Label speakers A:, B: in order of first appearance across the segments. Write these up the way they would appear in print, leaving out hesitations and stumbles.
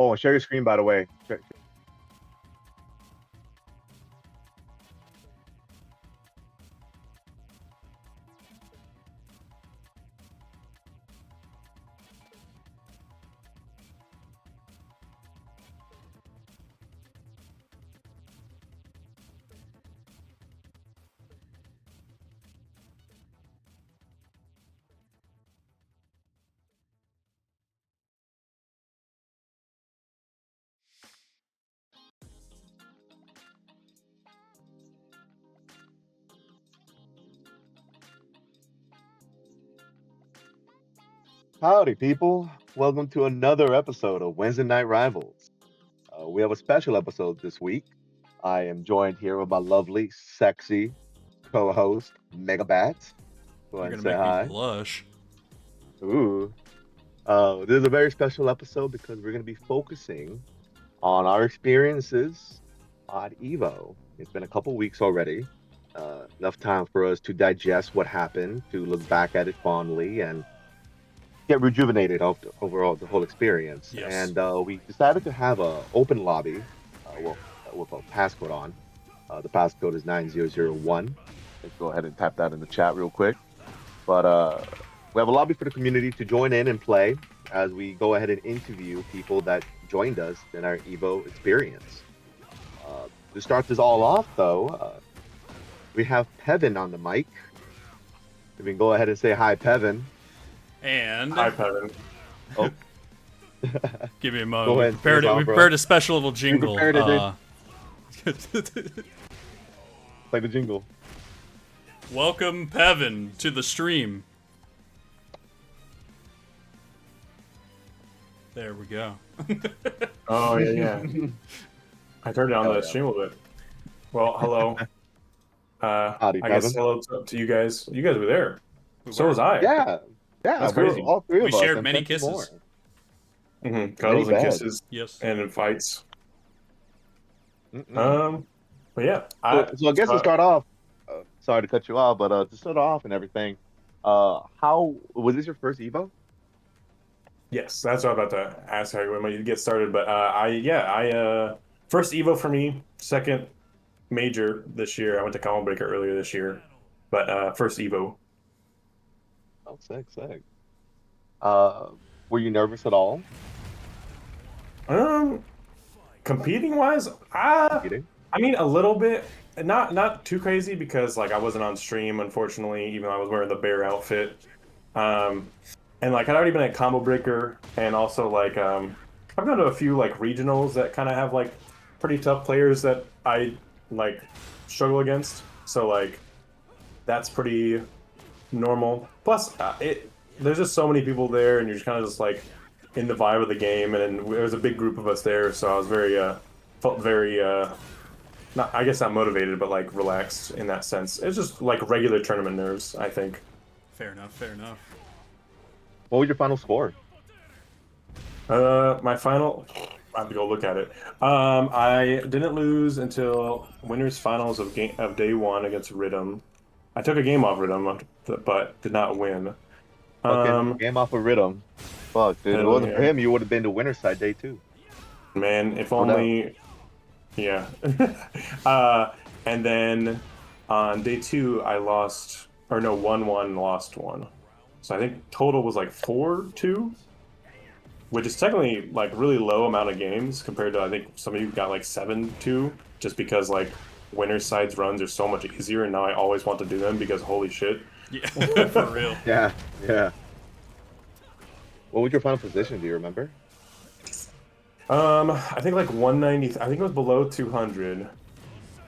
A: Oh, share your screen, by the way. Howdy, people. Welcome to another episode of Wednesday Night Rivals. We have a special episode this week. I am joined here with my lovely, sexy co-host, Megabats. Go
B: You're
A: ahead and
B: gonna
A: say
B: make me
A: hi.
B: blush.
A: Ooh. This is a very special episode because we're going to be focusing on our experiences on Evo. It's been a couple weeks already. Enough time for us to digest what happened, to look back at it fondly, and get rejuvenated of overall the whole experience.
B: Yes.
A: And we decided to have a open lobby, with a passcode on. The passcode is 9001. Let's go ahead and tap that in the chat real quick. But we have a lobby for the community to join in and play as we go ahead and interview people that joined us in our Evo experience. To start this all off, though, we have Pevin on the mic. We can go ahead and say hi, Pevin.
B: And
C: Hi, Pevin.
A: Oh,
B: give me a
A: Go
B: moment.
A: ahead,
B: We prepared,
A: it's
B: it,
A: on,
B: we
A: bro.
B: prepared a special little jingle.
A: prepared it, play the jingle.
B: Welcome, Pevin, to the stream. There we go.
C: Oh, yeah. I turned down
A: Hell
C: the
A: yeah.
C: stream a little bit. Well, hello.
A: Howdy,
C: I guess
A: Pevin.
C: hello to you guys. You guys were there. So was I.
A: Yeah,
C: That's
A: we're
C: crazy.
A: all three
B: We
A: of us
B: shared
A: and
B: many
A: plenty more.
B: kisses.
C: Cuddles and
A: beds.
C: kisses
B: Yes.
C: and in fights.
A: Mm-mm.
C: But yeah.
A: So I guess to start off, sorry to cut you off, but to start off and everything, how was this your first Evo?
C: Yes, that's what I'm about to ask how you get started. But first Evo for me, second major this year. I went to Combo Breaker earlier this year, but first Evo.
A: Oh, sick. Uh, were you nervous at all?
C: Competing wise,
A: Competing?
C: I mean a little bit, not too crazy because like I wasn't on stream unfortunately, even though I was wearing the bear outfit. And like I'd already been at Combo Breaker, and also like I've gone to a few like regionals that kind of have like pretty tough players that I like struggle against. So like that's pretty normal. Plus, there's just so many people there, and you're just kind of just like in the vibe of the game, and then there was a big group of us there, so I was very felt very not, I guess not motivated, but like relaxed in that sense. It's just like regular tournament nerves, I think.
B: Fair enough.
A: What was your final score?
C: My final, I have to go look at it. I didn't lose until winners finals of day one against Rhythm. I took a game off Rhythm, but did not win.
A: Fucking game off of Rhythm. Fuck, dude. If it wasn't for him, you would have been to winner's side day two.
C: Man, if
A: No
C: only. Yeah. And then on day two, I lost, or no, 1-1, lost 1. So I think total was like 4-2, which is technically like really low amount of games compared to, I think some of you got like 7-2, just because like winner's sides runs are so much easier, and now I always want to do them because holy shit.
B: Yeah, for real.
A: Yeah. What was your final position? Do you remember?
C: I think like 190. I think it was below 200,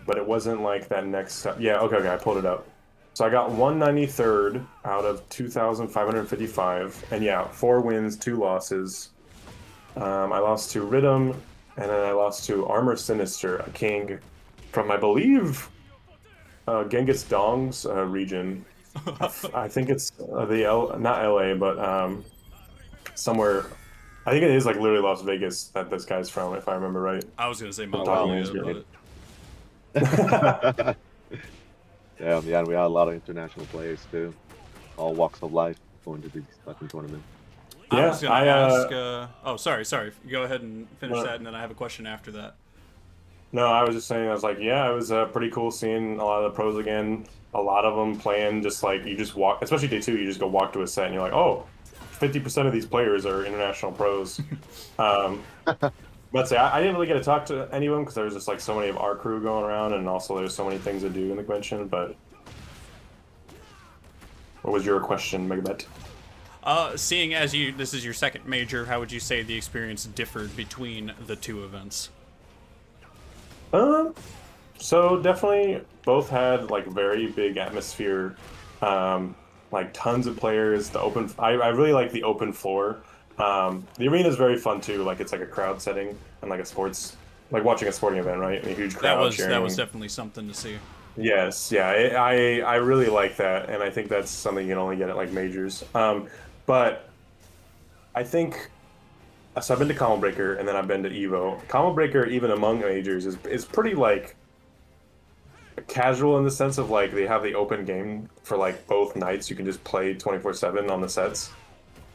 C: but it wasn't like that next step. Yeah, okay, I pulled it up. So I got 193rd out of 2,555, and yeah, 4 wins, 2 losses. I lost to Rhythm, and then I lost to Armor Sinister, a king from, I believe, Genghis Dong's region. I think it's not LA, but somewhere. I think it is like literally Las Vegas that this guy's from, if I remember right.
B: I was gonna say
A: wow.
B: Mongolia, but
A: Yeah, we had a lot of international players too. All walks of life going to these fucking tournaments.
B: I
C: Yeah,
B: was gonna ask. Oh, sorry. Go ahead and finish
C: no,
B: that, and then I have a question after that.
C: no, I was just saying, I was like, yeah, it was pretty cool seeing a lot of the pros again. A lot of them playing just like you just walk, especially day two, you just go walk to a set and you're like, oh, 50% of these players are international pros. Um, but say I didn't really get to talk to anyone because there was just like so many of our crew going around, and also there's so many things to do in the convention. But what was your question, Megabet?
B: Seeing as this is your second major, how would you say the experience differed between the two events?
C: Um, so definitely both had like very big atmosphere, like tons of players. The open, I really like the open floor. The arena is very fun too. Like it's like a crowd setting and like a sports, like watching a sporting event, right? And a huge
B: That
C: crowd
B: was
C: cheering.
B: definitely something to see.
C: Yes, yeah, I really like that, and I think that's something you can only get at like majors. But I think so. I've been to Combo Breaker, and then I've been to Evo. Combo Breaker, even among majors, is pretty like casual in the sense of like they have the open game for like both nights. You can just play 24/7 on the sets.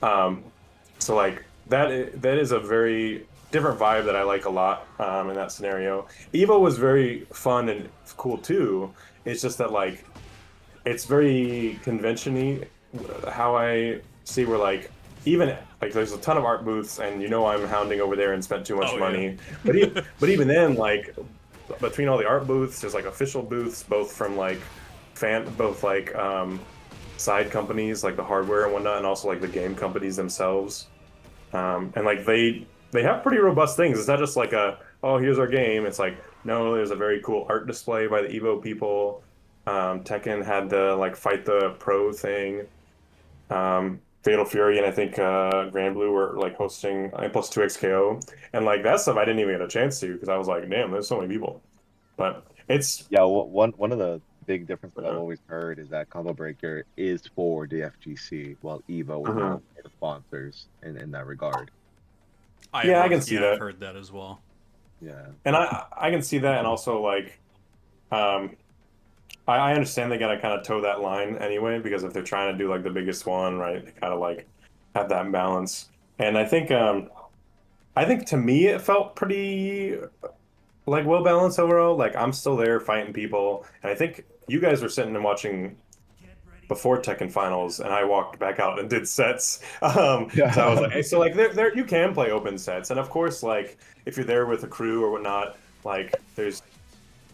C: Um, so like that is a very different vibe that I like a lot in that scenario. Evo was very fun and cool too. It's just that like it's very convention-y how I see where like even like there's a ton of art booths and I'm hounding over there and spent too much
B: Oh yeah.
C: money. But even then like between all the art booths, there's like official booths, both from like both like side companies like the hardware and whatnot, and also like the game companies themselves. And like they have pretty robust things. It's not just like a oh here's our game. It's like no, there's a very cool art display by the Evo people. Tekken had the like fight the pro thing. Fatal Fury and I think Grand Blue were like hosting plus 2XKO, and like that stuff I didn't even get a chance to because I was like, damn, there's so many people. But it's
A: Yeah, one of the big differences I've
C: uh,
A: always heard is that Combo Breaker is for the FGC, while Evo is more
C: mhm.
A: for the sponsors in that regard.
C: Yeah, I can see
B: Yeah, I've
C: that,
B: heard that as well.
A: Yeah.
C: and I can see that, and also like um, I understand they gotta kind of toe that line anyway because if they're trying to do like the biggest one, right, they gotta like have that balance. And I think to me it felt pretty like well balanced overall. Like I'm still there fighting people, and I think you guys were sitting and watching before Tekken Finals, and I walked back out and did sets. Because I was
A: Yeah.
C: like, hey, so like there you can play open sets, and of course like if you're there with a crew or whatnot, like there's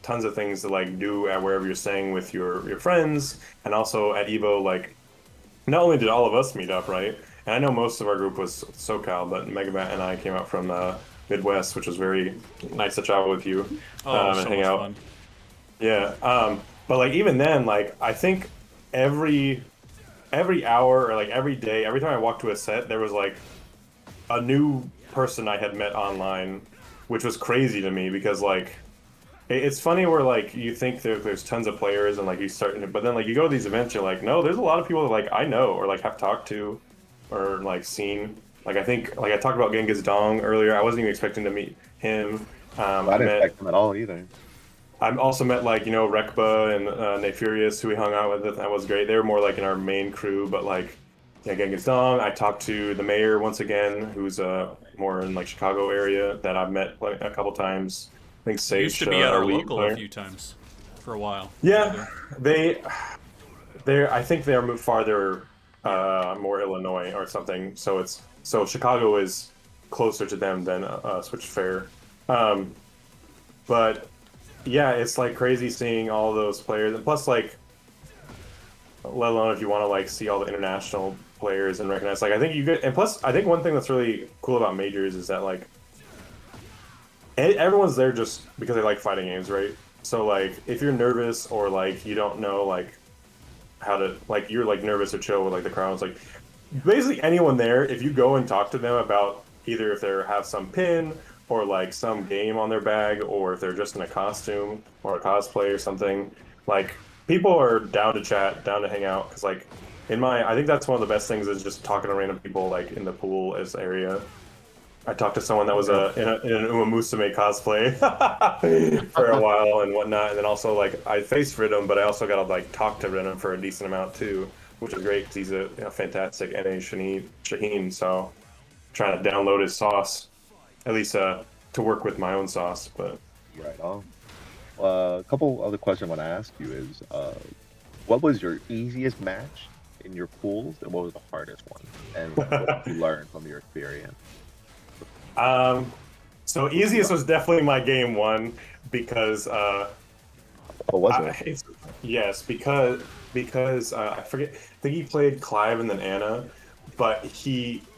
C: tons of things to like do at wherever you're staying with your friends, and also at Evo like not only did all of us meet up, right? And I know most of our group was SoCal, but Megabat and I came out from the Midwest, which was very nice to travel with you
B: Oh, it was
C: and
B: so
C: hang
B: much
C: out.
B: fun.
C: Yeah. But like even then, like I think every every hour or like every day, every time I walked to a set, there was like a new person I had met online, which was crazy to me because like it's funny where like you think there's tons of players and like you start, but then like you go to these events, you're like, no, there's a lot of people that like I know or like have talked to or like seen. Like I think like I talked about Genghis Dong earlier. I wasn't even expecting to meet him.
A: I
C: I
A: didn't
C: met
A: expect them at all either.
C: I also met like Rekba and Nate Furious who we hung out with. That was great. They were more like in our main crew, but like yeah, Genghis Dong. I talked to the mayor once again, who's more in like Chicago area that I've met like a couple times. I think
B: Used to
C: Sage,
B: be at
C: our
B: our
C: lead
B: local a
C: player.
B: few times for a while
C: Yeah,
B: together.
C: they I think they're moved farther, more Illinois or something. So Chicago is closer to them than us, which is fair. Um, but yeah, it's like crazy seeing all those players, and plus like let alone if you want to like see all the international players and recognize like I think you get and plus I think one thing that's really cool about majors is that like everyone's there just because they like fighting games, right? So like if you're nervous or like you don't know like how to like you're like nervous or chill with like the crowds like basically anyone there if you go and talk to them about either if they have some pin or like some game on their bag or if they're just in a costume or a cosplay or something like people are down to chat down to hang out because like I think that's one of the best things is just talking to random people like in the pool as area. I talked to someone that was
A: Yeah.
C: in an Uma Musume cosplay for a while and whatnot, and then also like I faced Riddim, but I also got to like talk to Riddim for a decent amount too, which is great because he's a fantastic NA Shaheen. So trying to download his sauce, at least to work with my own sauce. But
A: Right on. A couple other questions I want to ask you is, what was your easiest match in your pools, and what was the hardest one? And what did you learn from your experience?
C: so easiest was definitely my game one because
A: What was it?
C: yes, because I forget. I think he played Clive and then Anna, but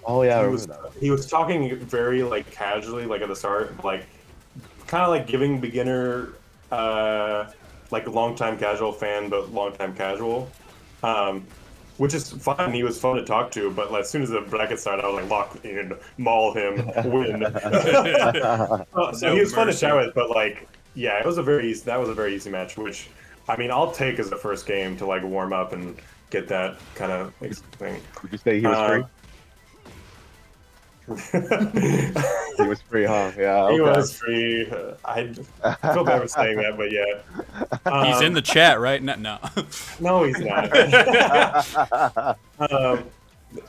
A: Oh yeah, I
C: he
A: remember
C: was
A: that.
C: he was talking very like casually, like at the start, like kind of like giving beginner, like a long time casual fan, but long time casual, um, which is fine. He was fun to talk to, but like, as soon as the bracket started, I was like, lock in, maul him, win. So he
B: No
C: was fun to chat
B: mercy.
C: with, but like, yeah, it was a very easy, that was a very easy match, which I mean, I'll take as the first game to like warm up and get that kind of thing.
A: Would you say he was free?
C: Um,
A: He was free, huh? Yeah.
C: he
A: Okay.
C: was free. I feel bad for saying that, but yeah.
B: He's in the chat, right? No. No.
C: No, he's not.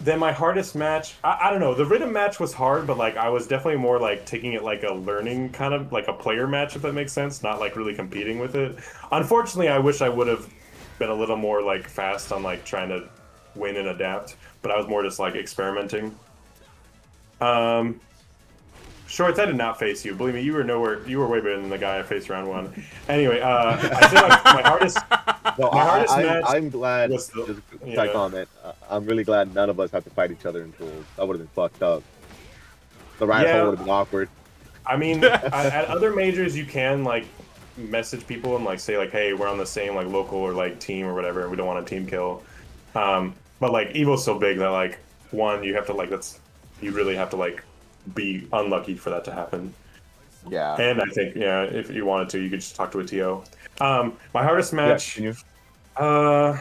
C: Then my hardest match, I don't know. The rhythm match was hard, but like I was definitely more like taking it like a learning kind of like a player match, if that makes sense. Not like really competing with it. Unfortunately, I wish I would have been a little more like fast on like trying to win and adapt, but I was more just like experimenting. Um, Shorts, I did not face you. Believe me, you were nowhere. You were way better than the guy I faced round one. Anyway, I say my hardest.
A: No,
C: My hardest match
A: I'm glad.
C: was the
A: Just a
C: yeah.
A: side comment. I'm really glad none of us had to fight each other in pools. That would have been fucked up. The riot hole
C: Yeah,
A: would have been awkward.
C: I mean, at other majors, you can like message people and like say like, "Hey, we're on the same like local or like team or whatever. And we don't want a team kill." But like Evo's so big that like one, you have to like you really have to like be unlucky for that to happen.
A: Yeah.
C: And I think yeah, if you wanted to, you could just talk to a TO. My hardest
A: Yeah.
C: match,
A: Can you?
C: uh,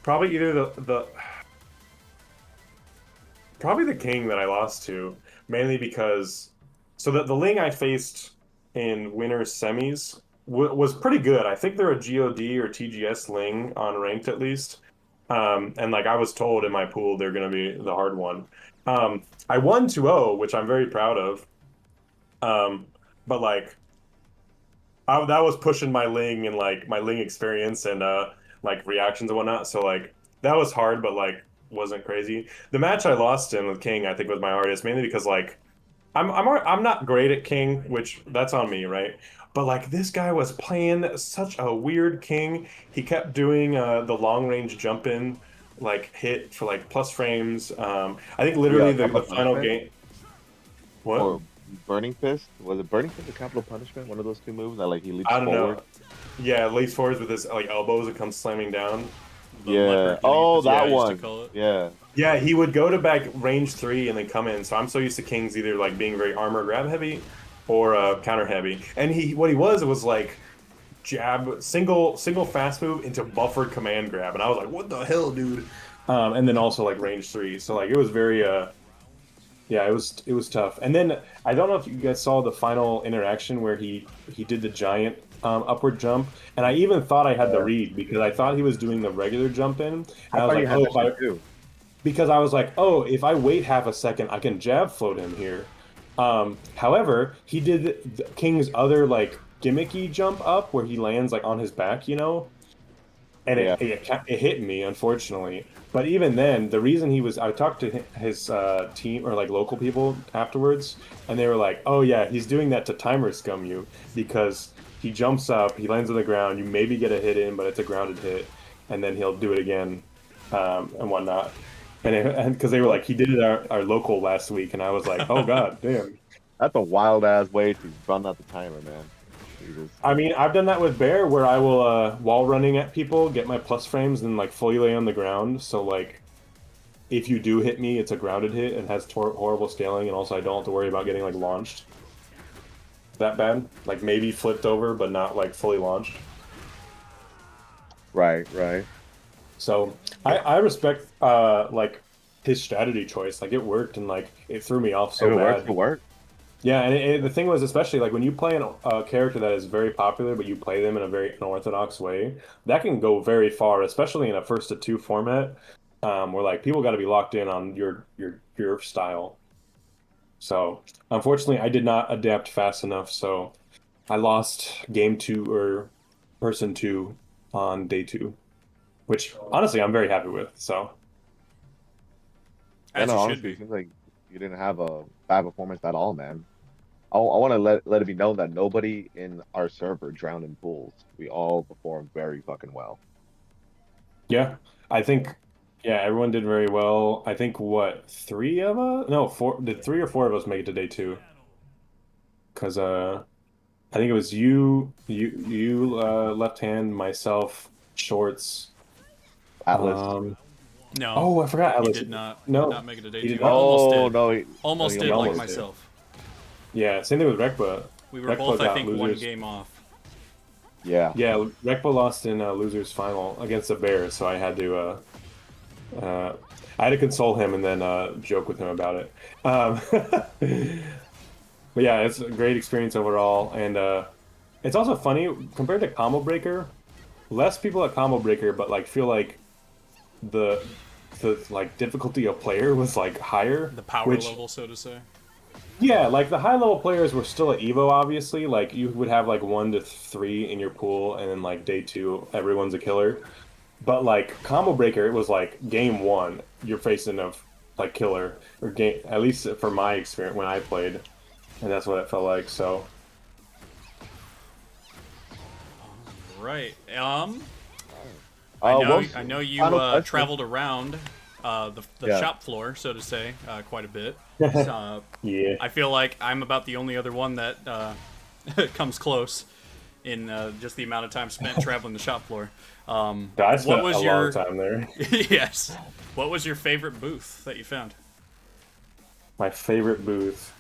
C: probably either probably the king that I lost to, mainly because so the Ling I faced in winners semis was pretty good. I think they're a GOD or TGS Ling on ranked at least. And like I was told in my pool, they're going to be the hard one. I won 2-0, which I'm very proud of. Um, but like that was pushing my Ling and like my Ling experience and like reactions and whatnot. So like that was hard, but like wasn't crazy. The match I lost in with King, I think, was my hardest, mainly because like I'm not great at King, which that's on me, right? But like this guy was playing such a weird King. He kept doing the long range jump in like hit for like plus frames. I think literally
A: Yeah.
C: the
A: Capital
C: final
A: punishment
C: game. What?
A: or burning fist? Was it burning fist or capital punishment? One of those two moves that like he leaps
C: I don't
A: forward.
C: know. Yeah, leaps forwards with his like elbows and comes slamming down.
B: The
A: Yeah.
B: leopard
A: Oh,
B: as I
A: that
B: used to
A: one.
B: call it.
A: Yeah.
C: Yeah, he would go to back range 3 and then come in. So I'm so used to Kings either like being very armor grab heavy or counter heavy. And what he was like jab single fast move into buffered command grab, and I was like, what the hell, dude? And then also like range 3. So like it was very yeah, it was tough. And then I don't know if you guys saw the final interaction where he did the giant upward jump, and I even thought I had the read because I thought he was doing the regular jump in, and
A: I
C: I was
A: thought you
C: like,
A: had
C: oh,
A: that shit too.
C: because I was like, oh, if I wait half a second, I can jab float him here. However, he did the King's other like gimmicky jump up where he lands like on his back, and
A: Yeah.
C: it hit me unfortunately. But even then, the reason I talked to his team or like local people afterwards, and they were like, "Oh yeah, he's doing that to timer scum you because he jumps up, he lands on the ground, you maybe get a hit in, but it's a grounded hit, and then he'll do it again, and whatnot." And because they were like, he did it our local last week, and I was like, "Oh god, damn."
A: That's a wild ass way to run out the timer, man. Jesus.
C: I mean, I've done that with Bear, where I will wall running at people, get my plus frames, and like fully lay on the ground. So like, if you do hit me, it's a grounded hit and has horrible scaling, and also I don't have to worry about getting like launched that bad. Like maybe flipped over, but not like fully launched.
A: Right, right.
C: So I respect like his strategy choice. Like it worked, and like it threw me off
A: If
C: so
A: it works,
C: bad.
A: it works.
C: Yeah, and the thing was, especially like when you play a character that is very popular, but you play them in a very unorthodox way, that can go very far, especially in a first to two format, where like people got to be locked in on your style. So unfortunately, I did not adapt fast enough, so I lost game two or person two on day two, which honestly I'm very happy with. So
A: Yeah,
B: As
A: no,
B: you should
A: honestly, it
B: be.
A: seems like you didn't have a bad performance at all, man. I want to let it be known that nobody in our server drowned in pools. We all performed very fucking well.
C: yeah, I think yeah everyone did very well. I think what three of us? No, four. Did three or four of us make it to day two? Because I think it was left hand, myself, shorts.
A: Atlas.
C: Um,
B: No,
C: oh, I forgot
B: he
C: Alice.
B: did not
C: No,
B: make it a day
C: he did
B: two. He
C: not.
B: almost
A: Oh
B: did.
A: no, no,
B: Almost
A: he
C: He
B: did,
A: almost
B: like
A: did.
C: almost did.
B: myself.
C: Yeah, same thing with Rekba.
B: We were both,
C: Rekba
B: I
C: got
B: think, one
C: losers.
B: game off.
A: Yeah.
C: Yeah, Rekba lost in losers final against the Bears, so uh, I had to console him and then joke with him about it. But yeah, it's a great experience overall, and it's also funny compared to Combo Breaker. Less people at Combo Breaker, but like feel like the the like difficulty of player was like higher,
B: The power
C: which
B: level, so to say.
C: yeah, like the high level players were still at Evo, obviously. Like you would have like one to three in your pool, and then like day two, everyone's a killer. But like Combo Breaker, it was like game one, you're facing a like killer, or game at least for my experience when I played, and that's what it felt like. So
B: Right.
A: Well,
B: I know you
A: final question.
B: traveled around the
A: Yeah.
B: shop floor, so to say, quite a bit.
C: yeah,
B: I feel like I'm about the only other one that comes close in just the amount of time spent traveling the shop floor.
C: I
B: What
C: spent a
B: was
C: long
B: your
C: time there.
B: yes? What was your favorite booth that you found?
C: My favorite booth.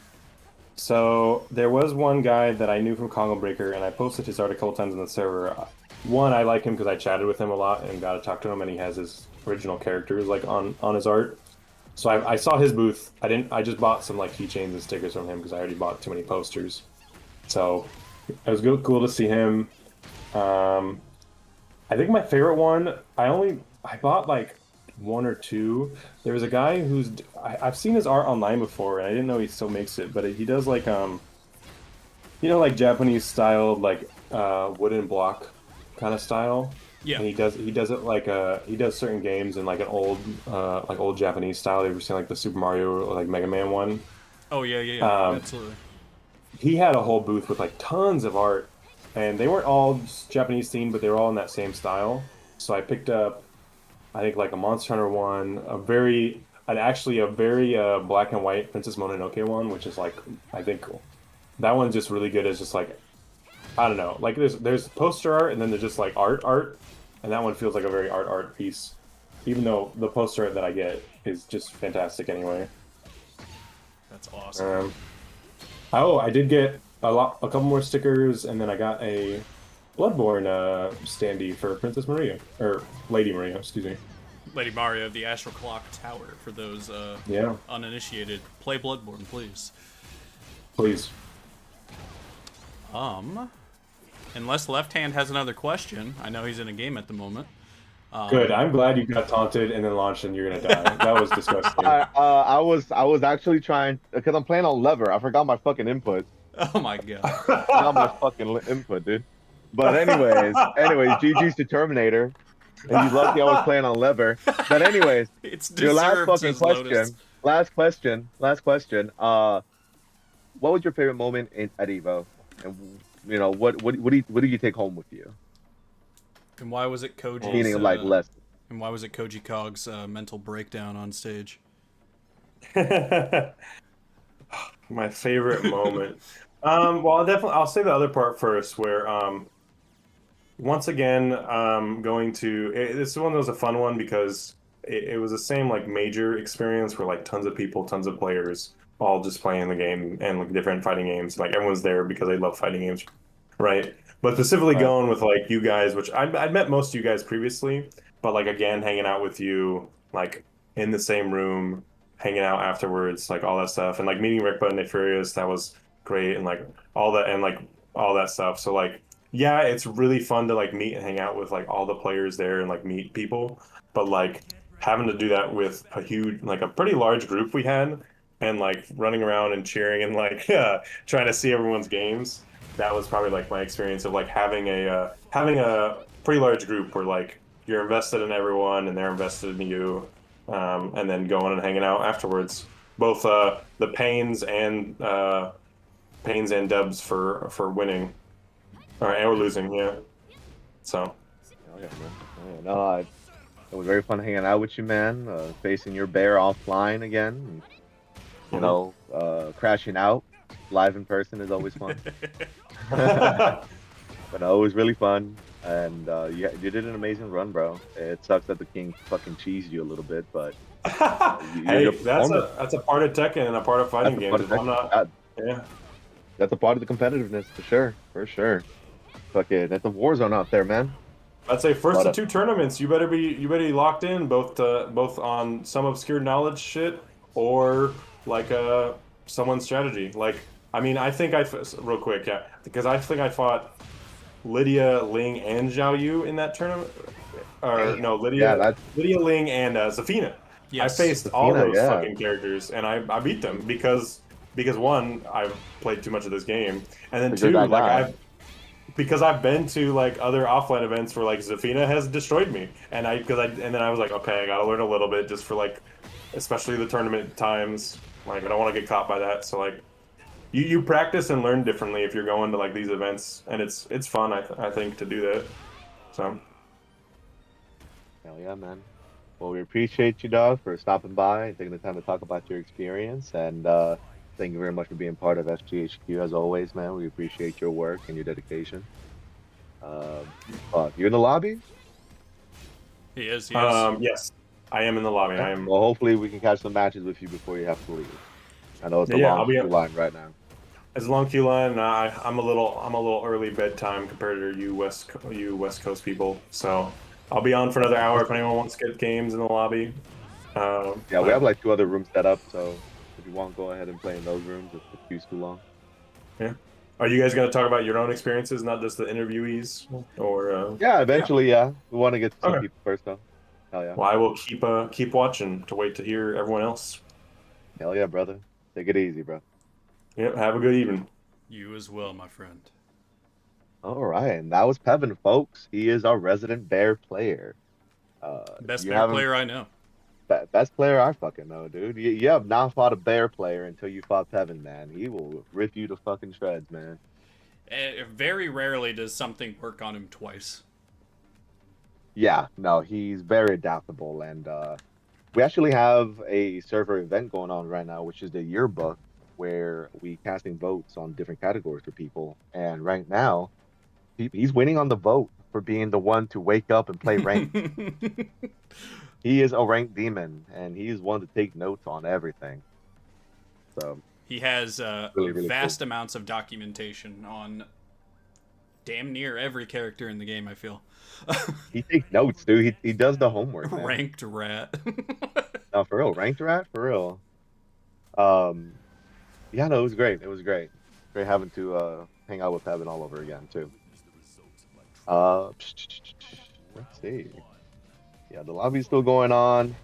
C: So there was one guy that I knew from Congo Breaker, and I posted his art a couple times on the server. One, I like him because I chatted with him a lot and got to talk to him, and he has his original characters like on his art. So I saw his booth. I didn't. I just bought some like keychains and stickers from him because I already bought too many posters. So it was cool to see him. Um, I think my favorite one. I bought like one or two. There was a guy I've seen his art online before, and I didn't know he still makes it. But he does like like Japanese styled like wooden block kind of style.
B: Yeah.
C: And he does it like he does certain games in like an old Japanese style. Have you ever seen like the Super Mario or like Mega Man one?
B: Oh yeah, yeah, yeah.
C: Um,
B: Absolutely.
C: he had a whole booth with like tons of art, and they weren't all just Japanese themed, but they were all in that same style. So I picked up, I think like a Monster Hunter one, actually a very black and white Princess Mononoke one, which is like I think that one's just really good as just like I don't know, like there's poster art and then there's just like art, and that one feels like a very art piece, even though the poster art that I get is just fantastic anyway.
B: That's awesome.
C: Oh, I did get a couple more stickers, and then I got a Bloodborne standee for Princess Maria or Lady Maria, excuse me.
B: Lady Mario, the Astral Clock Tower. For those
C: Yeah,
B: uninitiated, play Bloodborne, please.
C: please.
B: Unless Left Hand has another question. I know he's in a game at the moment.
C: Good. I'm glad you got taunted and then launched and you're gonna die. That was disgusting.
A: I was actually trying because I'm playing on lever. I forgot my fucking input.
B: Oh my god.
A: Forgot my fucking input, dude. But anyways, GG's to Terminator, and he's lucky I was playing on lever. But anyways,
B: It's
A: your last
B: deserved,
A: fucking
B: says Lotus.
A: question, last question. What was your favorite moment at Evo, and what do you take home with you?
B: And why was it
A: Meaning like less.
B: and why was it Koji Cog's mental breakdown on stage?
C: My favorite moment. Well, I'll say the other part first, where once again, this is one that was a fun one because it was the same like major experience where like tons of people, tons of players, all just playing the game and like different fighting games. Like everyone's there because they love fighting games, right? But specifically
A: Right.
C: going with like you guys, which I'd met most of you guys previously, but like again, hanging out with you, like in the same room, hanging out afterwards, like all that stuff, and like meeting Rickba and Nefarious, that was great, and like all that and like all that stuff. So like yeah, it's really fun to like meet and hang out with like all the players there and like meet people. But like having to do that with a huge like a pretty large group we had and like running around and cheering and like trying to see everyone's games. That was probably like my experience of like having a pretty large group where like you're invested in everyone and they're invested in you, and then going and hanging out afterwards. Both the pains and dubs for winning or losing, yeah. So
A: Oh, yeah, man. Oh, yeah. No, it was very fun hanging out with you, man. Facing your bear offline again. You
C: mhm.
A: know, crashing out live in person is always fun. But no, it was really fun. And you did an amazing run, bro. It sucks that the king fucking cheesed you a little bit, but your
C: Hey,
A: performance,
C: that's a part of Tekken and a part of
A: that's
C: fighting
A: a
C: games.
A: part of
C: If I'm not, yeah,
A: that's a part of the competitiveness for sure, for sure. Fucking, that's a war zone out there, man.
C: I'd say first
A: But
C: of two tournaments, you better be locked in both on some obscure knowledge shit or like someone's strategy. Like I mean, I think real quick, yeah, because I think I fought Lydia, Ling, and Zhao Yu in that tournament. Or
A: damn,
C: no,
A: yeah, that's
C: Lydia Ling and Zafina. I
B: Yes.
C: faced all
A: Athena,
C: those
A: yeah,
C: fucking characters and I beat them because one, I've played too much of this game, and then
A: because you're
C: two,
A: that
C: like
A: guy.
C: I've been to like other offline events where like Zafina has destroyed me, and then I was like, okay, I gotta learn a little bit just for like, especially the tournament times. Like I don't want to get caught by that. So like you practice and learn differently if you're going to like these events, and it's fun. I think to do that. So
A: Hell yeah, man. Well, we appreciate you, dog, for stopping by and taking the time to talk about your experience. And thank you very much for being part of FGHQ as always, man. We appreciate your work and your dedication. You in the lobby?
B: He is. He is.
C: yes, I am in the lobby.
A: Okay.
C: I am.
A: Well, hopefully we can catch some matches with you before you have to leave. I know it's
C: Yeah,
A: a
C: yeah,
A: long
C: I'll be.
A: queue line right now.
C: It's a long queue line, and I'm a little early bedtime compared to you West Coast people. So I'll be on for another hour if anyone wants to get games in the lobby.
A: Yeah, we have
C: But
A: like two other rooms set up, so if you want, go ahead and play in those rooms if the queue's too long.
C: yeah, are you guys going to talk about your own experiences, not just the interviewees? Or
A: Yeah,
B: Yeah.
A: eventually, yeah. We want to get to some
C: okay,
A: people first, though. Hell yeah.
C: well I will keep watching to wait to hear everyone else.
A: Hell yeah, brother. Take it easy, bro.
C: Yep, have a good evening.
B: You as well, my friend.
A: All right, and that was Pevin, folks. He is our resident bear player.
B: Best
A: You
B: bear
A: haven't
B: player I know.
A: best player I fucking know, dude. You have not fought a bear player until you fought Pevin, man. He will rip you to fucking shreds, man.
B: Very rarely does something work on him twice.
A: Yeah, no, he's very adaptable, and we actually have a server event going on right now, which is the yearbook, where we casting votes on different categories for people. And right now, he's winning on the vote for being the one to wake up and play ranked. He is a ranked demon, and he is one to take notes on everything. So
B: He has
A: really, really cool.
B: vast amounts of documentation on damn near every character in the game, I feel.
A: He takes notes, dude. He does the homework, man.
B: Ranked rat.
A: No, for real, ranked rat, for real. Um, yeah, no, it was great. It was great. Great having to hang out with Evan all over again too. Uh, let's see. Yeah, the lobby's still going on.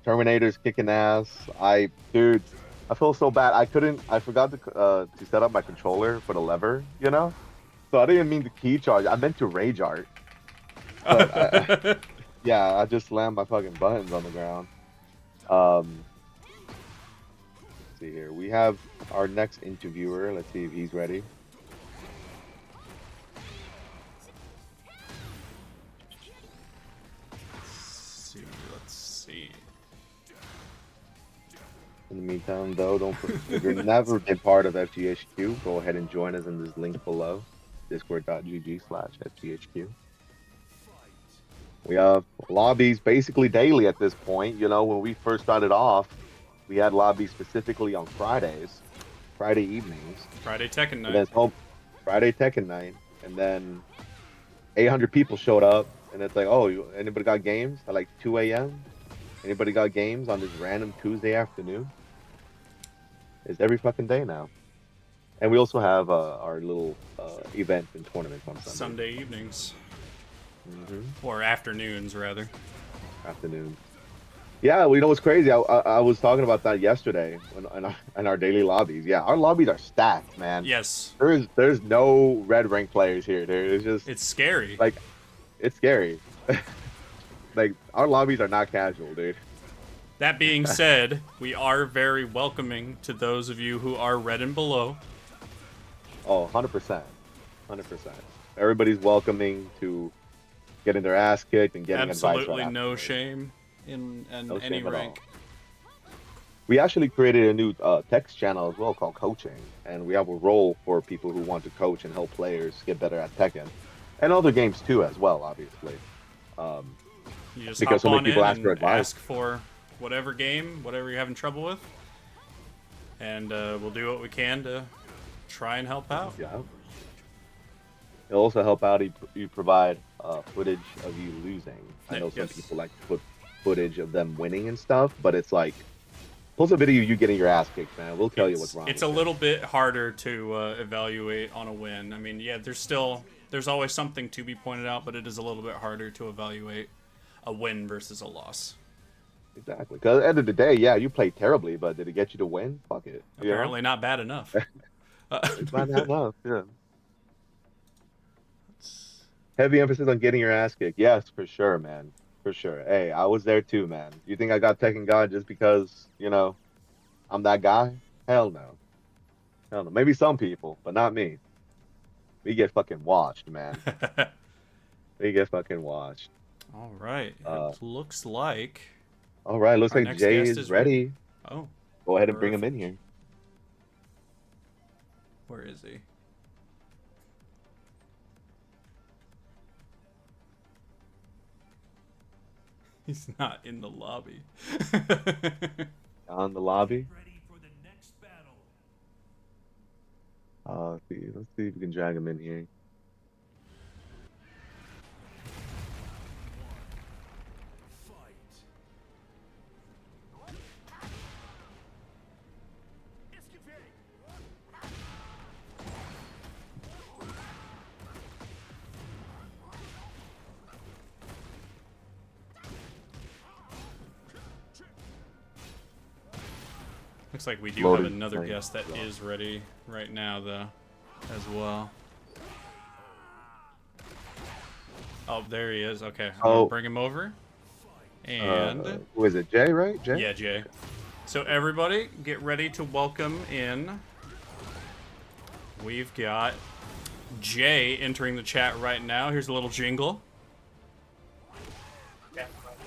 A: Terminator's kicking ass. Dude, I feel so bad. I forgot to set up my controller for the lever, you know? So I didn't mean to key charge. I meant to rage art. But yeah, I just slammed my fucking buttons on the ground. Um, let's see here. We have our next interviewer. Let's see if he's ready.
B: Let's see.
A: In the meantime, though, don't forget, if you've never been part of FGHQ, go ahead and join us in this link below, discord.gg/FGHQ. We have lobbies basically daily at this point. You know, when we first started off, we had lobbies specifically on Fridays, Friday evenings,
B: Friday Tekken
A: and
B: night.
A: then Friday Tekken night, and then 800 people showed up, and it's like, oh, anybody got games at like 2 a.m.? Anybody got games on this random Tuesday afternoon? It's every fucking day now. And we also have our little events and tournaments on Sunday
B: Sunday evenings
A: hmm
B: or afternoons rather.
A: afternoon. Yeah, well, you know what's crazy? I was talking about that yesterday in our daily lobbies. Yeah, our lobbies are stacked, man.
B: Yes,
A: There's no red rank players here. There's just
B: it's scary.
A: like it's scary. Like our lobbies are not casual, dude.
B: That being said, we are very welcoming to those of you who are red and below.
A: Oh, 100%. 100%. Everybody's welcoming to getting their ass kicked and getting advice right
B: Absolutely no
A: afterwards.
B: shame in
A: No
B: any
A: shame at
B: rank.
A: all. We actually created a new text channel as well called Coaching, and we have a role for people who want to coach and help players get better at Tekken and other games too, as well, obviously. Um,
B: You just
A: because
B: hop
A: so many
B: on
A: people
B: in
A: ask for
B: and
A: advice.
B: ask for whatever game, whatever you're having trouble with, and we'll do what we can to try and help out.
A: Yeah. It'll also help out. You provide footage of you losing. I know some
B: Yes.
A: people like to put footage of them winning and stuff, but it's like post a video of you getting your ass kicked, man. We'll tell you what's wrong
B: It's a
A: with it.
B: little bit harder to evaluate on a win. I mean, yeah, there's always something to be pointed out, but it is a little bit harder to evaluate a win versus a loss.
A: Exactly. Because at the end of the day, yeah, you played terribly, but did it get you to win? Fuck it. You know?
B: Apparently, not bad enough.
A: It's not that enough. Yeah. Heavy emphasis on getting your ass kicked. Yes, for sure, man. For sure. Hey, I was there too, man. You think I got Tekken God just because, I'm that guy? Hell no. Hell no. Maybe some people, but not me. We get fucking washed, man. We get fucking washed.
B: All right,
A: Uh,
B: it looks like
A: all right. Looks
B: our
A: like
B: next
A: Jay
B: guest
A: is
B: is ready.
A: ready.
B: Oh,
A: Go ahead and bring him in
B: perfect.
A: here.
B: Where is he? He's not in the lobby.
A: On the lobby.
D: Ready for the next battle.
A: Let's see if we can drag him in here.
D: Fight. Escapade.
B: Looks like we do
A: Loaded
B: have another
A: plane.
B: guest that is ready right now, though, as well. Oh, there he is. Okay, I'm gonna
A: Oh,
B: bring him over. And
A: who is it? Jay, right? Jay?
B: yeah, Jay. So everybody, get ready to welcome in. We've got Jay entering the chat right now. Here's a little jingle.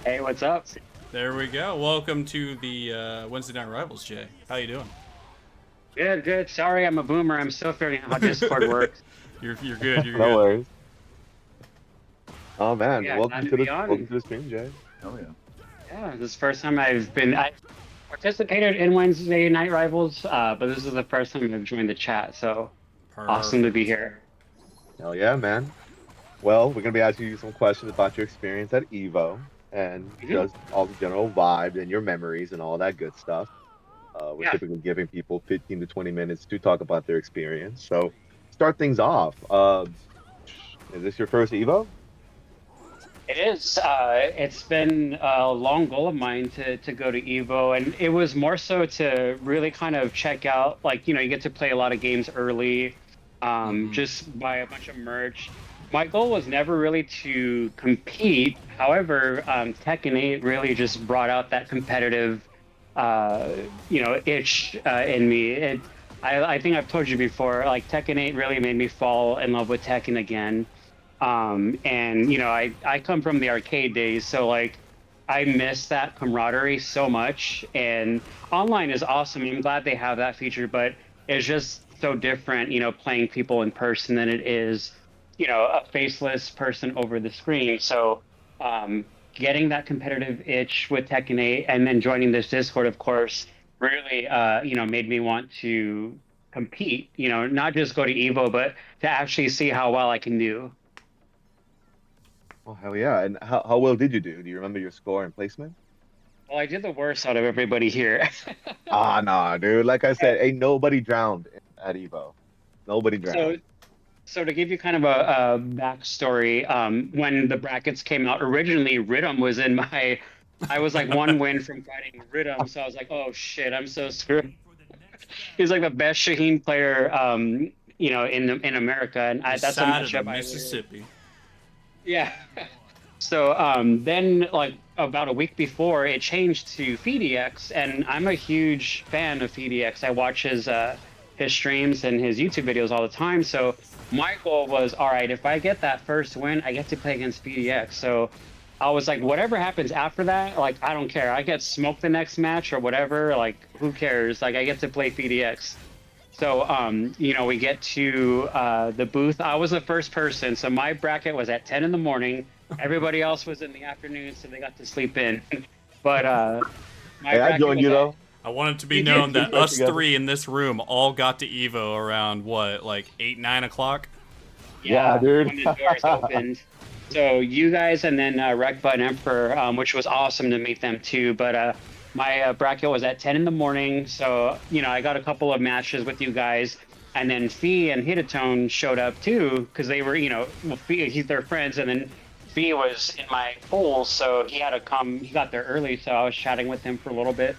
E: Hey, what's up?
B: There we go. Welcome to the Wednesday Night Rivals, Jay. How you doing?
E: Good, good. Sorry, I'm a boomer. I'm still figuring out how Discord works.
B: You're good. You're
A: No
B: good.
A: worries. Oh man,
E: Yeah,
A: welcome
E: glad
A: to
E: to
A: the
E: be on.
A: welcome to the stream, Jay. Oh yeah.
E: Yeah, this is the first time I participated in Wednesday Night Rivals, but this is the first time I've joined the chat. So awesome to be here.
A: Hell yeah, man. Well, we're gonna be asking you some questions about your experience at Evo and
E: Mhm.
A: just all the general vibes and your memories and all that good stuff. We're
E: Yeah,
A: typically giving people 15 to 20 minutes to talk about their experience. So start things off. Is this your first Evo?
E: it is. It's been a long goal of mine to go to Evo, and it was more so to really kind of check out, like, you get to play a lot of games early, just buy a bunch of merch. My goal was never really to compete. However, Tekken 8 really just brought out that competitive, itch in me. I think I've told you before, like Tekken 8 really made me fall in love with Tekken again. And I come from the arcade days, so like I miss that camaraderie so much. And online is awesome. I'm glad they have that feature, but it's just so different, playing people in person than it is, a faceless person over the screen. So getting that competitive itch with Tekken 8 and then joining this Discord, of course, really made me want to compete, not just go to Evo, but to actually see how well I can do.
A: Oh hell yeah! And how well did you do? Do you remember your score and placement?
E: Well, I did the worst out of everybody here.
A: Ah, nah, dude. Like I said, ain't nobody drowned at Evo. Nobody
E: So,
A: drowned.
E: so to give you kind of a backstory, when the brackets came out, originally Riddim was in my. I was like one win from fighting Riddim, so I was like, oh shit, I'm so screwed. He's like the best Shaheen player, in America, and
B: The
E: that's a
B: side of the
E: matchup I literally.
B: Mississippi.
E: Yeah. So then, like about a week before, it changed to FDX, and I'm a huge fan of FDX. I watch his streams and his YouTube videos all the time. So my goal was, all right, if I get that first win, I get to play against FDX. So I was like, whatever happens after that, like I don't care. I get smoked the next match or whatever. Like who cares? Like I get to play FDX. So, we get to the booth. I was the first person, so my bracket was at 10 in the morning. Everybody else was in the afternoon, so they got to sleep in. But my
A: Hey, I
E: bracket
A: joined
E: was
A: you
E: at.
A: though.
B: I want it to be
E: You
B: known
E: did.
B: that
A: Right
B: us
A: together.
B: three in this room all got to Evo around what, like 8, 9 o'clock?
A: Yeah, dude.
E: When the doors opened. So you guys and then Rekba and Emperor, which was awesome to meet them too. But my bracket was at 10 in the morning, so I got a couple of matches with you guys, and then Fee and Hidatone showed up too because they were, well, he's their friends, and then Fee was in my pool, so he had to come. He got there early, so I was chatting with him for a little bit,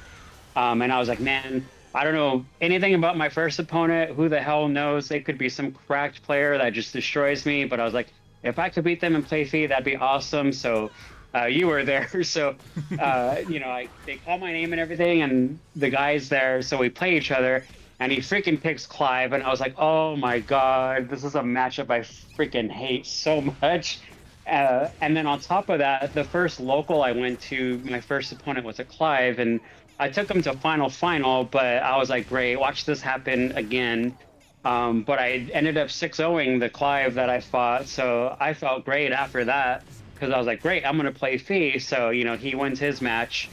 E: and I was like, man. I don't know anything about my first opponent. Who the hell knows? They could be some cracked player that just destroys me. But I was like, if I could beat them and play Fee, that'd be awesome. So you were there. So, they call my name and everything, and the guy's there. So we play each other, and he freaking picks Clive. And I was like, oh my God, this is a matchup I freaking hate so much. And then on top of that, the first local I went to, my first opponent was a Clive, and I took him to final, but I was like, great, watch this happen again. But I ended up 6-0ing the Clive that I fought, so I felt great after that because I was like, great, I'm gonna play Fee. So he wins his match,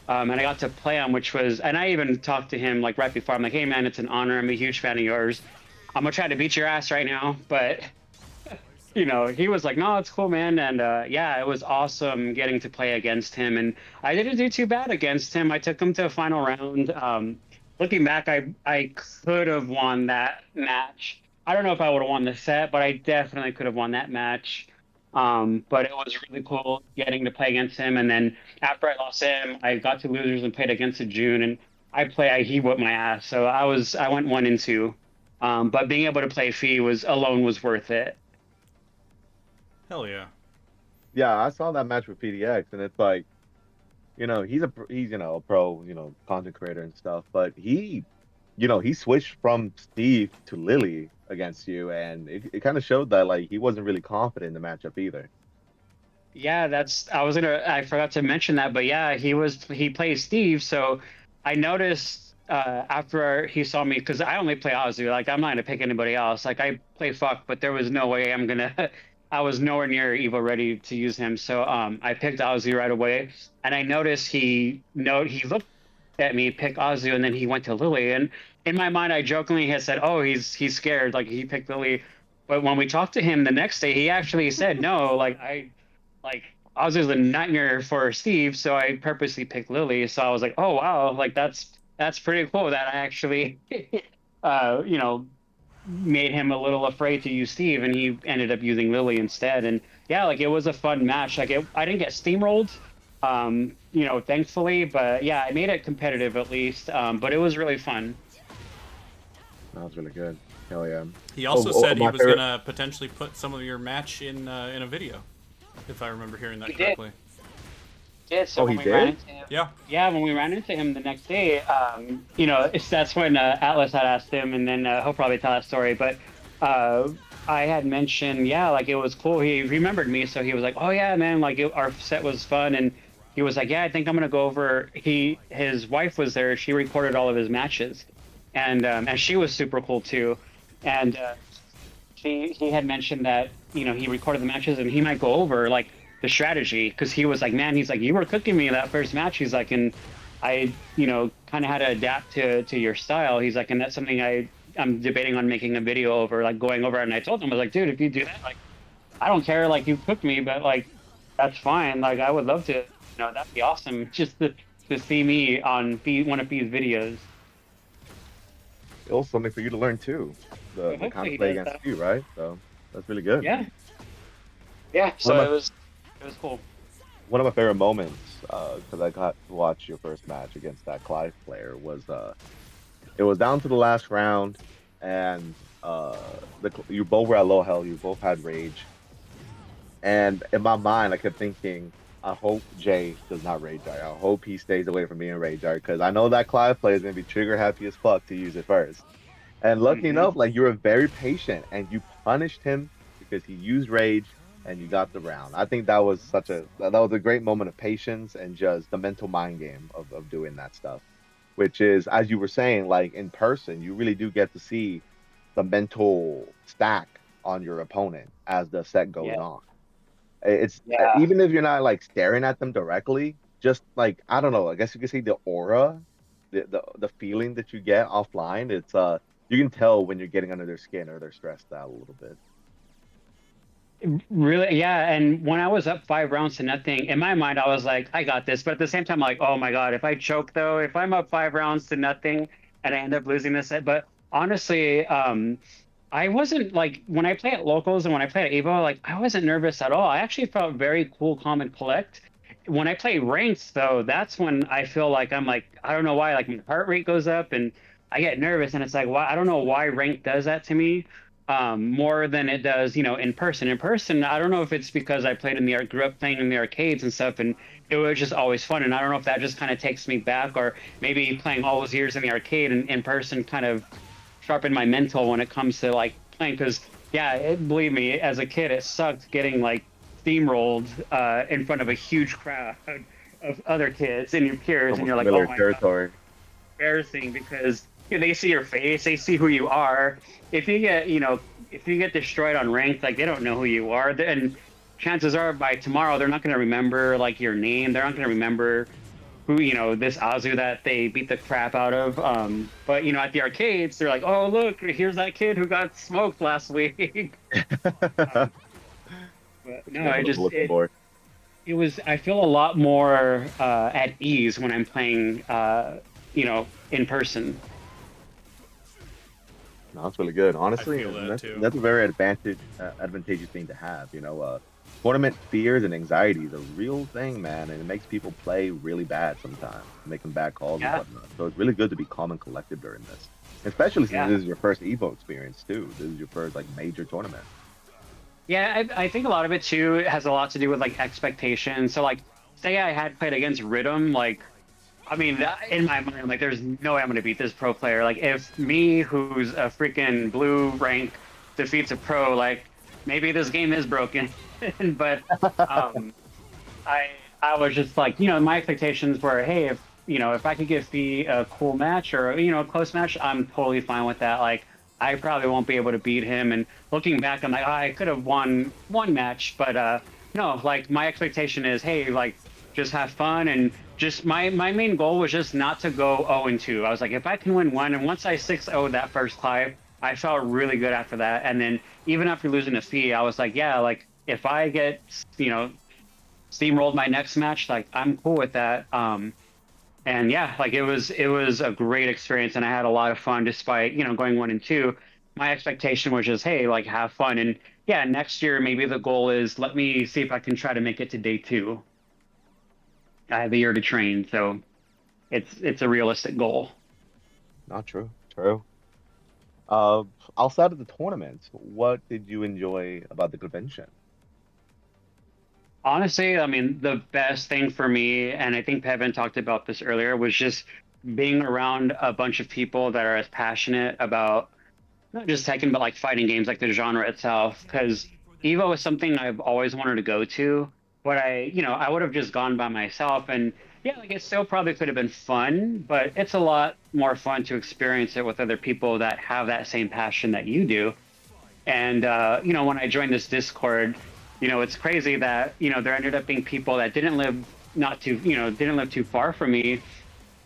E: and I got to play him, and I even talked to him like right before. I'm like, hey man, it's an honor. I'm a huge fan of yours. I'm gonna try to beat your ass right now, but he was like, no, it's cool, man. And yeah, it was awesome getting to play against him. And I didn't do too bad against him. I took him to a final round. Looking back, I could have won that match. I don't know if I would have won the set, but I definitely could have won that match. But it was really cool getting to play against him. And then after I lost him, I got to losers and played against a June. And he whipped my ass. So I went 1-2. But being able to play Fee was worth it.
B: Hell yeah.
A: Yeah, I saw that match with PDX, and it's like, he's a pro, content creator and stuff, but he switched from Steve to Lily against you, and it kind of showed that like he wasn't really confident in the matchup either.
E: Yeah, I forgot to mention that, but yeah, he plays Steve, so I noticed after he saw me, because I only play Azu, like I'm not gonna pick anybody else. Like I play fuck, but there was no way I was nowhere near Evo ready to use him. So I picked Azu right away, and I noticed he looked at me, pick Azu, and then he went to Lily. And in my mind, I jokingly had said, "Oh, he's scared, like he picked Lily." But when we talked to him the next day, he actually said, "No, like Azu's a nightmare for Steve, so I purposely picked Lily." So I was like, "Oh wow, like that's pretty cool that I actually, uh, you know, made him a little afraid to use Steve, and he ended up using Lily instead." And yeah, like it was a fun match. I didn't get steamrolled, thankfully, but yeah, I made it competitive at least. But it was really fun.
A: That was really good. Hell yeah.
B: He also said he
A: my
B: was
A: favorite-
B: gonna potentially put some of your match in a video, if I remember hearing that
E: He did.
B: correctly.
E: Yeah, so
A: Oh,
E: when
A: he
E: we ran
A: did?
E: into him,
B: Yeah.
E: yeah, when we ran into him the next day, that's when Atlas had asked him, and then he'll probably tell that story. But I had mentioned, yeah, like it was cool. He remembered me, so he was like, "Oh yeah, man, like our set was fun." And he was like, "Yeah, I think I'm gonna go over." His wife was there. She recorded all of his matches, and she was super cool too. And he had mentioned that he recorded the matches, and he might go over like the strategy, because he was like, man, he's like, you were cooking me that first match. He's like, and I kind of had to adapt to your style. He's like, and that's something I'm debating on making a video over, like going over it. And I told him, I was like, dude, if you do that, like I don't care, like you cooked me, but like that's fine. Like I would love to, that'd be awesome just to see me on one of these videos.
A: It was something for you to learn too.
E: Well,
A: the
E: hopefully he
A: counterplay
E: does
A: against
E: that.
A: you, right? So that's really good.
E: Yeah. Yeah.
A: One
E: So
A: of my
E: it was cool.
A: one of my favorite moments, because I got to watch your first match against that Clive player, was it was down to the last round, and you both were at low health, you both had rage, and in my mind, I kept thinking, I hope Jay does not rage art. I hope he stays away from being rage art because I know that Clive player is gonna be trigger happy as fuck to use it first. And lucky
E: Hmm.
A: enough, like you were very patient and you punished him because he used rage and you got the round. I think that was that was a great moment of patience and just the mental mind game of doing that stuff. Which is, as you were saying, like in person, you really do get to see the mental stack on your opponent as the set goes
E: Yeah.
A: on. It's
E: Yeah.
A: even if you're not like staring at them directly, just like I don't know, I guess you could see the aura, the feeling that you get offline. It's you can tell when you're getting under their skin or they're stressed out a little bit.
E: Really, yeah. And when I was up 5 rounds to nothing, in my mind, I was like, I got this. But at the same time, like, oh my God, if I choke though, if I'm up 5 rounds to nothing and I end up losing this set. But honestly, I wasn't like when I play at locals and when I play at Evo, like I wasn't nervous at all. I actually felt very cool, calm, and collect. When I play ranks, though, that's when I feel like I'm like, I don't know why, like my heart rate goes up and I get nervous, and it's like, why? I don't know why rank does that to me more than it does, in person. In person, I don't know if it's because I played in the grew up playing in the arcades and stuff, and it was just always fun. And I don't know if that just kind of takes me back, or maybe playing all those years in the arcade and in person kind of sharpened my mental when it comes to like playing. Because yeah, believe me, as a kid, it sucked getting like steamrolled in front of a huge crowd of other kids and your peers, and
A: Almost
E: you're like, oh
A: familiar
E: my God,
A: territory.
E: embarrassing because they see your face, they see who you are. If you get, if you get destroyed on ranked, like they don't know who you are, and chances are by tomorrow they're not going to remember like your name. They're not going to remember who, this Azu that they beat the crap out of. But at the arcades, they're like, oh look, here's that kid who got smoked last week. um, but no,
A: Yeah,
E: I
A: on the
E: just
A: bulletin board.
E: it was I feel a lot more at ease when I'm playing, in person.
A: No, that's really good. Honestly,
B: feel
A: and
B: that too.
A: that's a very advantageous thing to have. Tournament fears and anxiety is a real thing, man, and it makes people play really bad sometimes, making bad calls and
E: Yeah,
A: whatnot. So it's really good to be calm and collected during this, especially since
E: yeah.
A: this is your first Evo experience too. This is your first like major tournament.
E: Yeah, I think a lot of it too has a lot to do with like expectations. So like, say I had played against Rhythm, like, I mean, in my mind, like, there's no way I'm gonna beat this pro player. Like, if me, who's a freaking blue rank, defeats a pro, like, maybe this game is broken. But um, I I was just like, my expectations were, hey, if I could give Fee a cool match or a close match, I'm totally fine with that. Like, I probably won't be able to beat him. And looking back, I'm like, I could have won one match, but no, like my expectation is, hey, like just have fun and just my main goal was just not to go 0-2. I was like, if I can win one, and once I 6-0 that first Clive, I felt really good after that. And then even after losing to Fee, I was like, yeah, like if I get steamrolled my next match, like I'm cool with that. And yeah, like it was a great experience, and I had a lot of fun despite going 1-2. My expectation was just, hey, like have fun, and yeah, next year maybe the goal is let me see if I can try to make it to day two. I have a year to train, so it's a realistic goal.
A: Not true. True. Uh, Outside of the tournament, what did you enjoy about the convention?
E: Honestly, I mean, the best thing for me, and I think Pevin talked about this earlier, was just being around a bunch of people that are as passionate about not just Tekken, but like fighting games, like the genre itself. Because Evo is something I've always wanted to go to, but I would have just gone by myself. And yeah, like it still probably could have been fun, but it's a lot more fun to experience it with other people that have that same passion that you do. And when I joined this Discord, it's crazy that there ended up being people that didn't live not too didn't live too far from me,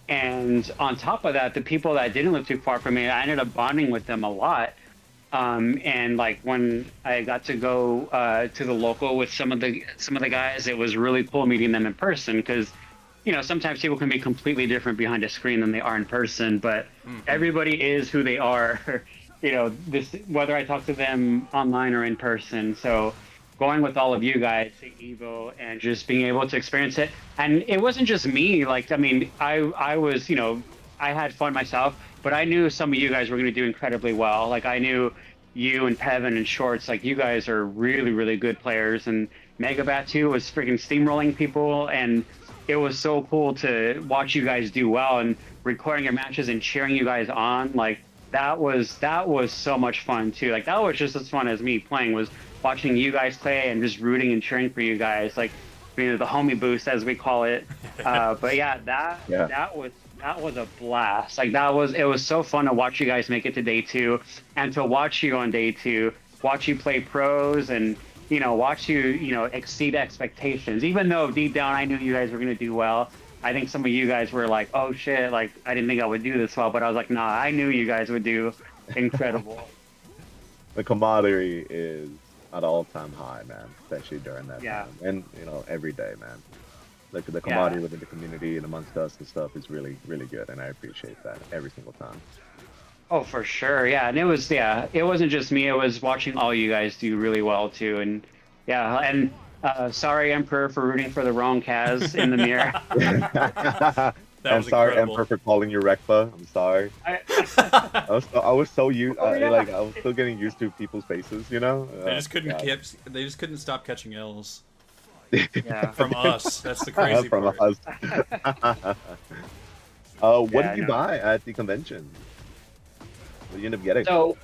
E: and on top of that, the people that didn't live too far from me, I ended up bonding with them a lot. And like when I got to go to the local with some of the guys, it was really cool meeting them in person because sometimes people can be completely different behind a screen than they are in person, but everybody is who they are this whether I talk to them online or in person. So going with all of you guys to Evo and just being able to experience it, and it wasn't just me. Like, I mean, I was, I had fun myself, but I knew some of you guys were going to do incredibly well. Like, I knew you and Pevin and Shorts, like you guys are really, really good players, and Megabat too was freaking steamrolling people, and it was so cool to watch you guys do well and recording your matches and cheering you guys on. Like that was so much fun too. Like that was just as fun as me playing, was watching you guys play and just rooting and cheering for you guys. Like, the homie boost as we call it. But yeah, that was a blast. Like it was so fun to watch you guys make it to day 2, and to watch you on day 2, watch you play pros, and watch you exceed expectations. Even though deep down I knew you guys were gonna do well. I think some of you guys were like, oh shit, like I didn't think I would do this well, but I was like, nah, I knew you guys would do incredible.
A: The camaraderie is at all-time high, man, especially during that
E: Yeah.
A: time. And, every day, man. Like, the camaraderie within the community and amongst us and stuff is really, really good, and I appreciate that every single time.
E: Oh, for sure. Yeah. And it wasn't just me. It was watching all you guys do really well too. And yeah. And sorry, Emperor, for rooting for the wrong Kaz in the mirror.
B: That
A: I'm
B: was
A: sorry,
B: incredible.
A: Emperor, for calling you Rekpa. I'm sorry. I was so used,
E: Oh, yeah.
A: like, I was still getting used to people's faces,
B: They just couldn't
A: God.
B: they just couldn't stop catching L's
E: Yeah.
B: from us. That's the crazy
A: From
B: part.
A: us. What
E: Yeah,
A: did you
E: I know.
A: buy at the convention? What did you end up getting?
E: So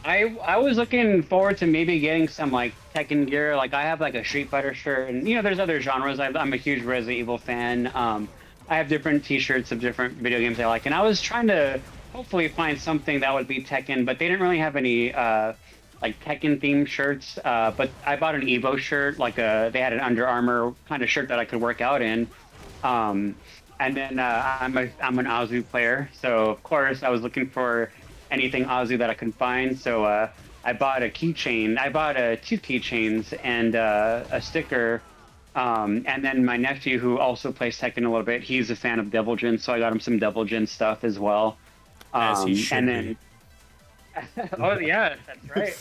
E: I was looking forward to maybe getting some like Tekken gear. Like I have like a Street Fighter shirt, and there's other genres. I'm a huge Resident Evil fan. I have different T-shirts of different video games I like, and I was trying to hopefully find something that would be Tekken, but they didn't really have any like Tekken themed shirts. But I bought an Evo shirt, like they had an Under Armour kind of shirt that I could work out in. And then I'm an Azu player, so of course I was looking for anything Azu that I could find. So I bought a keychain. I bought 2 keychains and a sticker. And then my nephew, who also plays Tekken a little bit, he's a fan of Devil Jin, so I got him some Devil Jin stuff as well.
B: As he should
E: and then, oh yeah, that's right.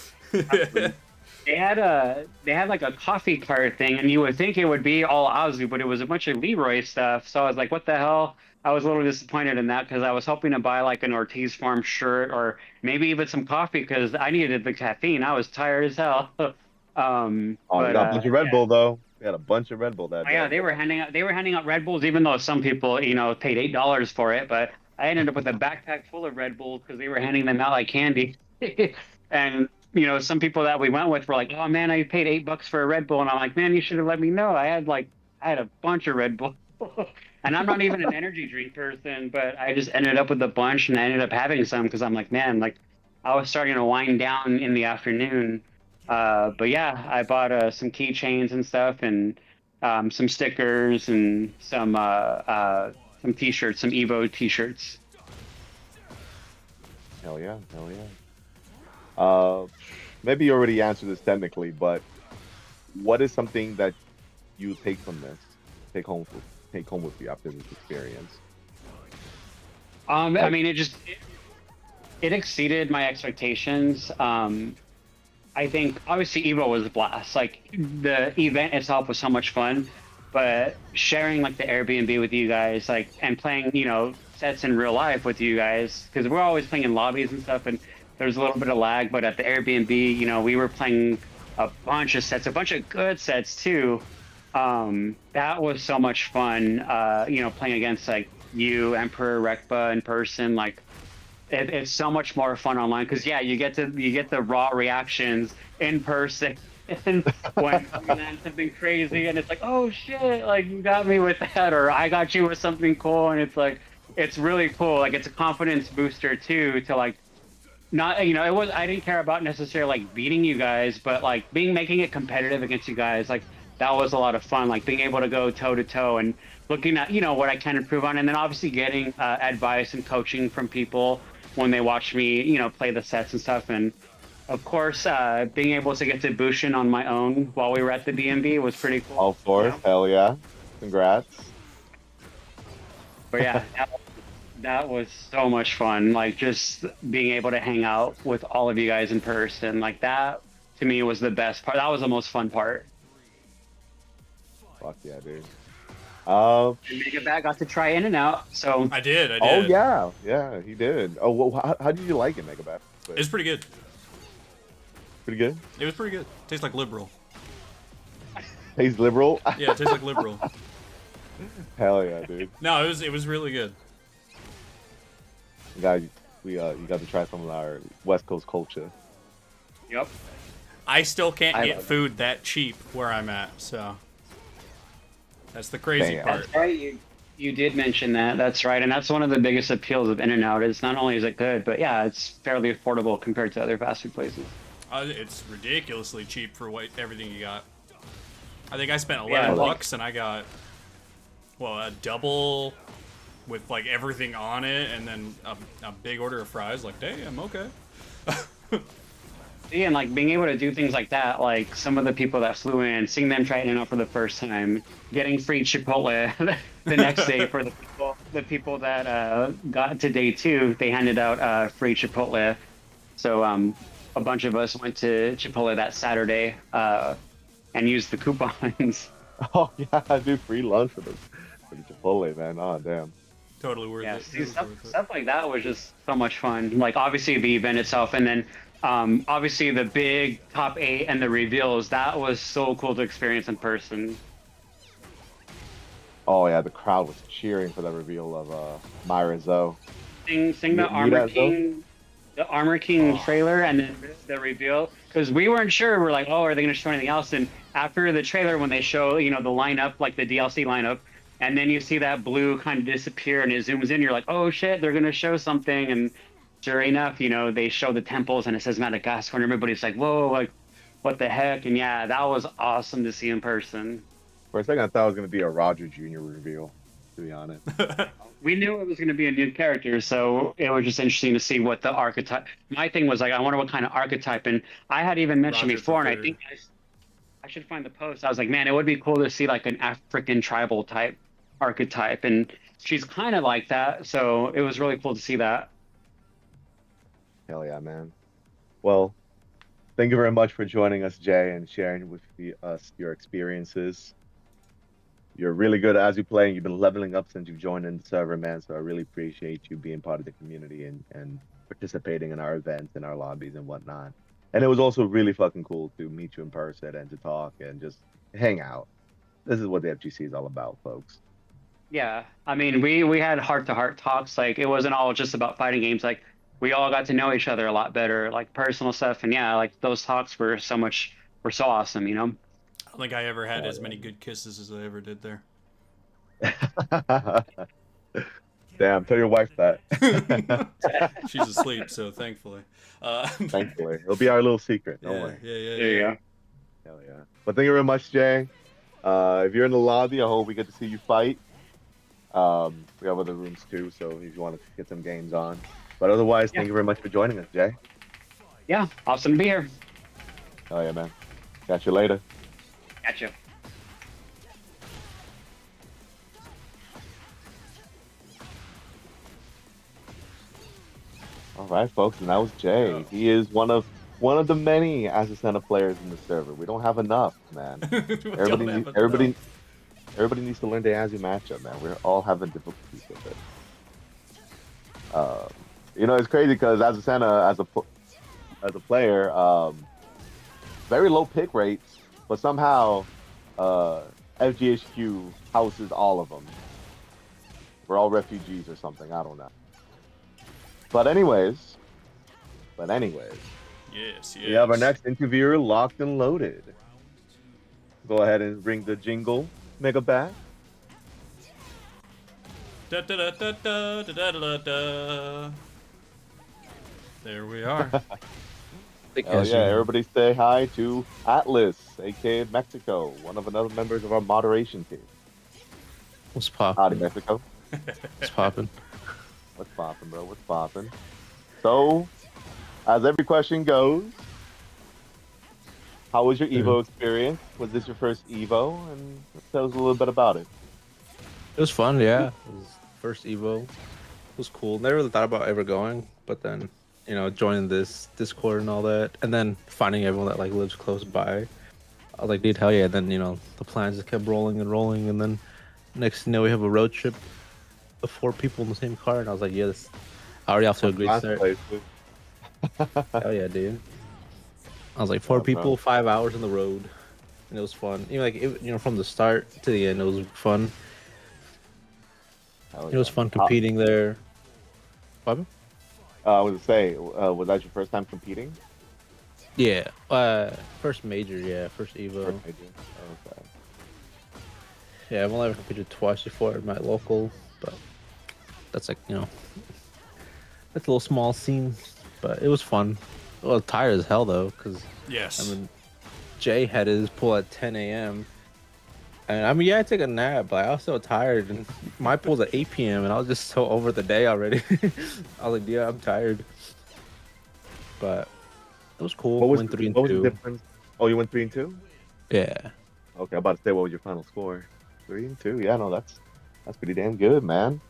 E: They had like a coffee cart thing, and you would think it would be all Azu, but it was a bunch of Leroy stuff. So I was like, what the hell? I was a little disappointed in that because I was hoping to buy like an Ortiz Farm shirt or maybe even some coffee because I needed the caffeine. I was tired as hell.
A: Oh,
E: But,
A: you got a bunch of Red Bull, though. You got a bunch of Red Bull that
E: Oh, yeah,
A: day.
E: they were handing out Red Bulls, even though some people, paid $8 for it. But I ended up with a backpack full of Red Bulls because they were handing them out like candy. And some people that we went with were like, "Oh man, I paid $8 for a Red Bull," and I'm like, "Man, you should have let me know. I had a bunch of Red Bull." And I'm not even an energy drink person, but I just ended up with a bunch, and I ended up having some because I'm like, man, like I was starting to wind down in the afternoon. But yeah, I bought some keychains and stuff, and some stickers and some T-shirts, some Evo T-shirts.
A: Hell yeah, hell yeah. Maybe you already answered this technically, but what is something that you take from this, take home with you after this experience?
E: I mean, it exceeded my expectations. I think obviously Evo was a blast. Like the event itself was so much fun, but sharing like the Airbnb with you guys, like, and playing, sets in real life with you guys, because we're always playing in lobbies and stuff, and there's a little bit of lag. But at the Airbnb, we were playing a bunch of sets, a bunch of good sets too. That was so much fun. Playing against like you, Emperor, Rekba in person, like. It's so much more fun online because you get the raw reactions in person when you land something crazy and it's like, oh shit, like you got me with that, or I got you with something cool, and it's like it's really cool. Like it's a confidence booster too to like not I didn't care about necessarily like beating you guys, but like making it competitive against you guys, like that was a lot of fun. Like being able to go toe to toe and looking at what I can improve on, and then obviously getting advice and coaching from people when they watch me, play the sets and stuff. And of course, being able to get to Bushin on my own while we were at the DMV was pretty cool.
A: Of course, hell yeah. Congrats.
E: But yeah, That was so much fun. Like just being able to hang out with all of you guys in person, like that to me was the best part. That was the most fun part.
A: Fuck yeah, dude.
E: And Mega Bat got to try In and Out, so
B: I did. I
A: Oh
B: did.
A: yeah, yeah, he did. Oh, well, how did you like it, Megabat?
B: It was pretty good.
A: Pretty good.
B: It was pretty good. Tastes like liberal.
A: He's liberal.
B: Yeah, it tastes like liberal.
A: Hell yeah, dude.
B: No, it was really good.
A: Guys, you got to try some of our West Coast culture.
E: yep.
B: I still can't
E: I
B: get
E: love it.
B: food that cheap where I'm at, so that's the crazy
A: Damn.
B: part.
E: That's right. You did mention that. That's right, and that's one of the biggest appeals of In and Out is not only is it good, but yeah, it's fairly affordable compared to other fast food places.
B: It's ridiculously cheap for everything you got. I think I spent 11
E: Yeah, like-
B: bucks and I got a double with like everything on it, and then a big order of fries. Like, damn, okay.
E: Yeah, and like being able to do things like that, like some of the people that flew in, seeing them try it out for the first time, getting free Chipotle the next day for the people that got to day 2, they handed out free Chipotle. So a bunch of us went to Chipotle that Saturday and used the coupons.
A: Oh yeah, I do free lunch for the Chipotle, man. Oh damn.
B: Totally worth
E: Yeah,
B: it.
E: see,
B: It was
E: stuff,
B: worth it.
E: stuff like that was just so much fun. Like obviously the event itself, and then obviously the big top 8 and the reveals. That was so cool to experience in person.
A: Oh yeah, the crowd was cheering for the reveal of Myra Zoe.
E: Sing the
A: You
E: Armor
A: that, Zoe?
E: King, the Armor King trailer, and then the reveal. Because we weren't sure. We're like, oh, are they going to show anything else? And after the trailer, when they show, the lineup, like the DLC lineup, and then you see that blue kind of disappear and it zooms in, you're like, oh shit, they're going to show something. And sure enough, they show the temples and it says Madagascar, and everybody's like, whoa, like, what the heck? And yeah, that was awesome to see in person.
A: For a second, I thought it was gonna be a Roger Jr. reveal. To be honest.
E: We knew it was going to be a new character, so it was just interesting to see what the archetype. My thing was like, I wonder what kind of archetype, and I had even mentioned
B: Roger
E: before, and I
B: preferred.
E: think I should find the post. I was like, man, it would be cool to see like an African tribal type archetype, and she's kind of like that, so it was really cool to see that.
A: Hell yeah, man. Well, thank you very much for joining us, Jay, and sharing with us your experiences. You're really good as you play, and you've been leveling up since you've joined in the server, man. So I really appreciate you being part of the community and participating in our events and our lobbies and whatnot. And it was also really fucking cool to meet you in person and to talk and just hang out. This is what the FGC is all about, folks.
E: Yeah, I mean, we had heart-to-heart talks. Like, it wasn't all just about fighting games. Like, we all got to know each other a lot better, like personal stuff, and yeah, like those talks were so awesome,
B: I don't think I ever had as many good kisses as I ever did there.
A: Damn, tell your wife that.
B: She's asleep, so thankfully.
A: Thankfully, it'll be our little secret. Don't
B: Yeah,
A: worry.
B: yeah.
E: There you go.
A: Hell yeah. But thank you very much, Jay. If you're in the lobby, I hope we get to see you fight. We have other rooms too, so if you want to get some games on. But otherwise, thank you very much for joining us, Jay.
E: Yeah, awesome to be here.
A: Hell yeah, man. Catch you later.
E: Gotcha.
A: All right, folks, and that was Jay. He is one of the many Azucena players in the server. We don't have enough, man. Everybody needs to learn the Azu matchup, man. We're all having difficulties with it. It's crazy because Azucena as a player, very low pick rates, but somehow FGHQ houses all of them. We're all refugees or something. I don't know. But anyways,
B: Yes.
A: we have our next interviewer locked and loaded. Go ahead and ring the jingle, Mega Bat.
B: Da, da, da, da, da, da, da, da. There we are.
A: Oh yeah, everybody say hi to Atlas, aka Mexico, one of another members of our moderation team.
F: What's poppin'?
A: Howdy, Mexico.
F: What's poppin'?
A: What's poppin', bro? What's poppin'? So, as every question goes, how was your Evo experience? Was this your first Evo? And tell us a little bit about it.
F: It was fun, yeah. It was first Evo. was cool. Never really thought about ever going, but then, joining this Discord and all that, and then finding everyone that like lives close by. I was like, dude, hell yeah! And then the plans just kept rolling and rolling, and then next thing you know, we have a road trip of 4 people in the same car, and I was like, yes, already off to a great
A: Last
F: start.
A: place, dude.
F: Hell yeah, dude! I was like,
A: Yeah,
F: 4 people,
A: bro.
F: 5 hours on the road, and it was fun. From the start to the end, it was fun.
A: Hell
F: It was
A: yeah.
F: fun competing there. What?
A: I was to say, was that your first time competing?
F: Yeah, first major, yeah, first Evo.
A: First major? Okay.
F: Yeah, I've only ever competed twice before at my local, but that's like, that's a little small scene, but it was fun. Well, tired as hell though, because
B: Yes.
F: I mean, Jay had his pull at 10 a.m. And I mean, yeah, I took a nap, but I was so tired, and my pull's at 8 p.m. and I was just so over the day already. I was like, yeah, I'm tired, but it was cool. Went 3 and
A: what was the
F: 2.
A: difference? Oh, you went 3-2?
F: Yeah,
A: Okay, I'm about to say, what was your final score? 3-2. Yeah, no, that's pretty damn good, man.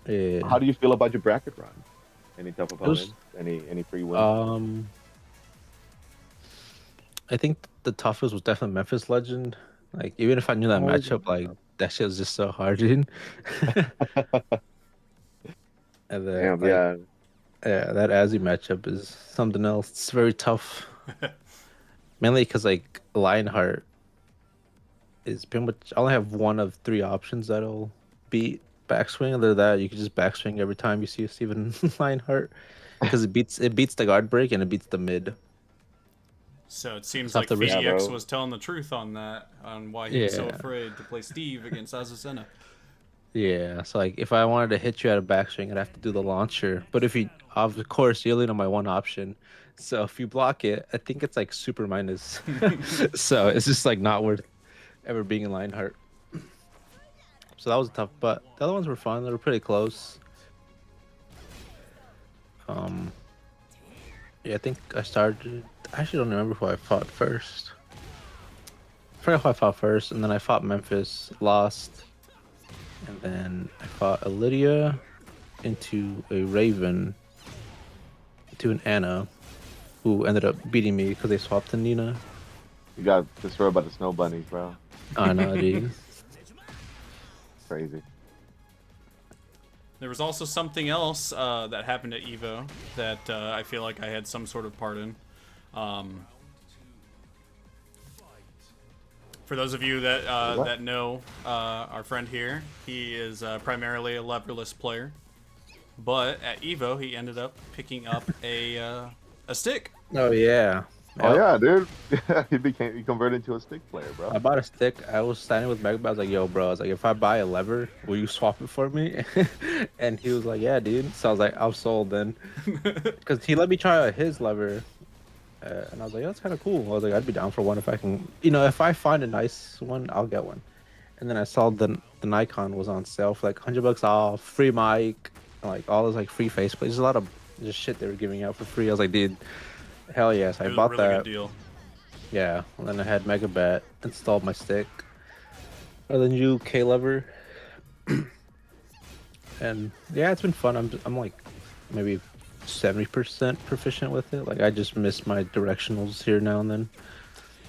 F: yeah.
A: How do you feel about your bracket run? Any tough
F: It was
A: opponents? Any free wins?
F: I think the toughest was definitely Memphis Legend. Like even if I knew that
A: Oh,
F: matchup, like that shit was just so hard, dude. And then
A: damn, yeah.
F: yeah, that Azzy matchup is something else. It's very tough, mainly because like Lionheart is pretty much I only have one of 3 options that'll beat backswing. Other than that, you can just backswing every time you see a Steven Lionheart because it beats the guard break and it beats the mid.
B: So it seems
F: So
B: like
F: after risk,
A: Yeah,
B: FGHQ
A: bro.
B: was telling the truth on that, on why he was so
F: yeah,
B: afraid to play Steve against Azucena.
F: yeah. So like if I wanted to hit you at a backswing, I'd have to do the launcher. But if you, of course, you only know my one option. So if you block it, I think it's like super minus. So it's just like not worth ever being in Lionheart. So that was tough, but the other ones were fun. They were pretty close. Um, yeah, I think I started. I actually don't remember who I fought first. I forgot who I fought first, and then I fought Memphis, lost, and then I fought a Lydia into a Raven to an Anna, who ended up beating me because they swapped to Nina.
A: You got destroyed by the snow bunnies, bro.
F: I know, dude.
A: Crazy.
B: There was also something else that happened at Evo that I feel like I had some sort of part in. For those of you that that know our friend here, he is primarily a leverless player, but at Evo he ended up picking up a stick.
F: Oh yeah.
A: Oh
F: Yep.
A: yeah, dude. He converted into a stick player, bro.
F: I bought a stick. I was standing with Megabat. I was like, "Yo, bro," I was like, "If I buy a lever, will you swap it for me?" And he was like, "Yeah, dude." So I was like, "I'm sold then," because he let me try out his lever, and I was like, "That's kind of cool." I was like, "I'd be down for one if I can, if I find a nice one, I'll get one." And then I saw the Nikon was on sale for like $100 off, free mic, like all this like free faceplate. There's a lot of just shit they were giving out for free. I was like, "Dude, hell yes!"
B: It
F: I
B: was a
F: bought
B: really
F: that.
B: good deal.
F: Yeah, and then I had Megabat, installed my stick, and then you K lever, and yeah, it's been fun. I'm like maybe 70% proficient with it. Like I just miss my directionals here now and then.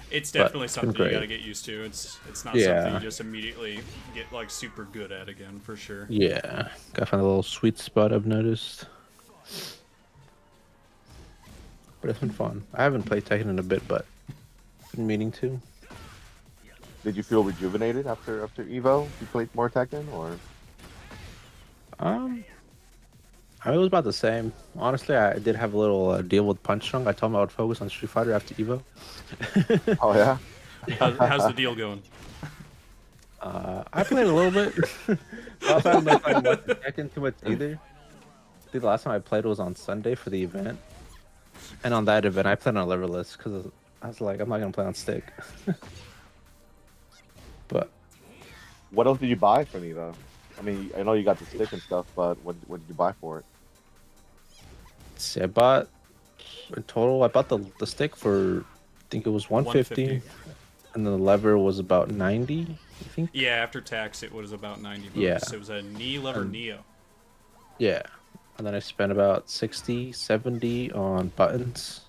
B: It's
F: But
B: definitely
F: it's been
B: something you
F: great.
B: got to get used to. It's not
F: Yeah.
B: something you just immediately get like super good at again, for sure.
F: Yeah, gotta find a little sweet spot I've noticed. But it's been fun. I haven't played Tekken in a bit, but been meaning to.
A: Did you feel rejuvenated after Evo? You played more Tekken, or
F: Um, I mean, it was about the same. Honestly, I did have a little deal with Punch Drunk. I told him I would focus on Street Fighter after Evo.
A: oh yeah?
B: How's the deal going?
F: I played a little bit. Also, I haven't been playing much Tekken too much either. I think the last time I played was on Sunday for the event. And on that event, I played on leverless because I was like, I'm not going to play on stick. But
A: What else did you buy from Evo? I mean, I know you got the stick and stuff, but what did you buy for it?
F: let's see, I bought, in total, I bought the stick for, I think it was 150.
B: 150.
F: And then the lever was about 90, I think.
B: Yeah, after tax it was about $90.
F: Yeah.
B: It was a knee lever Neo.
F: Yeah. And then I spent about 60, 70 on buttons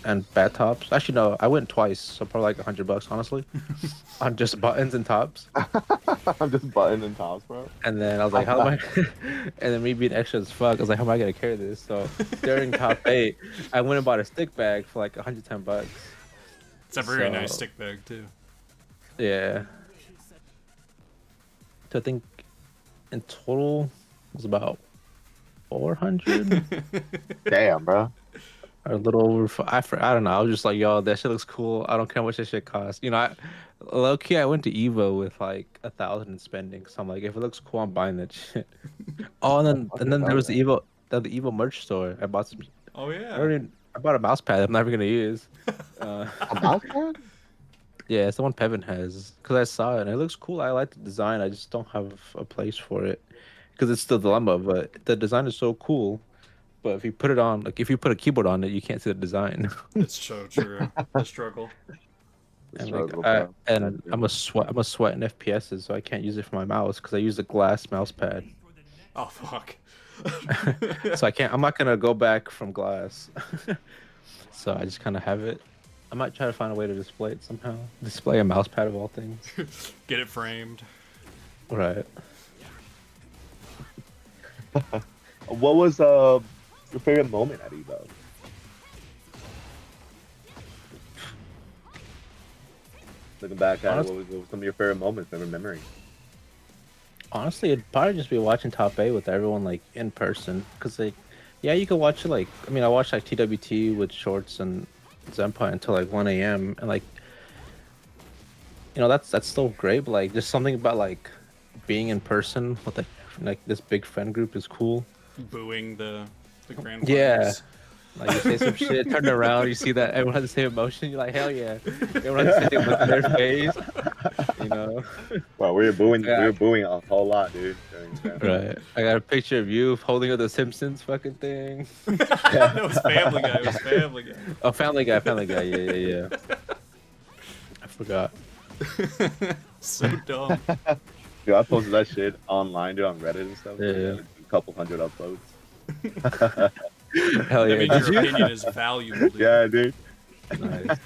F: and bat tops. Actually, no, I went twice, so probably like $100, honestly, on just buttons and tops.
A: I'm just button and tops, bro.
F: And then I was like, how am I? And then me being extra as fuck, I was like, how am I gonna carry this? So during top 8, I went and bought a stick bag for like $110.
B: It's a very nice
F: So-
B: stick bag too.
F: Yeah. So I think in total it was about 400
A: Damn, bro.
F: or a little over. I don't know. I was just like, yo, that shit looks cool. I don't care how much that shit costs. You know, low key, I went to Evo with like 1,000 in spending. So I'm like, if it looks cool, I'm buying that shit. Oh, and then there was the Evo merch store. I bought some.
B: Oh yeah.
F: I bought a mouse pad. I'm never gonna use.
A: A mouse pad?
F: Yeah, it's the one Pevin has. Cause I saw it and it looks cool. I like the design. I just don't have a place for it. Cause it's the dilemma. But the design is so cool. But if you put it on, like if you put a keyboard on it, you can't see the design.
B: It's so true. The struggle.
F: And
A: Struggle,
F: like,
A: bro.
F: I'm a sweat in FPSs, so I can't use it for my mouse because I use a glass mouse pad.
B: Oh fuck.
F: So I can't. I'm not gonna go back from glass. So I just kind of have it. I might try to find a way to display it somehow. Display a mouse pad of all things.
B: Get it framed.
F: Right.
A: What was your favorite moment at Evo? Looking back at it, what was some of your favorite moments, favorite memories?
F: Honestly, it'd probably just be watching Top 8 with everyone like in person. Cause like, yeah, you could watch it like. I mean, I watched like TWT with Shorts and Zenpai until like 1 a.m. and like, you know, that's still great. But like, just something about like being in person with like this big friend group is cool.
B: Booing the grand
F: Yeah.
B: finals.
F: Like you say some shit, turn around, you see that everyone has the same emotion. You're like, hell yeah! Everyone has the same look on their face. You know.
A: Well, we were booing.
F: Yeah.
A: We were booing a whole lot, dude. During the grand finals.
F: Right. I got a picture of you holding up the Simpsons fucking thing.
B: It was Family Guy. It was Family Guy.
F: Oh, Family Guy, Family Guy. Yeah. I forgot.
B: So dumb.
A: Dude, I posted that shit online, dude, on Reddit and stuff.
F: Yeah.
A: A couple hundred uploads.
F: Hell
B: That
F: yeah.
B: means
F: Did
B: your
F: you?
B: opinion is valuable. Dude.
A: Yeah, dude.
F: Nice.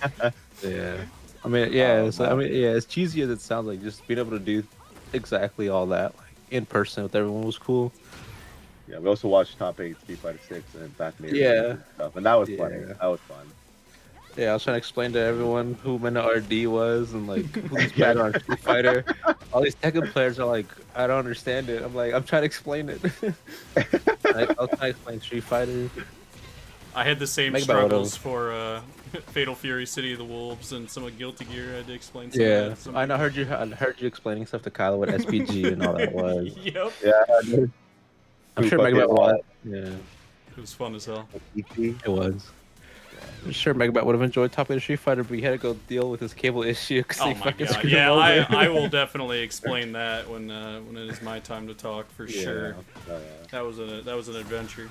F: Yeah. I mean, yeah.
A: Oh,
F: So I mean, yeah. As cheesy as it sounds, like just being able to do exactly all that, like in person with everyone was cool.
A: Yeah, we also watched Top 8 Street Fighter 6 and back in the
F: Yeah.
A: and stuff, and that was funny.
F: Yeah.
A: That was fun.
F: Yeah, I was trying to explain to everyone who Mena RD was and like who's better on Street Fighter. All these Tekken players are like, I don't understand it. I'm like, I'm trying to explain it. I was trying to explain Street Fighter.
B: I had the same
F: Make about
B: struggles for Fatal Fury, City of the Wolves, and some of Guilty Gear. I had to explain some
F: Yeah,
B: of that. Some
F: I heard you explaining stuff to Kyle what SPG and all that was.
B: Yep.
A: Yeah, dude.
F: I'm
A: Who
F: sure
A: fucking
F: Megabat
A: all
F: was. Yeah,
B: It was fun as hell.
A: EP.
F: it was. I'm sure Megabat would have enjoyed Top 8 Street Fighter, but he had to go deal with his cable issue because
B: Oh
F: they
B: my
F: fucking
B: god.
F: screwed
B: Yeah,
F: him over.
B: I will definitely explain that when it is my time to talk for sure.
A: Yeah.
B: That was an adventure.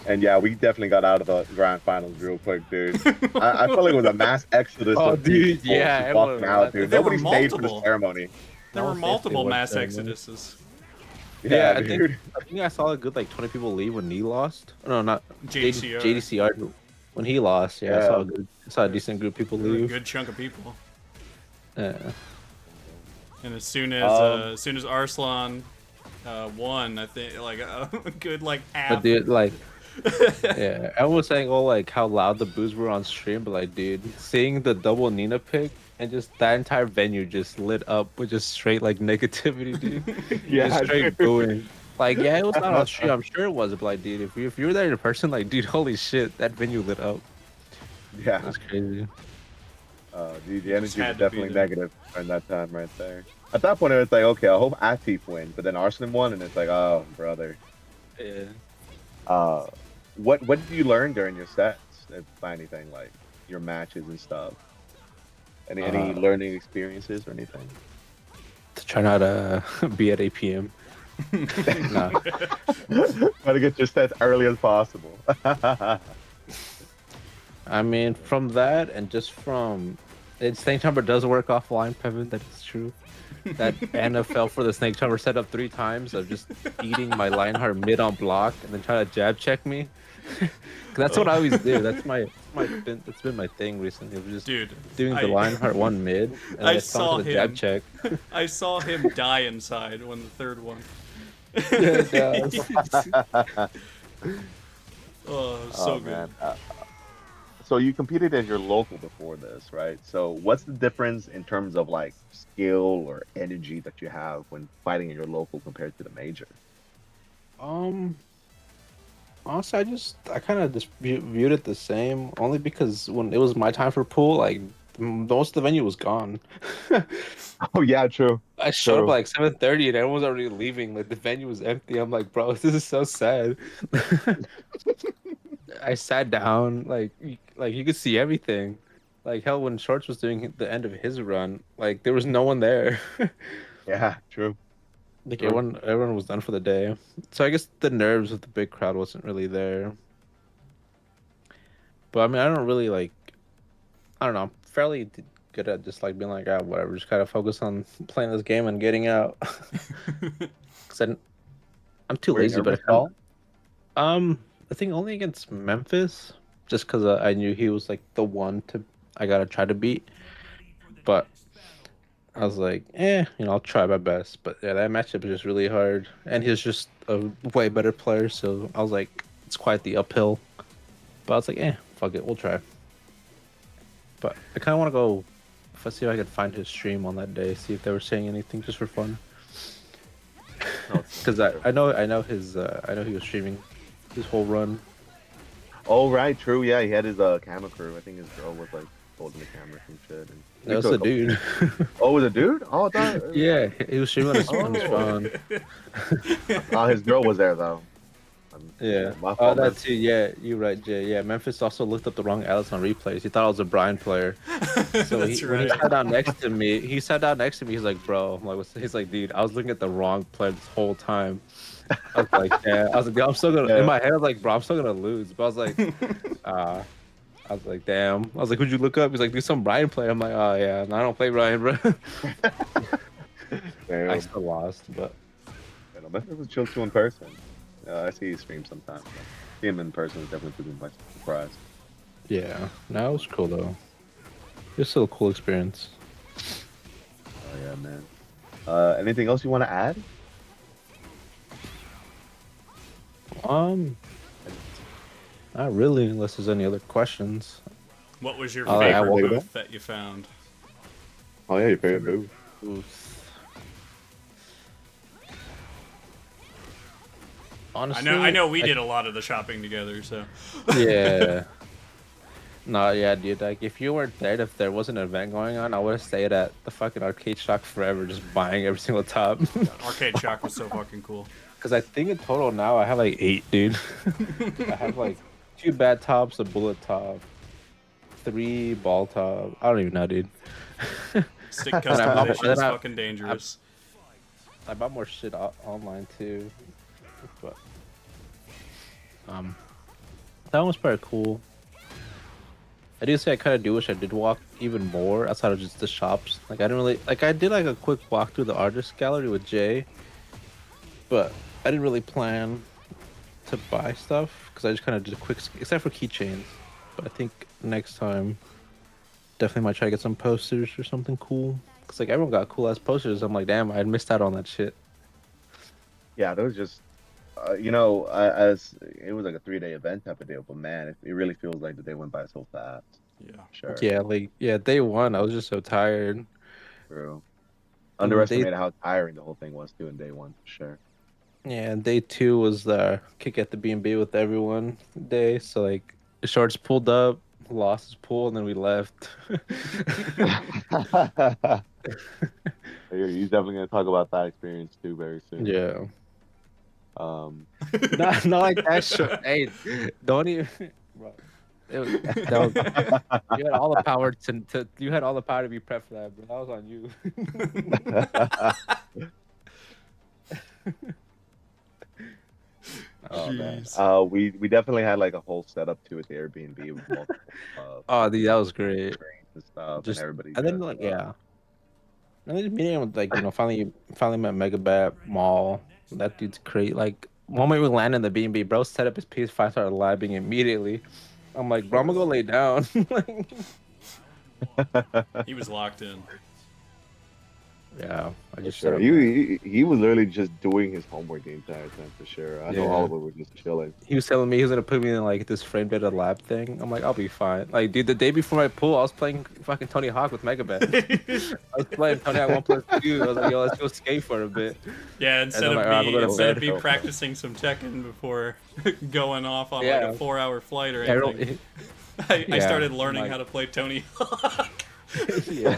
A: And yeah, we definitely got out of the grand finals real quick, dude. I felt like it was a mass exodus.
F: Oh,
A: of
F: dude,
A: people
F: yeah,
A: to
F: everyone
A: fucking out,
F: left.
A: dude.
B: There were
A: Nobody stayed for the
B: multiple.
A: ceremony.
B: There
F: No,
B: were
F: they
B: multiple
F: went
B: mass
F: there, man.
B: exoduses.
F: Yeah, I
A: dude.
F: think I saw a good like 20 people leave when he lost. No, not
B: JDCR.
F: JDCR. When he lost, yeah,
A: Yeah.
F: I saw a decent group of people
B: There were a
F: leave.
B: good chunk of people.
F: Yeah.
B: And as soon as Arslan won, I think like a good like half.
F: But dude, like, yeah, everyone was saying, oh, like how loud the boos were on stream, but like, dude, seeing the double Nina pick and just that entire venue just lit up with just straight like negativity, dude.
A: Yeah,
F: Just straight
A: dude.
F: booing. Like, yeah, it was not on stream. I'm sure it was, but like, dude, if you were there in person, like, dude, holy shit, that venue lit up.
A: Yeah.
F: That's crazy.
A: Dude, the energy
B: had
A: was
B: to be
A: definitely
B: there.
A: negative during that time right there. At that point, it was like, okay, I hope Atif wins, but then Arsenal won, and it's like, oh, brother.
F: Yeah.
A: What did you learn during your sets? If anything, like your matches and stuff. Any learning experiences or anything?
F: To try not to be at 8 p.m. Nah.
A: Try to get your sets early as possible.
F: I mean, from that and just from, it's same number does work offline, Pevin. That is true. that Anna fell for the snake charmer setup 3 times of just eating my Lionheart mid on block and then try to jab check me. 'Cause that's what I always do. That's been my thing recently. Of just
B: Dude,
F: doing the
B: I
F: Lionheart one mid and
B: I
F: I fell
B: saw
F: into the jab
B: him.
F: check.
B: I saw him die inside when the third one.
F: Yeah, it does.
B: Oh,
A: Oh
B: so good.
A: man. So you competed as your local before this, right? So what's the difference in terms of like skill or energy that you have when fighting in your local compared to the major?
F: Um, Honestly, I kind of just viewed it the same, only because when it was my time for pool, like most of the venue was gone.
A: Oh yeah, true.
F: I showed up at
A: True.
F: like 7:30 and everyone was already leaving. Like the venue was empty. I'm like, bro, this is so sad. I sat down, like you could see everything. Like hell, when Shorts was doing the end of his run, like there was no one there.
A: Yeah, true.
F: Like
A: True.
F: everyone was done for the day. So I guess the nerves of the big crowd wasn't really there. But I mean, I don't really like. I don't know. I'm fairly good at just like being like, ah, whatever. Just kind of focus on playing this game and getting out. Cause I'm too
A: Were you
F: lazy. But
A: nervous at all?
F: I think only against Memphis, just because I knew he was like the one to I gotta try to beat. But I was like, I'll try my best. But yeah, that matchup is just really hard, and he's just a way better player. So I was like, it's quite the uphill. But I was like, fuck it, we'll try. But I kind of want to go. Let's see if I could find his stream on that day. See if they were saying anything just for fun.
A: No,
F: Because I know his I know he was streaming his whole run.
A: oh right, true. Yeah, he had his camera crew. I think his girl was like holding the camera and shit. And he
F: That was
A: took
F: the
A: a couple-
F: dude.
A: Oh, it was a dude? Oh, I thought
F: Yeah, he was streaming on his
A: Oh.
F: phone.
A: His girl was there though.
F: Yeah.
A: My
F: Oh,
A: fault, man.
F: that too. Yeah, you're right, Jay. Yeah, Memphis also looked up the wrong Alice on replays. He thought I was a Brian player. So
B: That's
F: when he
B: right.
F: sat down next to me, he's like, bro, I'm like, he's like, dude, I was looking at the wrong player this whole time. I was like, yeah. I was like, dude, I'm still gonna.
A: Yeah.
F: In my head, I was like, bro, I'm still gonna lose. But I was like, I was like, damn. I was like, who'd you look up? He's like, do some Brian play. I'm like, oh yeah, no, I don't play Brian, bro.
A: Damn.
F: I still lost, but
A: Yeah, no, Memphis was chill too in person. I see you stream sometimes. See him in person is definitely putting my surprise.
F: yeah, no, it was cool though. It was still a cool experience.
A: Oh yeah, man. Anything else you want to add?
F: Um, Not really, unless there's any other questions.
B: What was your
F: Oh, I
B: favorite
A: will.
B: booth that you found?
A: Oh yeah, your favorite move.
F: Oof.
B: I
F: Honestly,
B: know we did a lot of the shopping together, so
F: Yeah. No, yeah, dude. Like, if you weren't there, if there wasn't an event going on, I would have stayed at the fucking arcade shock forever, just buying every single top.
B: Arcade Shock was so fucking cool.
F: Because I think in total now I have like 8, dude. I have like 2 bad tops, a bullet top, 3 ball top. I don't even know, dude.
B: Stick
F: I-
B: customization is
F: I-
B: fucking dangerous.
F: I bought more shit online too, but that one was pretty cool. I do say I kind of do wish I did walk even more outside of just the shops. Like I didn't really like I did like a quick walk through the artist gallery with Jay, but I didn't really plan to buy stuff because I just kind of did a quick, except for keychains. But I think next time definitely might try to get some posters or something cool. Cause like everyone got cool ass posters. I'm like, damn, I missed out on that shit.
A: Yeah, there was just, as it was like a 3-day event type of deal. But man, it really feels like the day went by so fast.
B: Yeah.
A: Sure.
F: Yeah, like day one, I was just so tired.
A: True.
F: And then
A: Underestimated how tiring the whole thing was too in day one. For sure.
F: Yeah, and day two was the kick at the B&B with everyone day. So like, the shorts pulled up, lost his pool, and then we left.
A: He's definitely gonna talk about that experience too very soon.
F: Yeah.
A: Not
F: Not like that short. Hey, don't even. Bro, you had all the power you had all the power to be prepped for that, bro. That was on you. Oh man.
A: we definitely had like a whole setup too at the Airbnb with multiple
F: Oh, dude, that was great.
A: screens and stuff,
F: Just
A: and everybody.
F: and then
A: dressed
F: like
A: up.
F: yeah, And then meeting him with like finally met Megabat Mall. That dude's great. Like moment we landed in the B&B, bro set up his PS5, started labbing immediately. I'm like, bro, I'm gonna go lay down.
B: He was locked in.
F: Yeah, I
A: For
F: just
A: sure.
F: set up. Man.
A: He was literally just doing his homework the entire time for sure. I know all
F: Yeah.
A: of us were just chilling.
F: He was telling me he was gonna put me in like this frame data lab thing. I'm like, I'll be fine. Like, dude, the day before my pool, I was playing fucking Tony Hawk with Megabat. I was playing Tony Hawk 1+2. I was like, yo, let's go skate for a bit.
B: Yeah,
F: And I'm like, "Alright, I'm gonna go to
B: instead of
F: bed."
B: me
A: Oh,
B: practicing some Tekken before going off on like
F: Yeah.
B: a 4-hour flight or
F: Yeah,
B: anything, I
F: yeah,
B: started
F: I'm
B: learning
F: like-
B: how to play Tony Hawk.
F: yeah.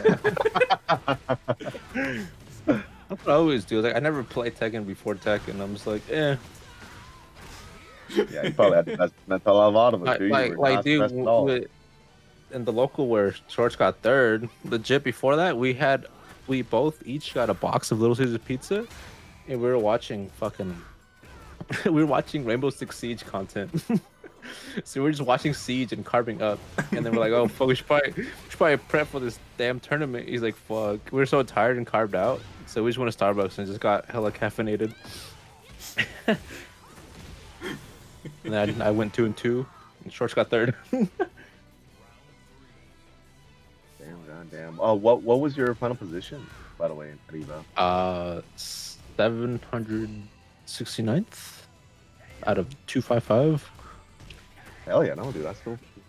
F: That's what I always do. Like, I never played Tekken before Tekken. I'm just like, eh.
A: Yeah, he probably had the best mental out of a lot of us, dude. You were not
F: Dude,
A: stressed at all.
F: in the local where Shorts got third, legit before that, we both each got a box of Little Caesars pizza, and we were watching we were watching Rainbow Six Siege content. So we were just watching Siege and carving up, and then we're like, oh fuck, we should probably prep for this damn tournament. He's like, fuck, we were so tired and carved out, so we just went to Starbucks and just got hella caffeinated. And then I went 2-2, and Shorts got third.
A: Damn, goddamn. Oh, what was your final position, by the way, in Riva?
F: 769th out of 255.
A: Hell yeah, no, dude.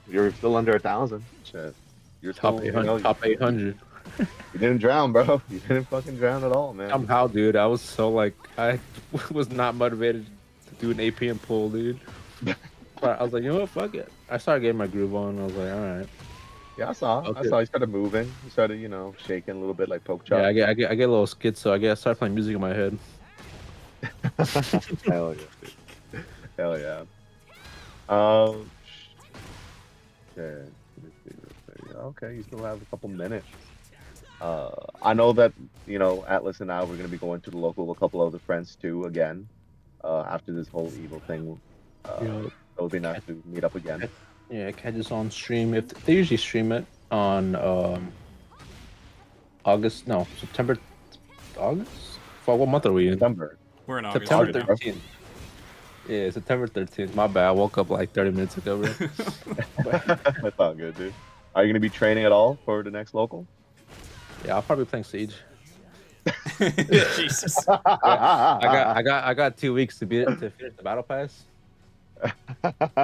A: You're still under 1,000. Shit. You're
F: Top
A: still,
F: 800. Top 800.
A: You didn't drown, bro. You didn't fucking drown at all, man.
F: Somehow, dude, I was so like, I was not motivated to do an APM pull, dude. But I was like, you know what, fuck it. I started getting my groove on. I was like, all right.
A: Yeah, I saw.
F: Okay.
A: I saw. You started moving. You started, shaking a little bit like poke chop.
F: Yeah, I get a little skid, so I started playing music in my head.
A: Hell yeah, dude. Hell yeah. Okay. Let me see real quick. Okay, you still have a couple minutes. I know that Atlas and I we're gonna be going to the local with a couple other friends too again. After this whole evil thing,
F: Yeah.
A: it would be nice to meet up again.
F: Yeah, catch us on stream. If they usually stream it on September, August. For what month are we in?
A: September.
B: We're in August.
F: September
B: right now.
F: 13th. Yeah, September 13th. My bad. I woke up like 30 minutes ago, bro.
A: That's all good, dude. Are you gonna be training at all for the next local?
F: Yeah, I'll probably be playing Siege.
B: Jesus.
F: I got 2 weeks to finish the battle pass. I'm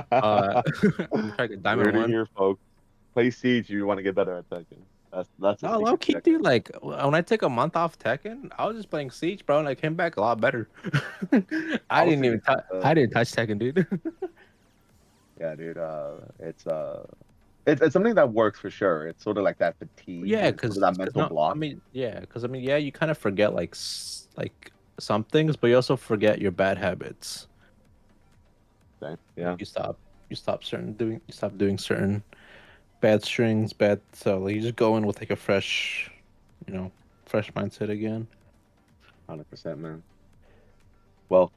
F: trying to get Diamond
A: Word in
F: 1.
A: here, folks. Play Siege. You want to get better at Tekken. That's a
F: No,
A: secret
F: low key,
A: check.
F: dude. Like when I took a month off Tekken, I was just playing Siege, bro, and I came back a lot better. I didn't touch Tekken, dude.
A: Yeah, dude. It's something that works for sure. It's sort of like that fatigue.
F: Yeah,
A: and
F: because
A: sort of that mental block.
F: yeah, you kind of forget like some things, but you also forget your bad habits.
A: Okay, yeah.
F: You stop doing certain bad strings, so like, you just go in with like a fresh mindset again.
A: 100%, man. Well,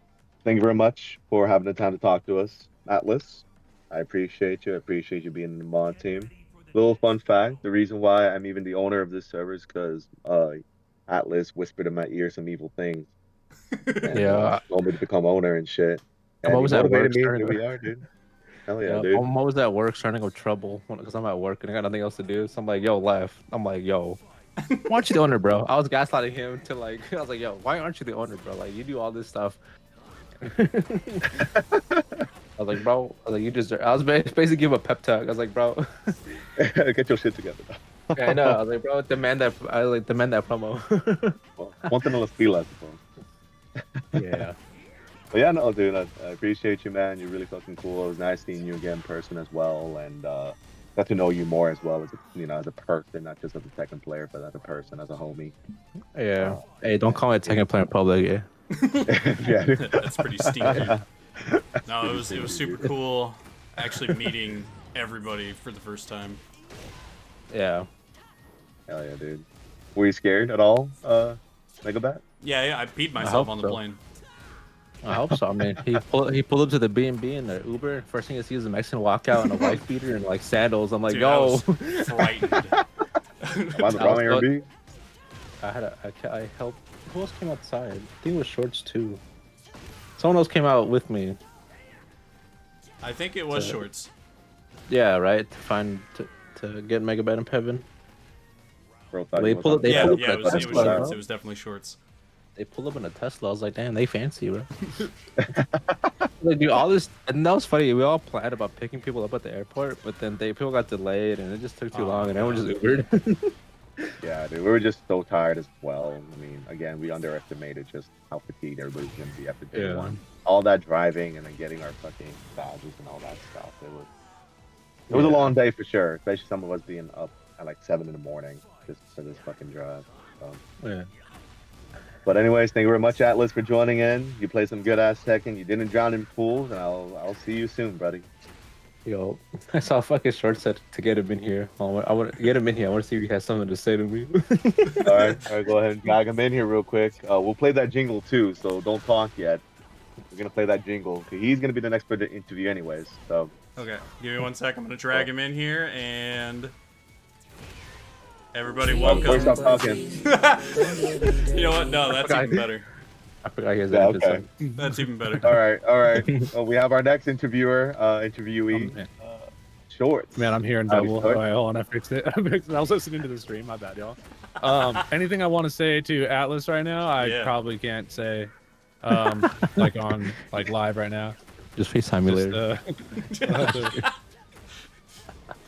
A: thank you very much for having the time to talk to us, Atlas. I appreciate you. I appreciate you being in the mod team. Little fun fact: the reason why I'm even the owner of this server is because Atlas whispered in my ear some evil things. And,
F: Yeah.
A: told me to become owner and shit.
F: I'm
A: And he
F: always at
A: motivated
F: work
A: me.
F: starting
A: Here
F: to-
A: we are, dude. Hell yeah,
F: Yeah,
A: dude.
F: I'm always at work starting to go trouble because I'm at work and I got nothing else to do. So I'm like, yo, left. I'm like, yo, why aren't you the owner, bro? I was gaslighting him to like, I was like, yo, why aren't you the owner, bro? Like, you do all this stuff. I was like, bro, you deserve. I was basically giving a pep talk. I was like, bro,
A: Get your shit together.
F: yeah, I know. I was like, bro, demand that promo.
A: Well, one thing let's feel, I suppose.
F: Yeah.
A: But yeah, no, dude, I appreciate you, man. You're really fucking cool. It was nice seeing you again in person as well, and got to know you more as well as as a person, not just as a second player, but as a person, as a homie.
F: Yeah. Hey, don't call me a second player in public. Yeah.
A: Yeah, dude.
B: That's pretty stinky. No, it was super cool actually meeting everybody for the first time.
F: Yeah.
A: Hell yeah, dude. Were you scared at all, Megabat?
B: Yeah, I peed myself
F: hope
B: on the
F: so.
B: plane.
F: I hope so. I mean, he pulled up to the B&B in the Uber. First thing I see is a Mexican walk out in a wife beater and like sandals. I'm like,
B: Dude,
F: yo.
B: I was frightened.
A: Am I the
F: I
A: wrong
F: was
A: Airbnb?
F: I helped. Who else came outside? I think it was Shorts too. Someone else came out with me.
B: I think it was
F: So-
B: shorts.
F: Yeah, right. To get Megabet and Heaven.
A: Bro thought
F: They
A: he was
F: pulled
A: on
F: it- they
B: Yeah,
F: pulled
B: yeah,
F: up
B: it
F: in
B: was,
F: a
B: it was
F: Tesla,
B: shorts.
F: bro.
B: It was definitely shorts.
F: They pulled up in a Tesla. I was like, damn, they fancy, bro. They do all this, and that was funny. We all planned about picking people up at the airport, but then people got delayed, and it just took too
B: Oh,
F: long, and everyone
B: yeah.
F: just Ubered.
A: Yeah, dude, we were just so tired as well. I mean, again, we underestimated just how fatigued everybody's gonna be after day
F: Yeah.
A: one. All that driving and then getting our fucking badges and all that stuff. It was a
F: Yeah.
A: long day for sure, especially some of us being up at like 7 in the morning just for this fucking drive. So.
F: Yeah.
A: But anyways, thank you very much, Atlas, for joining in. You played some good ass Tekken. You didn't drown in pools, and I'll see you soon, buddy.
F: Yo, I saw fucking Short said to get him in here. I want to get him in here. I want to see if he has something to say to me.
A: All right, go ahead and drag him in here real quick. We'll play that jingle too, so don't talk yet. We're gonna play that jingle. He's gonna be the next interview, anyways. So
B: Okay, give me 1 sec. I'm gonna drag him in here, and everybody welcome.
A: before we stop talking,
B: You know what? No, that's even better.
F: I forgot he has
A: Yeah,
F: that
A: okay.
F: episode.
B: That's even better.
A: all right. Well, we have our next interviewee,
G: Man.
A: Shorts.
G: Man, I'm hearing
A: Howdy,
G: double.
A: Shorts.
G: All right, hold on, I fixed it. I was listening to the stream. My bad, y'all. Anything I want to say to Atlas right now, I
B: Yeah.
G: probably can't say, like on like live right now.
F: Just FaceTime me later.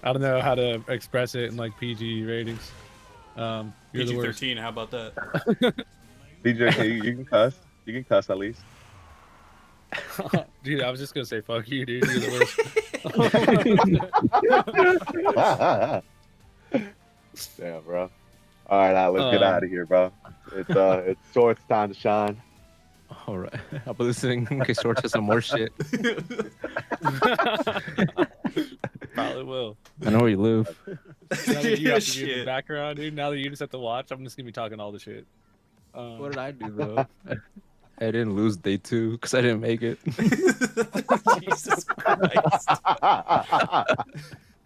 G: I don't know how to express it in like PG ratings. You're the worst.
B: PG-13. How about that?
A: DJ, you can cuss. You can cuss at least.
G: Dude, I was just gonna say fuck you, dude. You're the worst.
A: Damn, bro. All right, let's get out of here, bro. It's Shorts time to shine.
F: All right, I'll be listening in case Short says some more shit.
G: Probably will.
F: I know where you live.
G: Now that you have to be in the
B: Shit.
G: background, dude. Now that you just have to watch, I'm just gonna be talking all the shit.
F: What did I do though? I didn't lose day 2 because I didn't make it.
B: Jesus Christ.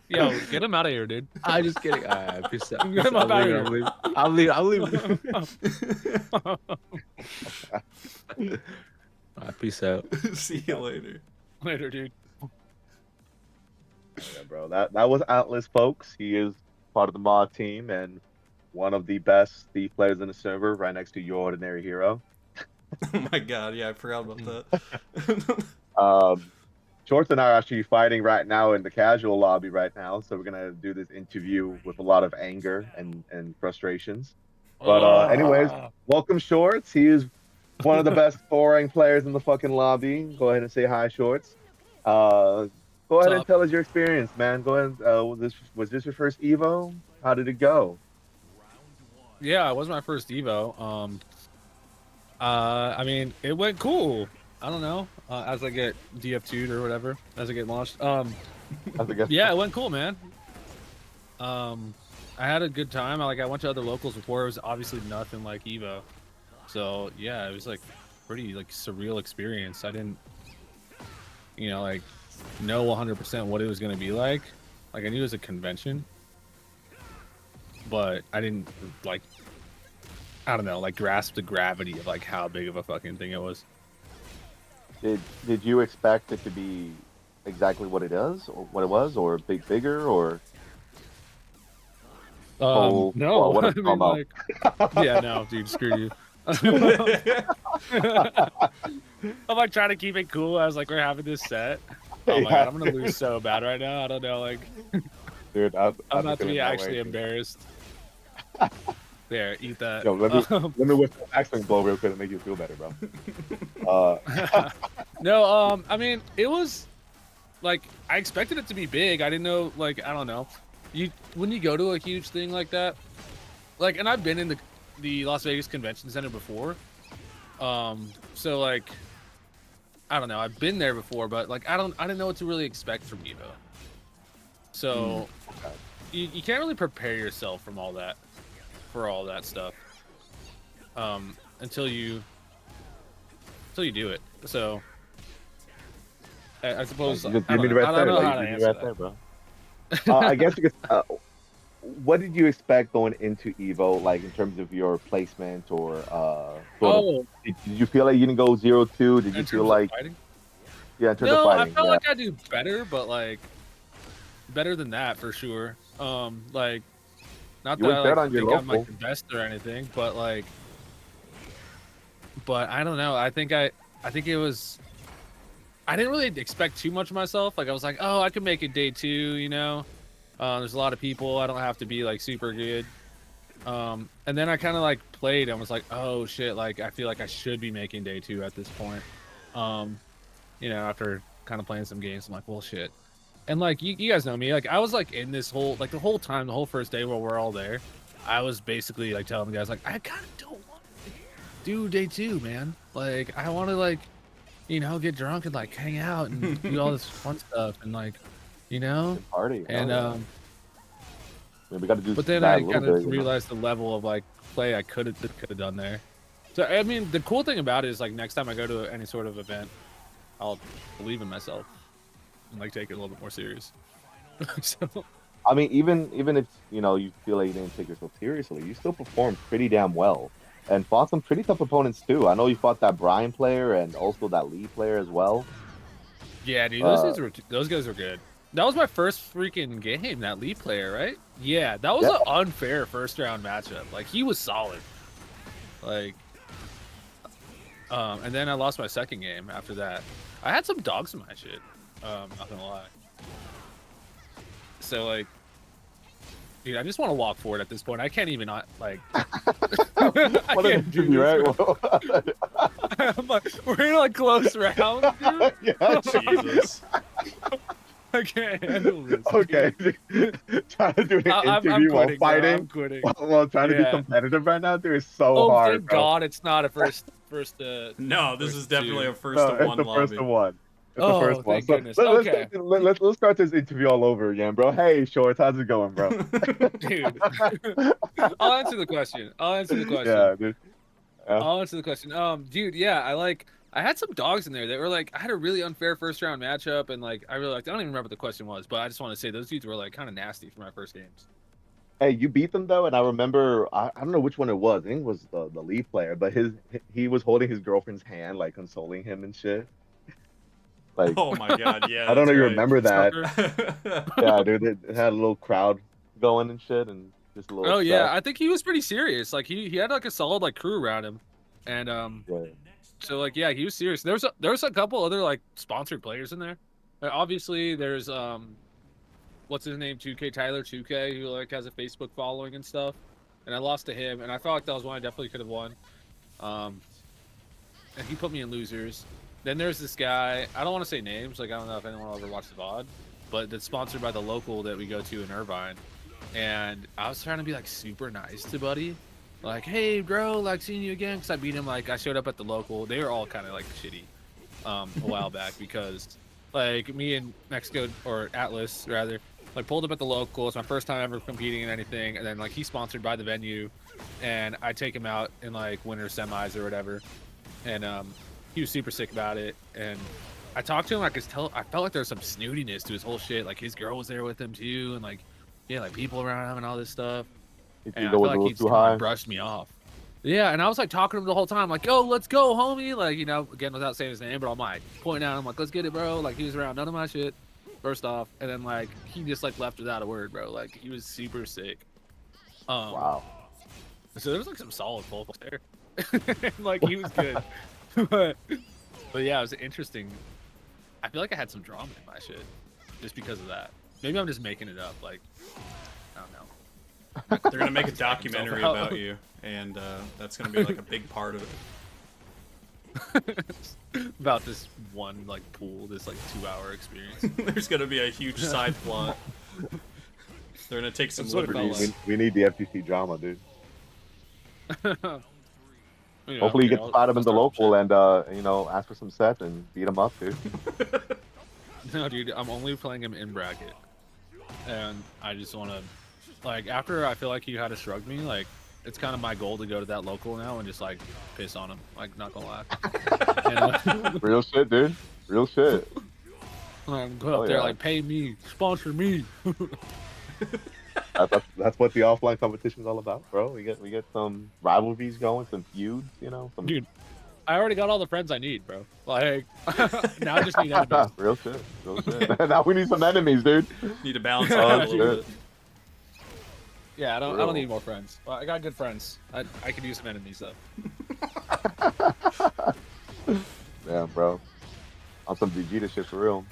G: Yo, get him out of here, dude.
F: I just kidding. Alright, peace out.
G: Get him up out of here.
F: I'll leave. Alright, peace out.
B: See you later.
G: Later, dude.
A: Yeah, bro. That was Atlas, folks. He is part of the mod team and one of the best Thief players in the server, right next to your ordinary hero.
B: Oh my god, yeah, I forgot about that.
A: Shorts and I are actually fighting right now in the casual lobby right now, so we're gonna do this interview with a lot of anger and frustrations. But anyways, welcome Shorts. He is one of the best scoring players in the fucking lobby. Go ahead and say hi, Shorts. Go ahead and
G: up?
A: tell us your experience, man. Go ahead. Was this your first Evo? How did it go?
G: Yeah, it was my first Evo. I mean, it went cool. I don't know. As I get DF2'd or whatever, as I get launched. Yeah, it went cool, man. I had a good time. I went to other locals before. It was obviously nothing like Evo. So yeah, it was like pretty like surreal experience. I didn't, like know 100% what it was gonna be like. Like I knew it was a convention, but I didn't I don't know, grasp the gravity of how big of a fucking thing it was.
A: Did you expect it to be exactly what it is, or what it was, or bigger, or?
G: No,
A: well, what
G: I
A: if
G: mean,
A: Momo?
G: yeah, no, dude, screw you. I'm trying to keep it cool. I was we're having this set. Oh my god, I'm gonna lose so bad right now. I don't know,
A: Dude,
G: I'm
A: I'm
G: not to be
A: feeling that
G: actually
A: way, dude.
G: embarrassed. There, eat that.
A: Yo, let me whip the accent blow real quick to make you feel better, bro.
G: No, I mean, it was I expected it to be big. I didn't know, I don't know. When you go to a huge thing like that, and I've been in the Las Vegas Convention Center before. So I don't know. I've been there before, but I didn't know what to really expect from Evo. So you can't really prepare yourself for all that stuff until you do it. So I suppose
A: You
G: I
A: did
G: don't
A: me
G: know,
A: right
G: I
A: there.
G: don't know
A: Like,
G: how to
A: you did me
G: answer
A: right
G: that.
A: there, bro. I guess you could. what did you expect going into Evo, like in terms of your placement or sort of?
G: Oh,
A: Did you feel like you didn't go 0-2? Did you
G: in
A: feel
G: terms of
A: like
G: fighting?
A: yeah, in terms of
G: No, I
A: fighting?
G: felt
A: Yeah,
G: like I do better, but like better than that for sure. Like not
A: you
G: that
A: were
G: I
A: third
G: like
A: on your
G: think I'm like
A: local.
G: the best or anything, but like, but I don't know. I think it was. I didn't really expect too much of myself. Like I was like, oh, I could make it day 2. You know, there's a lot of people. I don't have to be like super good. And then I kind of like played and was like, oh shit, like I feel like I should be making day 2 at this point. Um, you know, after kind of playing some games, I'm like, well, shit. And like you guys know me, like I was like in this whole like the whole time, the whole first day while we're all there, I was basically like telling the guys like I kind of don't want to do day 2, man. Like I want to like you know get drunk and like hang out and do all this fun stuff and like you know
A: Good party. Hell
G: and
A: yeah. I mean, we got to do
G: but then
A: that
G: I
A: a little
G: kind
A: bit,
G: of
A: you know.
G: realized the level of like play I could have done there. So I mean, the cool thing about it is like next time I go to any sort of event, I'll believe in myself and like take it a little bit more serious. So
A: I mean, even if you know you feel like you didn't take yourself seriously, you still performed pretty damn well and fought some pretty tough opponents too. I know you fought that Brian player and also that Lee player as well.
G: yeah, dude,
A: Uh,
G: those guys were good. That was my first freaking game, that lead player, right? Yeah, that was
A: yeah,
G: an unfair first round matchup. Like he was solid. Like and then I lost my second game after that. I had some dogs in my shit. Not gonna lie. So like dude, I just want to walk forward at this point. I can't even not like I
A: what an
G: can't do
A: interview,
G: this.
A: right?
G: I'm like, we're in like close rounds, dude.
A: Yeah.
B: Jesus.
G: I can't handle this.
A: Okay. Trying to do an
G: I'm
A: interview while
G: quitting, bro. I'm
A: fighting,
G: quitting.
A: while trying to be
G: Yeah.
A: competitive right now, dude, is so
G: Oh,
A: hard,
G: thank
A: bro.
G: God it's not a first
B: No, this
G: first
B: is definitely
G: two.
B: a first
A: No,
B: of
A: it's
B: one
A: the first
B: lobby.
A: of one. It's the
G: Oh,
A: first one.
G: thank
A: So
G: goodness.
A: let,
G: Okay.
A: let's start this interview all over again, bro. Hey, Shorts, how's it going, bro?
G: Dude. I'll answer the question. I'll answer the question.
A: Yeah, dude. Yeah.
G: I'll answer the question. Dude, yeah, I had some dogs in there that were like I had a really unfair first round matchup and like I really liked I don't even remember what the question was, but I just want to say those dudes were like kind of nasty for my first games.
A: Hey, you beat them though, and I remember I don't know which one it was. I think it was the lead player, but he was holding his girlfriend's hand, like consoling him and shit. Like
B: Oh my god, yeah,
A: I don't
B: that's
A: know, you
B: right.
A: remember that?
G: Sucker.
A: Yeah, dude, it had a little crowd going and shit, and just a little
G: Oh
A: upset.
G: yeah, I think he was pretty serious. Like he had like a solid like crew around him. And
A: Yeah.
G: so like yeah, he was serious. There was a couple other like sponsored players in there. Obviously there's what's his name, 2K Tyler 2K, who like has a Facebook following and stuff. And I lost to him, and I felt like that was one I definitely could have won. And he put me in losers. Then there's this guy. I don't want to say names. Like I don't know if anyone will ever watch the VOD, but that's sponsored by the local that we go to in Irvine. And I was trying to be like super nice to Buddy, like, hey bro, like seeing you again, because I beat him. Like I showed up at the local. They were all kind of like shitty a while back because like me and Mexico or Atlas rather like pulled up at the local. It's my first time ever competing in anything, and then like he's sponsored by the venue, and I take him out in like winter semis or whatever, and he was super sick about it. And I talked to him, I could tell I felt like there was some snootiness to his whole shit. Like his girl was there with him too, and like yeah, like people around him and all this stuff.
A: His
G: And I
A: ego
G: feel
A: was a
G: like
A: little
G: he just
A: too
G: kinda, like,
A: high.
G: brushed me off. Yeah, and I was like talking to him the whole time, like, yo, let's go, homie. Like, you know, again without saying his name, but I'm like pointing out, I'm like, let's get it, bro. Like he was around none of my shit, first off. And then like he just like left without a word, bro. Like he was super sick.
A: Wow.
G: So there was like some solid vocals there. Like he was good. but yeah, it was interesting. I feel like I had some drama in my shit just because of that. Maybe I'm just making it up. Like, I don't know.
B: They're gonna make a documentary about you, and that's gonna be like a big part of it.
G: About this one like pool, this like 2-hour experience.
B: There's gonna be a huge side plot. They're gonna take some
G: That's what it felt
B: liberties.
G: like.
A: We need the FGC drama, dude.
G: You know,
A: Hopefully you get to fight him in the
G: I'll start
A: local and you know, ask for some sets and beat him up, dude.
G: shit. No, dude, I'm only playing him in bracket, and I just want to, like, after I feel like he had to shrug me, like, it's kind of my goal to go to that local now and just like piss on him, like, not gonna lie. And,
A: Real shit, dude. Real shit.
G: go up
A: Oh,
G: there,
A: yeah.
G: like, pay me, sponsor me.
A: That's what the offline competition is all about, bro. We get some rivalries going, some feuds, you know. Some
G: Dude, I already got all the friends I need, bro. Like, now I just need enemies.
A: real shit, real shit. Now we need some enemies, dude.
B: Need to balance it out a little
A: shit.
B: bit.
G: Yeah, I
A: Real.
G: don't need more friends. Well, I got good friends. I could use some enemies though.
A: Yeah, bro. On some Vegeta shit for real.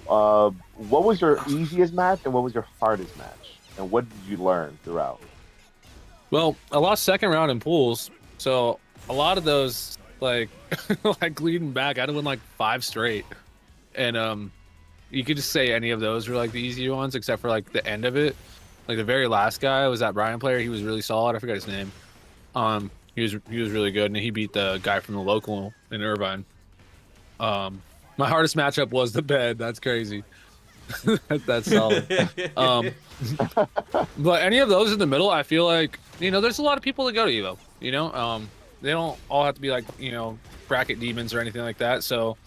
A: What was your easiest match and what was your hardest match? And what did you learn throughout?
G: Well, I lost second round in pools, so a lot of those like like leading back, I'd have won like 5 straight. And you could just say any of those were like the easy ones, except for like the end of it. Like the very last guy was that Brian player. He was really solid. I forgot his name. He was really good, and he beat the guy from the local in Irvine. My hardest matchup was the bed. That's crazy. That's solid. But any of those in the middle, I feel like, you know, there's a lot of people that go to Evo. You know, they don't all have to be like, you know, bracket demons or anything like that. So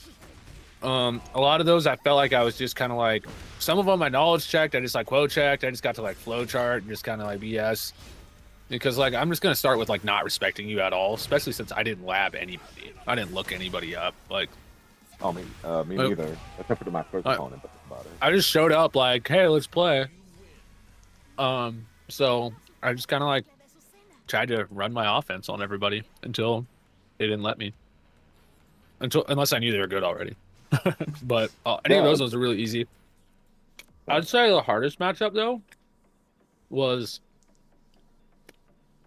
G: a lot of those I felt like I was just kind of like, some of them I knowledge checked, I just like quote checked, I just got to like flow chart and just kind of like BS, because like I'm just gonna start with like not respecting you at all, especially since I didn't lab anybody, I didn't look anybody up. Like,
A: Oh, me neither. Except for my first opponent, but that's about it.
G: I just showed up like, hey, let's play. So I just kind of like tried to run my offense on everybody until they didn't let me, unless I knew they were good already. But any of those are really easy. I'd say the hardest matchup though was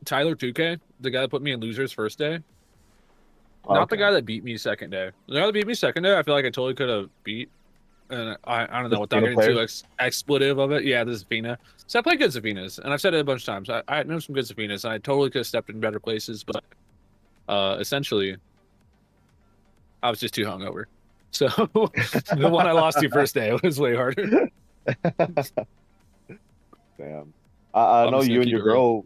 G: Tyler 2K, the guy that put me in losers first day. Not the guy that beat me second day. The guy that beat me second day, I feel like I totally could have beat. And I don't know, without getting too expletive of it. Yeah, this is Zafina. So I play good Zafinas, and I've said it a bunch of times. I know some good Zafinas, and I totally could have stepped in better places, but essentially, I was just too hungover. So the one I lost to first day was way harder.
A: Damn. I know
G: just gonna
A: you and
G: keep
A: your
G: it real.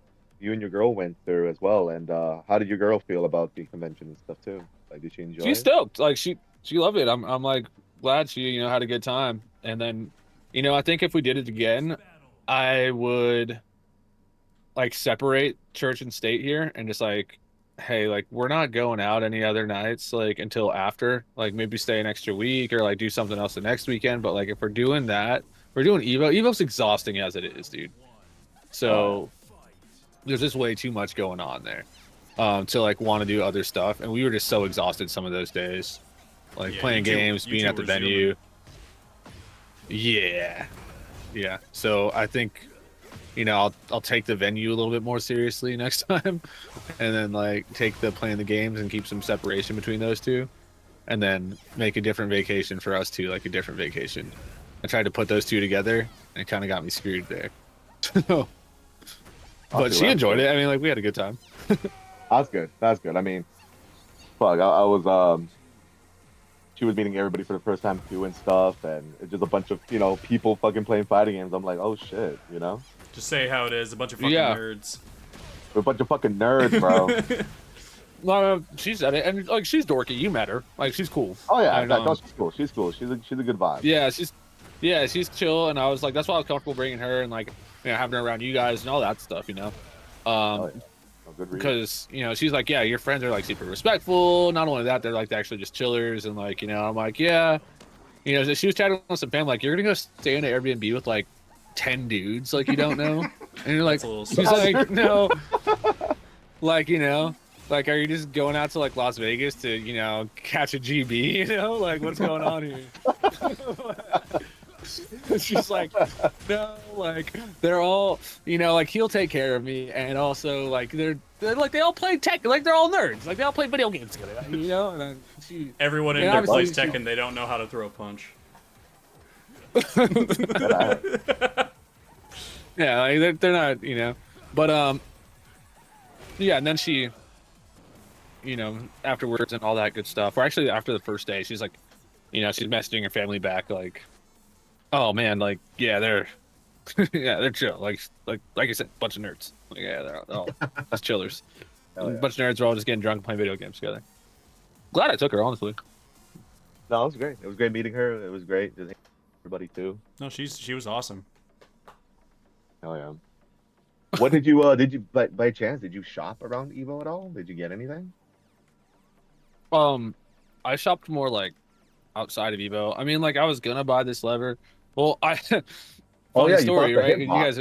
A: girl went through as well. And how did your girl feel about the convention and stuff too? Like, did she enjoy
G: She's
A: it?
G: stoked. Like she loved it. I'm like glad she, you know, had a good time. And then, you know, I think if we did it again, I would like separate church and state here and just like, hey, like we're not going out any other nights like until after, like maybe stay an extra week or like do something else the next weekend. But like if we're doing that, we're doing Evo. Evo's exhausting as it is, dude. So there's just way too much going on there to like want to do other stuff. And we were just so exhausted some of those days, like playing games, being at the venue. Yeah. So I think, you know, I'll take the venue a little bit more seriously next time, and then like take the playing the games and keep some separation between those two, and then make a different vacation for us too, like a different vacation. I tried to put those two together, and it kind of got me screwed there. But she enjoyed it. I mean, like we had a good time.
A: That's good. That's good. I mean, fuck, I was she was meeting everybody for the first time too and stuff, and it's just a bunch of, you know, people fucking playing fighting games. I'm like, oh shit, you know?
B: Just say how it is. A bunch of fucking nerds.
A: We're a bunch of fucking nerds, bro.
G: No, she said it, and like she's dorky. You met her, like she's cool.
A: Oh yeah,
G: and,
A: no, she's cool. She's cool. She's a good vibe.
G: Yeah, she's chill, and I was like, that's why I was comfortable bringing her and like, you know, having her around you guys and all that stuff, you know.
A: Oh, yeah. Good reason.
G: Because, you know, she's like, yeah, your friends are like super respectful. Not only that, they're like actually just chillers, and like, you know, I'm like, yeah, you know, she was chatting with some family, like, you're gonna go stay in an Airbnb with like 10 dudes, like you don't know, and you're like, she's like, no, like, you know, like, are you just going out to like Las Vegas to, you know, catch a GB, you know, like what's going on here? She's like, no, like they're all, you know, like he'll take care of me, and also like they're like they all play tech, like they're all nerds, like they all play video games together, you know. And then
B: everyone in there plays Tekken, they don't know how to throw a punch.
G: Yeah, like they're not, you know, but yeah, and then she, you know, afterwards and all that good stuff, or actually after the first day, she's like, you know, she's messaging her family back like, oh man, like yeah, they're yeah, they're chill, like I said, bunch of nerds, like, yeah, they're all just chillers.
A: Yeah.
G: Bunch of nerds are all just getting drunk and playing video games together. Glad I took her, honestly.
A: No, it was great. It was great meeting her. It was great just everybody too.
B: No, she was awesome.
A: Oh yeah. What did you by chance did you shop around Evo at all? Did you get anything?
G: I shopped more like outside of Evo. I mean, like I was gonna buy this lever. Well, I
A: Oh
G: funny
A: yeah, you bought
G: story,
A: the
G: right?
A: hip
G: 'Cause you
A: hop.
G: guys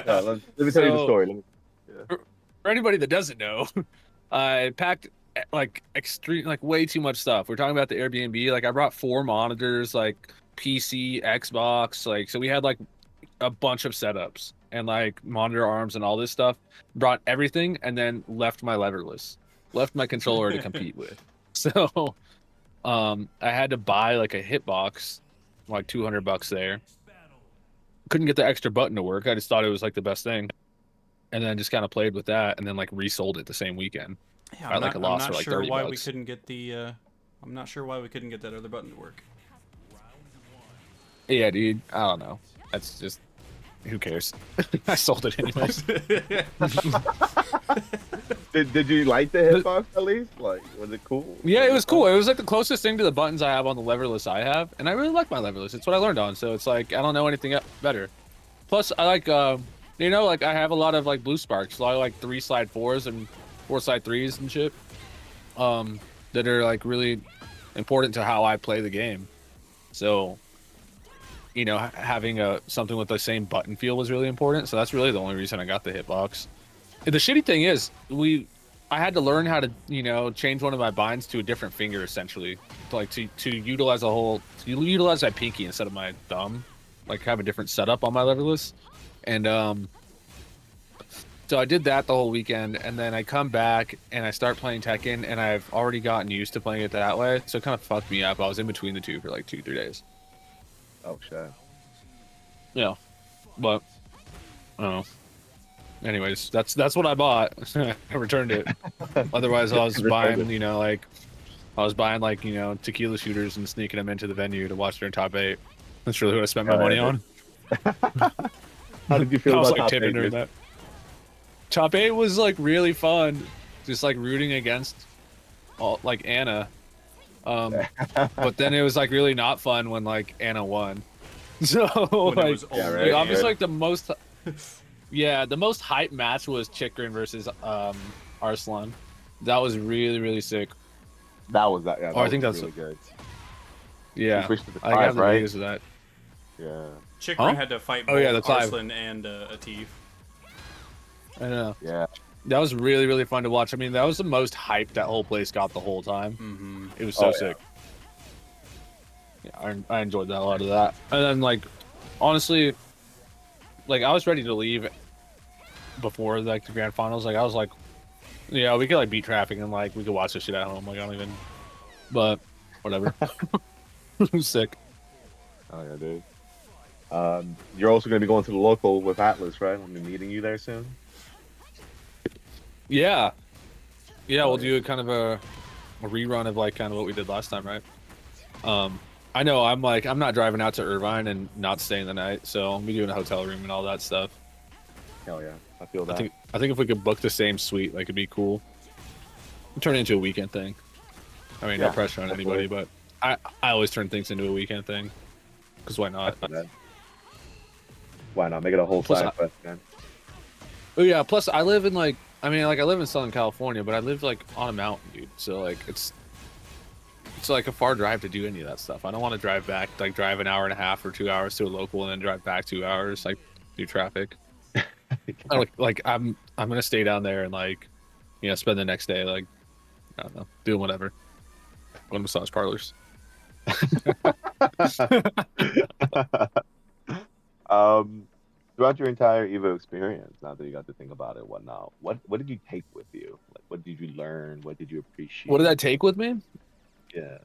A: Yeah,
G: are
A: let me tell you the
G: so
A: story. Let me, yeah.
G: for anybody that doesn't know, I packed like extreme, like way too much stuff. We're talking about the Airbnb. Like I brought 4 monitors, like PC, Xbox, like so we had like a bunch of setups and like monitor arms and all this stuff. Brought everything and then left my leverless, left my controller to compete with. So I had to buy like a hitbox, like $200 there. Couldn't get the extra button to work. I just thought it was like the best thing, and then just kind of played with that, and then like resold it the same weekend
B: Yeah,
G: at like a
B: I'm
G: loss
B: not
G: for like
B: sure
G: 30
B: why we
G: bucks.
B: couldn't get the. I'm not sure why we couldn't get that other button to work.
G: Yeah, dude. I don't know. That's just who cares? I sold it anyways.
A: Did you like the hitbox at least? Like, was it cool?
G: Yeah, it was cool. It was like the closest thing to the buttons I have on the leverless I have, and I really like my leverless. It's what I learned on, so it's like I don't know anything better. Plus, I like you know, like I have a lot of like blue sparks, a lot of like 3-slide 4s and 4-slide 3s and shit, that are like really important to how I play the game. So, you know, having something with the same button feel was really important. So that's really the only reason I got the hitbox. The shitty thing is, I had to learn how to, you know, change one of my binds to a different finger essentially, to utilize to utilize my pinky instead of my thumb, like have a different setup on my leverless, and so I did that the whole weekend, and then I come back and I start playing Tekken, and I've already gotten used to playing it that way, so it kind of fucked me up. I was in between the two for like 2-3 days.
A: Oh shit.
G: Yeah, but I don't know. Anyways, that's what I bought. I returned it. Otherwise, I was buying, you know, like I was buying like, you know, tequila shooters and sneaking them into the venue to watch during top 8. That's really what I spent my money on.
A: How did you feel
G: I was
A: about
G: like
A: top
G: tipping
A: eight?
G: during that. Top 8 was like really fun, just like rooting against all like Anna. But then it was like really not fun when like Anna won. So
B: When it
G: like,
B: was only
A: right,
G: obviously
A: right.
G: like the most the most hype match was Chikrin versus Arslan. That was really sick.
A: That was that. Yeah, that
G: I
A: was
G: think that's
A: really good.
G: Yeah,
A: switched to the
G: I got
A: Clive,
G: the
A: right?
G: videos of that.
A: Yeah.
B: Chikrin
G: Huh?
B: had to fight
G: Oh,
B: both
G: yeah, the Clive.
B: Arslan and Atif.
G: I know.
A: Yeah.
G: That was really fun to watch. I mean, that was the most hype that whole place got the whole time.
B: Mm-hmm.
G: It was so
A: Oh, yeah.
G: sick. Yeah, I enjoyed that a lot of that. And then like, honestly, like I was ready to leave before like the grand finals. Like I was like, yeah, we could like beat traffic and like we could watch this shit at home. Like I don't even, but whatever. It was sick.
A: Oh yeah, dude. You're also gonna be going to the local with Atlas, right? I'll be meeting you there soon.
G: Yeah, yeah, we'll
A: yeah.
G: do a kind of a rerun of like kind of what we did last time, right? I know I'm not driving out to Irvine and not staying the night, so I'll be doing a hotel room and all that stuff.
A: Hell yeah, I feel that.
G: I think if we could book the same suite, like it'd be cool. Turn it into a weekend thing. I mean,
A: Yeah,
G: no pressure on anybody, but I always turn things into a weekend thing. Because why not?
A: Why not make it a whole
G: Plus,
A: side quest, man?
G: Oh yeah, plus I live in like I live in Southern California, but I live like on a mountain, dude. So like it's like a far drive to do any of that stuff. I don't want to drive back, like drive an hour and a half or 2 hours to a local and then drive back 2 hours, like through traffic. like I'm gonna stay down there and like, you know, spend the next day like, I don't know, doing whatever. Going to massage parlors.
A: Throughout your entire Evo experience, now that you got to think about it, whatnot, what did you take with you? Like, what did you learn? What did you appreciate?
G: What did I take with me?
A: Yeah.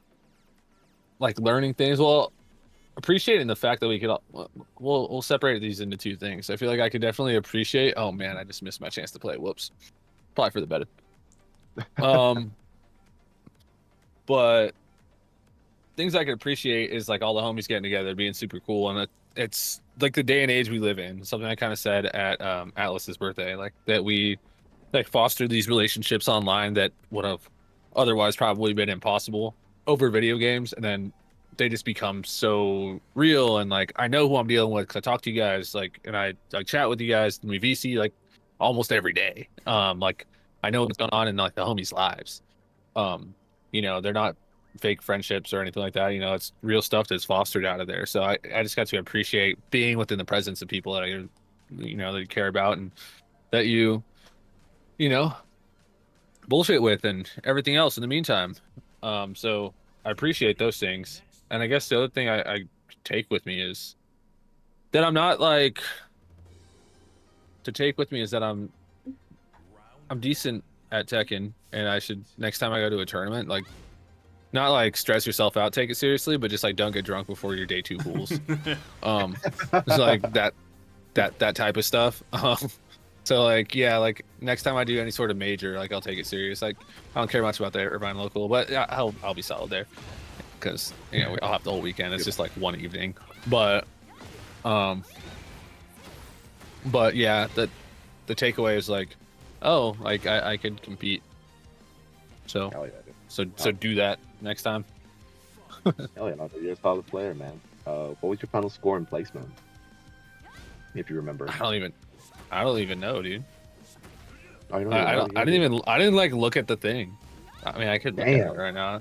G: Like learning things. Well, appreciating the fact that we could we'll separate these into two things. I feel like I could definitely appreciate. Oh man, I just missed my chance to play. Whoops. Probably for the better. But things I could appreciate is like all the homies getting together, being super cool, and it's like the day and age we live in. Something I kind of said at Atlas's birthday, like that we like foster these relationships online that would have otherwise probably been impossible over video games, and then they just become so real, and like I know who I'm dealing with because I talk to you guys, like, and I like chat with you guys, and we VC like almost every day. Like I know what's going on in like the homies' lives. Um, they're not fake friendships or anything like that. It's real stuff that's fostered out of there. So I just got to appreciate being within the presence of people that that you care about and that you know, bullshit with and everything else in the meantime. So I appreciate those things. And I guess the other thing I take with me is that I'm not like to take with me is that I'm decent at Tekken, and I should next time I go to a tournament, like not like stress yourself out, take it seriously, but just like don't get drunk before your day two pools. It's like that type of stuff. So like yeah, like next time I do any sort of major, like I'll take it serious. Like I don't care much about the Irvine local, but yeah, I'll be solid there because I'll have the whole weekend. It's just like one evening, but yeah, the takeaway is like, oh, like I could compete. So
A: Hell yeah, dude.
G: so do that next time.
A: Hell yeah, you're a solid player, man. What was your final score and placement? If you remember.
G: I don't even know, dude.
A: Oh, you
G: I didn't like look at the thing. I mean, I could look at it right now.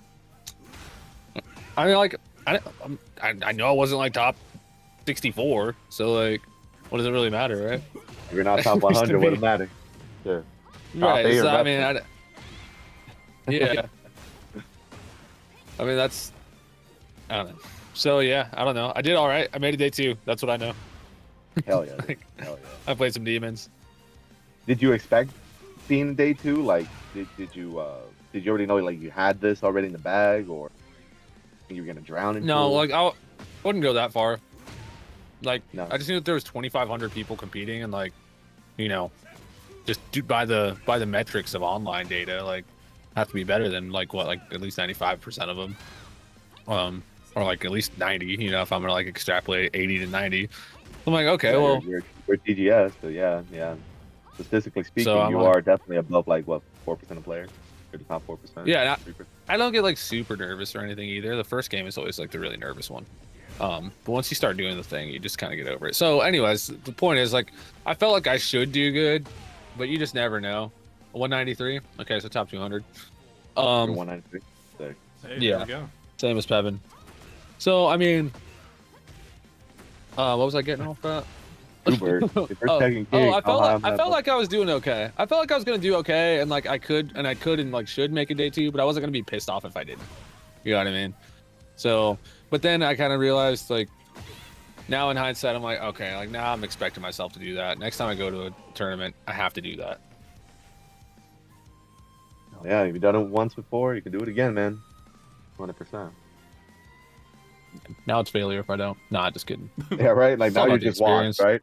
G: I mean, like I know I wasn't like top 64, so like, what does it really matter, right?
A: If you're not top 100, what does it matter? Yeah.
G: Right. So, I mean, yeah. I mean, that's. I don't know. So yeah, I don't know. I did all right. I made a day 2. That's what I know.
A: Hell yeah. Dude. Hell yeah.
G: I played some demons.
A: Did you expect being day 2? Like, did you already know like you had this already in the bag, or you were gonna drown in?
G: No, like I wouldn't go that far. Like
A: No.
G: I just knew that there was 2,500 people competing, and like, just by the metrics of online data, like have to be better than like at least 95% of them, or like at least 90. If I'm gonna like extrapolate 80 to 90, I'm like, okay,
A: Yeah,
G: well,
A: you're TGS, so yeah. Statistically speaking,
G: So
A: you are definitely above like what 4% of players, or the top 4%.
G: Yeah,
A: 3%.
G: I don't get like super nervous or anything either. The first game is always like the really nervous one. But once you start doing the thing, you just kind of get over it. So anyways, the point is like, I felt like I should do good, but you just never know. 193. Okay, so top 200.
A: You're 193. So,
B: Hey,
G: Yeah.
B: there we go.
G: Same as Pevin. So I mean, what was I getting off that?
A: Uber, if you're
G: Oh,
A: taking
G: I
A: King,
G: felt like I was doing okay. I felt like I was gonna do okay, and like I could and like should make a day 2, but I wasn't gonna be pissed off if I didn't. You know what I mean? So, but then I kind of realized, like, now in hindsight, I'm like, okay, like now I'm expecting myself to do that. Next time I go to a tournament, I have to do that.
A: yeah, if you've done it once before, you can do it again, man. 100%.
G: Now it's failure if I don't. Nah, just kidding.
A: Yeah, right. Like
G: It's
A: now
G: all
A: you
G: about the
A: just watch, right?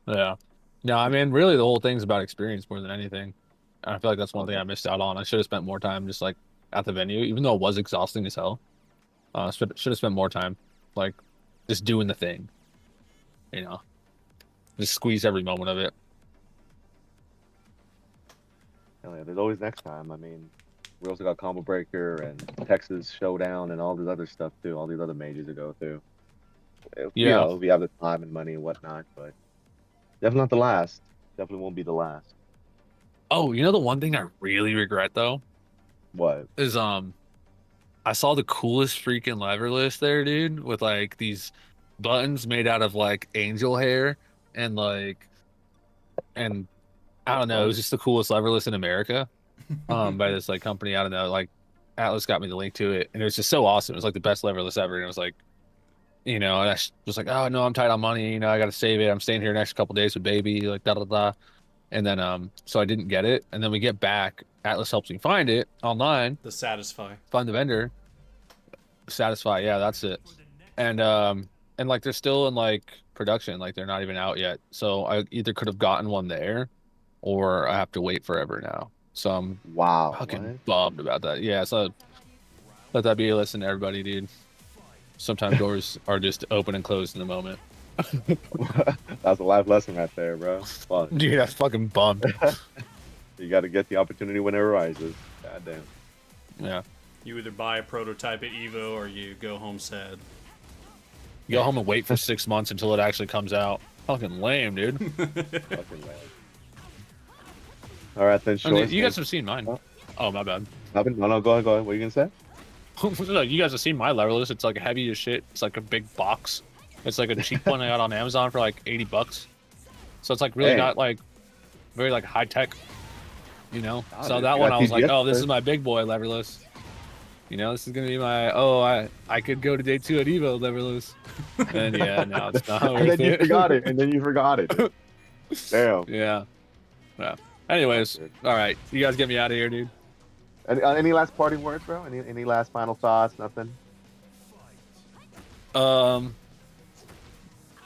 G: Yeah. No, I mean, really, the whole thing's about experience more than anything. And I feel like that's one thing I missed out on. I should have spent more time just like at the venue, even though it was exhausting as hell. Should have spent more time, like, just doing the thing. Just squeeze every moment of it.
A: Hell yeah, there's always next time. I mean, we also got Combo Breaker and Texas Showdown and all this other stuff too. All these other majors to go through.
G: Yeah.
A: We have the time and money and whatnot, but definitely not the last. Definitely won't be the last.
G: Oh, the one thing I really regret though
A: What?
G: is I saw the coolest freaking lever list there, dude, with like these buttons made out of like angel hair and and I don't know, it was just the coolest lever list in America. By this like company, I don't know, like Atlas got me the link to it, and it was just so awesome. It was like the best lever list ever, and it was like, and I was like, oh no, I'm tight on money, I gotta save it. I'm staying here next couple days with baby, like da da da. And then so I didn't get it, and then we get back. Atlas helps me find it online,
B: The Satisfy.
G: find the vendor. Satisfy, yeah, that's it. And like they're still in like production, like they're not even out yet. So I either could have gotten one there, or I have to wait forever now. So I'm
A: Wow.
G: fucking
A: what?
G: bummed about that. Yeah, so let that be a lesson to everybody, dude. Sometimes doors are just open and closed in the moment.
A: That's a life lesson right there, bro. Fuck.
G: Dude, that's fucking bummed.
A: You got to get the opportunity when it arises. God damn.
G: Yeah.
B: You either buy a prototype at Evo or you go home sad.
G: Go home and wait for 6 months until it actually comes out. Fucking lame, dude.
A: Fucking lame. All right then,
G: I
A: Short.
G: mean, you guys have seen mine. Oh, my bad.
A: No, go ahead. What are you gonna say?
G: No, you guys have seen my level list. It's like heavy as shit. It's like a big box. It's like a cheap one I got on Amazon for like $80. So it's like really
A: Hey.
G: not like very like high tech, you know.
A: Nah,
G: So
A: dude,
G: that
A: you
G: one
A: got
G: I was like,
A: TGS
G: oh, this
A: there.
G: is my big boy level list. You know, this is gonna be my I could go to day 2 at Evo level list. And yeah, no, it's not
A: And
G: worth
A: then you
G: it.
A: forgot it. And then you forgot it. Damn.
G: Yeah. Yeah. Anyways, all right, you guys get me out of here, dude.
A: Any last parting words, bro? Any last final thoughts? Nothing.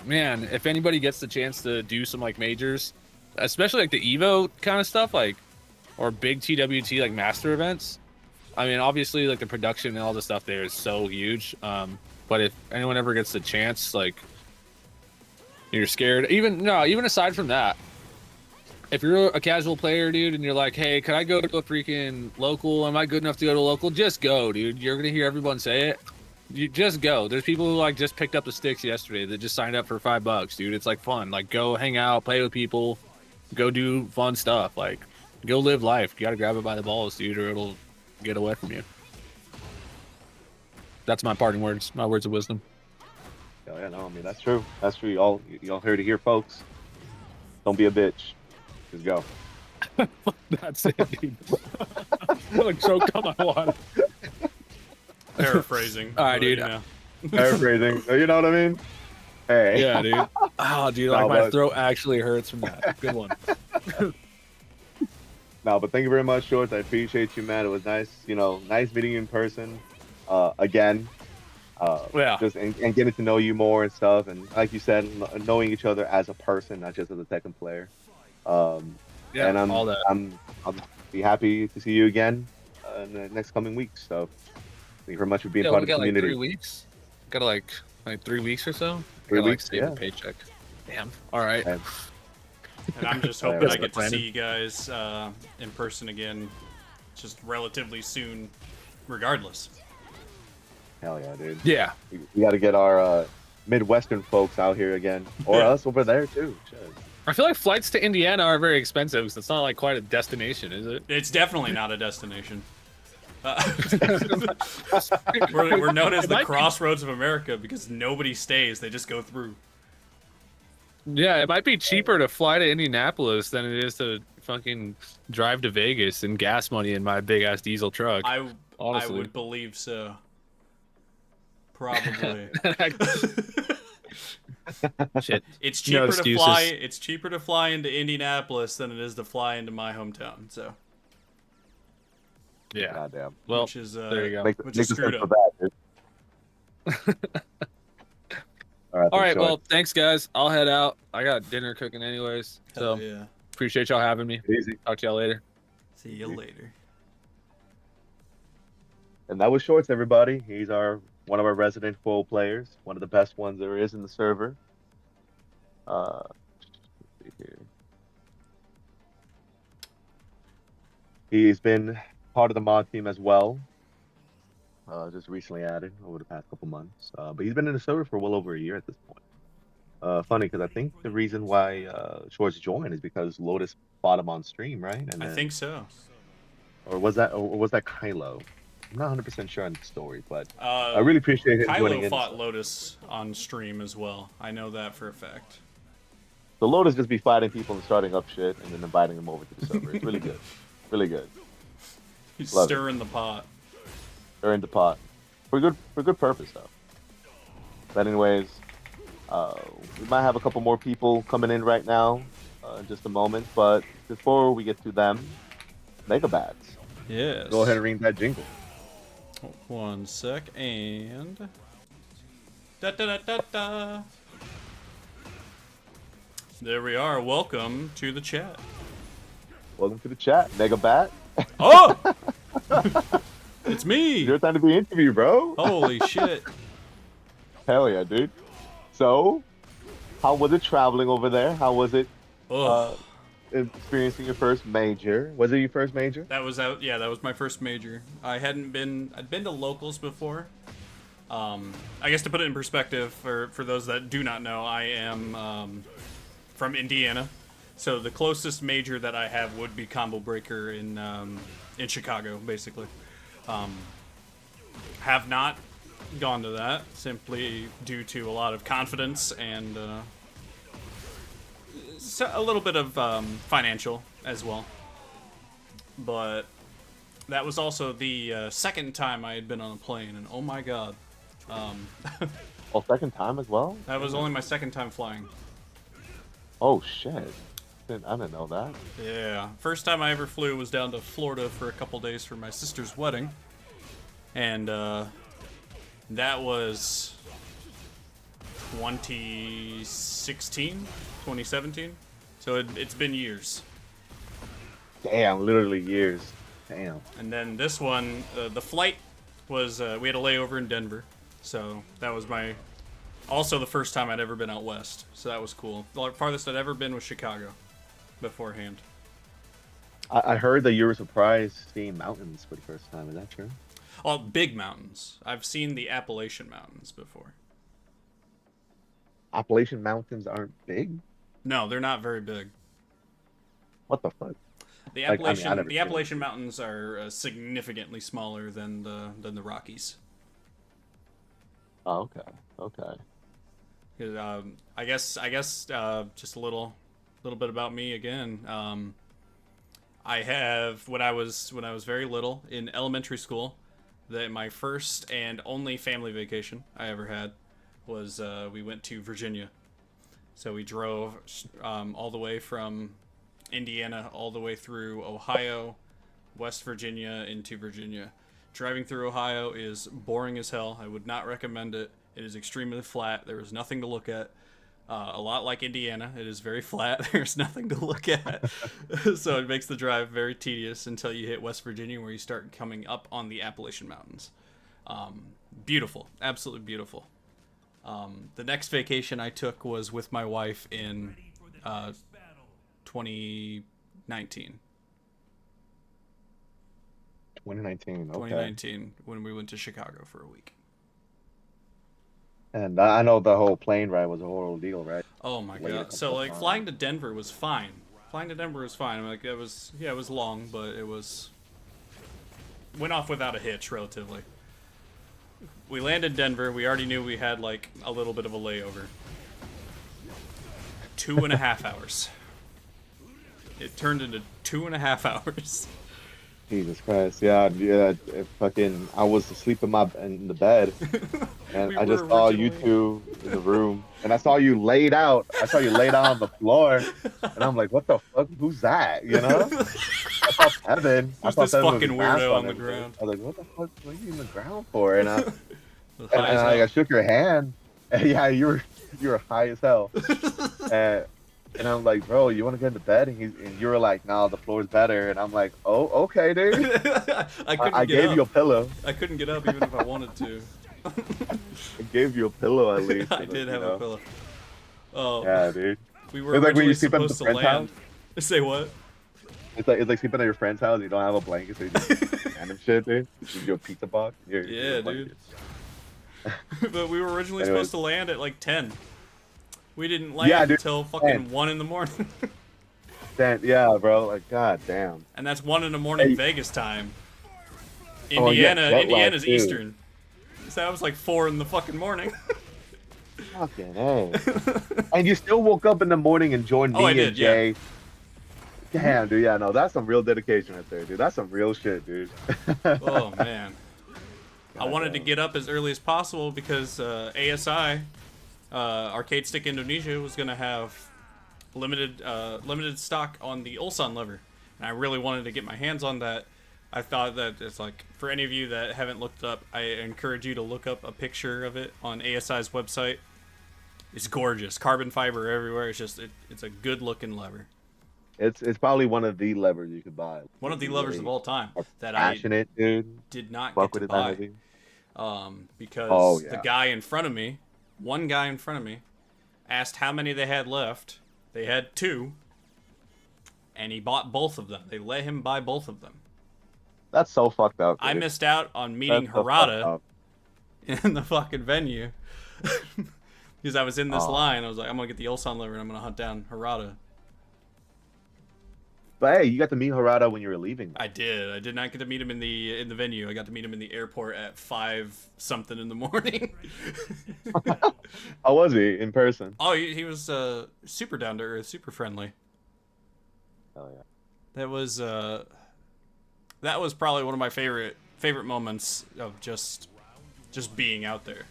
G: Man, if anybody gets the chance to do some like majors, especially like the Evo kind of stuff, like or big TWT like master events. I mean, obviously like the production and all the stuff there is so huge. But if anyone ever gets the chance, like you're scared, even aside from that, if you're a casual player, dude, and you're like, hey, can I go to a freaking local? Am I good enough to go to a local? Just go, dude. You're gonna hear everyone say it. You just go. There's people who like just picked up the sticks yesterday that just signed up for $5, dude. It's like fun. Like go hang out, play with people, go do fun stuff. Like go live life. You gotta grab it by the balls, dude, or it'll get away from you. That's my parting words. My words of wisdom.
A: Oh, yeah, no, I mean that's true. That's true. Y'all heard it here, folks. Don't be a bitch. Just go.
G: That's it, dude. Like choked on my water.
B: Paraphrasing.
G: All right,
B: but,
G: dude.
B: You know.
A: Paraphrasing. You know what I mean? Hey.
G: Yeah, dude. Oh, dude, like my throat actually hurts from that. Good one.
A: No, but thank you very much, Shorts. I appreciate you, man. It was nice, nice meeting you in person. Again.
G: Yeah.
A: Just and getting to know you more and stuff, and like you said, knowing each other as a person, not just as a Tekken player.
G: Yeah,
A: and
G: all that.
A: I'll be happy to see you again in the next coming weeks. So thank you very much for being
G: Yeah,
A: part
G: we
A: of the
G: got like
A: community.
G: 3 weeks. Got like 3 weeks or so.
A: 3
G: Gotta,
A: weeks,
G: like, save
A: yeah.
G: the paycheck. Damn. All right.
A: And-
B: And I'm just hoping
A: That's
B: I
G: the
B: get to
G: plan.
B: see you guys in person again, just relatively soon, regardless.
A: Hell yeah, dude.
G: Yeah.
A: We got to get our Midwestern folks out here again, or
B: Yeah.
A: us over there too. Shit.
G: I feel like flights to Indiana are very expensive because it's not like quite a destination, is it?
B: It's definitely not a destination. We're known as
G: It
B: the
G: might be.
B: crossroads of America because nobody stays; they just go through.
G: Yeah, it might be cheaper to fly to Indianapolis than it is to fucking drive to Vegas and gas money in my big ass diesel truck.
B: I
G: Honestly.
B: would believe so. Probably.
G: Shit.
B: It's
G: No
B: cheaper to fly.
G: excuses.
B: It's cheaper to fly into Indianapolis than it is to fly into my hometown. So,
G: Yeah.
A: Goddamn.
G: Well,
B: which is
G: there you go.
A: Make
B: which
A: the
B: is screwed
A: sense
B: up.
A: of that, dude. All
G: All right,
A: then,
G: well, thanks, guys. I'll head out. I got dinner cooking anyways. So
B: Hell yeah.
G: appreciate y'all having me.
A: Short. Easy.
G: Talk to y'all later.
B: See you later.
A: And that was Shorts, everybody. He's one of our resident full players, one of the best ones there is in the server. Let's see here. He's been part of the mod team as well. Just recently added over the past couple months. But he's been in the server for well over a year at this point. Funny because I think the reason why Shorts joined is because Lotus fought him on stream, right? And
B: I
A: then-
B: think so.
A: or was that Kylo? I'm not 100% sure on the story, but I
B: I
A: really appreciate him joining
B: Kylo
A: in.
B: fought Lotus on stream as well. I know that for a fact.
A: So Lotus just be fighting people and starting up shit and then inviting them over to the server. It's really good. Really good.
B: He's
A: Love it.
B: stirring the pot.
A: They're in the pot. For good purpose though. But anyways, we might have a couple more people coming in right now in just a moment, but before we get to them, Mega Bats.
B: Yes.
A: Go ahead and ring that jingle.
B: 1 sec and da da da da da. There we are. Welcome to the chat.
A: Welcome to the chat, Mega Bat.
B: Oh, it's me.
A: Your time to be interviewed, bro.
B: Holy shit.
A: Hell yeah, dude. So, how was it traveling over there? How was it
B: Ugh.
A: experiencing your first major. Was it your first major?
B: That was out. Yeah, that was my first major. I'd been to locals before. I guess to put it in perspective for those that do not know, I am from Indiana, so the closest major that I have would be Combo Breaker in Chicago, basically. Have not gone to that simply due to a lot of confidence and a little bit of financial as well. But that was also the second time I had been on a plane, and oh my god.
A: Oh, second time as well?
B: That was only my second time flying.
A: Oh shit! I didn't know that.
B: Yeah, first time I ever flew was down to Florida for a couple days for my sister's wedding, and that was 2016, 2017. So it's been years.
A: Damn, literally years. Damn.
B: And then this one, the flight was we had a layover in Denver, so that was also the first time I'd ever been out west. So that was cool. The farthest I'd ever been was Chicago beforehand.
A: I heard that you were surprised seeing mountains for the first time. Is that true?
B: Oh, big mountains. I've seen the Appalachian Mountains before.
A: Appalachian Mountains aren't big?
B: No, they're not very big.
A: What the fuck?
B: The
A: Like, I
B: Appalachian
A: never
B: the
A: seen
B: Appalachian Mountains are significantly smaller than the Rockies.
A: Oh, okay. Okay.
B: I guess just a little bit about me again. I have when I was very little in elementary school, that my first and only family vacation I ever had was we went to Virginia. So we drove all the way from Indiana all the way through Ohio, West Virginia, into Virginia. Driving through Ohio is boring as hell. I would not recommend it. It is extremely flat. There is nothing to look at. A lot like Indiana, it is very flat. There's nothing to look at. So it makes the drive very tedious until you hit West Virginia, where you start coming up on the Appalachian Mountains. Beautiful. Absolutely beautiful. The next vacation I took was with my wife in 2019.
A: 2019. Okay.
B: 2019, when we went to Chicago for a week.
A: And I know the whole plane ride was a horrible deal, right?
B: Oh my
A: Wait a
B: god. So
A: couple of
B: like
A: times.
B: flying to Denver was fine. Flying to Denver was fine. Like it was long, but it went off without a hitch relatively. We landed in Denver. We already knew we had like a little bit of a layover. 2.5 hours. It turned into 2.5 hours.
A: Jesus Christ. Yeah, I was asleep in the bed, and
B: We
A: I just
B: were
A: saw you
B: originally-
A: two in the room, and I saw you laid out. I saw you laid out on the floor, and I'm like, what the fuck? Who's that? You know? I saw Evan. I
B: Who's
A: saw
B: this
A: Evan with
B: fucking
A: his mask
B: weirdo on the
A: and shit.
B: ground?
A: I was like, what the fuck? What are you in the ground for? And
B: High
A: and
B: as
A: I
B: hell.
A: shook your hand, and yeah, you were high as hell. And I'm like, bro, you want to get into bed? And you were like, no, the floor's better. And I'm like, oh, okay, dude.
B: I couldn't
A: I
B: get
A: gave
B: up.
A: you a pillow.
B: I couldn't get up even if I wanted to.
A: I gave you a pillow at least.
B: I did have a pillow. Oh,
A: Yeah, dude.
B: we were
A: It's like when
B: originally
A: you sleep at the
B: supposed to
A: friend's
B: land. Say what?
A: It's like sleeping at your friend's house. You don't have a blanket, so you just random shit, dude. You do a pizza box.
B: Yeah, dude. But we were originally
A: Anyways.
B: supposed to land at like 10. We didn't land
A: Yeah, dude.
B: until fucking
A: 10.
B: 1 in the morning.
A: Yeah, bro. Like, god damn.
B: And that's 1 in the morning
A: Hey.
B: Vegas time.
A: Oh, yeah, jet lag,
B: Indiana's
A: too.
B: Eastern. So that was like 4 in the fucking morning.
A: Fucking hey. And you still woke up in the morning and joined me
B: Oh, I
A: and
B: did, yeah.
A: Jay. Damn, dude. Yeah, no, that's some real dedication right there, dude. That's some real shit, dude.
B: Oh man. I wanted to
A: Goddamn.
B: get up as early as possible because ASI, Arcade Stick Indonesia, was gonna have limited stock on the Ulsan lever, and I really wanted to get my hands on that. I thought that it's like, for any of you that haven't looked up, I encourage you to look up a picture of it on ASI's website. It's gorgeous, carbon fiber everywhere. It's just it's a good looking lever.
A: It's probably one of the levers you could buy.
B: One of the
A: If you
B: levers
A: really
B: of all time
A: are
B: that
A: passionate, dude.
B: did not
A: Fuck
B: get
A: with
B: to
A: it that
B: buy.
A: heavy.
B: Because
A: Oh,
B: the
A: yeah.
B: guy in front of me, one guy in front of me, asked how many they had left. They had 2. and he bought both of them. They let him buy both of them.
A: That's so fucked up.
B: I
A: Dude.
B: missed out on meeting
A: That's so fucked
B: Harada
A: up.
B: in the fucking venue because I was in this
A: Aw.
B: line. I was like, I'm gonna get the Ulsan liver and I'm gonna hunt down Harada.
A: But hey, you got to meet Harada when you were leaving.
B: I did. I did not get to meet him in the venue. I got to meet him in the airport at 5 something in the morning.
A: How was he in person?
B: Oh, he was super down to earth, super friendly.
A: Oh yeah.
B: That was probably one of my favorite moments of just being out there,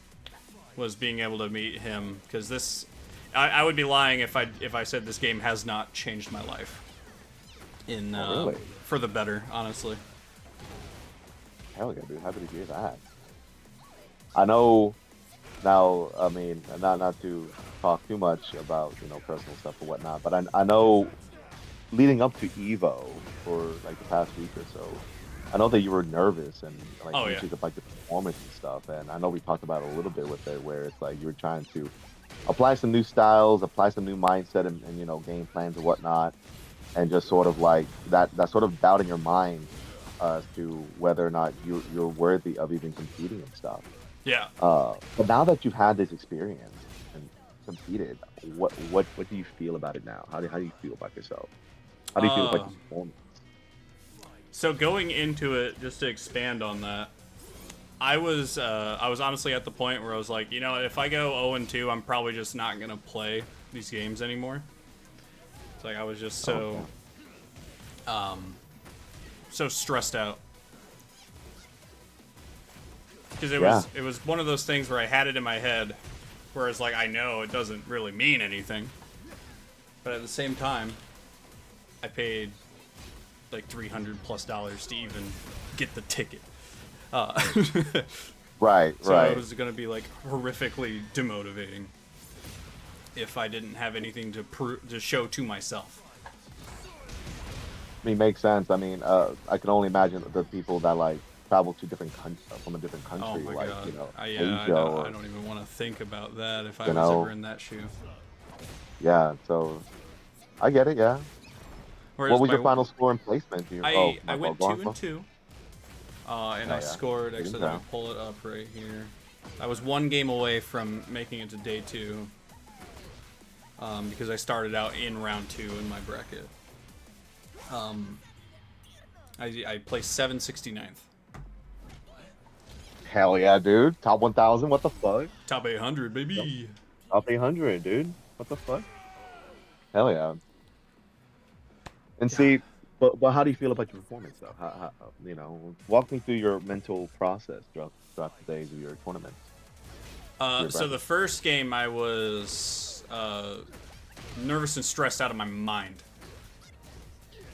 B: was being able to meet him, because this I would be lying if I said this game has not changed my life in
A: really?
B: for the better, honestly.
A: Hell yeah, dude. Happy to hear that. I know now, I mean, not to talk too much about, personal stuff or whatnot, but I know leading up to Evo for like the past week or so, I know that you were nervous and like
B: Oh, yeah.
A: issues of like the performance and stuff, and I know we talked about it a little bit with it, where it's like you were trying to apply some new styles, apply some new mindset and game plans and whatnot, and just sort of like that sort of doubt in your mind as to whether or not you're worthy of even competing and stuff.
B: Yeah.
A: But now that you've had this experience and competed, what do you feel about it now? How do you feel about yourself? How do you feel about your performance?
B: So going into it, just to expand on that, I was honestly at the point where I was like, if I go 0-2, I'm probably just not gonna play these games anymore. It's like I was just so stressed out. Because it was one of those things where I had it in my head, where it's like, I know it doesn't really mean anything, but at the same time, I paid like $300+ to even get the ticket.
A: Right.
B: So it was gonna be like horrifically demotivating if I didn't have anything to show to myself.
A: I mean, makes sense. I mean, I can only imagine the people that like travel to from a different country,
B: Oh my
A: like
B: god! I
A: Asia
B: don't even want to think about that if I was ever in that shoe.
A: Yeah, so I get it. Yeah.
B: Whereas
A: What was your final score and placement?
B: I went 2-2, and I
A: yeah.
B: scored.
A: Good
B: Actually, let me
A: job.
B: pull it up right here. I was one game away from making it to day 2, because I started out in round 2 in my bracket. I placed 769th.
A: Hell yeah, dude! Top 1,000. What the fuck?
B: Top 800, baby.
A: Top 800, dude. What the fuck? Hell yeah. And see, but how do you feel about your performance though? How walk me through your mental process throughout the days of your tournament.
B: So the first game I was nervous and stressed out of my mind.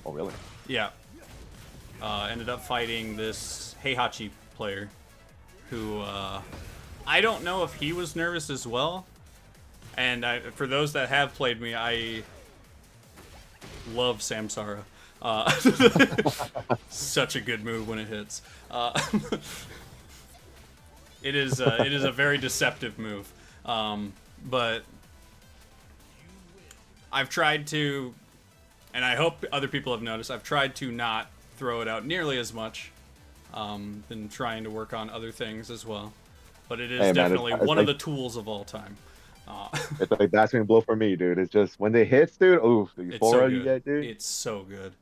A: Oh really?
B: Yeah. Ended up fighting this Heihachi player who I don't know if he was nervous as well. And for those that have played me, I love Samsara. Such a good move when it hits. It is a very deceptive move. But I've tried to, and I hope other people have noticed, I've tried to not throw it out nearly as much. Been trying to work on other things as well. But it is definitely one of the tools of all time.
A: It's like basket blow for me, dude. It's just when they hits, dude. Oof, the euphoria you get, dude.
B: It's so good.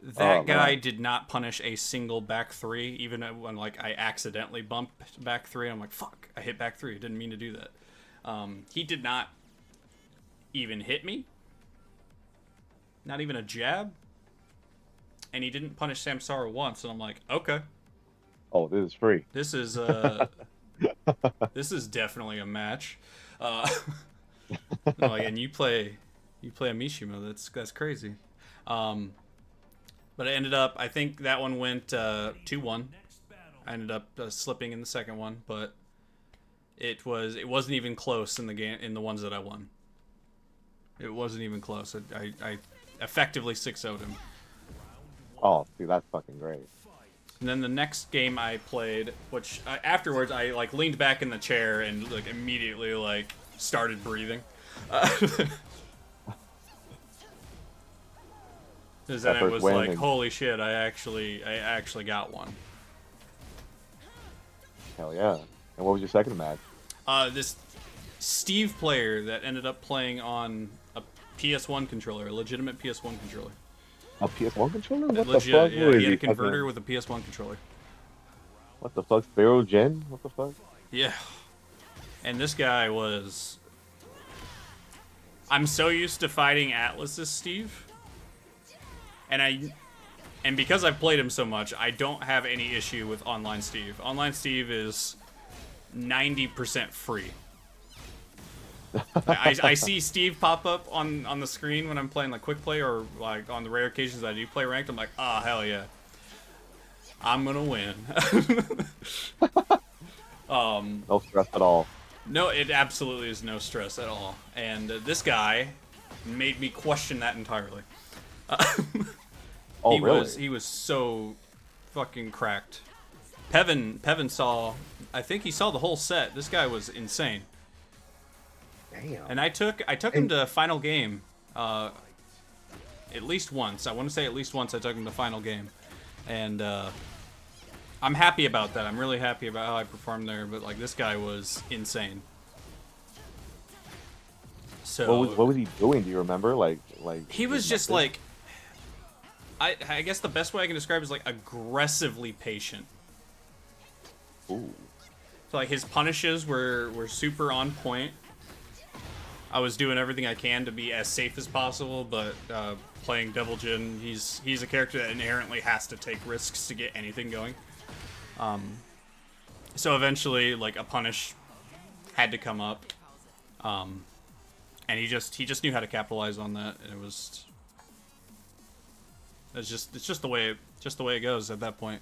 B: That guy did not punish a single back 3, even when like I accidentally bumped back 3. I'm like, fuck, I hit back 3. I didn't mean to do that. He did not even hit me. Not even a jab. And he didn't punish Samsara once. And I'm like, okay.
A: Oh, this is free.
B: This is this is definitely a match. Like, and you play a Mishima. That's crazy. But it ended up, I think that one went 2-1. I ended up slipping in the second one, but it wasn't even close in the game, in the ones that I won. It wasn't even close. I effectively 6-0'd him.
A: Oh, dude, that's fucking great.
B: And then the next game I played, which afterwards I like leaned back in the chair and like immediately like started breathing. Because
A: That
B: then it
A: first
B: was
A: win
B: like,
A: and-
B: holy shit, I actually got one.
A: Hell yeah. And what was your second match?
B: This Steve player that ended up playing on a PS1 controller, a legitimate PS1 controller.
A: A PS1 controller? What the
B: Legit,
A: fuck?
B: yeah,
A: What
B: he
A: is
B: had a
A: fucking-
B: converter with a PS1 controller.
A: What the fuck? Sparrow Gen? What the fuck?
B: Yeah. And this guy was... I'm so used to fighting Atlas's Steve. And because I've played him so much, I don't have any issue with Online Steve. Online Steve is 90% free. I see Steve pop up on the screen when I'm playing like quick play, or like on the rare occasions I do play ranked. I'm like, ah, hell yeah, I'm gonna win.
A: No stress at all.
B: No, it absolutely is no stress at all. And this guy made me question that entirely.
A: Oh, really?
B: He was so fucking cracked. Pevin saw, I think he saw the whole set. This guy was insane.
A: Damn.
B: And I took him to final game, at least once. I want to say at least once I took him to final game, and I'm happy about that. I'm really happy about how I performed there. But like, this guy was insane. So
A: What was he doing? Do you remember? Like
B: he was just like, I guess the best way I can describe it is like aggressively patient.
A: Ooh.
B: So like his punishes were super on point. I was doing everything I can to be as safe as possible, but playing Devil Jin, he's a character that inherently has to take risks to get anything going. So eventually, like, a punish had to come up, and he just knew how to capitalize on that, and it's just the way it goes at that point.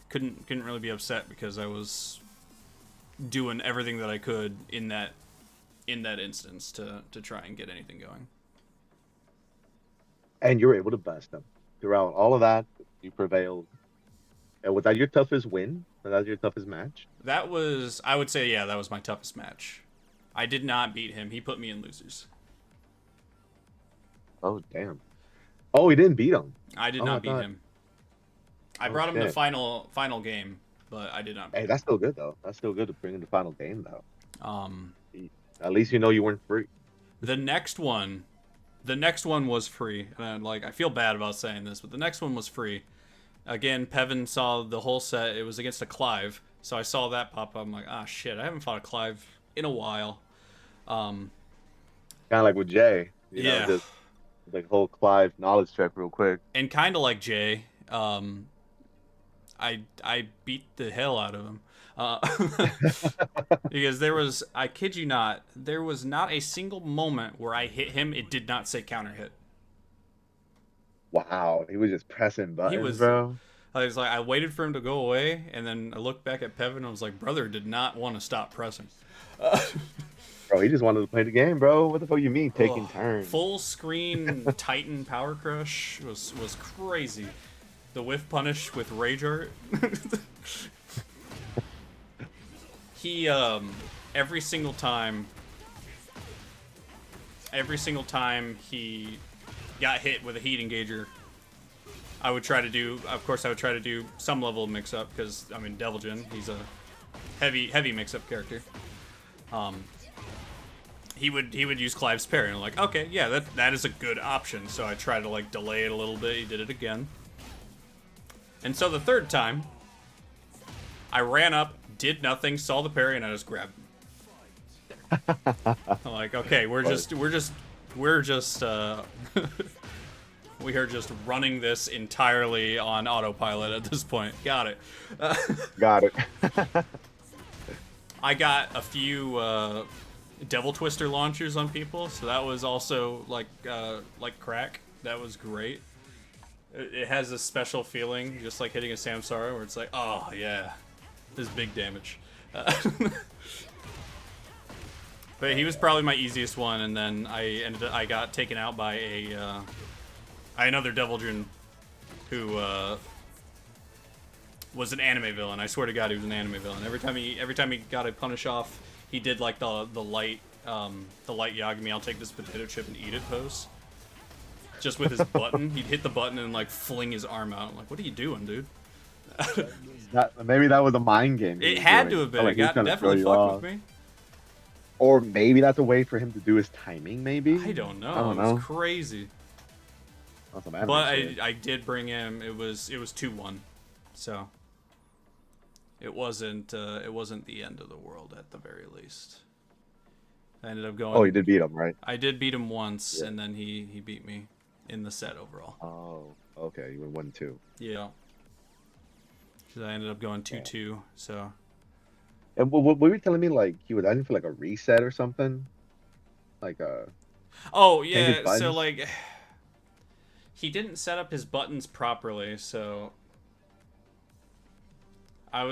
B: Couldn't really be upset because I was doing everything that I could in that instance to try and get anything going.
A: And you were able to bust him throughout all of that. You prevailed. And was that your toughest win? Was that your toughest match?
B: That was, I would say, yeah, that was my toughest match. I did not beat him. He put me in losers.
A: Oh damn. Oh, he didn't beat him.
B: I did
A: Oh,
B: not
A: I
B: beat
A: thought-
B: him. I
A: Oh,
B: brought him to
A: shit.
B: final game, but I did not beat
A: Hey, that's still good though. That's still good to bring in the final game though.
B: him.
A: At least you know you weren't free.
B: The next one was free, and I feel bad about saying this, but the next one was free. Again, Pevin saw the whole set. It was against a Clive, so I saw that pop up. I'm like, ah, shit, I haven't fought a Clive in a while.
A: Kind of like with Jay. You
B: Yeah.
A: know, just the whole Clive knowledge check real quick.
B: And kind of like Jay, I beat the hell out of him. Because I kid you not, there was not a single moment where I hit him, it did not say counter hit.
A: Wow, he was just pressing buttons,
B: was-
A: bro.
B: I was like, I waited for him to go away, and then I looked back at Pevin and I was like, brother did not want to stop pressing.
A: Bro, he just wanted to play the game, bro. What the fuck you mean taking turns?
B: Full screen Titan Power Crush was crazy. The whiff punish with Rage Art. He every single time he got hit with a heat engager, I would try to do some level of mix up, because I mean Devil Jin, he's a heavy mix up character. He would use Clive's parry, and I'm like, okay, yeah, that is a good option. So I tried to like delay it a little bit. He did it again. And so the third time, I ran up, did nothing, saw the parry, and I just grabbed him. I'm like, okay, we are just running this entirely on autopilot at this point. Got it.
A: Got it.
B: I got a few Devil Twister launchers on people, so that was also like crack. That was great. It has a special feeling, just like hitting a Samsara, where it's like, oh yeah, this is big damage. But he was probably my easiest one, and then I got taken out by another Devil Jin who was an anime villain. I swear to God, he was an anime villain. Every time he got a punish off, he did like the light Yagami, I'll take this potato chip and eat it pose. just with his button. He'd hit the button and like fling his arm out. I'm like, what are you doing, dude?
A: Maybe that was a mind game. he
B: It
A: was
B: had
A: doing.
B: to have been.
A: Like,
B: It
A: he was
B: got
A: trying to throw
B: definitely
A: you
B: fucked
A: off.
B: with me.
A: Or maybe that's a way for him to do his timing. Maybe
B: I don't know.
A: I don't
B: It
A: know.
B: was crazy.
A: That's some anime
B: But
A: shit.
B: I did bring him. It was 2-1, so it wasn't the end of the world at the very least. I ended up going.
A: Oh, you did beat him, right?
B: I did beat him once,
A: Yeah.
B: and then he beat me in the set overall.
A: Oh, okay. You went 1-2.
B: Yeah. Because I ended up going 2-2. So
A: And what were you telling me? Like he was asking for like a reset or something? Like
B: oh
A: change his
B: yeah, so
A: buttons?
B: like he didn't set up his buttons properly, so I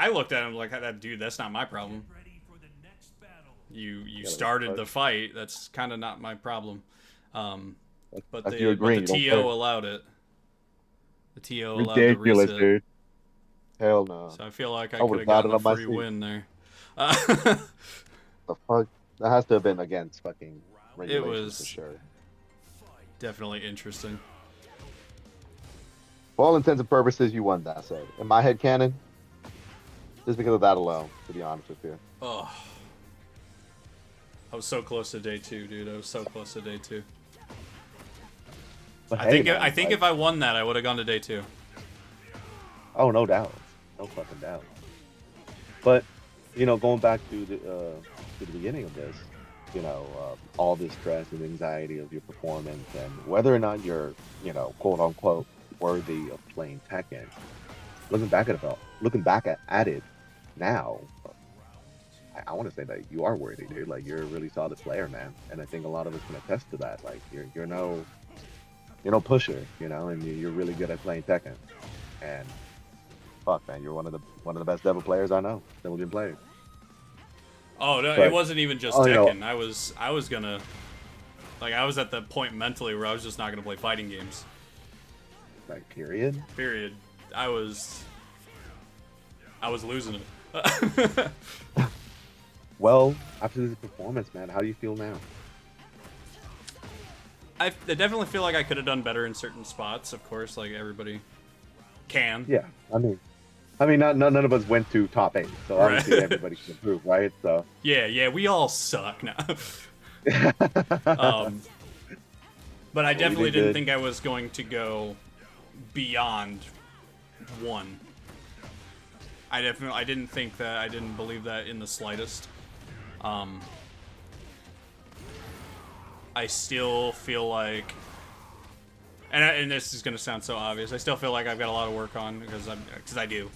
B: looked at him like, that dude, that's not my problem.
D: Ready for the next battle.
B: You
A: like,
B: started
A: fuck.
B: the fight. That's kind of not my problem. But
A: That's
B: the
A: you agreeing,
B: but the
A: you don't
B: TO
A: care.
B: allowed it. The TO allowed the
A: Ridiculous,
B: reset.
A: dude. Hell no.
B: So I feel like I
A: I
B: could
A: would've
B: have gotten
A: got it
B: a
A: on my
B: free
A: seat.
B: win there.
A: The fuck? That has to have been against fucking
B: It
A: regulations for
B: was
A: sure.
B: definitely interesting.
A: For all intents and purposes, you won that set. In my head canon, just because of that alone, to be honest with you.
B: Oh, I was so close to day 2, dude. I was so close to day 2.
A: But
B: I
A: hey,
B: think
A: man,
B: I think
A: like,
B: if I won that, I would have gone to day 2.
A: oh, no doubt, no fucking doubt. But going back to the beginning of this, all this stress and anxiety of your performance and whether or not you're, quote unquote, worthy of playing Tekken. Looking back at it now, I want to say that you are worthy, dude. Like you're a really solid player, man. And I think a lot of us can attest to that. Like you're no pusher, and you're really good at playing Tekken. And fuck, man, you're one of the best Devil players I know. Devil Jin players.
B: Oh no,
A: But-
B: it wasn't even just
A: oh,
B: Tekken. I was gonna, like, I was at the point mentally where I was just not gonna play fighting games.
A: Like period.
B: Period. I was losing it.
A: Well, after this performance, man, how do you feel now?
B: I definitely feel like I could have done better in certain spots. Of course, like everybody can.
A: Yeah, I mean, none of us went to top 8, so
B: Right.
A: obviously everybody can improve, right? So.
B: Yeah, we all suck now. But I definitely
A: did
B: didn't
A: good.
B: think I was going to go beyond 1. I didn't think that. I didn't believe that in the slightest. I still feel like, and this is gonna sound so obvious, I still feel like I've got a lot of work on because I do.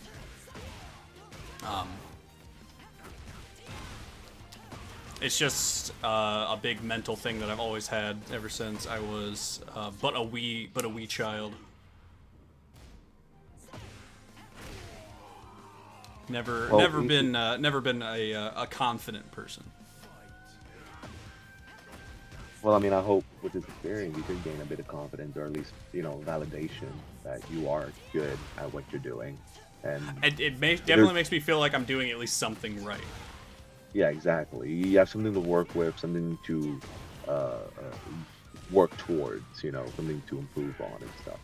B: It's just a big mental thing that I've always had ever since I was but a wee child. Never been a confident person.
A: Well, I mean, I hope with this experience you could gain a bit of confidence, or at least validation that you are good at what you're doing. And
B: It definitely makes me feel like I'm doing at least something right.
A: yeah, exactly. You have something to work with, something to work towards. Something to improve on and stuff.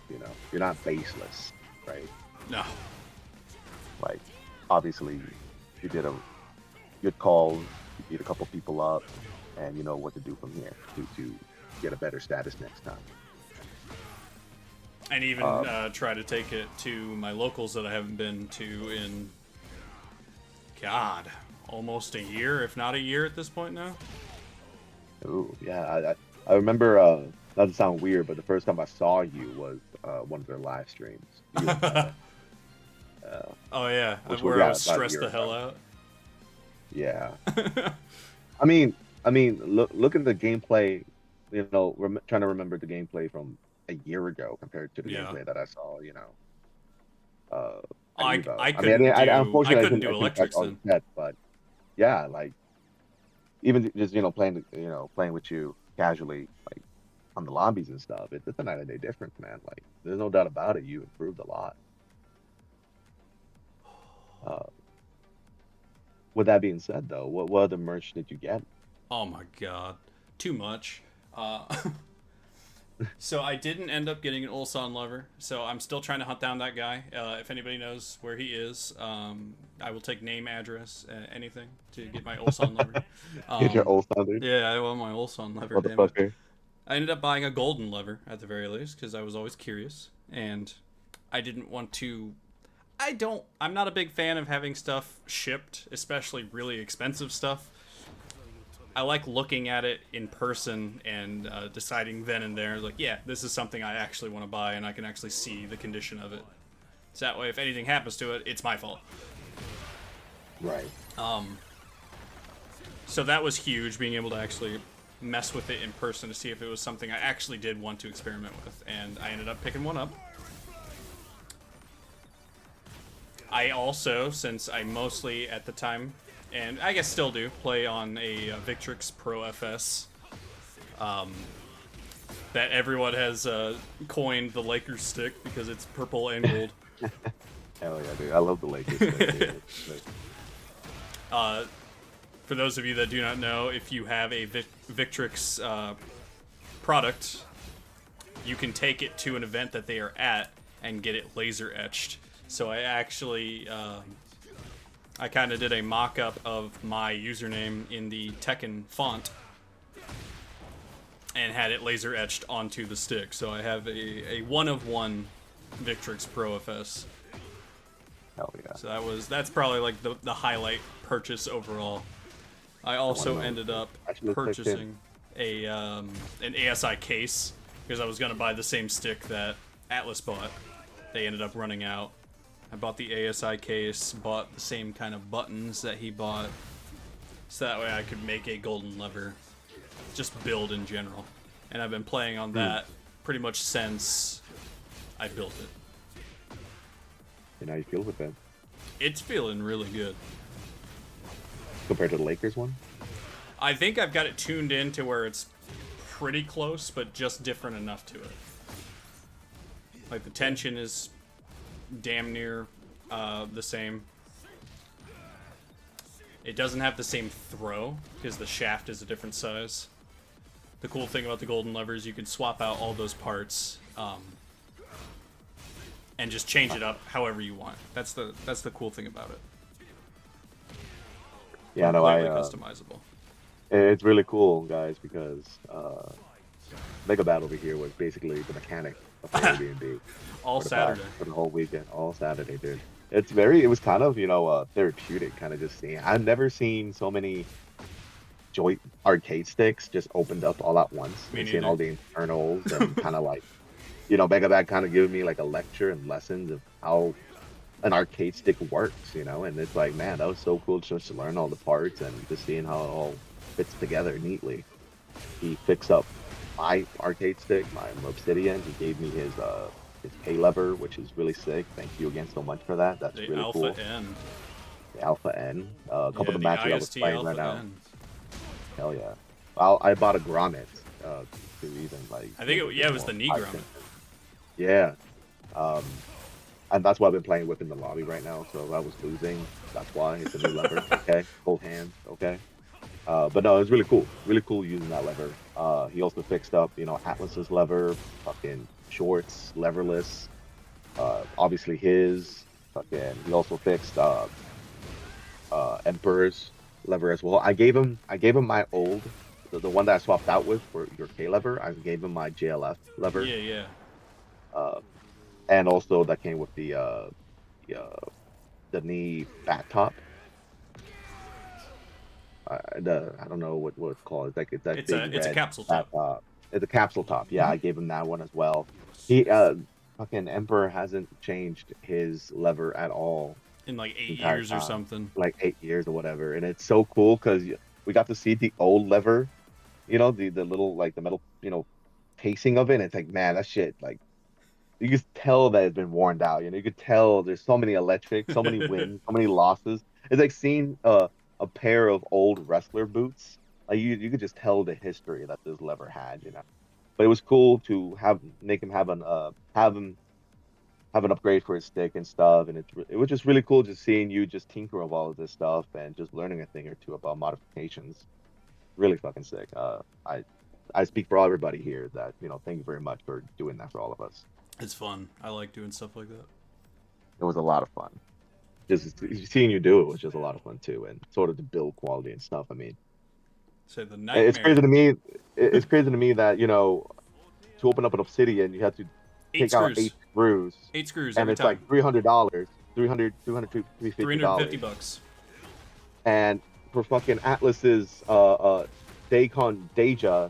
A: You're not baseless, right?
B: No.
A: Like, obviously, you did a good call. You beat a couple people up, and you know what to do from here to get a better status next time.
B: And even try to take it to my locals that I haven't been to in, God, almost a year, if not a year at this point now.
A: Ooh, yeah. I remember. Not to sound weird, but the first time I saw you was one of their live streams. You and,
B: Oh yeah,
A: Which
B: where
A: was,
B: I
A: yeah,
B: was
A: about a
B: stressed
A: year
B: the hell
A: ago.
B: out.
A: yeah. I mean, look at the gameplay. Trying to remember the gameplay from a year ago compared to the
B: Yeah.
A: gameplay that I saw. At
B: I
A: Evo.
B: couldn't do
A: Unfortunately,
B: I couldn't do
A: I couldn't
B: electrics
A: catch all
B: then.
A: the sets, but yeah, like even just playing with you casually, like on the lobbies and stuff, it's a night and day difference, man. Like there's no doubt about it. You improved a lot. With that being said, though, what other merch did you get?
B: Oh my god, too much. So I didn't end up getting an Ulsan lever, so I'm still trying to hunt down that guy. If anybody knows where he is, I will take name, address, anything to get my Ulsan lever.
A: Get your old standard,
B: Yeah, I want my Ulsan lever, damn it.
A: motherfucker.
B: I ended up buying a golden lever at the very least because I was always curious, and I didn't want to. I'm not a big fan of having stuff shipped, especially really expensive stuff. I like looking at it in person and deciding then and there, like, yeah, this is something I actually want to buy, and I can actually see the condition of it. So that way, if anything happens to it, it's my fault.
A: Right.
B: So that was huge, being able to actually mess with it in person to see if it was something I actually did want to experiment with, and I ended up picking one up. I also, since I mostly at the time, and I guess still do, play on a Victrix Pro FS, that everyone has coined the Lakers stick because it's purple and gold.
A: Hell yeah, dude. I love the Lakers. Dude.
B: For those of you that do not know, if you have a Victrix product, you can take it to an event that they are at and get it laser etched. So I actually, I kind of did a mock-up of my username in the Tekken font and had it laser etched onto the stick. So I have a one-of-one Victrix Pro FS.
A: Hell yeah.
B: So that's probably like the highlight purchase overall. I also ended up purchasing an ASI case because I was gonna buy the same stick that Atlas bought. They ended up running out. I bought the ASI case, bought the same kind of buttons that he bought, so that way I could make a golden lever, just build in general. And I've been playing on that pretty much since I built it.
A: And how you feel with that?
B: It's feeling really good.
A: Compared to the Lakers one?
B: I think I've got it tuned in to where it's pretty close, but just different enough to it. Like the tension is damn near the same. It doesn't have the same throw because the shaft is a different size. The cool thing about the golden lever is you can swap out all those parts and just change it up however you want. That's the cool thing about it.
A: Yeah, no,
B: Completely customizable.
A: It's really cool, guys, because Mega Battle over here was basically the mechanic of the Airbnb.
B: All Saturday.
A: For the whole weekend, all Saturday, dude. It was kind of, therapeutic, kind of just seeing. I've never seen so many joint arcade sticks just opened up all at once.
B: Me
A: And seeing
B: neither.
A: all the internals and kind of like, Mega Bat kind of giving me like a lecture and lessons of how an arcade stick works, and it's like, man, that was so cool just to learn all the parts and just seeing how it all fits together neatly. He fixed up my arcade stick, my Obsidian. He gave me his K lever, which is really sick. Thank you again so much for that. That's
B: The
A: really
B: Alpha
A: cool.
B: N.
A: The Alpha N. A couple of the
B: the
A: matches I was
B: IST
A: playing
B: Alpha
A: right now.
B: N.
A: Hell yeah. I bought a Grommet to even like.
B: I think it was the knee
A: I
B: grommet.
A: think- Yeah. And that's why I've been playing whip in the lobby right now. So I was losing. That's why it's a new lever. Okay, both hands. Okay. But no, it was really cool. Really cool using that lever. He also fixed up, Atlas's lever, fucking shorts, leverless. Obviously his. Fucking. He also fixed Emperor's lever as well. I gave him my old, the one that I swapped out with for your K lever. I gave him my JLF lever.
B: Yeah.
A: And also that came with the knee back top. I don't know what it's called. It's like it's that
B: It's
A: big
B: a
A: red
B: capsule
A: back
B: top.
A: It's a capsule top. Yeah, I gave him that one as well. He fucking Emperor hasn't changed his lever at all.
B: In like 8
A: entire
B: years or
A: time.
B: something.
A: Like 8 years or whatever, and it's so cool because we got to see the old lever, the little like the metal casing of it. And it's like, man, that shit, like, you could tell that it's been worn out. You could tell there's so many electric, so many wins, so many losses. It's like seeing a pair of old wrestler boots. Like you could just tell the history that this lever had. But it was cool to make him have an upgrade for his stick and stuff, and it was just really cool just seeing you just tinker with all of this stuff and just learning a thing or two about modifications. Really fucking sick. I speak for everybody here that thank you very much for doing that for all of us.
B: It's fun. I like doing stuff like that.
A: It was a lot of fun. Just seeing you do it was just a lot of fun too, and sort of the build quality and stuff. I mean,
B: Say the
A: it's crazy
B: nightmare.
A: to me. It's crazy to me that to open up an obsidian, you have to
B: Eight
A: take out
B: screws.
A: 8 screws,
B: 8 screws
A: and
B: every
A: it's like
B: time.
A: $300, 350
B: $350
A: dollars,
B: bucks.
A: and for fucking Atlas's Dacon Deja,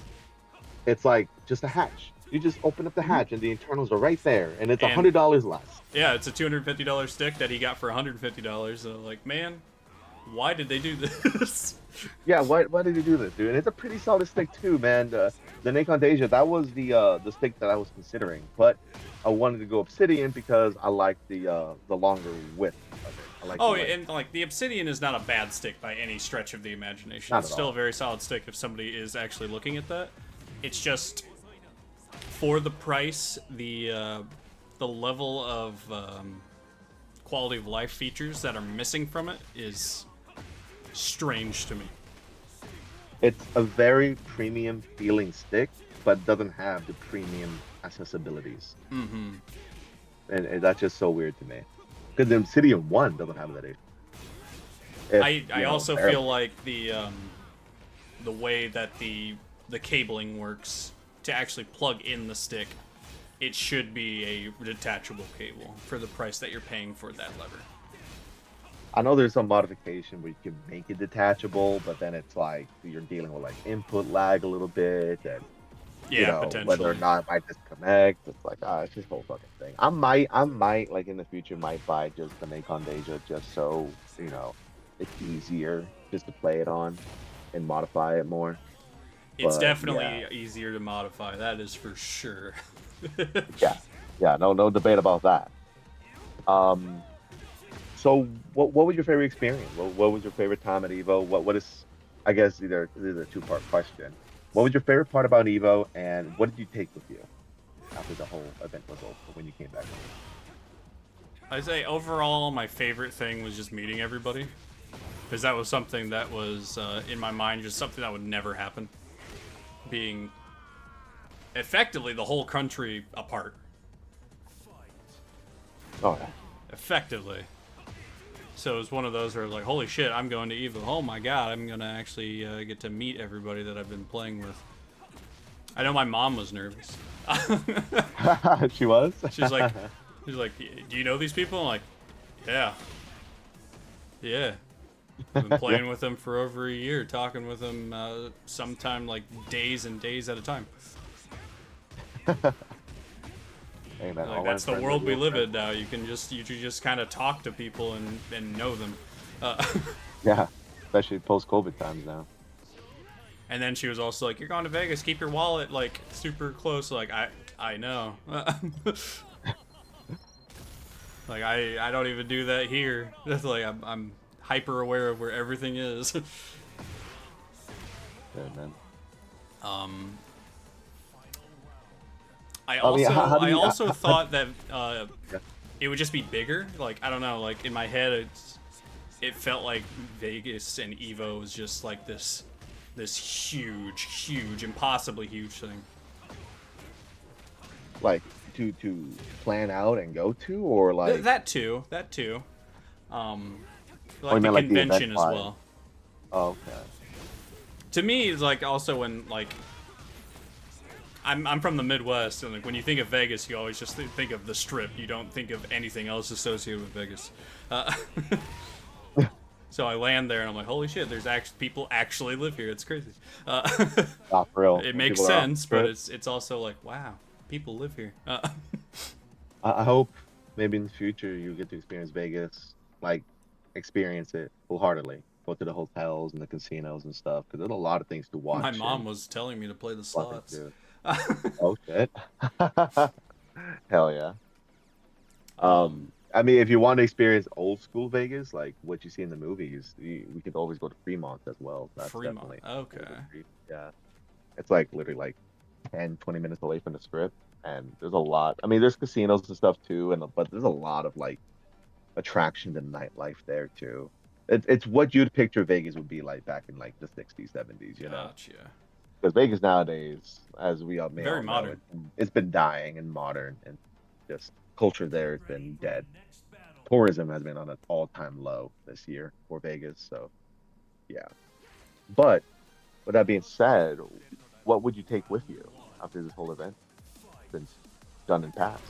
A: it's like just a hatch. You just open up the hatch, and the internals are right there, and it's
B: And
A: $100 less.
B: yeah, it's a $250 stick that he got for $150. And I'm like, man, why did they do this?
A: Yeah, why did you do this, dude? And it's a pretty solid stick too, man. The Nacon Deja, that was the stick that I was considering, but I wanted to go Obsidian because I like the longer width of it. I like
B: Oh,
A: the length.
B: and like the Obsidian is not a bad stick by any stretch of the imagination.
A: Not
B: It's
A: at
B: still
A: all.
B: a very solid stick if somebody is actually looking at that. It's just for the price, the level of quality of life features that are missing from it is strange to me.
A: It's a very premium feeling stick, but doesn't have the premium accessibilities,
B: Mm-hmm.
A: and that's just so weird to me. Because the Obsidian One doesn't have that either.
B: I also
A: barely.
B: feel like the way that the cabling works to actually plug in the stick, it should be a detachable cable for the price that you're paying for that lever.
A: I know there's some modification where you can make it detachable, but then it's like you're dealing with like input lag a little bit, and
B: Yeah, potentially.
A: whether or not it might disconnect. It's like it's this whole fucking thing. I might like in the future might buy just the Nacon Deja just so it's easier just to play it on and modify it more.
B: It's
A: But
B: definitely
A: yeah,
B: easier to modify. That is for sure.
A: yeah, yeah. No debate about that. Um, so what was your favorite experience? What was your favorite time at Evo? What is I guess either this is a two-part question. What was your favorite part about Evo, and what did you take with you after the whole event was over when you came back home?
B: I'd say overall, my favorite thing was just meeting everybody, because that was something that was in my mind, just something that would never happen. Being effectively the whole country apart.
A: Oh yeah.
B: Effectively. So it was one of those where like, holy shit, I'm going to Evo. Oh my god, I'm gonna actually get to meet everybody that I've been playing with. I know my mom was nervous.
A: She was.
B: She's like, do you know these people? I'm like, yeah. Yeah. I've been playing with them for over a year, talking with them sometime like days and days at a time.
A: Hey, man,
B: Like
A: online
B: that's the
A: friends are
B: world we
A: real
B: live
A: friends.
B: in now. You can just kind of talk to people and know them.
A: Yeah, especially post-COVID times now.
B: And then she was also like, "You're going to Vegas. Keep your wallet like super close." Like I know. Like I don't even do that here. That's like I'm hyper aware of where everything is.
A: Good, man.
B: Um, I
A: I mean,
B: also
A: how do
B: I
A: you?
B: also thought that
A: Yeah.
B: it would just be bigger. Like I don't know. Like in my head, it felt like Vegas and Evo was just like this huge, impossibly huge thing.
A: Like to plan out and go to, or like,
B: That too.
A: oh, you
B: Like the
A: meant like the event
B: convention as
A: wise?
B: well.
A: Oh, okay.
B: To me, it's like also when like I'm from the Midwest, and like when you think of Vegas, you always just think of the Strip. You don't think of anything else associated with Vegas. Uh, so I land there, and I'm like, holy shit! There's actually people actually live here. It's crazy.
A: Not for real.
B: It
A: When
B: makes
A: people are off
B: sense,
A: the
B: but
A: trip.
B: it's also like, wow, people live here.
A: I hope maybe in the future you get to experience Vegas, like experience it wholeheartedly. Go to the hotels and the casinos and stuff, because there's a lot of things to
B: My
A: watch
B: mom
A: and
B: was telling me to play the
A: a lot of things
B: slots.
A: to do. Oh shit. Hell yeah.
B: um,
A: I mean, if you want to experience old school Vegas, like what you see in the movies, we could always go to Fremont as well. That's
B: Fremont.
A: definitely
B: Okay.
A: yeah. It's like literally like 10, 20 minutes away from the strip, and there's a lot. I mean, there's casinos and stuff too, but there's a lot of like attraction and nightlife there too. It's what you'd picture Vegas would be like back in like the 60s, 70s,
B: Gotcha.
A: Because Vegas nowadays, as we all may
B: Very
A: all know,
B: modern.
A: it's been dying and modern, and just culture there has been dead. Tourism has been on an all-time low this year for Vegas. So yeah. But with that being said, what would you take with you after this whole event been done and passed?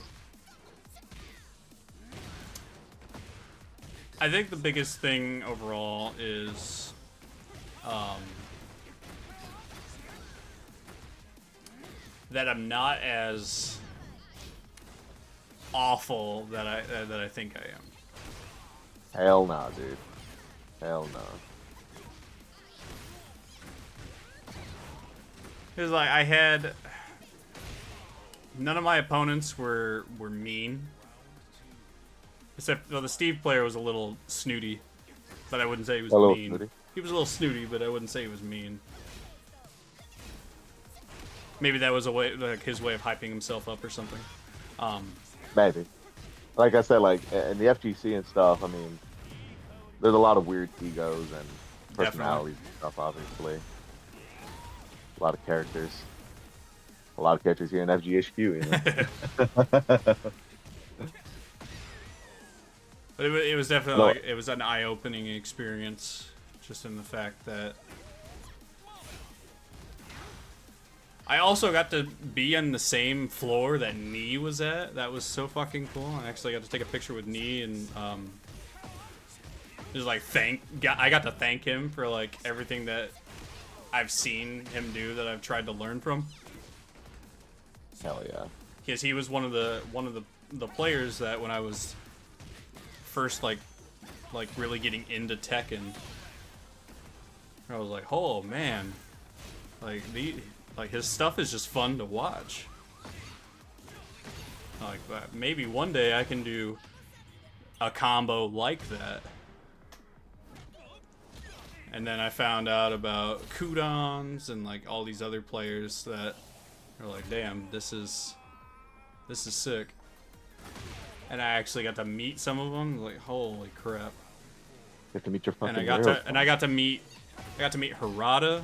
B: I think the biggest thing overall is that I'm not as awful that I think I am.
A: Hell no, dude. Hell no.
B: Because like I had none of my opponents were mean. Except well, the Steve player was a little snooty, but I wouldn't say he was
A: A little
B: mean.
A: snooty.
B: He was a little snooty, but I wouldn't say he was mean. Maybe that was a way, like his way of hyping himself up or something.
A: Maybe. Like I said, like in the FGC and stuff, I mean, there's a lot of weird egos and personalities and stuff, obviously. A lot of characters. A lot of characters here in FGHQ, you know?
B: But it was definitely like, it was an eye-opening experience, just in the fact that I also got to be on the same floor that Nee was at. That was so fucking cool. I actually got to take a picture with Nee and just like I got to thank him for like everything that I've seen him do that I've tried to learn from.
A: Hell yeah.
B: Because he was one of the players that when I was first like really getting into Tekken, I was like, oh man, like his stuff is just fun to watch. Like maybe one day I can do a combo like that. And then I found out about Kudons and like all these other players that are like, damn, this is sick. And I actually got to meet some of them. Like, holy crap!
A: Get to meet your fucking
B: And I got to meet Harada,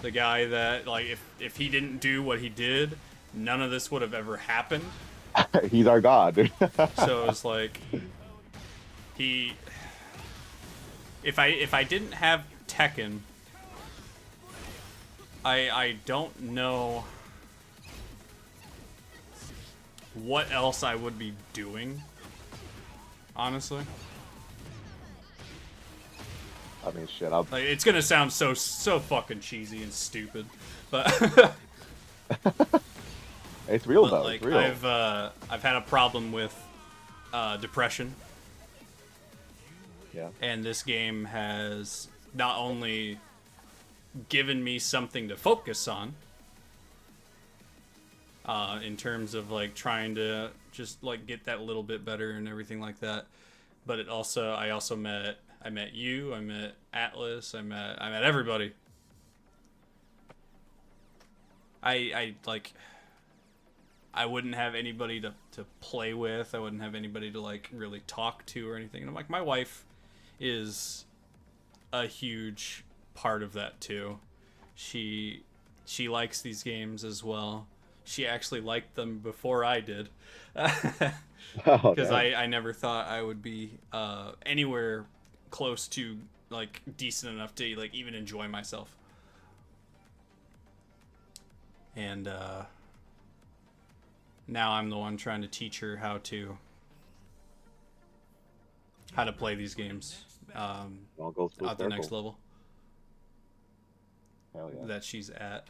B: the guy that like if he didn't do what he did, none of this would have ever happened.
A: He's our god, dude.
B: So it's like if I didn't have Tekken, I don't know what else I would be doing, honestly.
A: I mean, shit. I'll...
B: Like, it's gonna sound so fucking cheesy and stupid, but
A: It's real though.
B: like
A: It's real.
B: I've had a problem with depression,
A: Yeah.
B: and this game has not only given me something to focus on, in terms of like trying to just like get that little bit better and everything like that, but I also met you, I met Atlas, I met everybody. I wouldn't have anybody to play with. I wouldn't have anybody to like really talk to or anything. And I'm like, my wife is a huge part of that too. She likes these games as well. She actually liked them before I did. Because I never thought I would be anywhere close to like decent enough to like even enjoy myself. And now I'm the one trying to teach her how to play these games
A: All goes full
B: at the
A: circle.
B: next level
A: Hell yeah.
B: that she's at.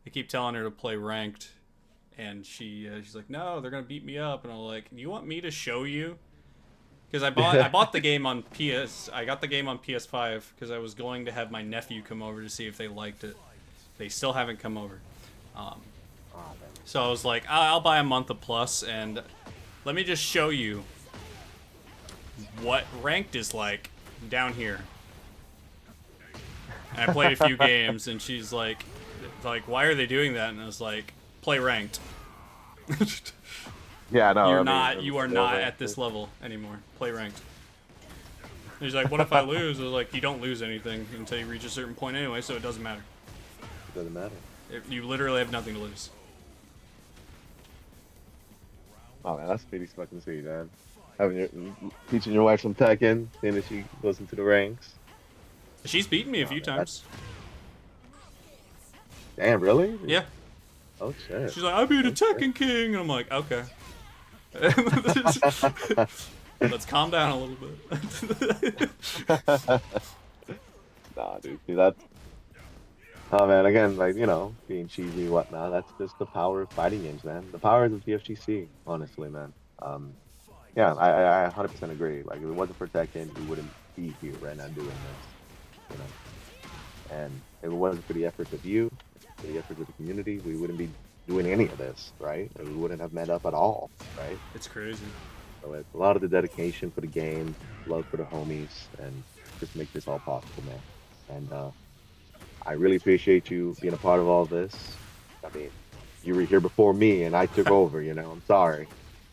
B: I keep telling her to play ranked, and she's like, no, they're gonna beat me up. And I'm like, you want me to show you? Because I bought the game on I got the game on PS5 because I was going to have my nephew come over to see if they liked it. They still haven't come over. So I was like, I'll buy a month of Plus, and let me just show you what ranked is like down here. And I played a few games, and she's like, why are they doing that? And I was like, play ranked.
A: Yeah, no.
B: You are not at this level anymore. Play ranked. And he's like, what if I lose? I was like, you don't lose anything until you reach a certain point anyway, so it doesn't matter.
A: Doesn't matter.
B: You literally have nothing to lose.
A: Oh man, that's pretty fucking sweet, man. Teaching your wife some Tekken, seeing that she goes into the ranks.
B: She's beaten me a few
A: man,
B: times.
A: Damn, really?
B: Yeah.
A: Oh shit.
B: She's like, I beat a Tekken King. And I'm like, okay. Let's calm down a little bit.
A: Nah, dude. See, that's. Oh man, again, like being cheesy, and whatnot. That's just the power of fighting games, man. The power of the FGC, honestly, man. Yeah, I 100% agree. Like, if it wasn't for Tekken, we wouldn't be here right now doing this, And if it wasn't for the efforts of you, the efforts of the community, we wouldn't be doing any of this, right? And we wouldn't have met up at all, right?
B: It's crazy.
A: So it's a lot of the dedication for the game, love for the homies, and just make this all possible, man. And I really appreciate you being a part of all this. I mean, you were here before me, and I took over. I'm sorry.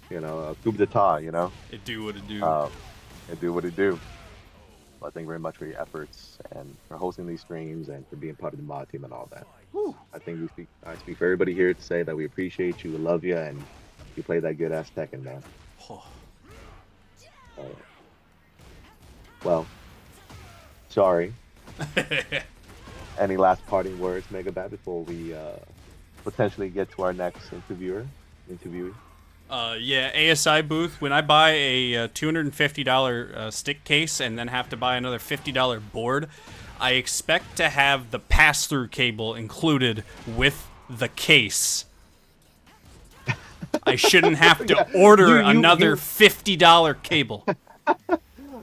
A: Coup d'etat.
B: It do what it do.
A: It do what it do. But thank you very much for your efforts and for hosting these streams and for being part of the mod team and all that.
B: Whew.
A: I think I speak for everybody here to say that we appreciate you, we love you, and you play that good ass Tekken, man.
B: Oh.
A: Well, sorry. Any last parting words, Megabat, before we potentially get to our next interviewee?
B: Yeah, ASI booth. When I buy a $250 stick case and then have to buy another $50 board, I expect to have the pass-through cable included with the case. I shouldn't have to order another $50 cable.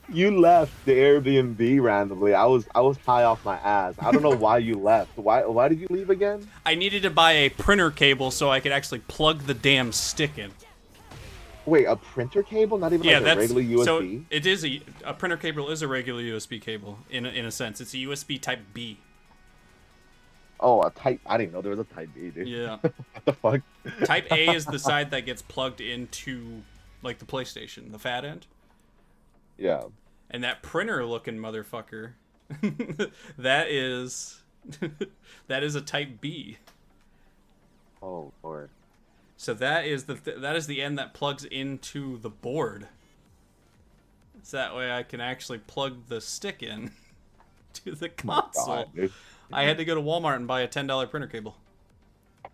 A: You left the Airbnb randomly. I was high off my ass. I don't know why you left. Why did you leave again?
B: I needed to buy a printer cable so I could actually plug the damn stick in.
A: Wait, a printer cable? Not even like a regular USB?
B: So it is a printer cable is a regular USB cable in a sense. It's a USB Type B.
A: Oh, a Type. I didn't know there was a Type B, dude.
B: Yeah.
A: What the fuck?
B: Type A is the side that gets plugged into like the PlayStation, the fat end.
A: Yeah.
B: And that printer-looking motherfucker, that is a Type B.
A: Oh Lord.
B: So that is the end that plugs into the board. So that way I can actually plug the stick in to the console.
A: God,
B: I had to go to Walmart and buy a $10 printer cable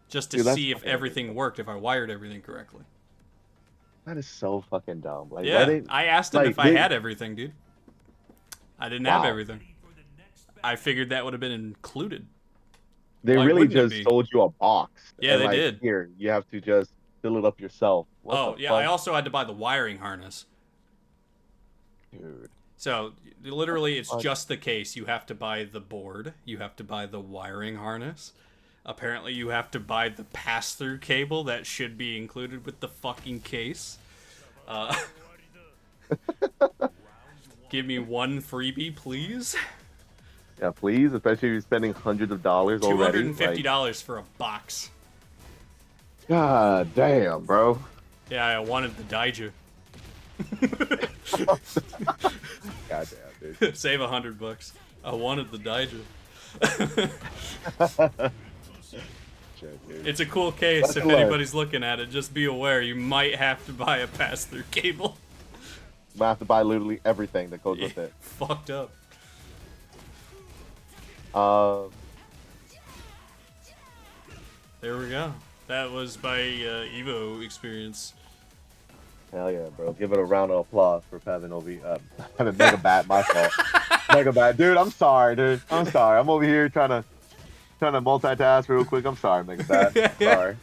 B: just to
A: Dude,
B: see if everything worked, if I wired everything correctly.
A: That is so fucking dumb. Like,
B: Yeah, I asked him if I had everything, dude. I didn't have everything. I figured that would have been included.
A: They
B: Why
A: really
B: wouldn't it
A: just
B: be?
A: sold you a box.
B: Yeah,
A: and,
B: they
A: like,
B: did.
A: Here, you have to just fill it up yourself. What the
B: Yeah,
A: fuck?
B: I also had to buy the wiring harness.
A: Dude.
B: So, literally, it's just the case. You have to buy the board. You have to buy the wiring harness. Apparently, you have to buy the pass-through cable that should be included with the fucking case. Give me one freebie, please.
A: Yeah, please, especially if you're spending hundreds of dollars already.
B: $250 for a box.
A: God damn, bro.
B: Yeah, I wanted the Daiju.
A: God damn, dude.
B: Save $100. I wanted the Daiju.
A: Shit, dude.
B: It's a cool case.
A: That's
B: If
A: hilarious.
B: anybody's looking at it, just be aware you might have to buy a pass-through cable.
A: I have to buy literally everything that goes with it.
B: Fucked up. There we go. That was my Evo experience.
A: Hell yeah, bro. Give it a round of applause for Pevin over Pevin Megabat, my fault. Megabat. Dude, I'm sorry, dude. I'm sorry. I'm over here trying to multitask real quick. I'm sorry, Megabat. Sorry.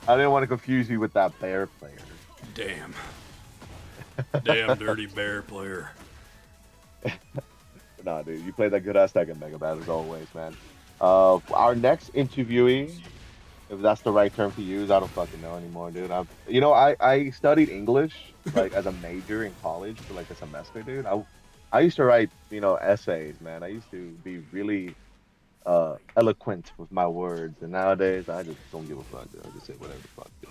A: I didn't want to confuse you with that bear player.
B: Damn. Damn dirty bear player.
A: Nah, dude, you played that good ass Tekken, Megabat, as always, man. Our next interviewee, if that's the right term to use, I don't fucking know anymore, dude. I studied English like as a major in college for like a semester, dude. I used to write, essays, man. I used to be really eloquent with my words, and nowadays I just don't give a fuck, dude. I just say whatever the fuck, dude.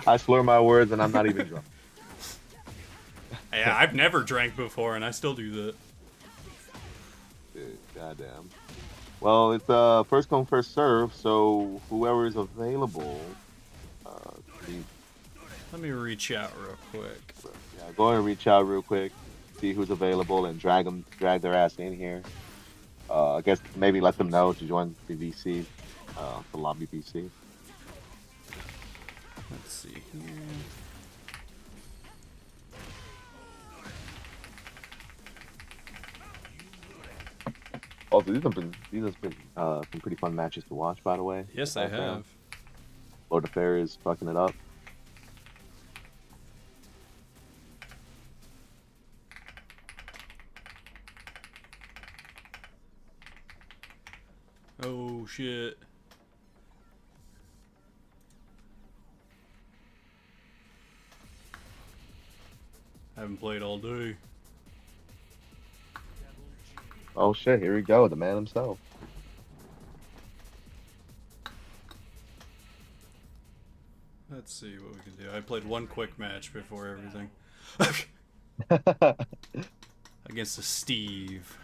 A: I slur my words, and I'm not even drunk.
B: Yeah, I've never drank before, and I still do that.
A: Dude, Goddamn. Well, it's first come first serve. So whoever is available, please,
B: Let me reach out real quick.
A: yeah, go ahead and reach out real quick, see who's available, and drag their ass in here. I guess maybe let them know to join the VC, the lobby VC.
B: Let's see here.
A: Also, these have been some pretty fun matches to watch, by the way.
B: Yes, they have.
A: Lord of Fair is fucking it up.
B: Oh shit. Haven't played all day.
A: Oh shit, here we go, the man himself.
B: Let's see what we can do. I played one quick match before everything. Against a Steve.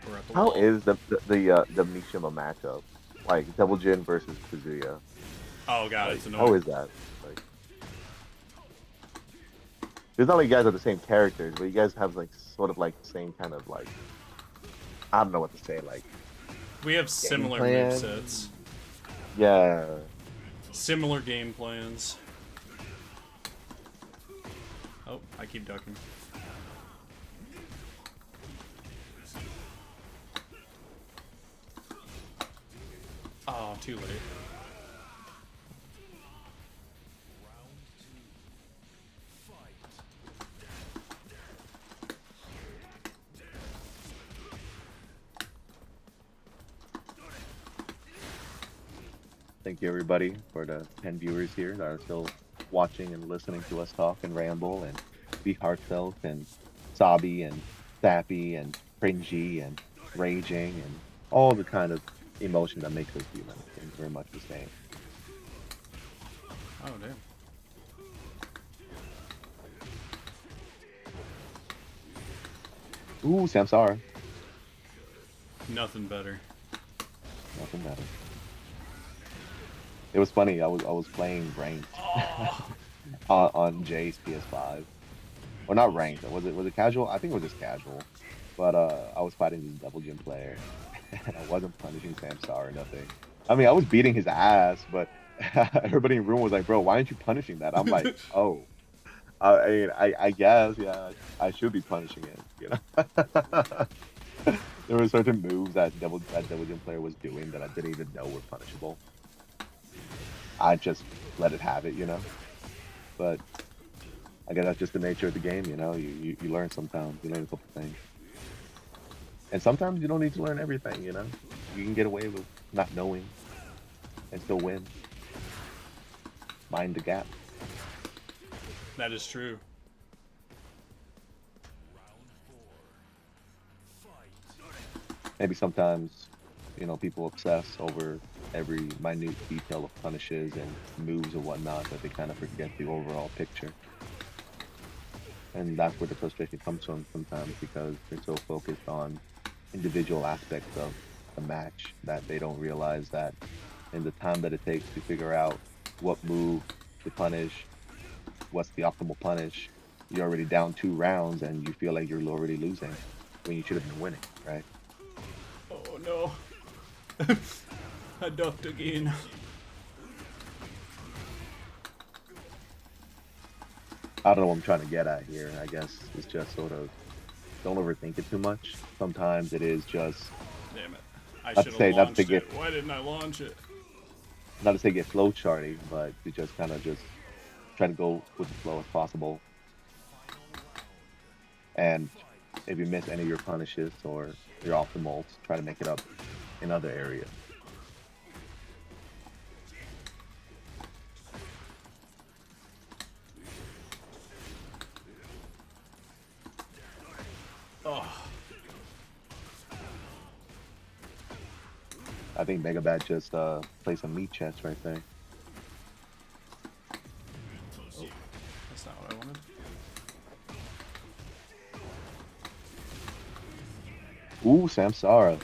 B: We're at the
A: How
B: wall.
A: is the Mishima matchup? Like Double Jin versus Kazuya.
B: Oh god,
A: Like,
B: it's annoying.
A: how is that? Like, it's not like you guys are the same characters, but you guys have like sort of like the same kind of like, I don't know what to say, like,
B: We have similar
A: plan.
B: movesets.
A: yeah.
B: Similar game plans. Oh, I keep ducking. Oh, too late.
A: Thank you everybody for the 10 viewers here that are still watching and listening to us talk and ramble and be heartfelt and sobby and sappy and cringy and raging and all the kind of emotion that makes us human. Thank you very much for staying.
B: Oh, damn.
A: Ooh, Samsara.
B: Nothing better.
A: Nothing better. It was funny. I was playing ranked on Jay's PS5. Or not ranked. Was it casual? I think it was just casual. But I was fighting this double gym player, and I wasn't punishing Samsara or nothing. I mean, I was beating his ass, but everybody in the room was like, "Bro, why aren't you punishing that?" I'm like, "Oh, I mean, I guess, yeah, I should be punishing it, you know." There were certain moves that double gym player was doing that I didn't even know were punishable. I just let it have it, you know. But I guess that's just the nature of the game, you know. You learn sometimes. You learn a couple things, and sometimes you don't need to learn everything, you know. You can get away with not knowing and still win. Mind the gap.
B: That is true.
A: Maybe sometimes, you know, people obsess over every minute detail of punishes and moves and whatnot that they kind of forget the overall picture. And that's where the frustration comes from sometimes, because they're so focused on individual aspects of the match that they don't realize that in the time that it takes to figure out what move to punish, what's the optimal punish, you're already down 2 rounds and you feel like you're already losing when you should have been winning, right?
B: Oh no. I ducked again.
A: I don't know what I'm trying to get at here. I guess it's just sort of, don't overthink it too much. Sometimes it is just,
B: Damn it. I
A: Not to
B: should
A: say-
B: have
A: not to
B: launched
A: get-
B: it. Why didn't I launch it?
A: not to say get flow charting, but to just kind of just try to go with the flow as possible. And if you miss any of your punishes or your optimals, try to make it up in other areas.
B: Oh,
A: I think Mega Bat just played some meat chess right there.
B: that's not what I wanted.
A: Ooh, Samsara.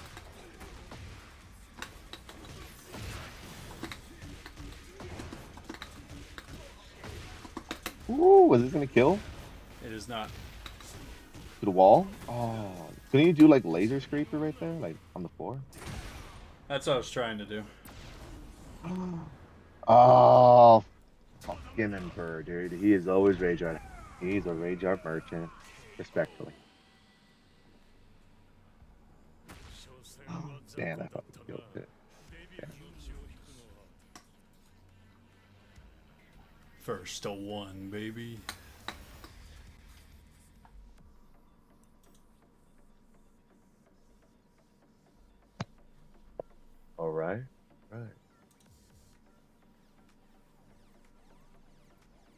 A: Ooh, was this gonna kill?
B: It is not.
A: To the wall? Oh, couldn't you do like laser scraper right there, like on the floor?
B: That's what I was trying to do.
A: Oh, fucking Emperor, dude. He is always rage art. He's a rage art merchant, respectfully. Damn, I fucking killed it.
B: First to one, baby.
A: All right, right.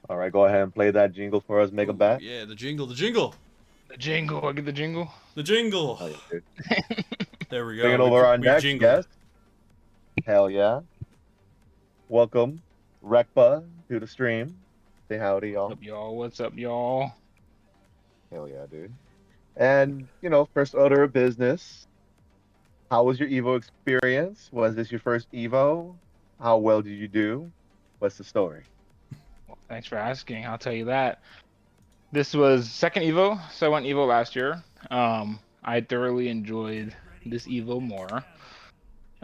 A: All right, go ahead and play that jingle for us, Mega
B: Ooh,
A: Bat.
B: yeah, the jingle, the jingle,
H: The jingle. I get the jingle.
B: the jingle.
A: Oh, yeah, dude.
B: There we
A: Bring it
B: go.
A: over our
B: We've
A: next
B: jingled.
A: guest. Hell yeah. Welcome, Rekpa, to the stream. Say howdy, y'all.
H: What's up, y'all? What's up, y'all?
A: Hell yeah, dude. And, you know, first order of business. How was your Evo experience? Was this your first Evo? How well did you do? What's the story?
H: Well, thanks for asking. I'll tell you that. This was second Evo, so I went Evo last year. I thoroughly enjoyed this Evo more.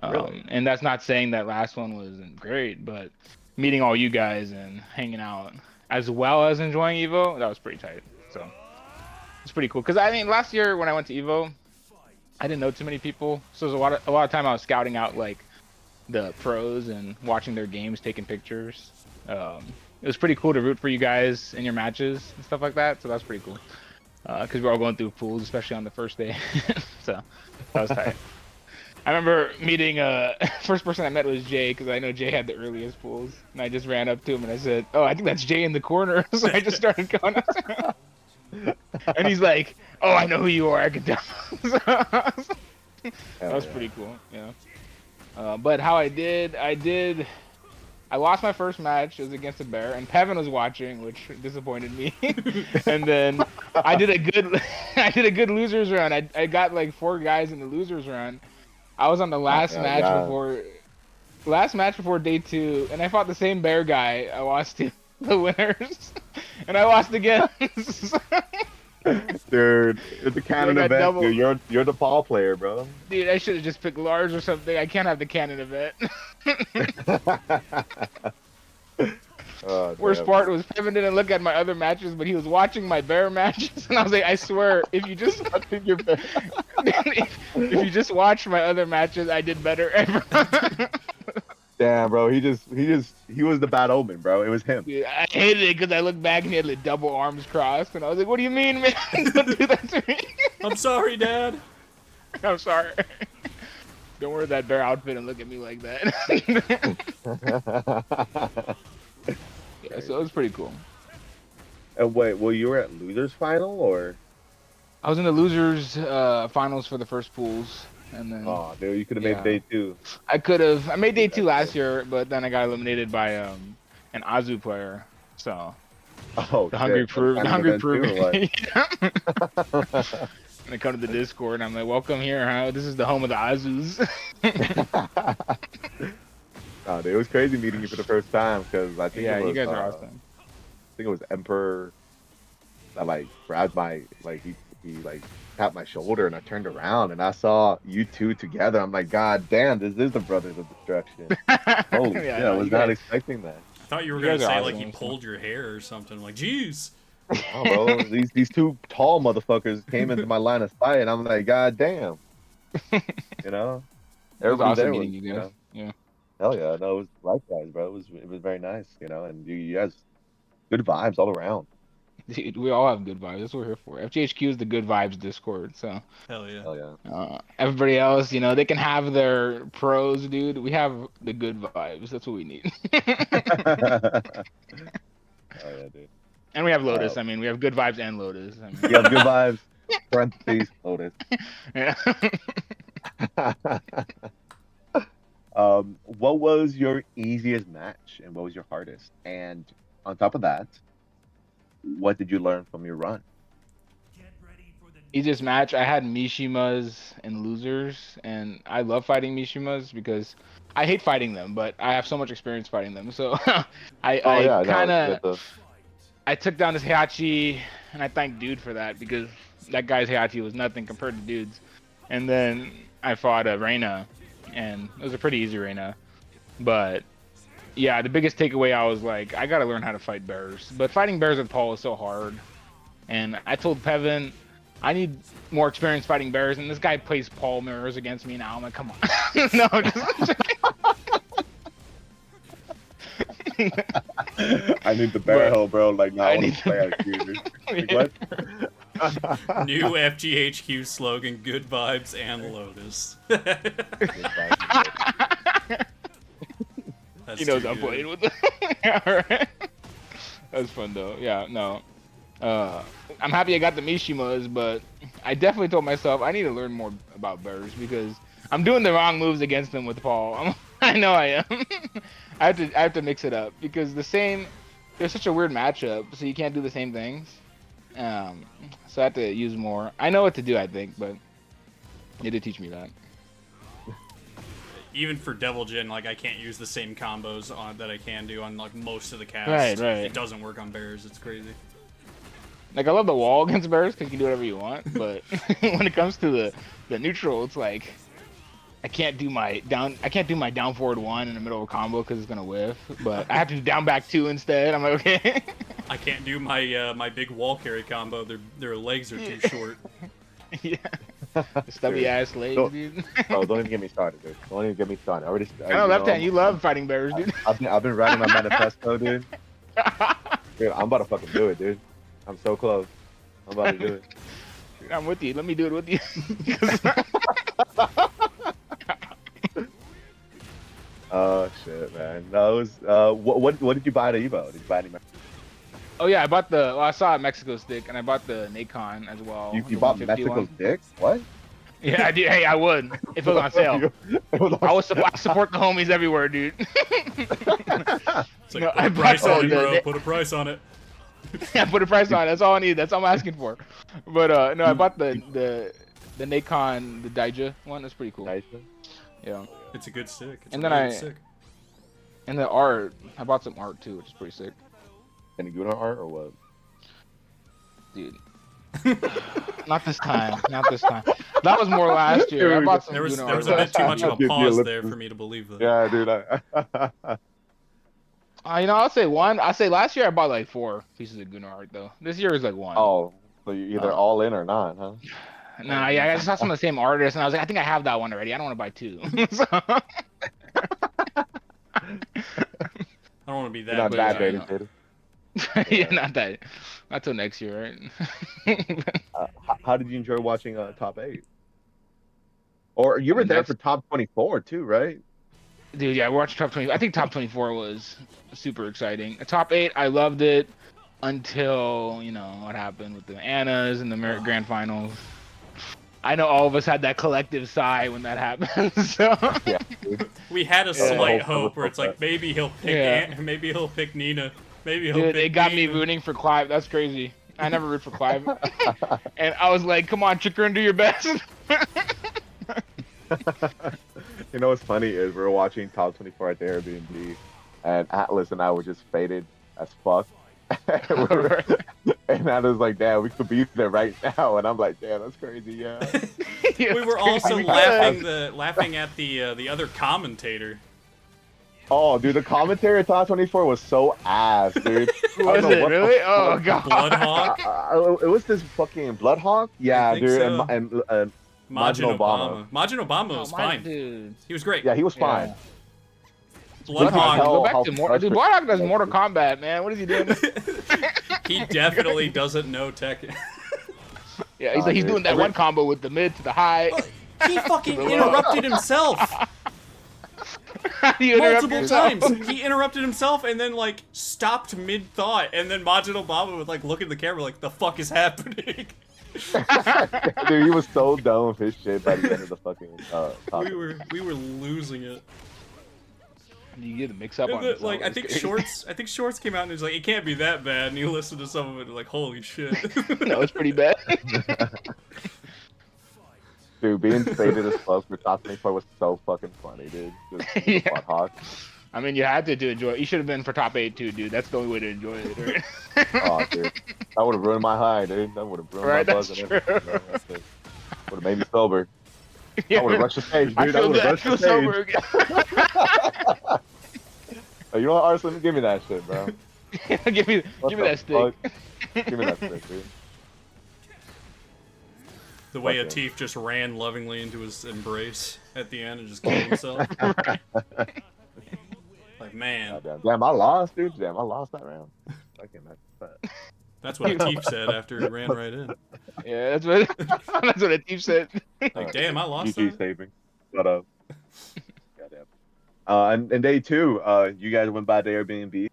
A: Really?
H: And that's not saying that last one wasn't great, but meeting all you guys and hanging out, as well as enjoying Evo, that was pretty tight. So it's pretty cool. Because I mean, last year when I went to Evo, I didn't know too many people, so there's a lot of time I was scouting out like the pros and watching their games, taking pictures. It was pretty cool to root for you guys in your matches and stuff like that. So that's pretty cool. Because we're all going through pools, especially on the first day. So that was tight. I remember meeting first person I met was Jay because I know Jay had the earliest pools, and I just ran up to him and I said, "Oh, I think that's Jay in the corner." So I just started going up to him. And he's like, "Oh, I know who you are. I can tell." That was pretty cool. Yeah. But how I did, I lost my first match. It was against a bear, and Pevin was watching, which disappointed me. And then I did a good, I did a good losers run. I got like 4 guys in the losers run. I was on the last match before day 2, and I fought the same bear guy. I lost to the winners, and I lost again.
A: Dude, it's a canon
H: got
A: event.
H: double.
A: Dude, you're the Paul player, bro.
H: Dude, I should have just picked Lars or something. I can't have the cannon event.
A: Oh,
H: Worst
A: damn.
H: part was Kevin didn't look at my other matches, but he was watching my bear matches, and I was like, I swear, if you just if you just watch my other matches, I did better ever.
A: Damn, bro. He was the bad omen, bro. It was him.
H: Dude, I hated it because I looked back and he had like double arms crossed, and I was like, "What do you mean, man? Don't do that to me."
B: I'm sorry, Dad.
H: I'm sorry. Don't wear that bear outfit and look at me like that. Yeah, so it was pretty cool.
A: And wait, well, you were at losers final or?
H: I was in the losers finals for the first pools, and then
A: Oh, dude, you could have made
H: Yeah.
A: day 2.
H: I could have. I made day 2 last year, but then I got eliminated by an Azu player. So
A: Oh,
H: the Hungry
A: shit.
H: Proof,
A: Some
H: the
A: kind
H: Hungry
A: of event too, or
H: Proof.
A: what?
H: And I come to the Discord, and I'm like, "Welcome here, huh? This is the home of the Azus."
A: Oh, dude, it was crazy meeting you for the first time because I think
H: Yeah,
A: it was,
H: you guys are
A: I
H: awesome.
A: think it was Emperor that like grabbed my he like tapped my shoulder and I turned around and I saw you two together. I'm like, God damn, this is the Brothers of Destruction. Holy shit, I
H: no,
A: was
H: you
A: not
H: guys-
A: expecting that.
B: I thought you were
H: You
B: gonna
H: guys are
B: say like he
H: awesome.
B: pulled your hair or something. I'm like, jeez.
A: Oh, bro, these 2 tall motherfuckers came into my line of sight and I'm like, God damn, you know.
H: It was
A: Everybody
H: awesome
A: there
H: meeting
A: was,
H: you guys. Yeah.
A: hell yeah, no, it was likewise, bro. It was very nice, you know, and you guys good vibes all around.
H: Dude, we all have good vibes. That's what we're here for. FGHQ is the good vibes Discord. So
B: Hell yeah.
A: Hell yeah.
H: everybody else, they can have their pros, dude. We have the good vibes. That's what we need.
A: Oh yeah, dude.
H: And we have Lotus. I mean, we have good vibes and Lotus. I mean,
A: You have good vibes. Parentheses, Lotus.
H: Yeah.
A: What was your easiest match and what was your hardest? And on top of that, what did you learn from your run?
D: Get ready for the
H: Easiest match, I had Mishimas and losers, and I love fighting Mishimas because I hate fighting them, but I have so much experience fighting them. So I,
A: Oh
H: I
A: yeah, no,
H: kind
A: you
H: of
A: get the
H: I took down this Heihachi, and I thank Dude for that because that guy's Heihachi was nothing compared to Dude's. And then I fought a Reina, and it was a pretty easy Reina. But yeah, the biggest takeaway, I was like, I gotta learn how to fight bears. But fighting bears with Paul is so hard. And I told Pevin, I need more experience fighting bears, and this guy plays Paul mirrors against me now. I'm like, come on. No, just
A: I need the barrel, bro. Like, no, I,
H: I
A: want
H: need
A: to play
H: the
A: as you, dude. Like, what?
B: New FGHQ slogan: Good vibes and Lotus. That's
H: He knows
B: too
H: I'm
B: good.
H: playing with him. Alright. That's fun though. Yeah, no. I'm happy I got the Mishimas, but I definitely told myself I need to learn more about bears because I'm doing the wrong moves against them with Paul. I know I am. I have to mix it up because there's such a weird matchup, so you can't do the same things. So I have to use more. I know what to do, I think, but it did teach me that.
B: Even for Devil Jin, like I can't use the same combos on that I can do on like most of the cast.
H: Right.
B: It doesn't work on bears. It's crazy.
H: Like I love the wall against bears because you can do whatever you want, but when it comes to the neutral, it's like I can't do my down forward 1 in the middle of a combo because it's gonna whiff. But I have to do down back 2 instead. I'm like, okay.
B: I can't do my my big wall carry combo. Their legs are too short.
H: Yeah. Stubby ass legs,
A: Don't-
H: dude.
A: Bro, don't even get me started, dude. Don't even get me started. I already.
H: I know left hand. You love fighting bears, dude.
A: I've been writing my manifesto, dude. Dude, I'm about to fucking do it, dude. I'm so close. I'm about to do it.
H: I'm with you. Let me do it with you.
A: Oh shit, man. No, it was. What did you buy at Evo? Did you buy any?
H: Oh yeah, I saw a Mexico stick and I bought the Nacon as well.
A: You
H: the
A: bought
H: 150
A: Mexico's
H: one.
A: dick? What?
H: Yeah, I did. Hey, I would if it was on sale. I support the homies everywhere, dude.
B: It's like
H: No,
B: put
H: I
B: a price
H: bought
B: on it,
H: the-
B: bro.
H: the-
B: Put a price on it.
H: Yeah, put a price on it. That's all I need. That's all I'm asking for. But no, I bought the Nacon, the Daija one. That's pretty cool.
A: Nice.
H: Yeah.
B: It's a good stick. It's
H: And
B: a
H: then
B: really good
H: I-
B: stick.
H: And the art, I bought some art too, which is pretty sick,
A: Any Guna art or what?
H: dude. Not this time. Not this time. That was more last year. I bought some
B: There was
H: Guna
B: there was
H: art
B: a bit too much of a
A: Yeah,
B: pause
A: let's-
B: there for me to believe that.
A: Yeah, dude.
H: You know, I'll say one. I say last year I bought like 4 pieces of Guna art though. This year is like 1.
A: Oh, so you're either all in or not, huh?
H: Nah, yeah, I just saw some of the same artists, and I was like, I think I have that one already. I don't want to buy 2. So-
B: I don't want to be
A: You're
B: that
A: not
B: big.
A: that
H: yeah,
A: dedicated.
H: yeah, not that. Not till next year, right?
A: How did you enjoy watching Top 8? Or you were there for Top 24 too, right?
H: Dude, yeah, we watched top 20. I think top 24 was super exciting. Top 8, I loved it until, you know, what happened with the Annas and the Grand Finals. I know all of us had that collective sigh when that happened. So
A: Yeah. Dude.
B: We had a
H: Yeah.
B: slight
A: Hope-
B: hope where it's like maybe he'll pick
H: Yeah.
B: maybe he'll pick Nina. Maybe he'll
H: dude,
B: pick
H: it got me
B: Nina.
H: rooting for Clive. That's crazy. I never root for Clive. And I was like, come on, Chikrin, do your best.
A: You know what's funny is we were watching Top 24 at the Airbnb, and Atlas and I were just faded as fuck. And Atlas was like, "Damn, we could be there right now," and I'm like, "Damn, that's crazy." Yeah.
H: Yeah,
B: We were
H: that's
B: also
H: crazy.
B: laughing at the other commentator.
A: Oh, dude, the commentary at Top 24 was so ass, dude. I
H: Was
A: don't know
H: it
A: what the
H: really? Oh,
A: fuck-
H: God.
B: Bloodhawk,
A: It was this fucking Bloodhawk. Yeah,
B: think
A: dude,
B: so.
A: and
B: Majin
A: Obama.
B: Obama. Majin Obama
H: Oh,
B: was
H: my
B: fine.
H: dude.
B: He was great.
A: yeah, he was fine.
H: Bloodhawk,
A: Bloodhawk,
H: go back
A: how
H: to Mortal. Dude, Bloodhawk does Mortal Kombat, man. What is he doing?
B: He definitely doesn't know Tekken.
H: Yeah, he's like he's
A: dude.
H: doing that one combo with the mid to the high.
B: He fucking interrupted himself.
H: You interrupt
B: Multiple
H: yourself.
B: times. He interrupted himself and then like stopped mid thought, and then Majin Obama would like look at the camera like, "The fuck is happening?"
A: Dude, he was so done with his shit by the end of the fucking
B: we were losing it.
H: You get the mix up
B: And
H: on
B: the,
H: the
B: like I think Shorts came out and he was like, "It can't be that bad." And you listen to some of it, like, "Holy shit!"
H: No, it's pretty bad.
A: Dude, being faded as fuck for top 24 was so fucking funny, dude. Just
H: Yeah.
A: butt hawk.
H: I mean, you had to enjoy it. You should have been for top 8 too, dude. That's the only way to enjoy it. Right?
A: Oh, dude. That would have ruined my high, dude. That would have ruined
H: Right,
A: my
H: that's
A: buzz and
H: true.
A: everything. Would have made me sober.
H: Yeah.
A: I would have rushed the stage, dude.
H: I feel,
A: would've
H: I
A: rushed
H: feel
A: the stage.
H: sober again.
A: Oh, you want Arslan? Give me that shit, bro.
H: give me
A: What
H: that
A: the
H: stick.
A: fuck? Give me that stick, dude.
B: The way
A: Okay.
B: Atif just ran lovingly into his embrace at the end and just killed himself. Like, man,
A: Damn, I lost, dude. Damn, I lost that round. Fucking that.
B: that's what Atif said after he ran right in.
H: Yeah, that's what a team said.
B: Like, damn, I lost
A: GG
B: that.
A: saving. Shut up. Goddamn. And day 2, you guys went by the Airbnb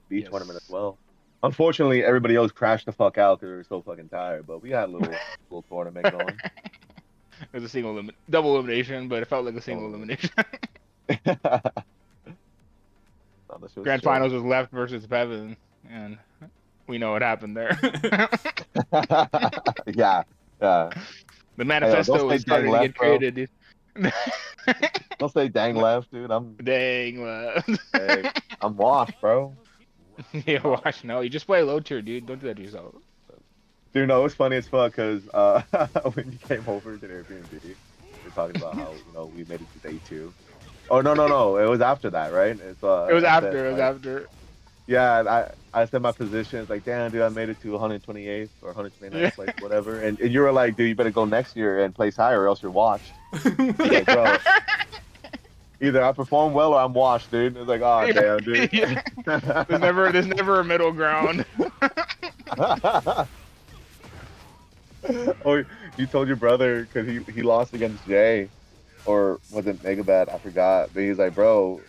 H: Yes.
A: tournament as well. Unfortunately, everybody else crashed the fuck out because they were so fucking tired. But we had a little tournament going.
H: It was a double elimination, but it felt like a single
A: Oh.
H: elimination.
A: Oh, this was
H: Grand
A: chill.
H: finals was left versus Bevan, and we know what happened there.
A: Yeah.
H: The manifesto
A: don't
H: was
A: say dang
H: starting to
A: left,
H: get
A: bro.
H: created, dude.
A: Don't say dang left, dude.
H: Dang left.
A: Hey, I'm washed, bro.
H: Yeah, watch. No, you just play low tier, dude. Don't do that to yourself.
A: Dude, no, it's funny as fuck because when you came over to the Airbnb, we were talking about how we made it to day 2. Oh no, it was after that, right? It's,
H: It was after.
A: Yeah, I said my position. It's like, damn, dude, I made it to 128th or 129th place, whatever. And you were like, dude, you better go next year and place higher, or else you're washed. Like, bro, either I perform well or I'm washed, dude. It's like, oh damn, dude.
H: Yeah. There's never a middle ground.
A: Oh, you told your brother because he lost against Jay, or was it Megabad? I forgot. But he's like, bro,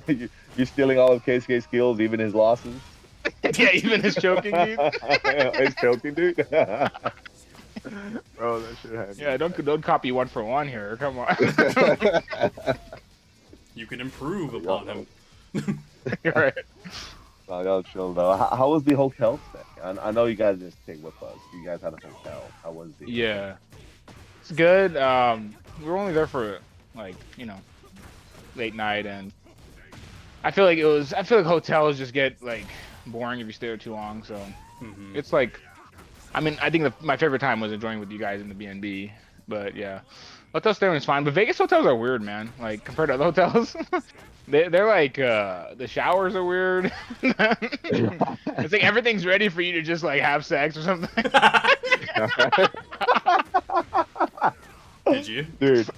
A: you're stealing all of KSK skills, even his losses.
H: Yeah, even his choking, dude.
A: His choking, dude. Bro, that shit happened.
H: Yeah, don't copy 1 for 1 here. Come on.
B: You can improve upon him.
H: You're right.
A: No, y'all chill though. How was the hotel stay? I know you guys didn't stay with us. You guys had a hotel. How was the?
H: Yeah, it's good. We were only there for like late night, and I feel like hotels just get like boring if you stay there too long. So it's like, I mean, I think my favorite time was enjoying with you guys in the B&B. But yeah, hotel staying was fine. But Vegas hotels are weird, man. Like compared to other hotels. They're like the showers are weird. It's like everything's ready for you to just like have sex or something.
B: Did you?
A: Dude,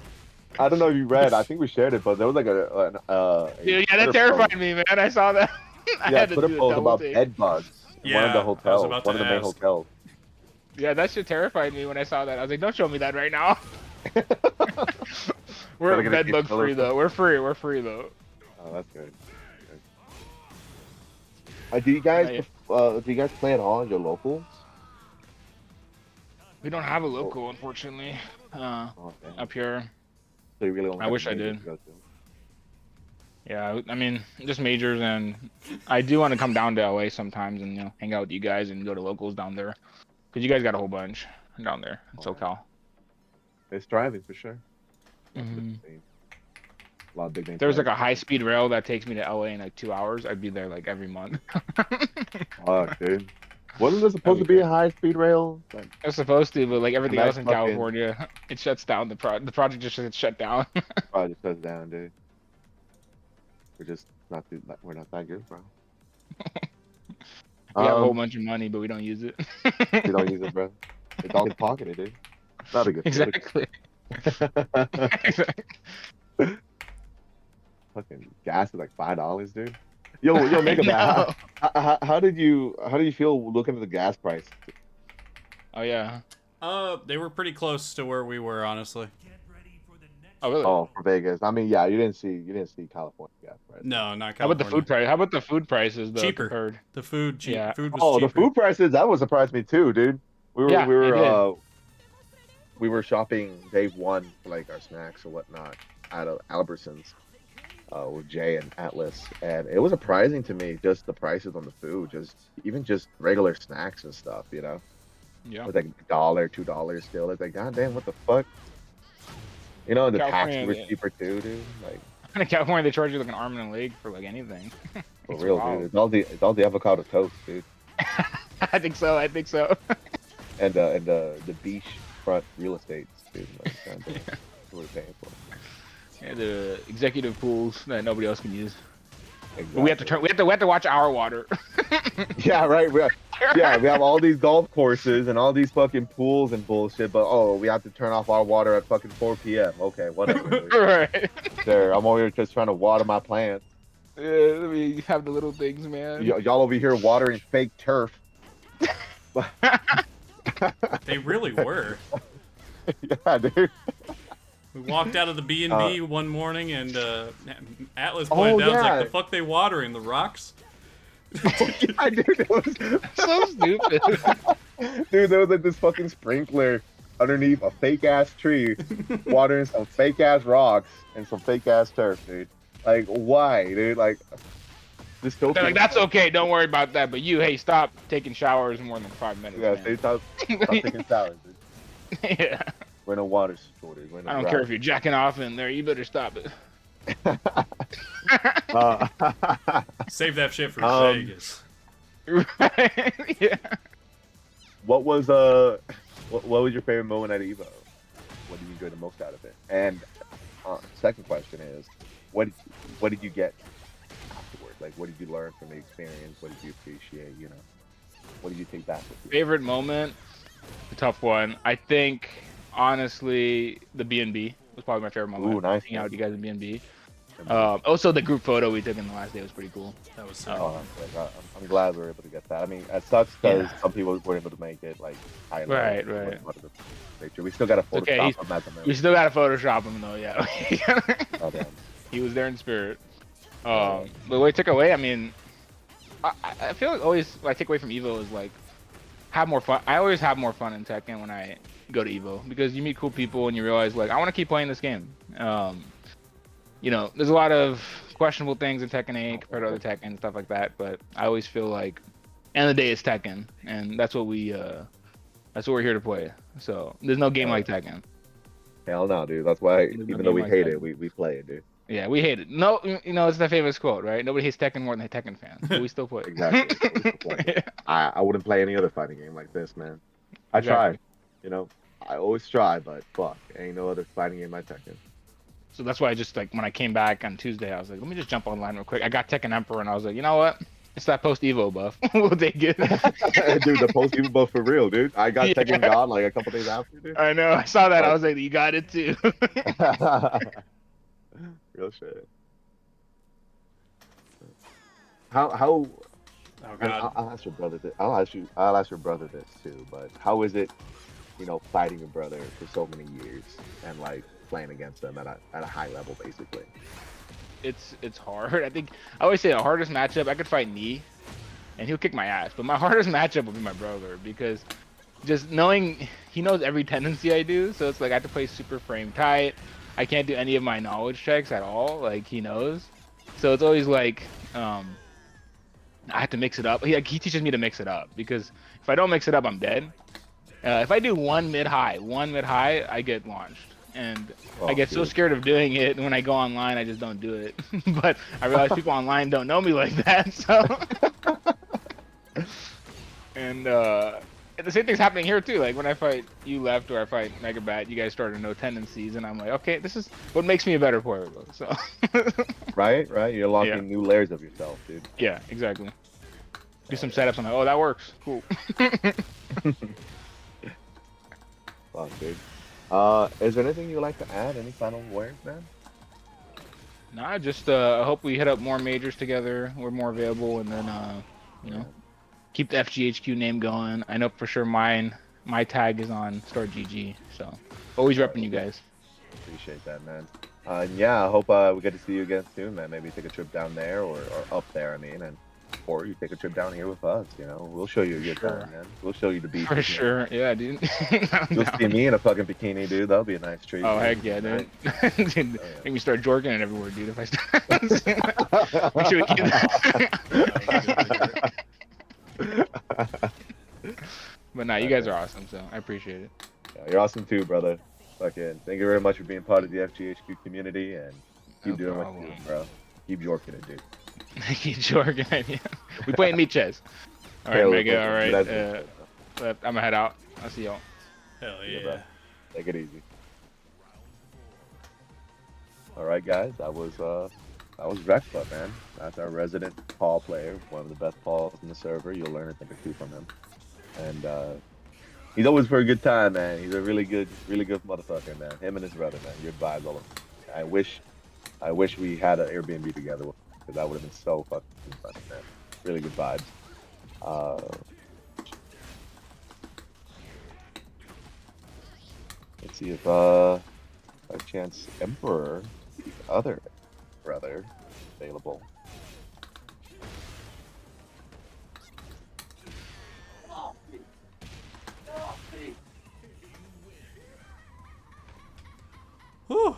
A: I don't know if you read. I think we shared it, but there was like a
H: Dude, yeah, that terrified me, man. I saw that. I had to
A: Twitter
H: do a
A: post
H: double
A: about
H: take.
A: bed bugs. In one of the
B: Yeah, I was
A: hotels,
B: about
A: one
B: to
A: of the main
B: ask.
A: hotels.
H: Yeah, that shit terrified me when I saw that. I was like, don't show me that right now. We're
A: Gotta get a
H: bed
A: cute
H: bug
A: color.
H: free though. We're free though.
A: Oh, that's good. Do you guys play at all in your locals?
H: We don't have a local, unfortunately,
A: Oh, damn.
H: up here.
A: So you really only
H: I
A: have
H: wish I
A: majors
H: did.
A: to go to.
H: Yeah, I mean, just majors, and I do want to come down to LA sometimes and hang out with you guys and go to locals down there, because you guys got a whole bunch down there in SoCal.
A: It's driving for sure.
H: Mhm.
A: A lot of big names.
H: There's like a high-speed rail that takes me to LA in like 2 hours. I'd be there like every month.
A: Fuck, dude. Wasn't there supposed to be a high-speed rail? Like,
H: It's supposed to, but like everything
A: that's
H: else in
A: fucking-
H: California, it shuts down. The project just gets shut down.
A: probably just shuts down, dude. We're not that good, bro.
H: We have a whole bunch of money, but we don't use it.
A: We don't use it, bro. It's all pocketed, dude. Not a good.
H: Exactly.
A: Fucking gas is like $5, dude. Yo, make
H: know.
A: that. How did you feel looking at the gas price?
H: Oh yeah.
B: They were pretty close to where we were, honestly.
D: Get ready for the next
H: Oh, really?
A: Oh, for Vegas. I mean, yeah, you didn't see California gas prices.
B: No, not
H: How about the
B: California.
H: food price? How about the food prices though
B: Cheaper.
H: compared?
B: The food cheap.
H: Yeah.
B: Food was
A: Oh, the
B: cheaper.
A: food prices, that would surprise me too, dude. We were
H: Yeah,
A: we
H: it
A: were
H: did.
A: we were shopping day one for like our snacks or whatnot out of Albertsons with Jay and Atlas, and it was surprising to me just the prices on the food, just even just regular snacks and stuff,
H: Yeah.
A: it was like $1, $2 still. It's like, God damn, what the fuck? And the taxes
H: California,
A: were cheaper too, dude. Like,
H: in California, they charge you like an arm and a leg for like anything.
A: for
H: It's
A: real,
H: wild.
A: dude. It's all the avocado toast, dude.
H: I think so. I think so.
A: And the beach front real estates, dude. Like, God damn, that's what we're paying for.
H: Yeah, the executive pools that nobody else can use.
A: Exactly.
H: But we have to watch our water.
A: Yeah, right. We have all these golf courses and all these fucking pools and bullshit, but we have to turn off our water at fucking 4 p.m. Okay, whatever. Dude.
H: Right.
A: There, I'm over here just trying to water my plants.
H: Yeah, we have the little things, man.
A: Y'all over here watering fake turf.
B: They really were.
A: Yeah, dude.
B: We walked out of the B&B one morning, and Atlas pointed out,
A: yeah.
B: like, the fuck they watering? The rocks?
A: Yeah, dude, it was
H: So stupid.
A: Dude, there was like this fucking sprinkler underneath a fake ass tree, watering some fake ass rocks and some fake ass turf, dude. Like, why, dude? Like, this
H: They're like, that's okay. Don't worry about that. But you, hey, stop taking showers more than 5 minutes.
A: Yeah,
H: man.
A: they stop taking showers, dude.
H: Yeah.
A: We're in a water shortage.
H: I don't care if you're jacking off in there. You better stop it.
B: Save that shit for Vegas.
H: Right. Yeah.
A: What was your favorite moment at Evo? What did you enjoy the most out of it? And second question is, what did you get afterward? Like, what did you learn from the experience? What did you appreciate? What did you take back with you?
H: Favorite moment? A tough one. I think honestly, the B&B was probably my favorite moment.
A: Ooh, nice.
H: Hanging out with you guys in B&B. Also, the group photo we took in the last day was pretty cool.
B: That was
A: I'm glad we were able to get that. I mean, it sucks because
H: Yeah.
A: some people weren't able to make it. Like,
H: Right.
A: Picture. We still got to Photoshop
H: Okay,
A: him as a member.
H: We still gotta Photoshop him though. Yeah.
A: Oh, damn.
H: He was there in spirit. But what I took away, I mean, I feel like always what I take away from Evo is like have more fun. I always have more fun in Tekken when I go to Evo because you meet cool people and you realize like I want to keep playing this game. There's a lot of questionable things in Tekken 8 compared to other Tekken and stuff like that, but I always feel like end of the day it's Tekken, and that's what we're here to play. So there's no game like Tekken.
A: Hell no, dude. That's why,
H: There's no
A: even though we
H: game like
A: hate
H: that.
A: it, we play it, dude.
H: Yeah, we hate it. No, it's the famous quote, right? Nobody hates Tekken more than the Tekken fans, but we still play.
A: Exactly. We still play it. I wouldn't play any other fighting game like this, man. I
H: Exactly.
A: tried. I always try, but fuck, ain't no other fighting game like Tekken.
H: So that's why I just like when I came back on Tuesday, I was like, let me just jump online real quick. I got Tekken Emperor, and I was like, you know what? It's that post Evo buff. We'll take it.
A: Dude, the post even buff for real, dude. I got Tekken God like a couple days after, dude.
H: I know. I saw that. I was like, you got it too.
A: Real shit. How
B: Oh,
A: and
B: God.
A: I'll ask your brother this. I'll ask your brother this too. But how is it, fighting your brother for so many years and like playing against them at a high level, basically?
H: It's hard. I think I always say the hardest matchup I could fight Knee, and he'll kick my ass. But my hardest matchup would be my brother because just knowing he knows every tendency I do, so it's like I have to play super frame tight. I can't do any of my knowledge checks at all. Like he knows, so it's always like I have to mix it up. He teaches me to mix it up because if I don't mix it up, I'm dead. If I do one mid high, I get launched. And I get so scared of doing it when I go online, I just don't do it. But I realize people online don't know me like that, so. And the same thing's happening here too. Like when I fight you left or I fight Megabat, you guys start to know tendencies, and I'm like, okay, this is what makes me a better player. So.
A: Right. You're unlocking new layers of yourself, dude.
H: Yeah, exactly. Do some setups. I'm like, oh, that works. Cool.
A: Fuck, dude. Is there anything you'd like to add? Any final words, man?
H: Nah, just I hope we hit up more majors together. We're more available, and then keep the FGHQ name going. I know for sure my tag is on Store GG, so always repping you guys.
A: Appreciate that, man. And yeah, I hope we get to see you again soon, man. Maybe take a trip down there or up there, I mean, and or you take a trip down here with us. You know, we'll show you a
H: For
A: good
H: sure.
A: time, man. We'll show you the beaches,
H: For
A: man.
H: sure. Yeah, dude. I'm
A: You'll
H: down.
A: see me in a fucking bikini, dude. That'll be a nice treat.
H: Oh
A: Dude.
H: heck yeah, dude.
A: Nice.
H: Dude,
A: Oh,
H: make me start jorking it everywhere, dude. If I start,
A: yeah.
H: make sure we keep But nah, you guys are awesome, so I appreciate it.
A: Yeah, you're awesome too, brother. Fucking thank you very much for being part of the FGHQ community and keep
H: No
A: doing what
H: problem.
A: you're doing, bro. Keep jorking it, dude.
H: Keep jorking it. Yeah. We playing meat chess. All right,
A: Yeah, we're
H: Mega.
A: playing
H: All right.
A: meat chess,
H: I'm gonna head out. I'll see y'all.
B: Hell
A: Yeah,
B: yeah.
A: bro. Take it easy. All right, guys. That was Rec Club, man. That's our resident Paul player, one of the best Pauls in the server. You'll learn a thing or two from him. And he's always for a good time, man. He's a really good motherfucker, man. Him and his brother, man. Good vibes all of them. I wish we had an Airbnb together because that would have been so fucking fun, man. Really good vibes. Let's see if by chance Emperor, the other brother, available.
B: Whew.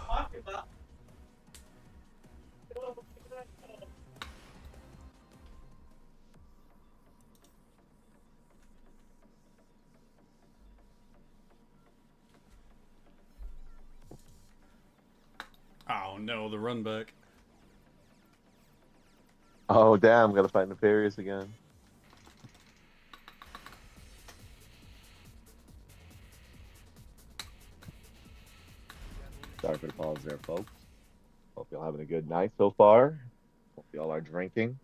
B: Oh no, the run back.
A: Oh damn, gotta fight Nefarious again. Sorry for the pause there, folks. Hope y'all having a good night so far. Hope y'all are drinking.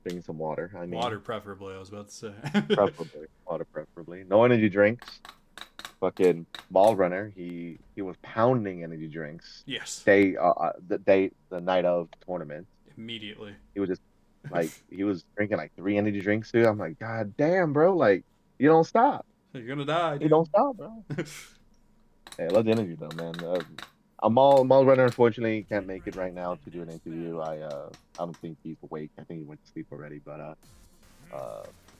A: Drinking some water. I mean,
B: Water preferably, I was about to say.
A: preferably. Water preferably. No energy drinks. Fucking ball runner. He was pounding energy drinks.
B: Yes.
A: The night of the tournament.
B: Immediately.
A: He was just like he was drinking like 3 energy drinks too. I'm like, God damn, bro! Like you don't stop.
B: You're gonna die,
A: You
B: dude.
A: don't stop, bro. Hey, I love the energy though, man. A mall runner unfortunately can't make it right now to do an interview. I don't think he's awake. I think he went to sleep already. But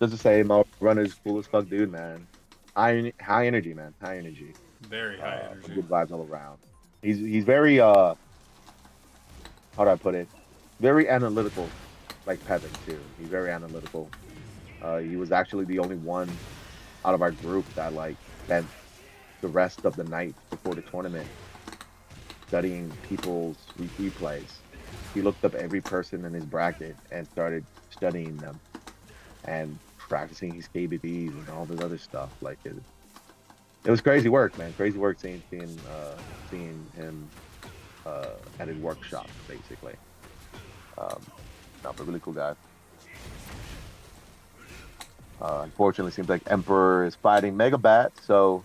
A: just to say, mall runner's cool as fuck, dude, man. High energy, man. High energy.
B: Very high energy.
A: Good vibes all around. He's very how do I put it? Very analytical, like Pevin too. He's very analytical. He was actually the only one out of our group that like spent the rest of the night before the tournament studying people's replays. He looked up every person in his bracket and started studying them and practicing his KBDs and all this other stuff. Like it was crazy work, man. Crazy work seeing him at his workshop, basically. Not a really cool guy. Unfortunately, seems like Emperor is fighting Megabat, so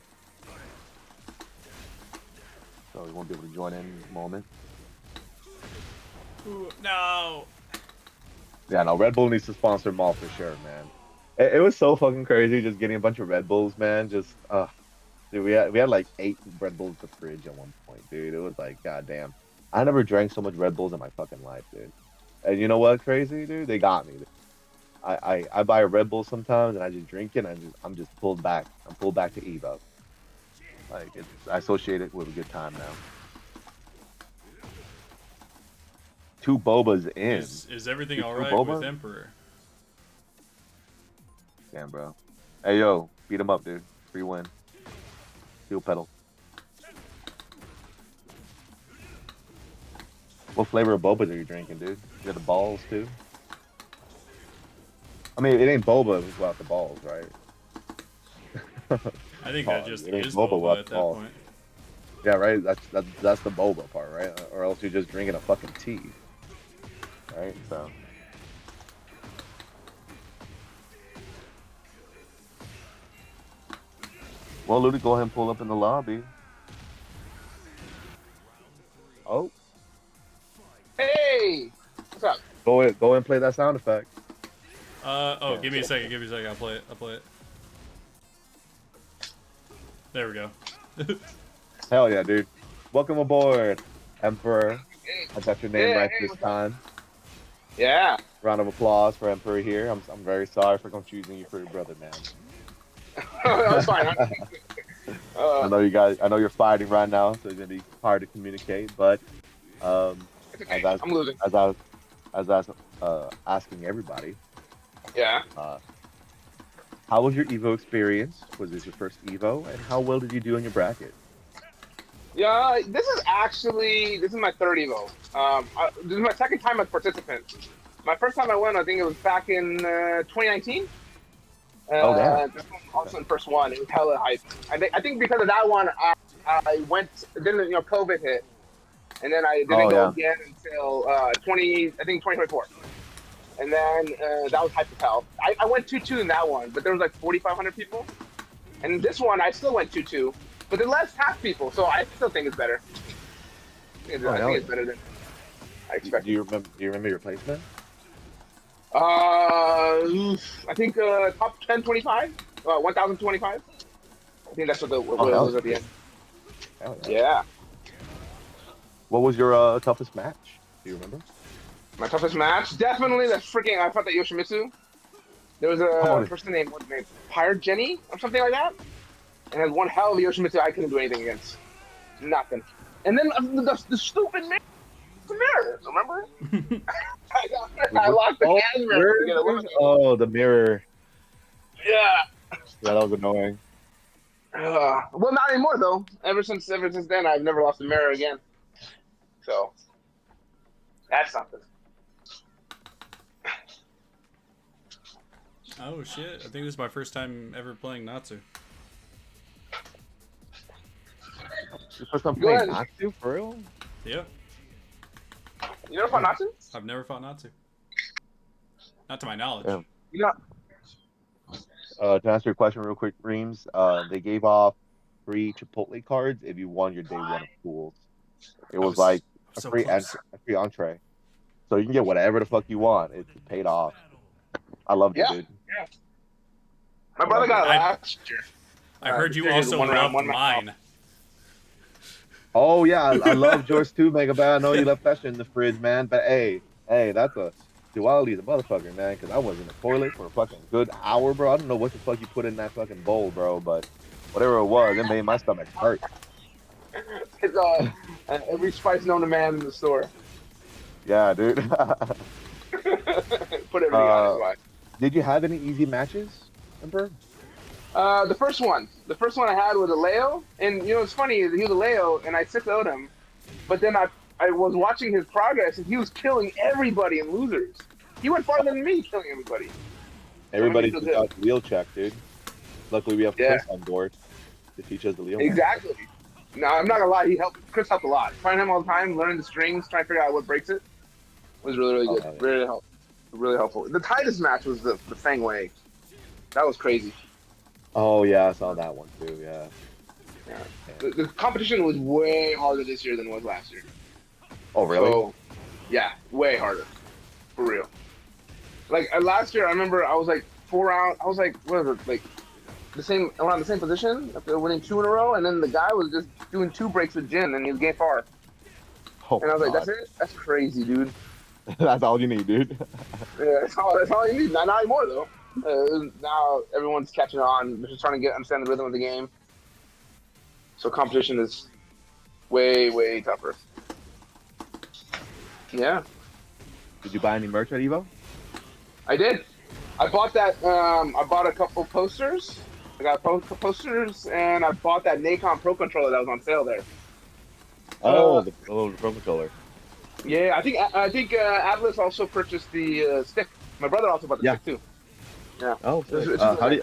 A: he won't be able to join in this moment.
B: Ooh, no.
A: Yeah, no, Red Bull needs to sponsor Maul for sure, man. It was so fucking crazy just getting a bunch of Red Bulls, man. Just dude, we had like 8 Red Bulls in the fridge at one point, dude. It was like, goddamn. I never drank so much Red Bulls in my fucking life, dude. And you know what, crazy, dude? They got me. I buy a Red Bull sometimes and I just drink it and I'm just pulled back. I'm pulled back to Evo. Like I associate it with a good time now. 2 bobas in.
B: Is everything all right
A: boba?
B: with Emperor?
A: Damn, bro. Hey, yo, beat him up, dude. Free win. Steel pedal. What flavor of bobas are you drinking, dude? You got the balls too? I mean, it ain't boba without the balls, right?
B: I think that just
A: it ain't
B: is
A: boba
B: boba
A: without
B: at
A: the
B: that
A: balls.
B: point.
A: Yeah, right. That's the boba part, right? Or else you're just drinking a fucking tea, right? So. Well, Ludi, go ahead and pull up in the lobby. Oh.
H: Hey, what's up?
A: Go and play that sound effect.
B: Oh, give me a second. Give me a second. I'll play it. I'll play it. There we go.
A: Hell yeah, dude. welcome aboard, Emperor. I got your name right this
I: what's up?
A: time.
I: Yeah.
A: Round of applause for Emperor here. I'm very sorry for confusing you for your brother, man.
I: That's fine.
A: I know you guys. I know you're fighting right now, so it's gonna be hard to communicate. But
I: It's okay.
A: as
I: I'm losing.
A: I was asking everybody,
I: Yeah.
A: how was your Evo experience? Was this your first Evo, and how well did you do in your bracket?
I: Yeah, this is my third Evo. This is my second time as participant. My first time I went, I think it was back in 2019.
A: Oh, damn.
I: This one also the first one. It was hella hype. I think because of that one, I went. Then COVID hit, and then I didn't go again until 2024. And then that was hype as hell. I went 2-2 in that one, but there was like 4,500 people. And this one, I still went 2-2, but there's less half people, so I still think it's better. I think it's better than I expected.
A: Do you remember your placement?
I: I think top 1025, 1,025. I think that's what it was at the end.
A: Hell
I: Yeah.
A: What was your toughest match? Do you remember?
I: My toughest match? Definitely the freaking, I fought that Yoshimitsu. There was a person named, what's his name? Pirate Jenny or something like that. And had one hell of a Yoshimitsu I couldn't do anything against. Nothing. And then the stupid mirror, remember? I lost the hand mirror to get eliminated.
A: Oh, the mirror.
I: Yeah.
A: Yeah, that was annoying.
I: Well, not anymore though. Ever since then, I've never lost a mirror again. So that's something.
B: Oh shit! I think this is my first time ever playing Natsu.
A: Your first time
I: Go
A: playing
I: ahead.
A: Natsu, for real?
B: Yeah,
I: You never fought Natsu?
B: I've never fought Natsu. Not to my knowledge.
A: Yeah.
I: You know,
A: To answer your question real quick, Reams, they gave off free Chipotle cards if you won your day one of pools. It was like a
B: so
A: free
B: close.
A: a free entree. So you can get whatever the fuck you want. It paid off. I loved it,
I: Yeah.
A: dude.
I: yeah. My brother got it last year.
B: I heard you
I: it was
B: also
I: one round,
B: loved
I: one round.
B: mine.
A: Oh yeah, I love yours too, Mega Man. I know you left that shit in the fridge, man. But hey, that's a duality of the motherfucker, man. Because I was in the toilet for a fucking good hour, bro. I don't know what the fuck you put in that fucking bowl, bro. But whatever it was, it made my stomach hurt.
I: It's every spice known to man in the store.
A: Yeah, dude.
I: Put everything on it. Why?
A: Did you have any easy matches, Emperor?
I: The first one I had was a Leo, and it's funny, he was a Leo, and I 6-0'd him, but then I was watching his progress, and he was killing everybody in losers. He went farther than me, killing everybody.
A: Everybody
I: So
A: got wheel check, dude. Luckily, we have Chris on board to teach us the Leo.
I: Exactly. No, I'm not gonna lie, Chris helped a lot. Find him all the time, learning the strings, trying to figure out what breaks it. Was really, really good.
A: Yeah.
I: Really helpful. The tightest match was the Fang Wei. That was crazy.
A: Oh yeah, I saw that one too. Yeah.
I: Yeah. The competition was way harder this year than it was last year.
A: Oh really?
I: So, yeah, way harder. For real. Like last year, I remember I was like 4 rounds. I was like, what was it? Like around the same position after winning 2 in a row, and then the guy was just doing 2 breaks with Jin, and he was getting far.
A: Oh,
I: And I was like,
A: God.
I: that's it? That's crazy, dude.
A: That's all you need, dude.
I: Yeah, that's all you need. Not anymore, though. Now everyone's catching on. They're just trying to understand the rhythm of the game. So competition is way, way tougher. Yeah,
A: Did you buy any merch at Evo?
I: I did. I bought that. I bought a couple posters. I got posters, and I bought that Nacon Pro controller that was on sale there.
A: The Pro controller.
I: Yeah, I think Atlas also purchased the stick. My brother also bought the stick too. Yeah.
A: Oh,
I: It's-
A: sick.
I: it's
A: How
I: really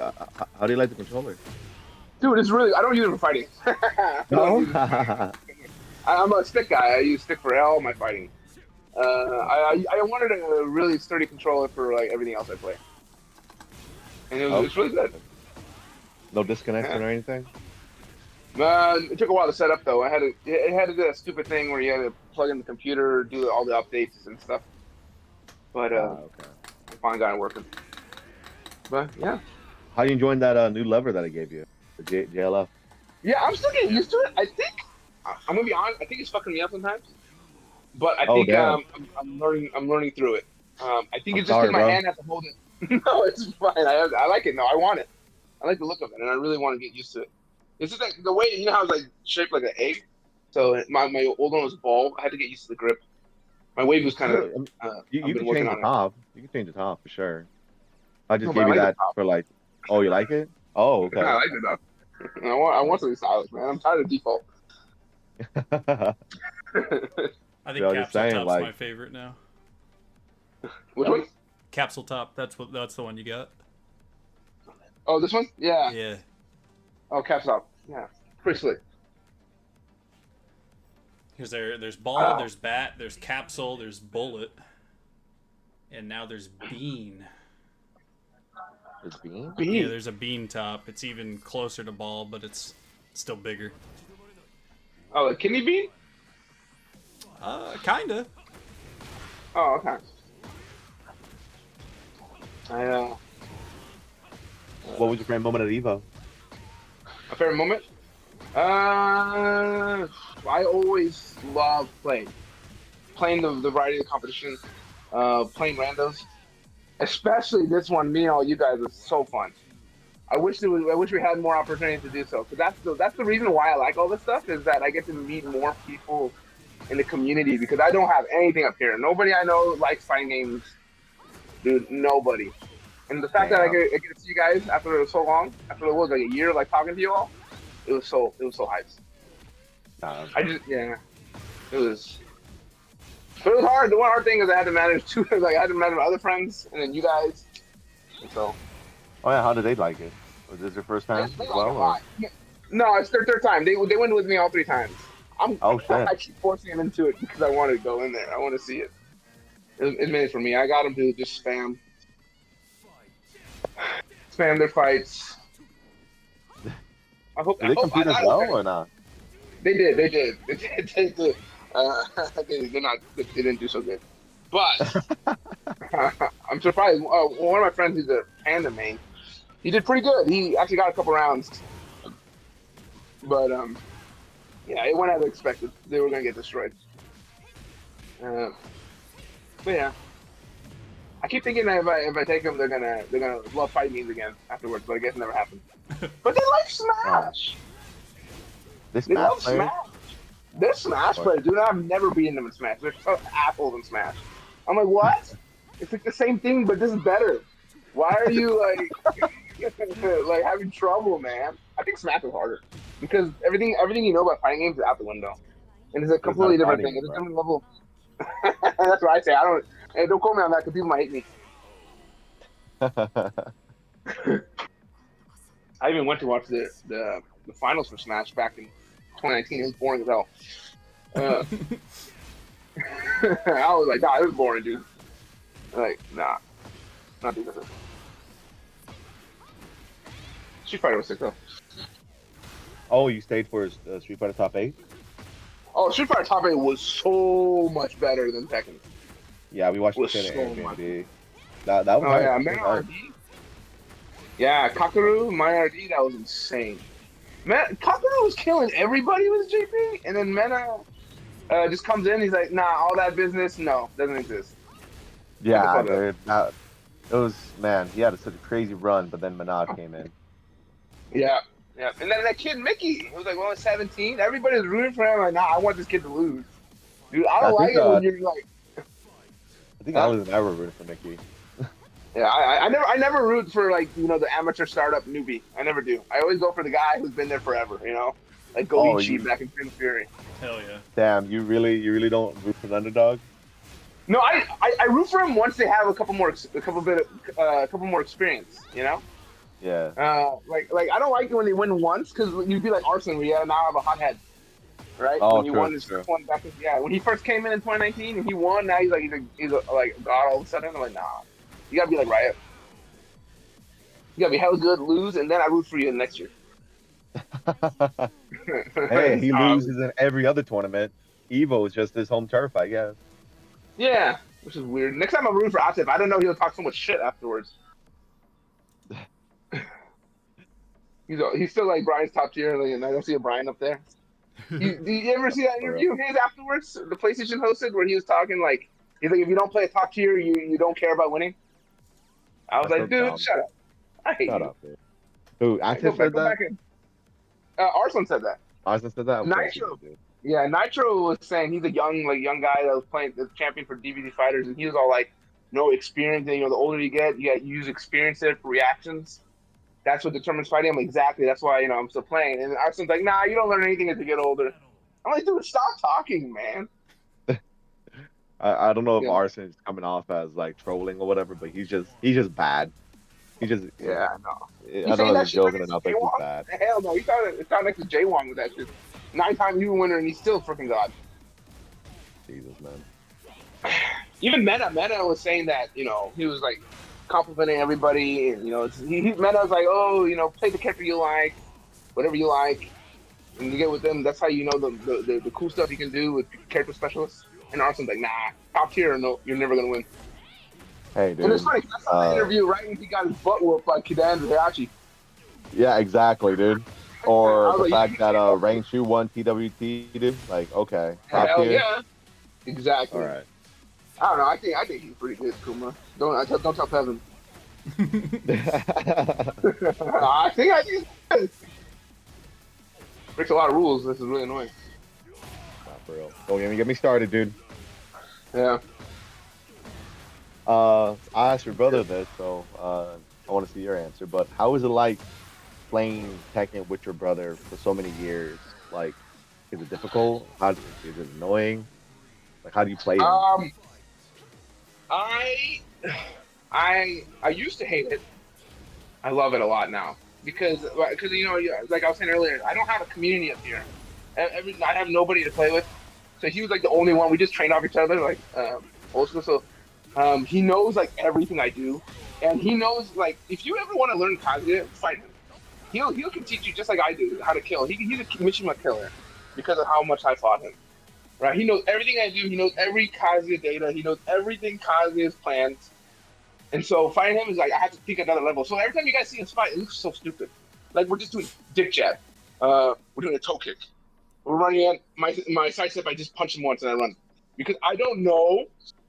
A: do you like the controller?
I: Dude, it's really. I don't use it for fighting.
A: No.
I: I'm a stick guy. I use stick for all my fighting. I wanted a really sturdy controller for like everything else I play, and it's really good.
A: No disconnection or anything?
I: It took a while to set up though. It had to do that stupid thing where you had to plug in the computer, do all the updates and stuff. But
A: Okay.
I: I finally got it working. But yeah,
A: How you enjoying that new lever that I gave you, the JLF?
I: yeah, I'm still getting used to it. I think I'm gonna be honest. I think it's fucking me up sometimes. But I
A: Oh
I: think
A: damn.
I: I'm learning. I'm learning through it. I think
A: I'm
I: it's just
A: sorry,
I: because my
A: bro.
I: hand has to hold it. No, it's fine. I like it. No, I want it. I like the look of it, and I really want to get used to it. It's just like the way you know how it's like shaped like an egg. So my old one was ball. I had to get used to the grip. My wave was kind of. I've
A: You
I: been
A: can
I: working
A: change the
I: on it.
A: top. You can change the top for sure. I just
I: No, but
A: gave
I: I
A: you
I: like the
A: that
I: top.
A: for like. Oh, you like it? Oh,
I: I
A: okay.
I: like it though. I want something stylish, man. I'm tired of default.
B: I
A: Yeah,
B: think
A: I'm just
B: capsule
A: saying,
B: top's
A: like,
B: my favorite now.
I: Which one?
B: Capsule top. That's the one you got.
I: Oh, this one? Yeah.
B: Yeah.
I: Oh, caps up. Yeah. Pretty slick.
B: Because there's ball, there's bat, there's capsule, there's bullet, and now there's bean.
A: it's bean.
B: Yeah,
I: Bean.
B: there's a bean top. It's even closer to ball, but it's still bigger.
I: Oh, a kidney bean?
B: Kinda.
I: Oh, okay.
A: What was your favorite moment at Evo?
I: My favorite moment? I always love playing the variety of the competition, playing randos, especially this one. Me and all you guys is so fun. I wish we had more opportunity to do so. Because that's the reason why I like all this stuff is that I get to meet more people in the community because I don't have anything up here. Nobody I know likes fighting games, dude. Nobody. And the fact that
A: Damn.
I: I get to see you guys after so long, after it was like a year, like talking to you all, it was so hyped.
A: Nah,
I: Yeah, it was. But it was hard. The one hard thing is I had to manage two. Like I had to manage my other friends and then you guys. And so.
A: oh yeah, how did they like it? Was this your first time
I: They
A: as
I: like
A: well?
I: it a
A: Or?
I: lot. No, it's their third time. They went with me all 3 times.
A: Oh shit.
I: I keep forcing them into it because I want to go in there. I want to see it. It's made it for me. I got them to just spam their fights. I hope.
A: Did they compete as well or not?
I: They did. They did. They did. They didn't do so good. But I'm surprised. One of my friends who's a panda main, he did pretty good. He actually got a couple rounds. But yeah, it went as expected. They were gonna get destroyed. But yeah, I keep thinking that if I take them, they're gonna love fighting games again afterwards. But I guess it never happened. But they like Smash.
A: This
I: They
A: Smash
I: love
A: player?
I: Smash. They're Smash players, dude. I've never beaten them in Smash. They're so assholes in Smash. I'm like, what? It's like the same thing, but this is better. Why are you like like having trouble, man? I think Smash is harder because everything you know about fighting games is out the window, and it's a
A: It's not a
I: completely different
A: fighting
I: thing.
A: game,
I: It's a
A: bro.
I: different level. That's what I say. I don't. Hey, don't quote me on that because people might hate me. I even went to watch the finals for Smash back in 2019. It was boring as hell. I was like, nah, it was boring, dude. Like, nah, not doing this. Street Fighter was sick though.
A: Oh, you stayed for Street Fighter Top 8?
I: Oh, Street Fighter Top 8 was so much better than Tekken.
A: Yeah, we watched the
I: Was
A: shit at
I: so
A: Airbnb. That was
I: Oh
A: hard.
I: yeah,
A: That was
I: Man
A: hard.
I: RD. Yeah, Kakaru, my RD, that was insane. Man, Kakaru was killing everybody with JP, and then Mena just comes in. He's like, nah, all that business, no, doesn't exist.
A: Yeah,
I: Get the
A: dude. It was, man, he had such a crazy run, but then Manad came in.
I: Yeah, yeah. And then that kid Mickey, who was like only 17. Everybody was rooting for him. Like, nah, I want this kid to lose. Dude, I
A: I
I: don't like
A: think,
I: it when you're like,
A: I think I was never rooting for Mickey.
I: yeah. I never root for like the amateur startup newbie. I never do. I always go for the guy who's been there forever. Like Goichi back in Prince Fury.
B: Hell yeah.
A: Damn, you really don't root for the underdog?
I: No, I root for him once they have a couple more experience.
A: Yeah.
I: Like I don't like it when they win once because you'd be like Arson, where you now have a hot head, right?
A: Oh,
I: when he
A: true,
I: won his
A: true.
I: first one back when he first came in 2019 and he won, now he's a like god all of a sudden. I'm like, nah, you gotta be like Riot. You gotta be hella good, lose, and then I root for you next year.
A: Hey, he loses in every other tournament. Evo is just his home turf, I guess.
I: Yeah, which is weird. Next time I'm rooting for Atif, I don't know he'll talk so much shit afterwards. He's still like Brian's top tier, and I don't see a Brian up there. You ever see that interview of his afterwards? The PlayStation hosted where he was talking like, he's like, if you don't play a top tier, you don't care about winning. I was
A: That's
I: like,
A: so
I: dude,
A: dumb.
I: shut up. I hate
A: Shut
I: you.
A: up, dude. Who? Active said
I: Go
A: that?
I: back and Arslan said that.
A: Austin said that? Of course he
I: Nitro.
A: did, dude.
I: Yeah, Nitro was saying he's a young guy that was playing the champion for DVD fighters, and he was all like, no experience. And, the older you get, you use experience there for reactions. That's what determines fighting. I'm like, exactly. That's why I'm still playing. And Arslan's like, nah, you don't learn anything as you get older. I'm like, dude, stop talking, man.
A: I don't know if
I: Yeah.
A: Arson's coming off as like trolling or whatever, but he's just bad. He just
I: Yeah, I know.
A: I don't know
I: saying
A: if
I: that
A: he's
I: shit like
A: joking
I: it's
A: enough, but he's
I: Jaywalk?
A: bad.
I: Hell no. He thought next to Jaywalk with that shit. 9-time U winner, and he's still freaking god.
A: Jesus, man.
I: Even Meta was saying that, he was like complimenting everybody, and Meta was like, oh, play the character you like, whatever you like, and you get with them. That's how you know the cool stuff you can do with character specialists. And Arslan's like, nah, top tier, no, you're never gonna win.
A: Hey, dude.
I: And it's funny, I saw the interview right when he got his butt whooped by Kidan Hayashi.
A: Yeah, exactly, dude. Or the
I: like,
A: fact that Rain Chu won TWT, dude. Like, okay, top
I: Hell
A: tier.
I: yeah, exactly.
A: All right.
I: I don't know. I think he's pretty good, Kuma. Don't tell Kevin. I think he's good. Breaks a lot of rules. This is really annoying.
A: Not for real. Don't even get me started, dude.
I: Yeah.
A: I asked your brother this, so I want to see your answer. But how is it like playing Tekken with your brother for so many years? Like, is it difficult? Is it annoying? Like, how do you play him?
I: I used to hate it. I love it a lot now because like I was saying earlier, I don't have a community up here. I have nobody to play with, so he was like the only one. We just trained off each other, like old school. So he knows like everything I do, and he knows like if you ever want to learn Kazuya, fight him. He can teach you just like I do how to kill. He's a Mishima killer because of how much I fought him. Right, he knows everything I do. He knows every Kazuya data. He knows everything Kazuya's plans. And so fighting him is like I have to think another level. So every time you guys see us fight, it looks so stupid. Like we're just doing dick jab. We're doing a toe kick. We're running in my side step. I just punch him once and I run because I don't know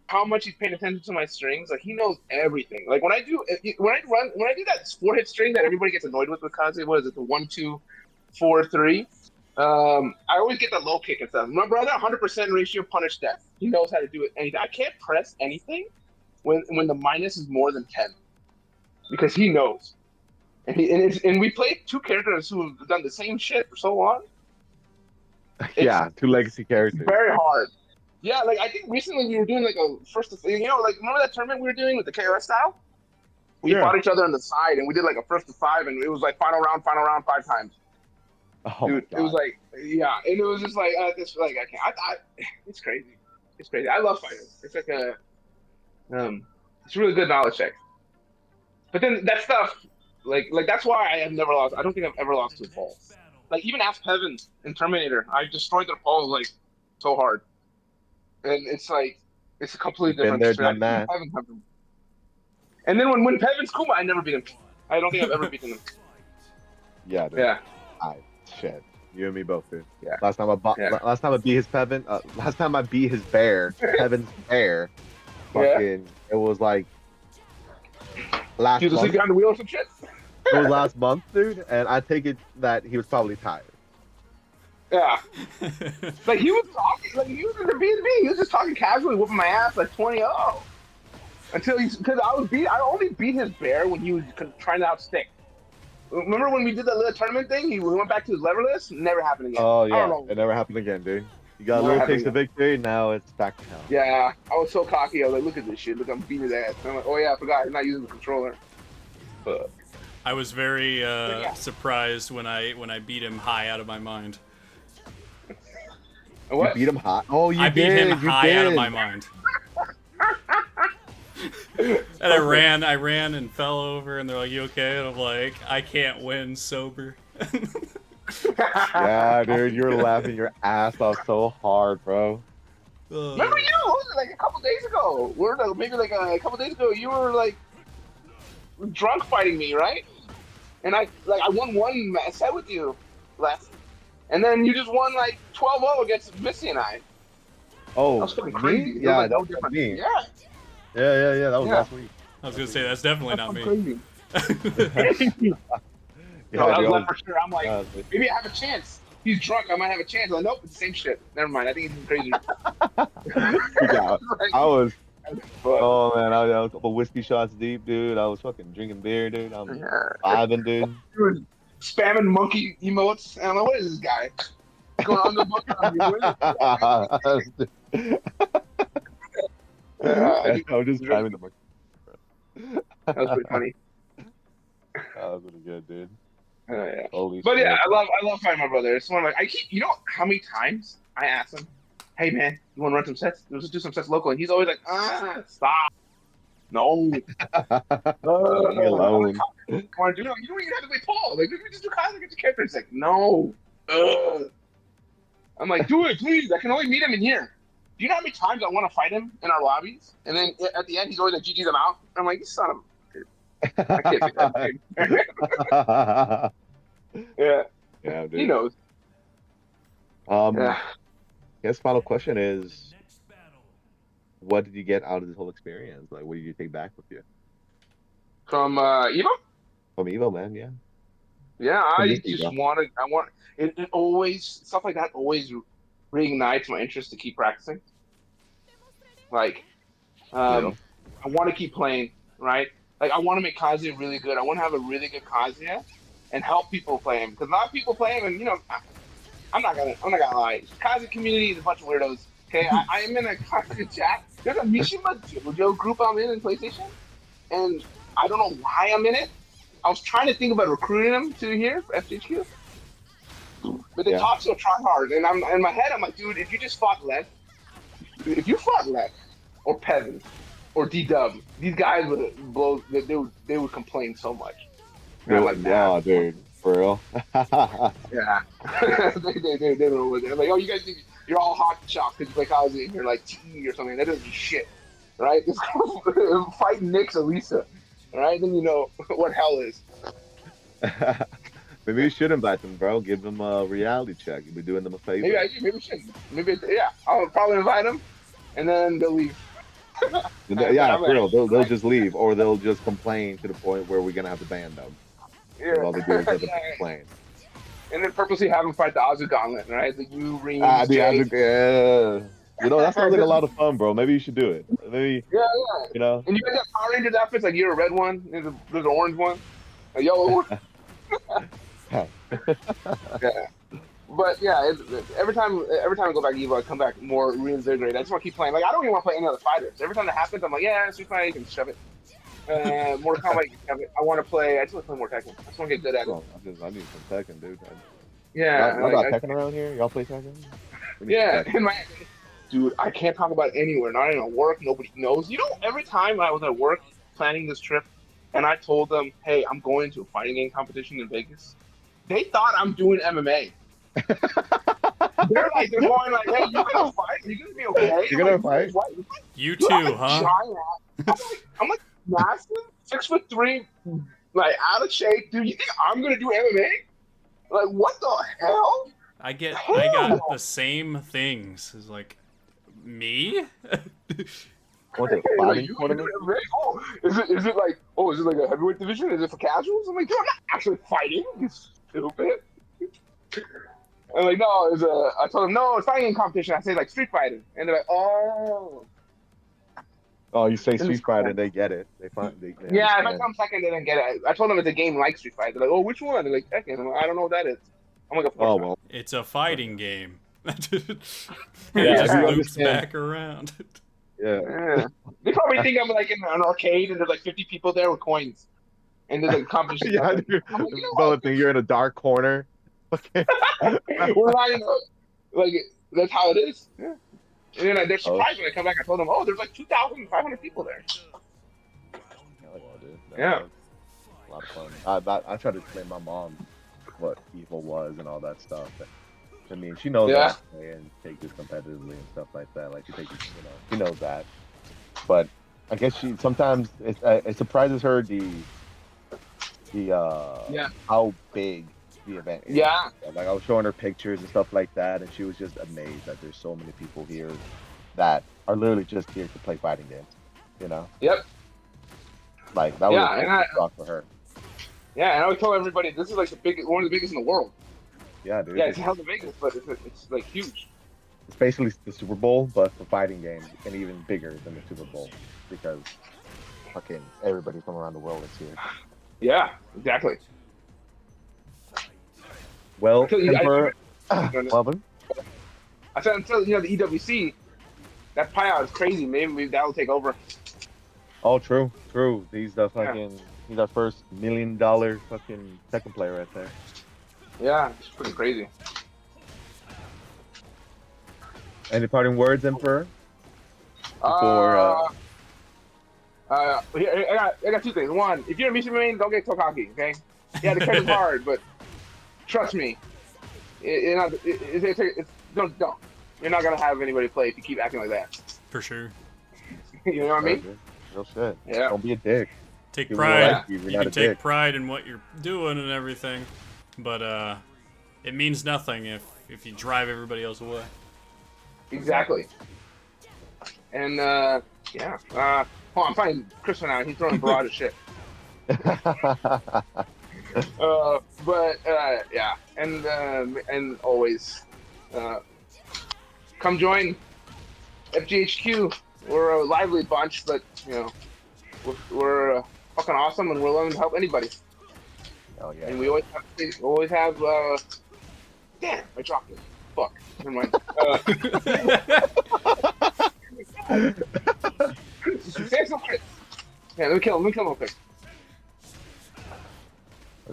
I: how much he's paying attention to my strings. Like he knows everything. Like when I do that 4-hit string that everybody gets annoyed with Kazuya. What is it? The 1, 2, 4, 3. I always get the low kick and stuff. My brother, 100% ratio punish death. He knows how to do it. And I can't press anything when the minus is more than 10 because he knows. And we played two characters who have done the same shit for so long.
A: Yeah, two legacy characters.
I: Very hard. Yeah, like I think recently we were doing like a first to like remember that tournament we were doing with the KOS style? We fought each other on the side and we did like a first to 5 and it was like final round 5 times.
A: Oh
I: dude, it was like, yeah, and it was just like, this, like I can't. It's crazy. It's crazy. I love fighting. It's like it's a really good knowledge check. But then that stuff, like that's why I have never lost. I don't think I've ever lost to a ball. Like even Ask Heaven in Terminator, I destroyed their ball like so hard, and it's like it's a completely different.
A: Been there, done that.
I: And then when Pevin's Kuma, I never beat him. I don't think I've ever beaten him.
A: Yeah, dude.
I: Yeah.
A: Shit. You and me both, dude.
I: Yeah.
A: Last time I beat his Pevin. Last time I beat his bear, Pevin's bear. Fucking. It was like last
I: month. Sleep behind the wheel or some shit.
A: It was last month, dude, and I take it that he was probably tired.
I: Yeah. Like he was talking, like he was in the B&B. He was just talking casually, whooping my ass like 20-0. Until because I only beat his bear when he was trying to outstick. Remember when we did that little tournament thing? He went back to his leverless. Never happened again.
A: Oh yeah, it never happened again, dude. You got a little taste of victory. Now it's back to hell.
I: Yeah, I was so cocky. I was like, "Look at this shit! Look, I'm beating his ass." And I'm like, "Oh yeah, I forgot. I'm not using the controller." But
B: I was very surprised when I beat him high out of my mind.
I: What?
A: You beat him high? Oh, you
B: I
A: did.
B: beat him high out of my mind. And I ran and fell over, and they're like, "You okay?" And I'm like, "I can't win sober."
A: Yeah, dude, you were laughing your ass off so hard, bro.
I: Remember you? What was it, like a couple days ago? Maybe like a couple days ago. You were like drunk fighting me, right? And I won one set with you last. and then you just won like 12-0 against Missy and I.
A: Oh,
I: That was fucking
A: me?
I: crazy. It was
A: Yeah,
I: like no
A: that was
I: different.
A: me.
I: Yeah,
A: Yeah. That was
I: Yeah.
A: last week.
B: I was gonna say that's definitely
I: that's
B: not
I: fucking
B: me.
I: crazy.
A: Yeah,
I: No, that
A: dude,
I: was
A: I
I: left for sure. I'm like, maybe I have a chance. He's drunk. I might have a chance. Like, nope, it's the same shit. Never mind. I think he's crazy.
A: yeah, I was.
I: But,
A: Oh man, I was a couple whiskey shots deep, dude. I was fucking drinking beer, dude. I'm
I: yeah.
A: vibing, dude.
I: He was spamming monkey emotes. I don't know what is this guy going on the book on me. What is this?
A: I'm just timing the mark.
I: That was pretty funny.
A: That was really good, dude.
I: Yeah.
A: Holy
I: But
A: shit.
I: yeah, I love fighting my brother. It's one of like I keep. You know how many times I ask him, "Hey man, you want to run some sets? Let's do some sets local." And he's always like, stop. No.
A: Leave me alone.
I: Come on, dude. You don't even have to play Paul. Like, we just do Kaiser, get your character. It's like, no. Ugh. I'm like, do it, please. I can only meet him in here. Do you know how many times I want to fight him in our lobbies? And then at the end, he's always like, GG's, I'm out. I'm like, you son of a... I can't say that. Yeah.
A: Yeah, dude.
I: He knows. Yeah.
A: Guess final question is, what did you get out of this whole experience? Like, what did you take back with you?
I: From Evo?
A: From Evo, man, yeah.
I: Yeah,
A: From
I: I
A: this
I: just
A: Evo.
I: wanted, it always, stuff like that always reignites my interest to keep practicing. Like, I want to keep playing, right? Like, I want to make Kazuya really good. I want to have a really good Kazuya and help people play him. Because a lot of people play him, and, you know, I'm not gonna lie. Kazuya community is a bunch of weirdos. Okay, I am in a Kazuya chat. There's a Mishima JoJo group I'm in PlayStation, and I don't know why I'm in it. I was trying to think about recruiting them to here for FGHQ, but they talk so try hard, and I'm in my head. I'm like, dude, if you fought Lex or Peasant or D-Dub, these guys would blow. They would complain so much. And I'm like,
A: yeah, dude, for real.
I: Yeah, they were with it. I'm like, oh, you guys think you're all hot shot because you play Kazuya and you're like TE or something. That doesn't do shit, right? Just fight Nyx Elisa, all right? Then you know what hell is.
A: Maybe you should invite them, bro. Give them a reality check. You'll be doing them a favor.
I: Maybe I do. Maybe we should. Yeah. I'll probably invite them, and then they'll leave.
A: Yeah, for real. They'll just leave, or they'll just complain to the point where we're gonna have to ban them.
I: Yeah.
A: All they do is just complain.
I: And then purposely have them fight the Azu Gauntlet, right? The U, Reem,
A: Yeah. You know, that sounds like a lot of fun, bro. Maybe you should do it. Maybe.
I: Yeah.
A: You know.
I: And you guys have Power Rangers outfits, like you're a red one, there's an orange one, a yellow one. Yeah. But yeah, every time I go back to Evo, I come back more reinvigorated. I just want to keep playing. Like, I don't even want to play any other fighters. Every time that happens, I'm like, yeah, Street Fighter, you can shove it. Mortal Kombat, you can shove it. I just want to play more Tekken. I just want to get good at it.
A: I need some Tekken, dude.
I: Yeah.
A: Y'all got Tekken around here? Y'all play Tekken?
I: Yeah. Dude, I can't talk about it anywhere. Not even at work. Nobody knows. You know, every time I was at work planning this trip, and I told them, hey, I'm going to a fighting game competition in Vegas, they thought I'm doing MMA. They're going like, hey, you gonna fight? You gonna be okay?
A: You're gonna fight?
I: What?
B: You too, huh?
I: I'm like massive, 6'3", like out of shape. Dude, you think I'm gonna do MMA? Like, what the hell?
B: I got the same things. It's like, me?
A: Want to
I: Like, you gonna do MMA? Oh, is it like a heavyweight division? Is it for casuals? I'm like, dude, I'm not actually fighting. You stupid. I'm like, no, I told them, no, it's fighting game competition. I say, like, Street Fighter. And they're like, oh.
A: Oh, you say Street Fighter, they get it. They
I: Yeah, if I come second, they didn't get it. I told them it's a game like Street Fighter. They're like, oh, which one? They're like, Tekken. I'm like, I don't know what that is. I'm like, of course not.
B: It's a fighting game. It
A: Yeah,
B: just
A: I
B: loops
A: understand.
B: back around.
A: Yeah.
I: They probably think I'm like in an arcade and there's like 50 people there with coins. And there's like competition.
A: Yeah, dude. You're in a dark corner. Okay.
I: We're not in like, that's how it is. Yeah. And then they're surprised when I come back. I told them, oh, there's like 2,500 people there. Yeah.
A: A lot of fun. I tried to explain to my mom what Evil was and all that stuff. I mean, she knows that I play and take this competitively and stuff like that. Like, she knows that. But I guess sometimes it surprises her how big the event.
I: Yeah.
A: Like I was showing her pictures and stuff like that, and she was just amazed that there's so many people here that are literally just here to play fighting games. You know,
I: Yep.
A: like that was
I: Yeah,
A: a
I: and I
A: shock for her.
I: yeah, and I would tell everybody this is like one of the biggest in the world.
A: Yeah, dude.
I: Yeah, it's held in Vegas, but it's like huge.
A: It's basically the Super Bowl, but for fighting games, and even bigger than the Super Bowl because fucking everybody from around the world is here.
I: Yeah, exactly.
A: Well,
I: Until you-
A: Emperor,
I: I
A: Lovin.
I: said until the EWC, that payout is crazy. Maybe that'll take over.
A: Oh, true. He's the fucking. He's our first $1 million fucking second player right there.
I: Yeah, it's pretty crazy.
A: Any parting words, Emperor? Before,
I: Here, I got two things. One, if you're a Mishima main, don't get so cocky, okay? Yeah, the catch is hard, but trust me, don't. You're not gonna have anybody play if you keep acting like that.
B: For sure.
I: You know what I mean?
A: Real shit.
I: Yeah.
A: Don't be a dick.
B: Take
A: People
B: pride.
A: like you. You're
B: You
A: not
B: can
A: a
B: take
A: dick.
B: pride in what you're doing and everything, but it means nothing if you drive everybody else away.
I: Exactly. And yeah. Oh, I'm finding Chris now. He's throwing barrage of shit. Yeah, and always, come join FGHQ. We're a lively bunch, but you know, we're fucking awesome, and we're willing to help anybody.
A: Oh yeah.
I: And we always have. Damn, I dropped it. Fuck. Never mind. Say something. Yeah, let me kill him real quick.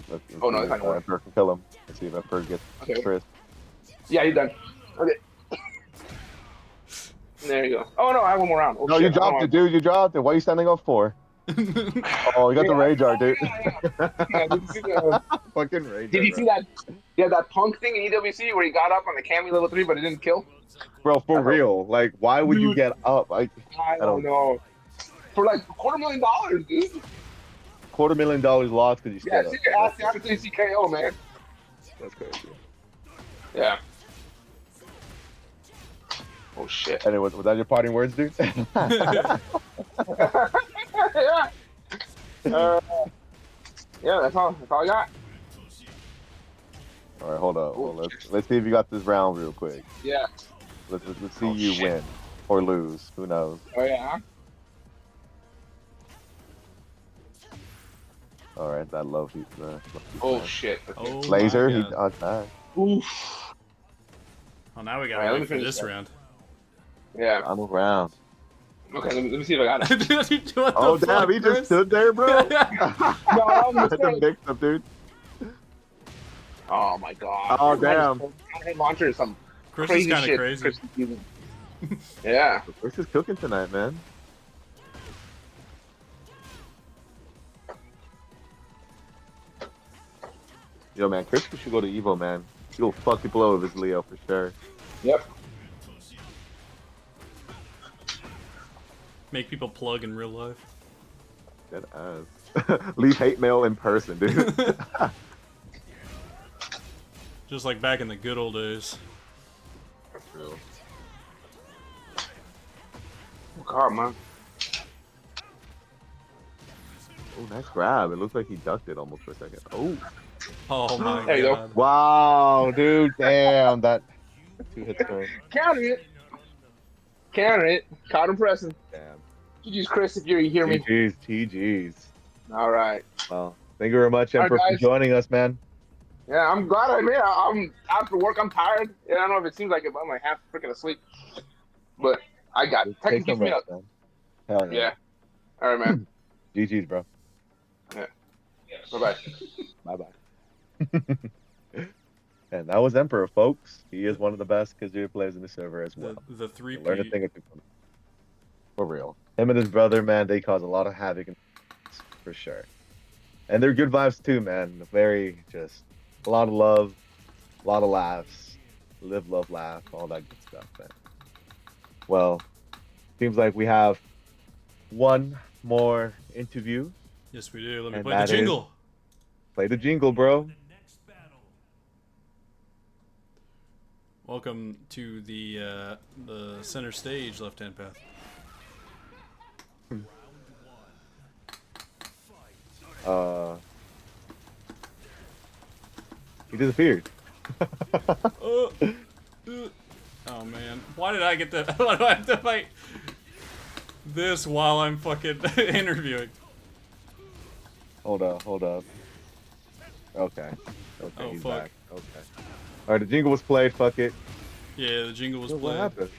A: Let's
I: Oh, no,
A: see
I: it's not
A: if
I: gonna work.
A: Emperor can kill him. Let's see if Emperor gets
I: Okay.
A: Chris.
I: Yeah, he's done. Okay. There you go. Oh no, I have one more round. Oh,
A: No,
I: shit,
A: you
I: I don't
A: dropped
I: want-
A: it, dude. You dropped it. What are you standing up for? Oh, you got the rage art, dude.
I: Yeah,
A: Fucking rage
I: did you
A: art,
I: see that? Yeah, that punk thing in EWC where he got up on the Cammy level 3, but it didn't kill.
A: bro. For
I: I know.
A: real. Like, why would you
I: Dude.
A: get up? I
I: don't know. For like $250,000, dude.
A: $250,000 lost because you
I: Yeah,
A: stood
I: see
A: up.
I: your ass down until you see KO, man.
A: That's crazy.
I: Yeah. Oh shit.
A: Anyway, was that your parting words, dude?
I: Yeah. Yeah, that's all I got.
A: All right, hold up. Well, let's see if you got this round real quick.
I: Yeah.
A: Let's see
I: Oh,
A: you
I: shit.
A: win or lose. Who knows?
I: Oh yeah.
A: All right, that love heat.
I: Oh shit. Okay.
B: Oh,
A: Laser.
B: my
A: He
B: God.
A: that.
I: Oof.
B: Well, now we
I: All
B: gotta
I: right, let
B: wait
I: me
B: for
I: finish
B: this
I: that.
B: round.
I: Yeah.
A: I'm around.
I: Okay, let me see if I got it.
B: What
A: Oh
B: the
A: damn,
B: fuck,
A: he just
B: Chris?
A: stood there, bro.
I: No, that was a
A: That's a
I: mistake.
A: mix up, dude.
I: Oh my god.
A: Oh, damn.
I: Launcher or some
B: Chris
I: crazy
B: is kind
I: shit.
B: of crazy.
I: Chris is using. Yeah.
A: Chris is cooking tonight, man. Yo, man, Chris should go to Evo, man. He'll fuck people over with his Leo for sure.
I: Yep.
B: Make people plug in real life.
A: That ass. Leave hate mail in person, dude.
B: Just like back in the good old days.
A: True.
I: Oh god, man.
A: Oh, nice grab. It looks like he ducked it almost for a second. Oh.
B: Oh my
I: There you go.
B: god.
A: Wow, dude. Damn, that 2 hits turn.
I: Counter it. Counter it. Caught him pressing.
A: Damn.
I: GG's Chris if you hear me.
A: TG's, TG's.
I: All right.
A: Well, thank you very much,
I: All right,
A: Emperor, for
I: guys.
A: joining us, man.
I: Yeah, I'm glad I'm here. I'm after work. I'm tired. Yeah, I don't know if it seems like it, but I'm like half freaking asleep. But I got it. Tech
A: Take
I: keeps
A: some
I: me up.
A: rest, man. Hell yeah.
I: Yeah. All right, man.
A: GG's, bro.
I: Bye bye.
A: Bye-bye. And that was Emperor, folks. He is one of the best Kazoo players in the server as well.
B: The three
A: Learn a thing or two from him. For real. Him and his brother, man, they cause a lot of havoc for sure. And they're good vibes too, man. Very just a lot of love, a lot of laughs, live, love, laugh, all that good stuff, man. Well, seems like we have one more interview.
B: Yes, we do. Let me
A: And
B: play the
A: that is-
B: jingle.
A: Play the jingle, bro.
D: The next battle
B: Welcome to the center stage, left-hand path.
A: He disappeared.
B: Oh man, why did I get to? Why do I have to fight this while I'm fucking interviewing?
A: Hold up. Okay.
B: Oh,
A: He's
B: fuck.
A: back. Okay. Alright, the jingle was played, fuck it.
B: Yeah, the jingle was
A: Yo,
B: played.
A: what happened?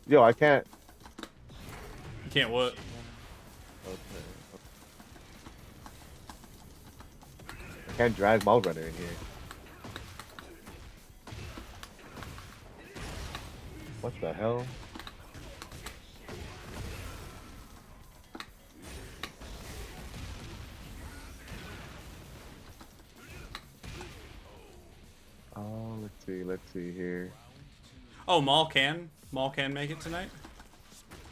A: Yo, I can't.
B: You can't what?
A: Okay. I can't drag Mall Runner in here. What the hell? Oh, let's see here.
B: Oh, Maul can make it tonight.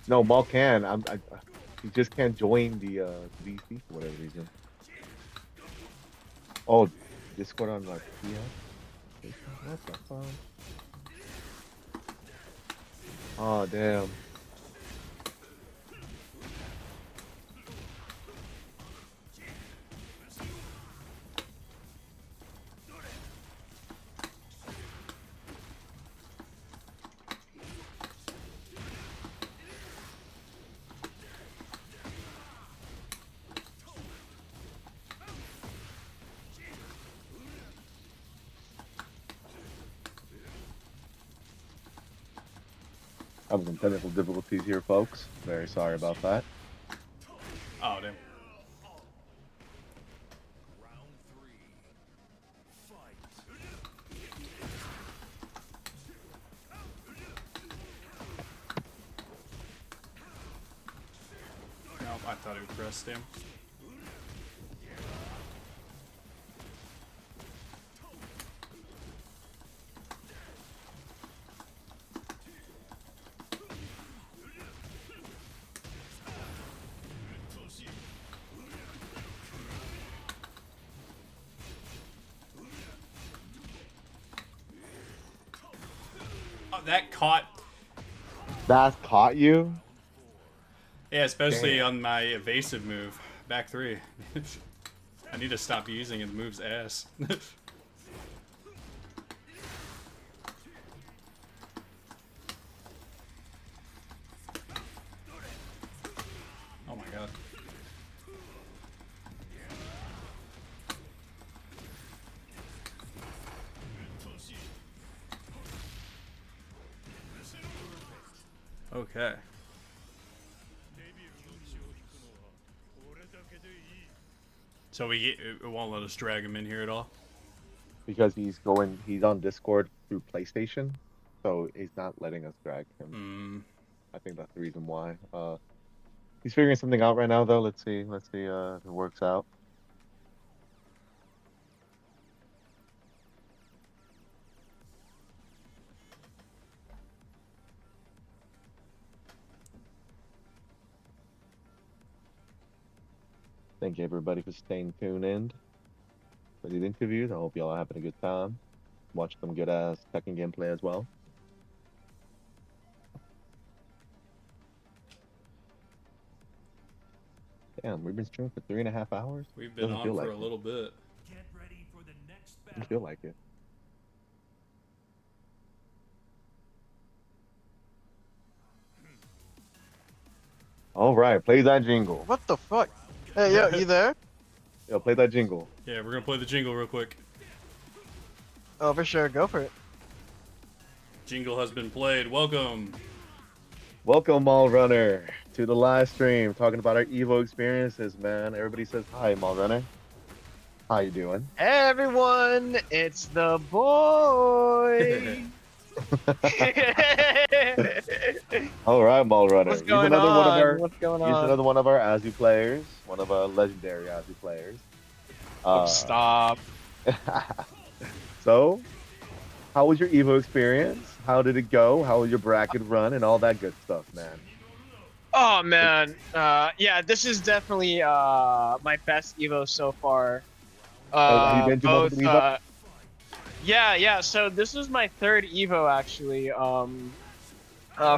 A: No, Maul can. He just can't join the VC for whatever reason. Oh, Discord on like PS? What the fuck? Oh damn. Having some technical difficulties here, folks. Very sorry about that.
B: Oh damn. No, I thought it would press him. Oh, that caught.
A: That caught you?
B: Yeah, especially
A: Damn.
B: on my evasive move. Back 3. I need to stop using it. The move's ass. Oh my god. Okay. So it won't let us drag him in here at all?
A: Because he's on Discord through PlayStation, so he's not letting us drag him. I think that's the reason why. He's figuring something out right now though. Let's see if it works out. Thank you everybody for staying tuned in for these interviews. I hope y'all are having a good time. Watch some good ass Tekken gameplay as well. Damn, we've been streaming for 3.5 hours.
B: We've been on for a little bit.
D: Get ready for the next
A: Doesn't feel like it. All right, play that jingle.
J: What the fuck? Hey, yo, you there?
A: Yo, play that jingle.
B: Yeah, we're gonna play the jingle real quick.
J: Oh, for sure. Go for it.
B: Jingle has been played. Welcome.
A: Welcome, Mall Runner, to the live stream, talking about our Evo experiences, man. Everybody says hi, Mall Runner. How you doing?
J: Hey, everyone, it's the boy.
A: All right, Mall Runner.
J: What's going on? What's going
A: He's
J: on?
A: another one of our Azu players, one of our legendary Azu players.
J: Oh, stop.
A: So, how was your Evo experience? How did it go? How was your bracket run and all that good stuff, man?
J: Oh man, yeah, this is definitely my best Evo so far.
A: Have you been to
J: Both,
A: multiple Evo?
J: Yeah. So this was my third Evo actually.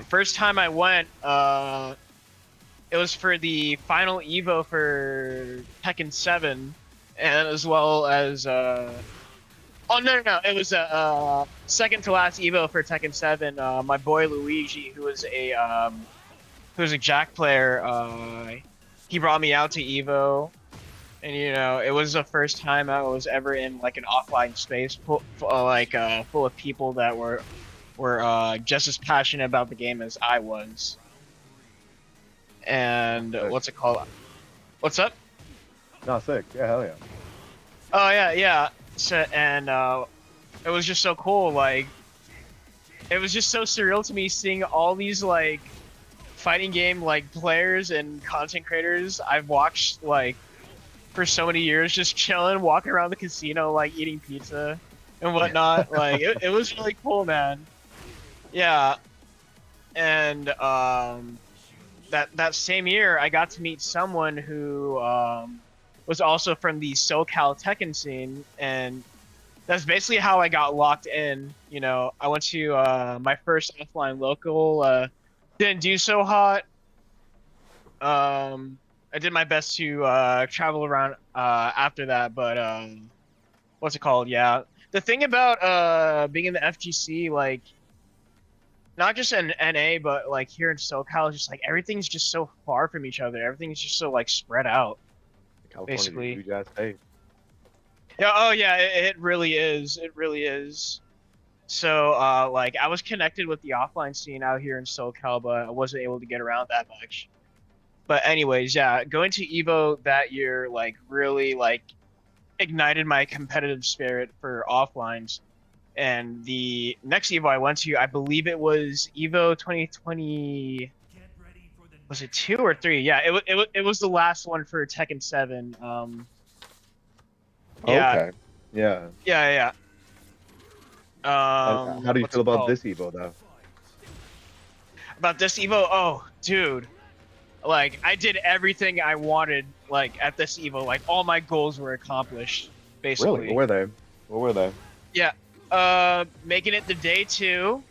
J: First time I went, it was for the final Evo for Tekken 7, and as well as oh no, it was a second to last Evo for Tekken 7. My boy Luigi, who was a Jack player, he brought me out to Evo, and it was the first time I was ever in like an offline space full of people that were just as passionate about the game as I was. And what's it called? What's up?
A: No, sick. Yeah, hell yeah.
J: Oh yeah. So and it was just so cool. Like it was just so surreal to me seeing all these like fighting game like players and content creators I've watched like for so many years, just chilling, walking around the casino, like eating pizza and whatnot. Like it was really cool, man. Yeah, and that same year, I got to meet someone who was also from the SoCal Tekken scene, and that's basically how I got locked in. I went to my first offline local. Didn't do so hot. I did my best to travel around after that, but what's it called? Yeah, the thing about being in the FGC, like not just in NA, but like here in SoCal, is just like everything's just so far from each other. Everything's just so like spread out,
A: California,
J: basically.
A: huge ass state.
J: Yeah. Oh yeah. It really is. It really is. So like I was connected with the offline scene out here in SoCal, but I wasn't able to get around that much. But anyways, yeah, going to Evo that year like really like ignited my competitive spirit for offlines. And the next Evo I went to, I believe it was Evo 2020. Was it 2 or 3? Yeah, it was the last one for Tekken 7. Yeah,
A: Okay. Yeah.
J: yeah.
A: And how do you
J: What's
A: feel
J: it
A: about
J: called?
A: this Evo though?
J: About this Evo? Oh, dude. Like I did everything I wanted like at this Evo. Like all my goals were accomplished,
A: Really? What
J: basically.
A: were they? What were they?
J: Yeah. Making it to day 2,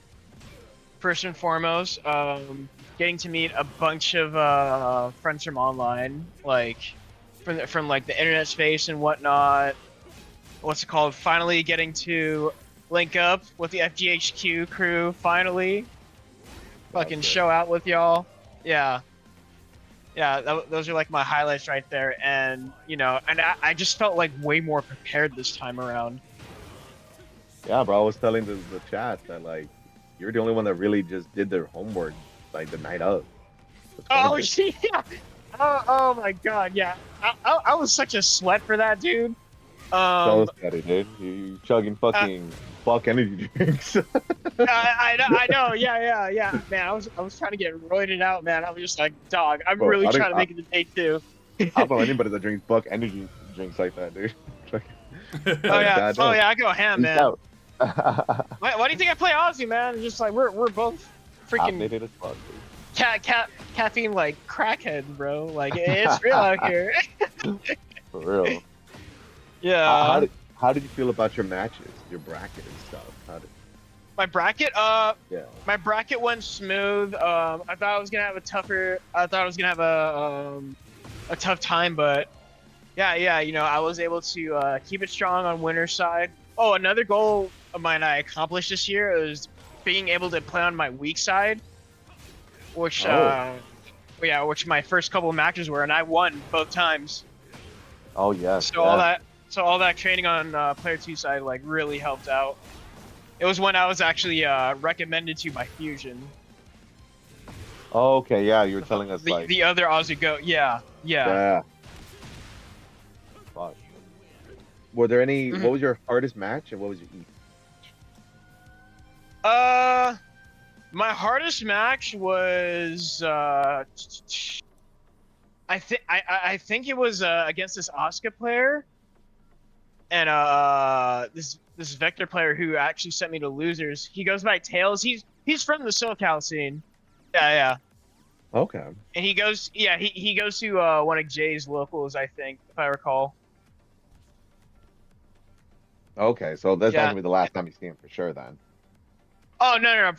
J: first and foremost. Getting to meet a bunch of friends from online, like from like the internet space and whatnot. What's it called? Finally getting to link up with the FGHQ crew. Finally, fucking
A: Gotcha.
J: show out with y'all. Yeah. Yeah, those are like my highlights right there, and I just felt like way more prepared this time around.
A: Yeah, bro. I was telling the chat that like you're the only one that really just did their homework like the night of. It's
J: Oh
A: crazy.
J: yeah! Oh my god, yeah. I was such a sweat for that, dude.
A: So steady, dude. You chugging fucking fuck energy drinks.
J: I know, yeah, man. I was trying to get roided out, man. I was just like, dog, I'm
A: Bro,
J: really trying to make it to day 2.
A: I don't know anybody that drinks fuck energy drinks like that, dude. Like,
J: Oh yeah,
A: goddamn.
J: I go ham,
A: Peace
J: man.
A: out.
J: Why do you think I play Aussie, man? It's just like we're both freaking
A: Caffeinated as fuck, dude.
J: caffeine like crackhead, bro. Like it's real out here.
A: For real.
J: Yeah.
A: How did you feel about your matches, your bracket and stuff?
J: My bracket,
A: Yeah.
J: my bracket went smooth. I thought I was gonna have a tough time, but yeah. I was able to keep it strong on winner's side. Oh, another goal of mine I accomplished this year is being able to play on my weak side, which which my first couple of matches were, and I won both times.
A: Oh yes.
J: So all that training on player 2 side like really helped out. It was when I was actually recommended to by Fusion.
A: Oh, okay, yeah, you were telling us like
J: The other Aussie Go. Yeah.
A: yeah. Fuck. Were there any? What was your hardest match and what was your easy?
J: My hardest match was I think it was against this Oscar player and this Vector player who actually sent me to losers. He goes by Tails. He's from the SoCal scene. Yeah.
A: Okay.
J: And he goes to one of Jay's locals, I think, if I recall.
A: Okay, so that's not
J: Yeah.
A: gonna be the last time you see him for sure then.
J: Oh no,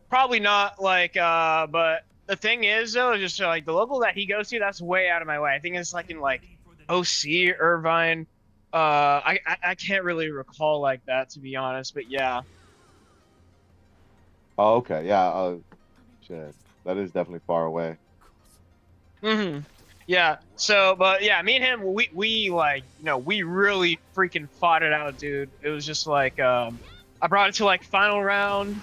J: probably not. Like, but the thing is though, just like the local that he goes to, that's way out of my way. I think it's like in like OC Irvine. I can't really recall like that to be honest, but yeah.
A: Oh, okay, yeah. Shit, that is definitely far away.
J: Yeah. So, but yeah, me and him, we like, we really freaking fought it out, dude. It was just like, I brought it to like final round,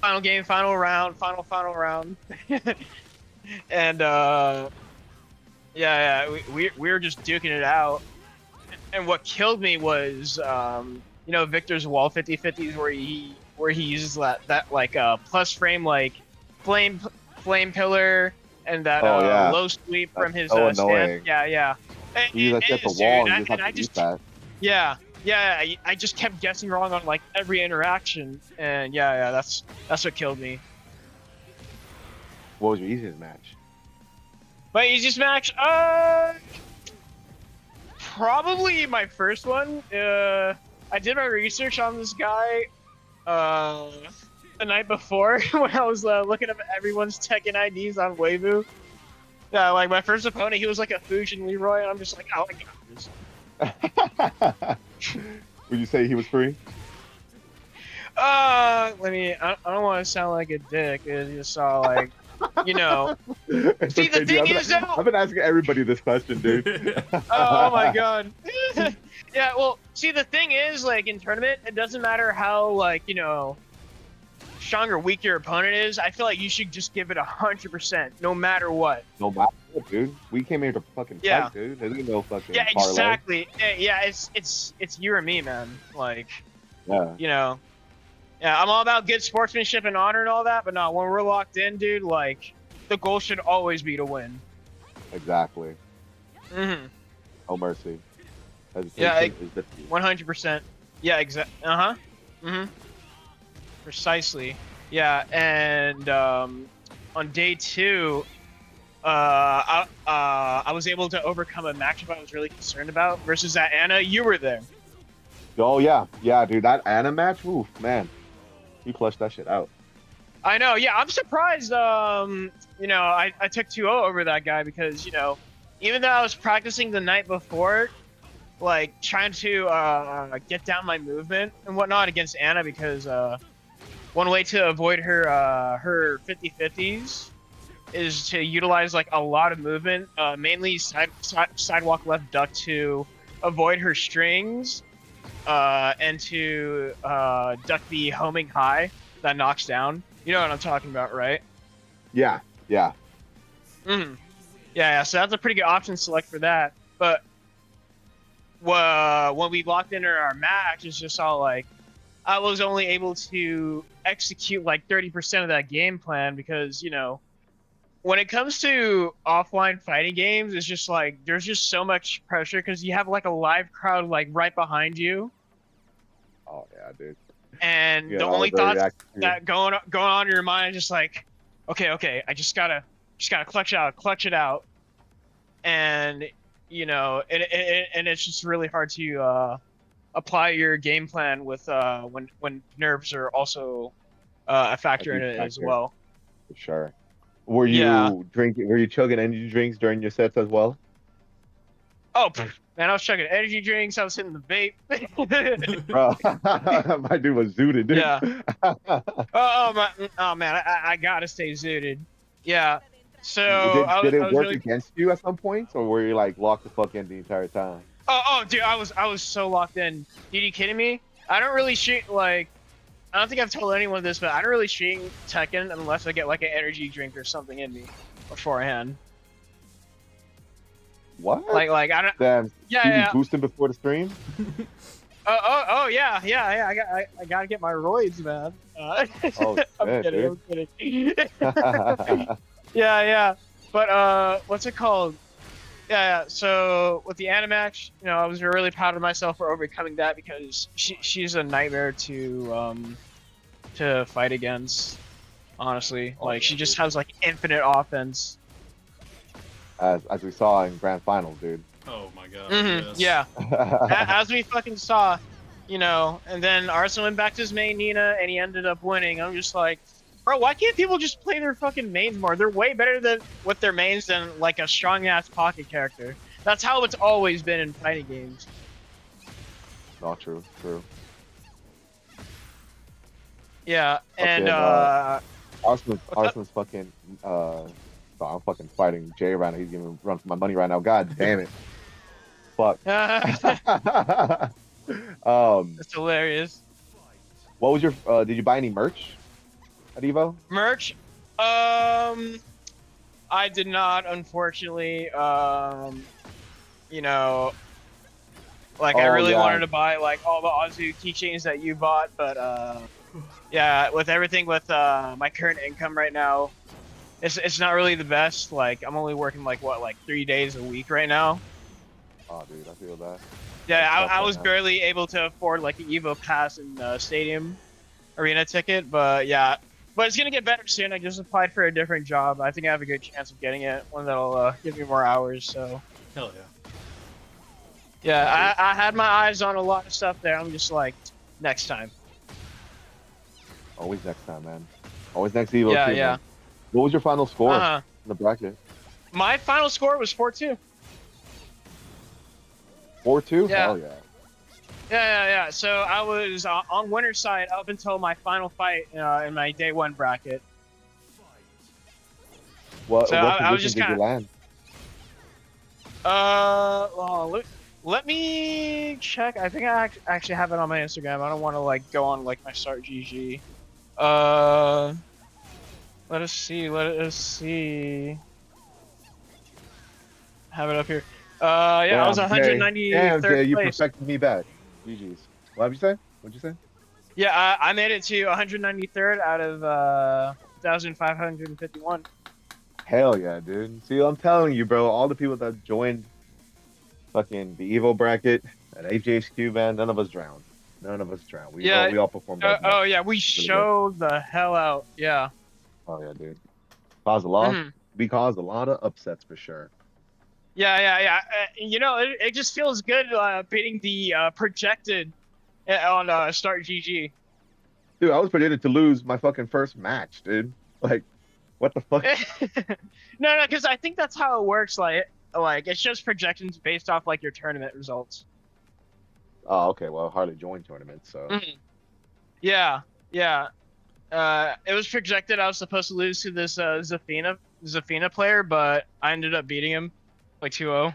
J: final game, final round, final round, and yeah, we were just duking it out. And what killed me was, Victor's wall 50/50s where he uses that like plus frame like flame pillar and that
A: Oh yeah,
J: low sweep from
A: that's
J: his
A: so
J: stand.
A: annoying.
J: Yeah.
A: You just hit the
J: is,
A: wall,
J: dude.
A: and you just have
J: And I
A: to eat
J: just
A: that.
J: yeah. I just kept guessing wrong on like every interaction, and yeah, that's what killed me.
A: What was your easiest match?
J: My easiest match, probably my first one. I did my research on this guy, the night before when I was looking up everyone's Tekken IDs on Weibo. Yeah, like my first opponent, he was like a Fusion Leroy, and I'm just like, oh, I got this.
A: Would you say he was free?
J: I don't want to sound like a dick, because you saw like,
A: It's
J: See, the
A: dude,
J: thing is, though.
A: I've been asking everybody this question, dude.
J: Oh my god. Yeah, well, see, the thing is, like, in tournament, it doesn't matter how, like, strong or weak your opponent is. I feel like you should just give it 100%, no matter what.
A: No matter what, dude. We came here to fucking
J: Yeah.
A: fight, dude. There's no fucking
J: Yeah,
A: parlay.
J: exactly. Yeah, it's you or me, man. Like,
A: Yeah.
J: Yeah, I'm all about good sportsmanship and honor and all that, but no, when we're locked in, dude, like, the goal should always be to win.
A: Exactly.
J: Mm-hmm.
A: No mercy.
J: Yeah,
A: Hesitation is defeat.
J: 100%. Yeah, exactly. Uh-huh. Mm-hmm. Precisely. Yeah, and on day 2, I was able to overcome a matchup I was really concerned about versus that Anna. You were there.
A: Oh yeah, dude. That Anna match, oof, man. He clutched that shit out.
J: I know. Yeah, I'm surprised. I took 2-0 over that guy because even though I was practicing the night before, like trying to get down my movement and whatnot against Anna, because one way to avoid her 50/50s is to utilize like a lot of movement, mainly sidewalk left duck to avoid her strings, and to duck the homing high that knocks down. You know what I'm talking about, right?
A: Yeah.
J: Mm-hmm. Yeah, so that's a pretty good option to select for that. But when we locked into our match, it's just all like, I was only able to execute like 30% of that game plan because, when it comes to offline fighting games, it's just like, there's just so much pressure because you have like a live crowd like right behind you.
A: Oh yeah, dude.
J: And
A: Yeah,
J: the
A: all
J: only
A: the
J: thoughts
A: reaction-
J: that going on in your mind is just like, okay, I just gotta clutch it out, and and it's just really hard to apply your game plan with when nerves are also a factor in it as well.
A: For sure. Were you drinking? Were you chugging energy drinks during your sets as well?
J: Oh man, I was chugging energy drinks. I was hitting the vape.
A: Bro, my dude was zooted, dude.
J: Yeah. Oh man, I gotta stay zooted. Yeah. So
A: did it
J: I was
A: work
J: really...
A: against you at some points, or were you like locked the fuck in the entire time?
J: Oh, dude, I was so locked in. Dude, you kidding me? I don't really shoot like. I don't think I've told anyone this, but I don't really shoot Tekken unless I get like an energy drink or something in me beforehand.
A: What?
J: Like I don't.
A: Damn.
J: Yeah.
A: You boosting before the stream?
J: Yeah. I gotta get my roids, man.
A: Oh,
J: I'm
A: shit,
J: kidding. Yeah. But what's it called? Yeah. So with the Anna match, I was really proud of myself for overcoming that because she's a nightmare to fight against. Honestly, like she just has like infinite offense.
A: As we saw in grand finals, dude.
B: Oh my god.
J: Mm-hmm.
B: Yes.
J: Yeah. As we fucking saw, you know, and then Arsenal went back to his main Nina, and he ended up winning. I'm just like, bro, why can't people just play their fucking mains more? They're way better than with their mains than like a strong ass pocket character. That's how it's always been in fighting games.
A: Not true. True.
J: Yeah, and
A: Arsenal's fucking. So I'm fucking fighting Jay right now. He's giving me run for my money right now. God damn it. Fuck.
J: That's hilarious.
A: What was your? Did you buy any merch at Evo?
J: Merch? I did not, unfortunately. You know, like I really wanted to buy like all the Azu keychains that you bought, but yeah, with everything with my current income right now, it's not really the best. Like I'm only working like 3 days a week right now.
A: Oh, dude, I feel that.
J: Yeah, I was barely able to afford like an Evo pass and stadium arena ticket, but yeah. But it's gonna get better soon. I just applied for a different job. I think I have a good chance of getting it, one that'll give me more hours. So.
B: Hell yeah.
J: Yeah, I had my eyes on a lot of stuff there. I'm just like, next time.
A: Always next time, man. Always next Evo.
J: Yeah,
A: too,
J: yeah.
A: Man. What was your final score in the bracket?
J: My final score was 4-2.
A: 4-2?
J: Yeah.
A: Hell yeah.
J: Yeah. So I was on winner's side up until my final fight in my day one bracket.
A: What
J: So I was just
A: position did you land?
J: Well, let me check. I think I actually have it on my Instagram. I don't want to like go on like my start GG. Let us see. Have it up here. Yeah,
A: Damn,
J: I was 193rd
A: Damn, Jay, you
J: place.
A: perfected me back. GG's. What have you say? What'd you say?
J: Yeah, I made it to 193rd out of 1,551.
A: Hell yeah, dude. See, I'm telling you, bro. All the people that joined fucking the Evo bracket at FGHQ, man, none of us drowned. None of us drowned. We all performed.
J: Oh yeah, we showed the hell out. Yeah.
A: Oh yeah, dude. Caused a lot. We caused a lot of upsets for sure.
J: Yeah. You know, it just feels good beating the projected on Start GG.
A: Dude, I was predicted to lose my fucking first match, dude. Like, what the fuck?
J: No, because I think that's how it works. Like it's just projections based off like your tournament results.
A: Oh, okay. Well, I hardly joined tournaments, so.
J: Yeah. It was projected I was supposed to lose to this Zafina player, but I ended up beating him like 2-0.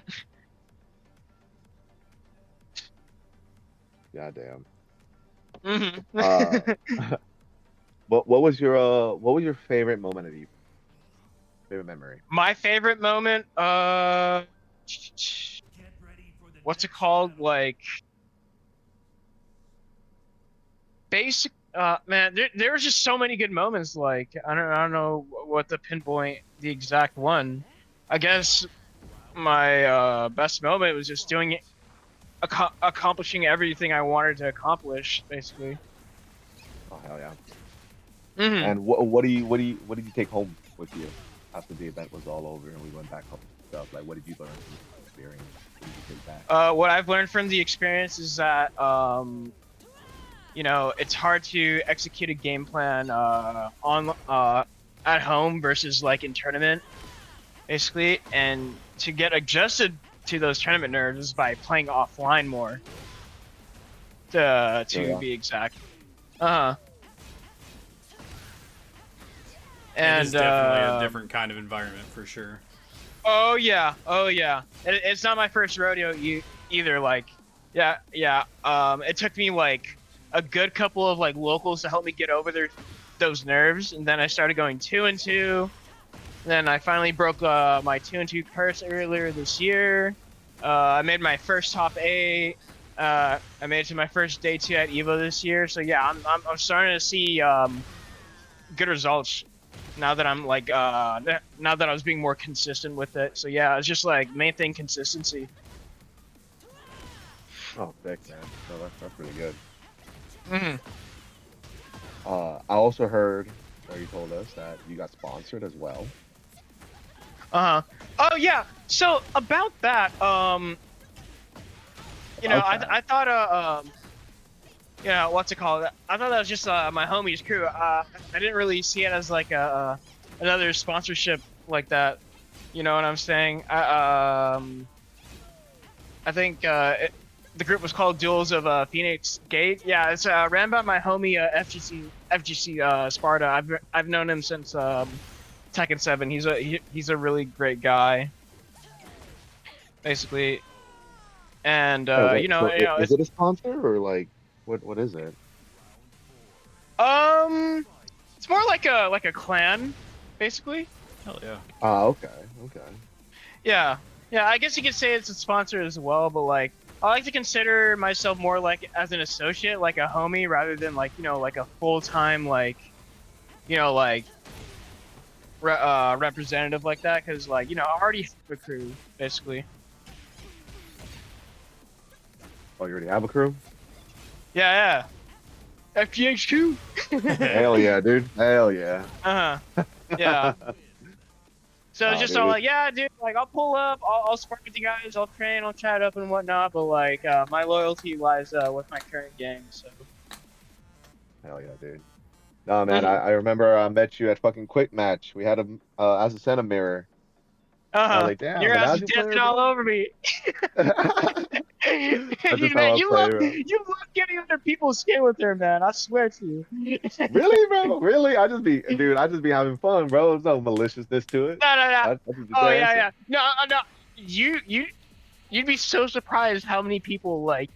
A: Goddamn.
J: Mm-hmm.
A: What was your favorite moment of Evo? Favorite memory?
J: My favorite moment, what's it called? Like, basic. Man, there was just so many good moments. Like, I don't know what to pinpoint the exact one. I guess my best moment was just doing it, accomplishing everything I wanted to accomplish, basically.
A: Oh hell yeah!
J: Mm-hmm.
A: And what did you take home with you after the event was all over and we went back home and stuff? Like, what did you learn from the experience? What did you take back?
J: What I've learned from the experience is that you know, it's hard to execute a game plan at home versus like in tournament, basically, and to get adjusted to those tournament nerves is by playing offline more. To be exact. And
B: it's definitely a different kind of environment for sure.
J: Oh yeah. It's not my first rodeo either. Like, yeah. It took me like a good couple of like locals to help me get over those nerves, and then I started going 2-2. Then I finally broke my 2-2 curse earlier this year. I made my first top 8. I made it to my first day 2 at Evo this year. So yeah, I'm starting to see good results now that I'm like now that I was being more consistent with it. So yeah, it's just like main thing, consistency.
A: Oh, thanks, man. No, that's really good.
J: Mm-hmm.
A: I also heard, or you told us that you got sponsored as well.
J: Oh yeah. So about that, you know, I thought you know, what's it called? I thought that was just my homie's crew. I didn't really see it as like another sponsorship like that. You know what I'm saying? I think the group was called Duels of Phoenix Gate. Yeah, it's ran by my homie FGC Sparta. I've known him since Tekken 7. He's a really great guy, basically. And
A: Wait, so is it a sponsor or like what is it?
J: it's more like a clan, basically.
B: Hell yeah.
A: Okay, okay.
J: Yeah, yeah. I guess you could say it's a sponsor as well, but like I like to consider myself more like as an associate, like a homie, rather than like like a full time like representative like that, because like I already have a crew basically.
A: Oh, you already have a crew?
J: Yeah, yeah. FGHQ.
A: Hell yeah, dude. Hell yeah.
J: Yeah. So it's just
A: dude.
J: all like, yeah, dude, like I'll pull up, I'll spark with you guys, I'll train, I'll chat up and whatnot, but like my loyalty lies with my current gang. So.
A: Hell yeah, dude. No, man, I remember I met you at fucking Quick Match. We had him as a center mirror. And I was like, damn,
J: Your
A: an
J: ass is
A: Azure
J: dancing
A: player,
J: all
A: bro.
J: over me.
A: That's just
J: you,
A: how
J: man,
A: I play, bro.
J: you love getting under people's skin with her, man. I swear to you.
A: Really, bro? Really? I just be having fun, bro. There's no maliciousness to it.
J: No, no, no.
A: I just be
J: Oh yeah,
A: dancing.
J: yeah. No, no. You'd be so surprised how many people like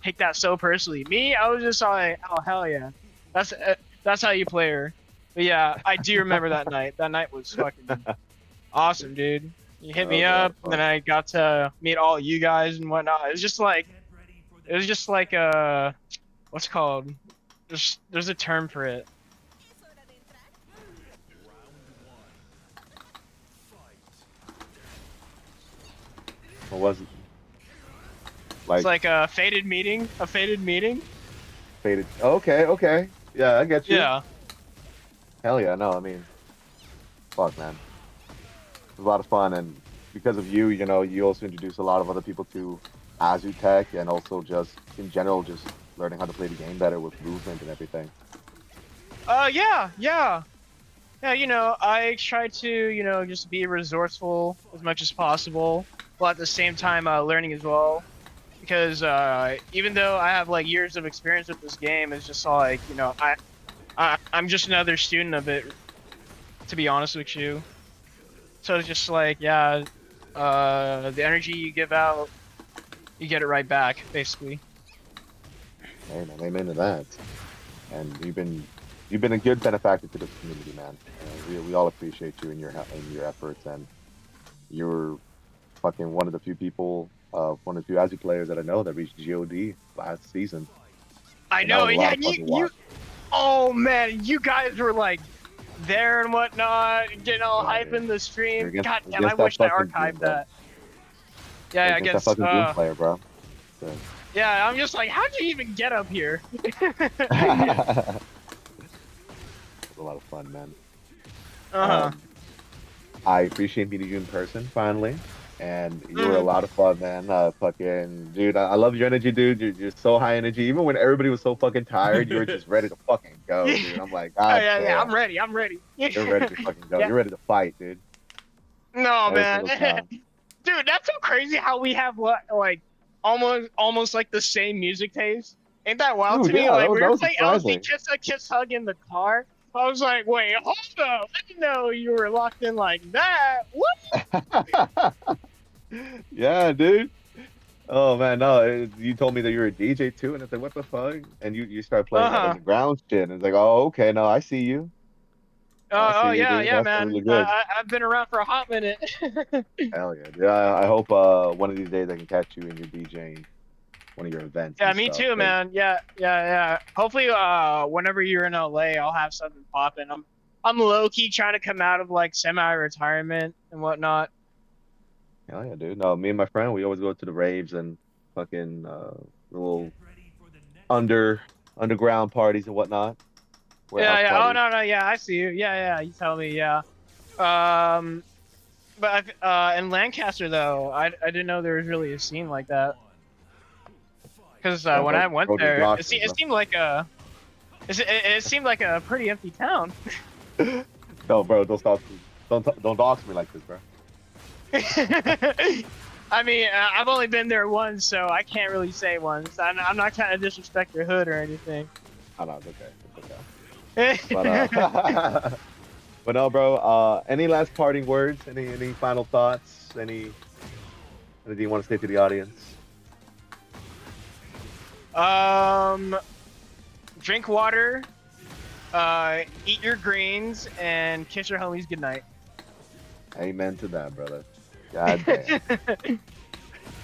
J: take that so personally. Me, I was just like, oh hell yeah, that's how you play her. But yeah, I do remember that night. That night was fucking awesome, dude. You hit me up, and then I got to meet all you guys and whatnot. It was just like, what's it called? There's a term for it.
A: What was it?
J: It's like a fated meeting. A fated meeting.
A: Faded. Okay, okay. Yeah, I get you.
J: Yeah.
A: Hell yeah, no, I mean, fuck, man. It was a lot of fun, and because of you, you also introduced a lot of other people to Azu Tech, and also just, in general, just learning how to play the game better with movement and everything.
J: Yeah, yeah. Yeah, I try to, just be resourceful as much as possible, while at the same time learning as well. Because even though I have like years of experience with this game, it's just like, I'm just another student of it, to be honest with you. So it's just like, yeah, the energy you give out, you get it right back, basically.
A: Hey, man, amen to that. And you've been a good benefactor to this community, man. We all appreciate you and your efforts, and you're fucking one of the few people, one of the few Azu players that I know that reached GOD last season.
J: I
A: And
J: know,
A: that was a lot
J: yeah,
A: of fun to
J: you,
A: watch.
J: oh man, you guys were like there and whatnot, getting all
A: Yeah,
J: hype
A: yeah.
J: in the stream.
A: Against-
J: God damn, I
A: against that
J: wish I
A: fucking
J: archived
A: Doom, bro.
J: that. Yeah, yeah,
A: Against that fucking Doom player, bro. So.
J: yeah, I'm just like, how'd you even get up here?
A: It was a lot of fun, man. I appreciate meeting you in person finally, and you were a lot of fun, man. Fucking dude, I love your energy, dude. You're so high energy. Even when everybody was so fucking tired, you were just ready to fucking go, dude. I'm like, God,
J: yeah, I'm ready. I'm ready.
A: You're ready to fucking go.
J: Yeah.
A: You're ready to fight, dude.
J: No,
A: Every
J: man.
A: single time.
J: Dude, that's so crazy how we have like almost like the same music taste. Ain't that wild
A: Dude,
J: to me?
A: yeah,
J: Like
A: that
J: we were
A: was
J: playing
A: surprising.
J: LSD Kiss Hug in the car. I was like, wait, hold up. I didn't know you were locked in like that. What?
A: Yeah, dude. Oh man, no, you told me that you're a DJ too, and it's like, what the fuck? And you start playing that underground shit, and it's like, oh, okay, no, I see you. I see
J: Oh
A: you,
J: yeah,
A: dude.
J: yeah,
A: That's
J: man.
A: really good.
J: I've been around for a hot minute.
A: Hell yeah, dude. I hope one of these days I can catch you in your DJing one of your events.
J: Yeah,
A: and
J: me
A: stuff,
J: too,
A: 'cause-
J: man. Yeah, yeah, yeah. Hopefully, whenever you're in LA, I'll have something popping. I'm low key trying to come out of like semi-retirement and whatnot.
A: Hell yeah, dude. No, me and my friend, we always go to the raves and fucking little underground parties and whatnot.
J: Yeah,
A: Warehouse
J: yeah. Oh
A: parties.
J: no, no, yeah. I see you. Yeah, yeah. You tell me. Yeah. But in Lancaster though, I didn't know there was really a scene like that. Because
A: Yeah,
J: when
A: bro,
J: I went
A: bro,
J: there,
A: dox
J: it,
A: me,
J: it
A: bro.
J: seemed like it seemed like a pretty empty town.
A: No, bro, don't dox me like this, bro.
J: I mean, I've only been there once, so I can't really say once. I'm not trying to disrespect your hood or anything.
A: Oh, no, it's okay. It's okay. But but no, bro. Any last parting words? Any final thoughts? Anything you want to say to the audience?
J: Drink water, eat your greens, and kiss your homies goodnight.
A: Amen to that, brother. God damn.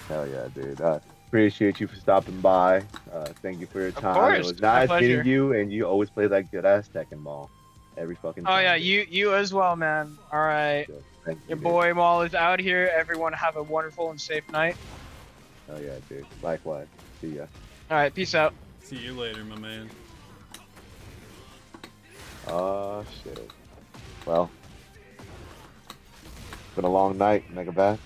A: Hell yeah, dude. Appreciate you for stopping by. Thank you for your time.
J: course,
A: It was
J: it's my
A: nice
J: pleasure.
A: meeting you, and you always play that good ass Tekken ball every fucking
J: Oh
A: time.
J: yeah,
A: dude.
J: you as well, man. All right,
A: Thank you,
J: your
A: dude.
J: boy Maul is out here. Everyone have a wonderful and safe night.
A: Hell yeah, dude. Likewise. See ya.
J: All right, peace out.
B: See you later, my man.
A: Oh shit. Well, it's been a long night, Megabat.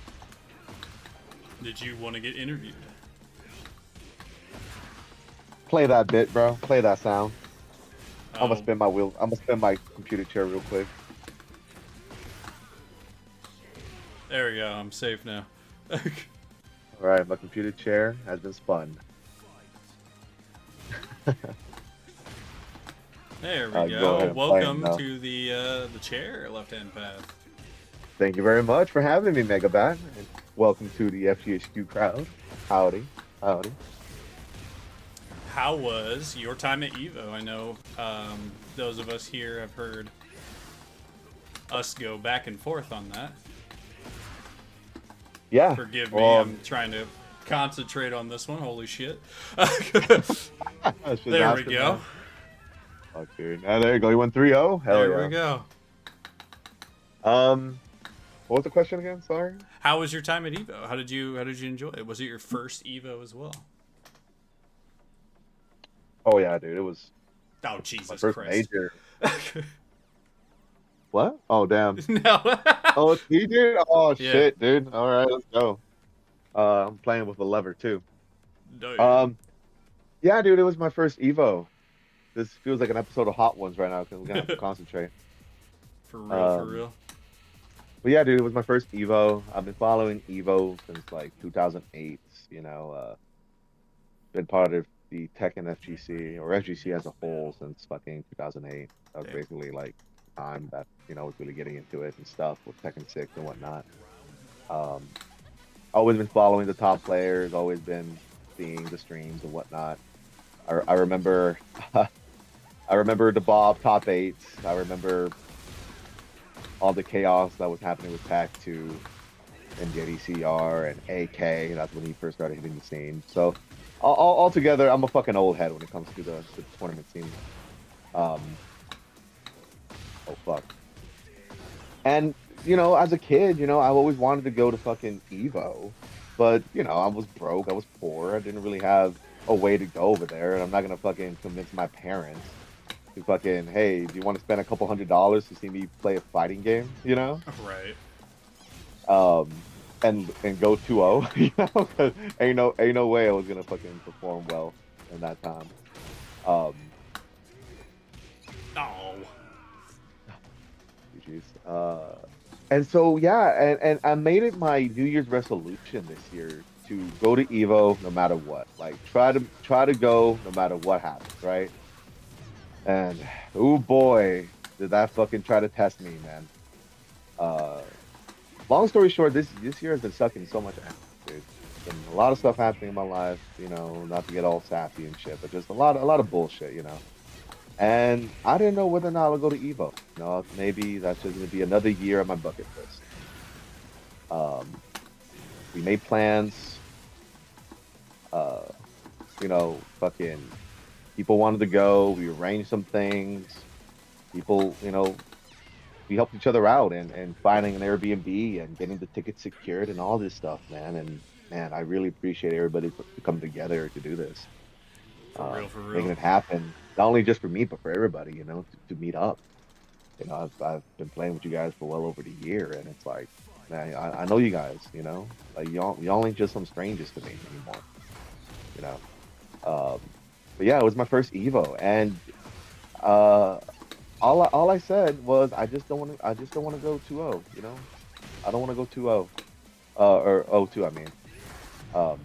B: Did you want to get interviewed?
A: Play that bit, bro. Play that sound. I'm
B: Oh,
A: gonna spin my wheel. I'm gonna spin my computer chair real quick.
B: there we go. I'm safe now.
A: All right, my computer chair has been spun.
B: There we
A: Go
B: go.
A: ahead and play it
B: Welcome
A: now.
B: to the chair left-hand path.
A: Thank you very much for having me, Megabat. And welcome to the FGHQ crowd. Howdy, howdy.
B: How was your time at Evo? I know those of us here have heard us go back and forth on that.
A: Yeah.
B: Forgive me, I'm trying to concentrate on this one. Holy shit. There we go.
A: Fuck, dude. There you go. You went 3-0? Hell
B: There
A: yeah.
B: we go.
A: What was the question again? Sorry.
B: How was your time at Evo? How did you enjoy it? Was it your first Evo as well?
A: Oh yeah, dude. It was
B: Oh
A: my
B: Jesus
A: first
B: Christ.
A: major. What? Oh damn.
B: No.
A: Oh, it's me, dude. Oh
B: Yeah.
A: shit, dude. All right, let's go. I'm playing with a lever too.
B: No,
A: Yeah, dude. It was my first Evo. This feels like an episode of Hot Ones right now because we're gonna have to concentrate.
B: for real, for real.
A: But yeah, dude, it was my first Evo. I've been following Evo since like 2008. You know, been part of the Tekken FGC or FGC as a whole since fucking 2008. That was
B: Yeah.
A: basically like time that was really getting into it and stuff with Tekken 6 and whatnot. Always been following the top players. Always been seeing the streams and whatnot. I remember, I remember the Bob top 8. I remember all the chaos that was happening with Pac 2 and JDCR and AK. That's when he first started hitting the scene. So all together, I'm a fucking old head when it comes to the tournament scene. Oh fuck. And you know, as a kid, you know, I've always wanted to go to fucking Evo, but you know, I was broke, I was poor, I didn't really have a way to go over there, and I'm not gonna fucking convince my parents to fucking, hey, do you want to spend a couple $100s to see me play a fighting game? You know?
B: Right.
A: And go 2-0, you know? 'Cause ain't no way I was gonna fucking perform well in that time.
B: Oh.
A: Jeez. And so yeah, and I made it my New Year's resolution this year to go to Evo no matter what. Like try to go no matter what happens, right? And oh boy, did that fucking try to test me, man. Long story short, this year has been sucking so much ass, dude. Been a lot of stuff happening in my life, you know, not to get all sappy and shit, but just a lot of bullshit, you know. And I didn't know whether or not I'll go to Evo. You know, maybe that's just gonna be another year on my bucket list. We made plans. You know, fucking people wanted to go. We arranged some things. People, you know, we helped each other out and finding an Airbnb and getting the tickets secured and all this stuff, man. And man, I really appreciate everybody for coming together to do this.
B: For real.
A: Making it happen, not only just for me, but for everybody, you know, to meet up. You know, I've been playing with you guys for well over a year, and it's like, man, I know you guys, you know, like y'all ain't just some strangers to me anymore, you know. But yeah, it was my first Evo, and uh, all I said was I just don't want to go 2-0. You know, I don't want to go 2-0, or 0-2. I mean, um,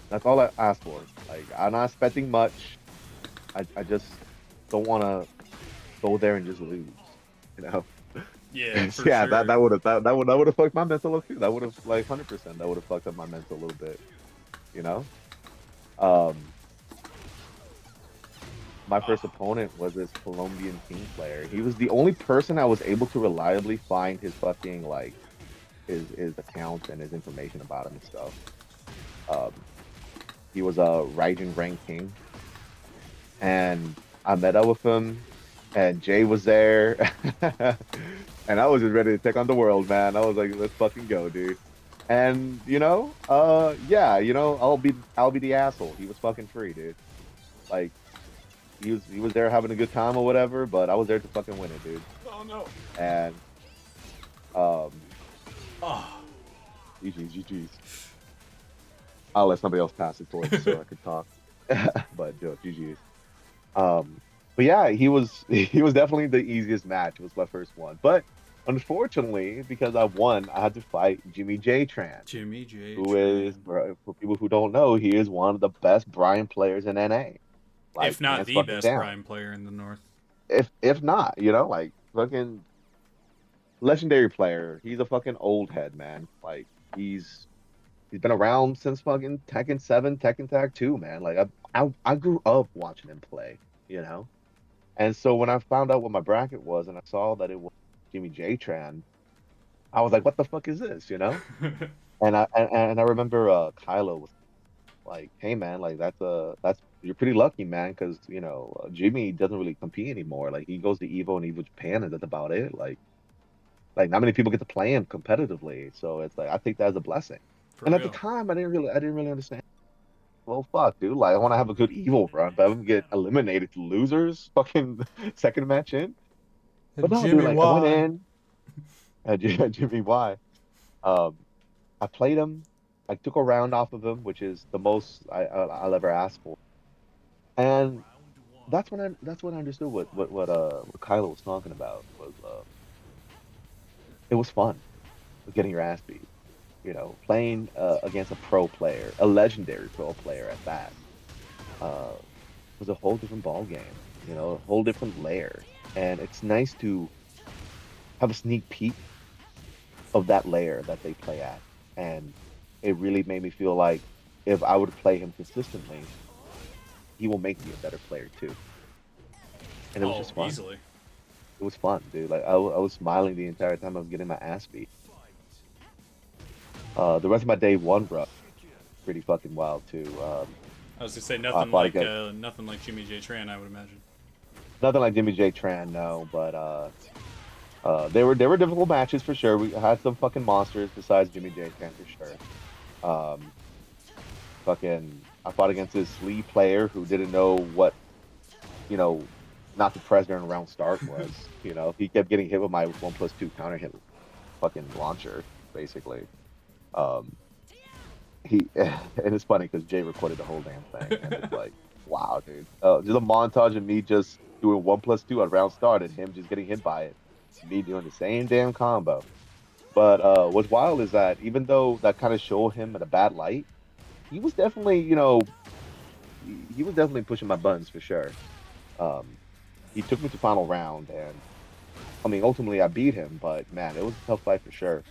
A: that's all I asked for. Like, I'm not expecting much. I just don't want to go there and just lose. You know.
B: Yeah, for
A: Yeah,
B: sure.
A: that would have fucked my mental up too. That would have like 100%. That would have fucked up my mental a little bit. You know. Um, my first opponent was this Colombian team player. He was the only person I was able to reliably find his fucking like his account and his information about him and stuff. Um, he was a Raijin rank king, and I met up with him, and Jay was there, and I was just ready to take on the world, man. I was like, let's fucking go, dude. And yeah, I'll be the asshole. He was fucking free, dude. Like he was there having a good time or whatever, but I was there to fucking win it, dude.
B: Oh no.
A: And um,
B: Oh.
A: GG's. I'll let somebody else pass it for so I could talk. But GG's. But yeah, he was definitely the easiest match. It was my first one, but unfortunately, because I won, I had to fight Jimmy J Tran,
B: Jimmy J.
A: who is, for people who don't know, he is one of the best Brian players in NA. Like,
B: If not
A: hands
B: the
A: fucking
B: best
A: down.
B: Prime player in the North.
A: If not, like fucking legendary player. He's a fucking old head, man. Like he's been around since fucking Tekken 7, Tekken Tag 2, man. Like I grew up watching him play, you know. And so when I found out what my bracket was and I saw that it was Jimmy J Tran, I was like, what the fuck is this, you know? And I remember Kylo was like, hey man, like that's you're pretty lucky, man, because Jimmy doesn't really compete anymore. Like he goes to Evo and Evo Japan and that's about it. Like not many people get to play him competitively. So it's like I take that as a blessing.
B: For
A: And at the
B: real.
A: time I didn't really understand. Well, fuck, dude. Like I want to have a good Evo run, but I'm gonna get eliminated to losers fucking second match in. But no, dude,
B: Jimmy
A: like I went
B: Y.
A: in at Jimmy Y. Um, I played him. I took a round off of him, which is the most I'll ever ask for. And that's when I understood what Kylo was talking about was it was fun getting your ass beat. Playing against a pro player, a legendary pro player at that, uh, was a whole different ball game. A whole different layer. And it's nice to have a sneak peek of that layer that they play at. And it really made me feel like if I would play him consistently, he will make me a better player too. And it was
B: Oh,
A: just fun.
B: easily.
A: It was fun, dude. Like I was smiling the entire time I was getting my ass beat. The rest of my day one, bro, pretty fucking wild too.
B: I was gonna say
A: I fought against
B: nothing like Jimmy J Tran, I would imagine.
A: nothing like Jimmy J Tran, no, but they were difficult matches for sure. We had some fucking monsters besides Jimmy J Tran for sure. Um, I fought against this Lee player who didn't know what you know not to press during round start was. He kept getting hit with my 1+2 counter hit fucking launcher basically. Um, and it's funny because Jay recorded the whole damn thing, and it's like, wow, dude. Just a montage of me just doing 1+2 at round start and him just getting hit by it, me doing the same damn combo. But what's wild is that even though that kind of showed him in a bad light, he was definitely, he was definitely pushing my buttons for sure. Um, he took me to final round, and I mean, ultimately I beat him, but man, it was a tough fight for sure.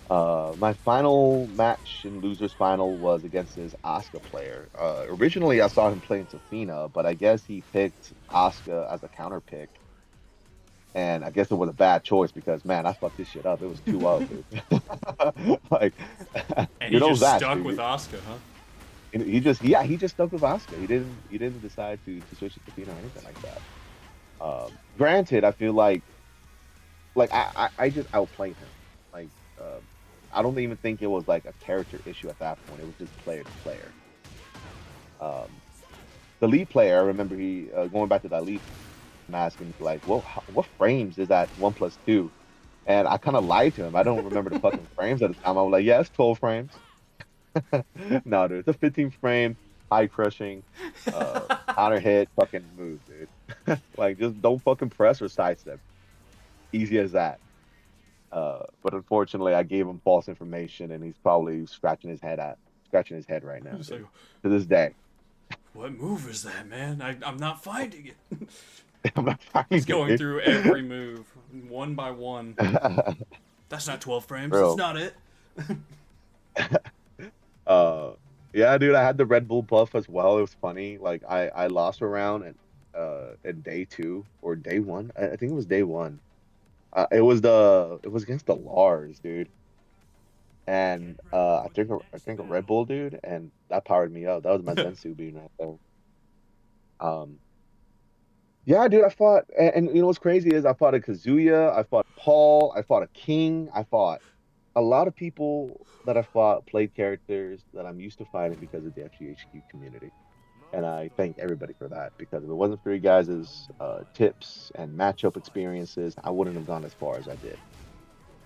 A: My final match in losers final was against this Asuka player. Originally I saw him playing Safina, but I guess he picked Asuka as a counter pick. And I guess it was a bad choice because man, I fucked this shit up. It was 2-0, dude. Like
B: And
A: you
B: he
A: know
B: just
A: Zach,
B: stuck
A: dude.
B: with Asuka, huh?
A: He just stuck with Asuka. He didn't decide to switch to Safina or anything like that. Granted, I feel like I just outplayed him. Like I don't even think it was like a character issue at that point. It was just player to player. Um, the lead player, I remember he going back to that lead, and asking like, well, what frames is that 1+2? And I kind of lied to him. I don't remember the fucking frames at the time. I was like, yeah, it's 12 frames. No, dude, it's a 15 frame, high crushing, counter hit fucking move, dude. Like, just don't fucking press or sidestep. Easy as that. But unfortunately, I gave him false information, and he's probably scratching his head right now,
B: He's like,
A: dude. To this day,
B: what move is that, man? I'm not finding it.
A: I'm not finding
B: He's
A: it,
B: going
A: dude.
B: through every move, one by one. That's not 12 frames. That's
A: Bro,
B: not it.
A: uh, yeah, dude, I had the Red Bull buff as well. It was funny. Like, I lost a round in day two or day one. I think it was day one. It was against the Lars, dude. And I think a Red Bull, dude, and that powered me up. That was my Zensu bean right there. Um, yeah, dude, I fought, and you know what's crazy is I fought a Kazuya, I fought Paul, I fought a King, I fought a lot of people that I fought played characters that I'm used to fighting because of the FGHQ community. And I thank everybody for that because if it wasn't for you guys' tips and matchup experiences, I wouldn't have gone as far as I did.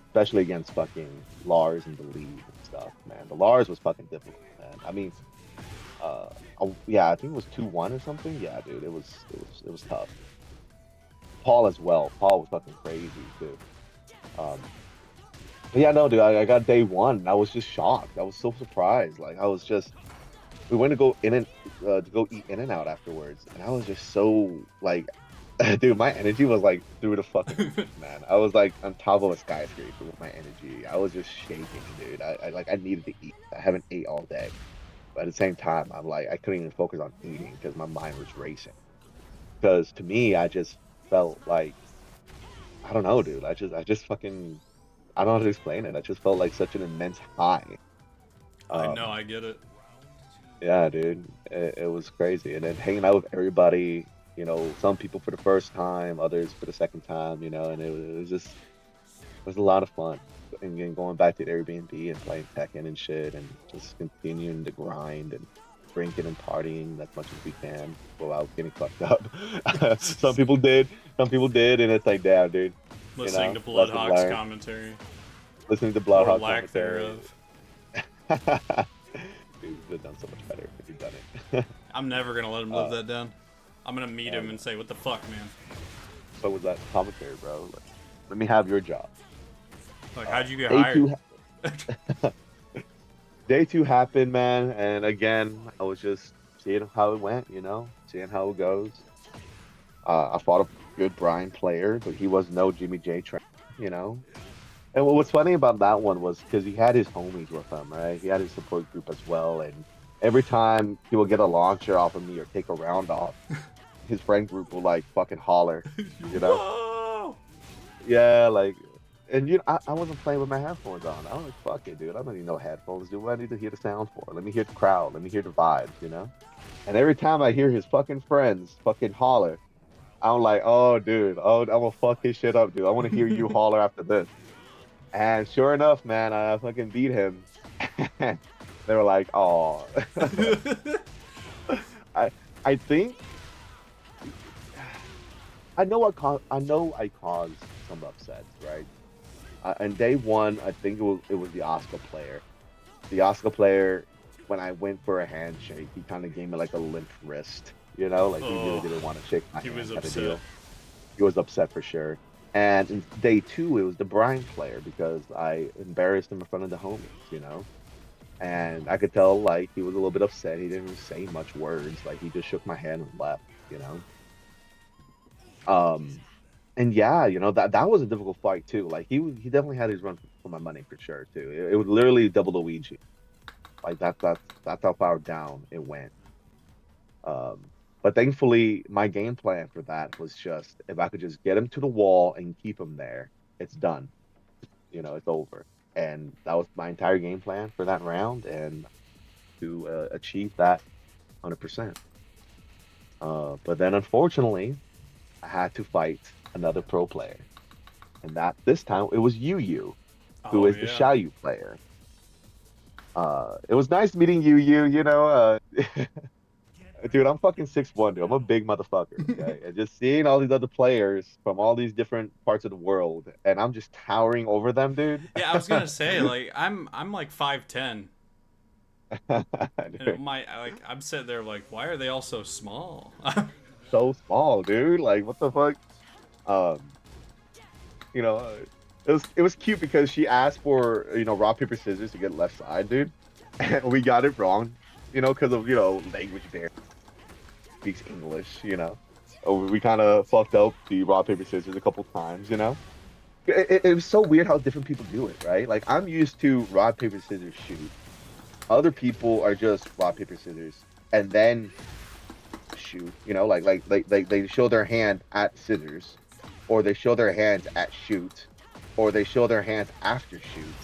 A: Especially against fucking Lars and the lead and stuff, man. The Lars was fucking difficult, man. I mean, yeah, I think it was 2-1 or something. Yeah, dude, it was tough. Paul as well. Paul was fucking crazy too. Um, but yeah, no, dude, I got day one and I was just shocked. I was so surprised. Like I was just we went to go in and to go eat in and out afterwards, and I was just so like dude, my energy was like through the fucking roof, man. I was like on top of a skyscraper with my energy. I was just shaking, dude. I needed to eat. I haven't ate all day. But at the same time, I'm like I couldn't even focus on eating because my mind was racing. Because to me, I just felt like I don't know, dude. I just fucking I don't know how to explain it. I just felt like such an immense high.
B: I know,
A: Um,
B: I get it.
A: yeah, dude, it was crazy. And then hanging out with everybody, some people for the first time, others for the second time, and it was a lot of fun. And then going back to the Airbnb and playing Tekken and shit, and just continuing to grind and drinking and partying as much as we can without getting fucked up. Some people did, and it's like, damn, dude,
B: Listening to
A: lesson
B: Bloodhawk's
A: learned.
B: commentary.
A: Listening to
B: Or
A: Bloodhawk
B: lack
A: commentary.
B: thereof.
A: Dude, you could have done so much better if you'd done it.
B: I'm never gonna let him live
A: uh,
B: that down. I'm gonna meet him and say, what the fuck, man?
A: so was that commentary, bro? Like, let me have your job.
B: Like, how'd you get
A: Day
B: hired?
A: two, day two happened, man, and again, I was just seeing how it went, seeing how it goes. I fought a good Brian player, but he was no Jimmy J train, you know. And what was funny about that one was because he had his homies with him, right? He had his support group as well, and every time he would get a launcher off of me or take a round off, his friend group will like fucking holler, you know?
B: Whoa!
A: Yeah, like, and I wasn't playing with my headphones on. I was like, fuck it, dude. I don't need no headphones, dude. What I need to hear the sound for? Let me hear the crowd. Let me hear the vibes. And every time I hear his fucking friends fucking holler, I'm like, oh, dude, oh, I'm gonna fuck his shit up, dude. I want to hear you holler after this. And sure enough, man, I fucking beat him. They were like, oh, I I think I know I caused some upsets, right? And day one, I think it was the Oscar player. The Oscar player, when I went for a handshake, he kind of gave me like a limp wrist. Like he really
B: Oh,
A: didn't want to shake my
B: he
A: hand,
B: was
A: kind of
B: upset.
A: deal. He was upset for sure. And in day two, it was the Brian player because I embarrassed him in front of the homies. And I could tell like he was a little bit upset. He didn't say much words. Like he just shook my hand and left. You know. Um, and yeah, that was a difficult fight too. Like he definitely had his run for my money for sure too. It was literally double Luigi. Like that's how far down it went. Um, but thankfully, my game plan for that was just if I could just get him to the wall and keep him there, it's done. It's over. And that was my entire game plan for that round, and to achieve that 100%. But then, unfortunately, I had to fight another pro player, and that this time it was Yu, who
B: Oh,
A: is the
B: yeah.
A: Xiaoyu player. It was nice meeting Yu. Dude, I'm fucking 6'1", dude. I'm a big motherfucker, okay? And just seeing all these other players from all these different parts of the world, and I'm just towering over them, dude.
B: Yeah, I was gonna say, like, I'm like 5'10". And I'm sitting there like, why are they all so small?
A: So small, dude. Like, what the fuck? Um, you know, it was cute because she asked for rock paper scissors to get left side, dude, and we got it wrong, because of language barrier, speaks English. We kind of fucked up the rock paper scissors a couple times. It was so weird how different people do it, right? Like I'm used to rock paper scissors shoot. Other people are just rock paper scissors and then shoot. Like they show their hand at scissors, or they show their hands at shoot, or they show their hands after shoot.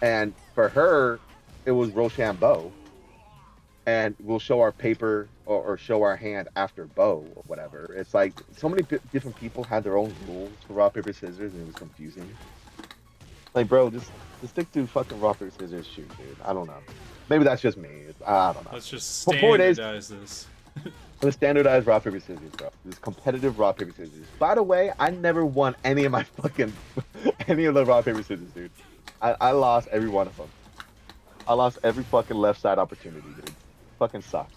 A: And for her, it was Rochambeau, and we'll show our paper or show our hand after bow or whatever. It's like so many different people had their own rules for rock paper scissors, and it was confusing. Like, bro, just stick to fucking rock paper scissors shoot, dude. I don't know. Maybe that's just me. I don't know.
B: Let's just
A: The point is,
B: standardize this.
A: let's standardize rock paper scissors, bro. This competitive rock paper scissors. By the way, I never won any of my fucking any of the rock paper scissors, dude. I lost every one of them. I lost every fucking left side opportunity, dude. Fucking suck.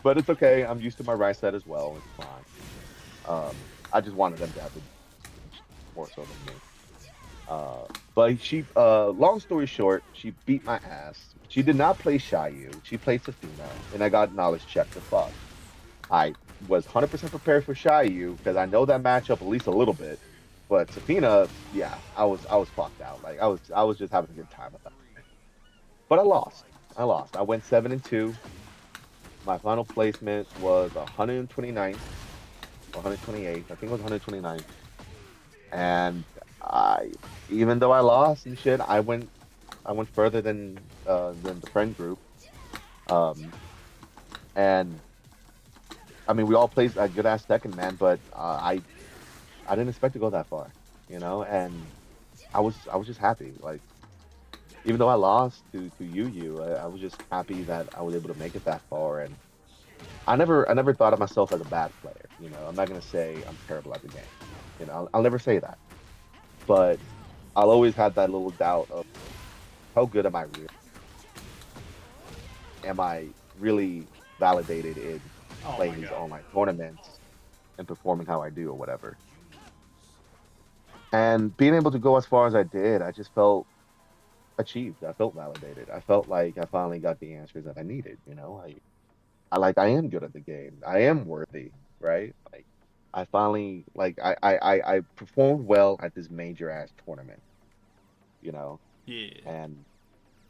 A: But it's okay. I'm used to my right side as well. It's fine. I just wanted them to have it more so than me. But she, long story short, she beat my ass. She did not play Shayu. She played Safina, and I got knowledge checked the fuck. I was 100% prepared for Shayu because I know that matchup at least a little bit. But Safina, yeah, I was fucked out. Like I was just having a good time with that. But I lost. I went 7-2. My final placement was 129th, 128th. I think it was 129th. And even though I lost and shit, I went further than the friend group. And I mean, we all played a good ass second, man. But I didn't expect to go that far, and I was just happy. Like, even though I lost to Yu, I was just happy that I was able to make it that far. And I never thought of myself as a bad player. I'm not gonna say I'm terrible at the game. I'll never say that. But I'll always have that little doubt of how good am I really? Am I really validated in playing these online tournaments and performing how I do or whatever? And being able to go as far as I did, I just felt achieved. I felt validated. I felt like I finally got the answers that I needed. I am good at the game. I am worthy, right? Like I finally I performed well at this major ass tournament,
B: Yeah.
A: and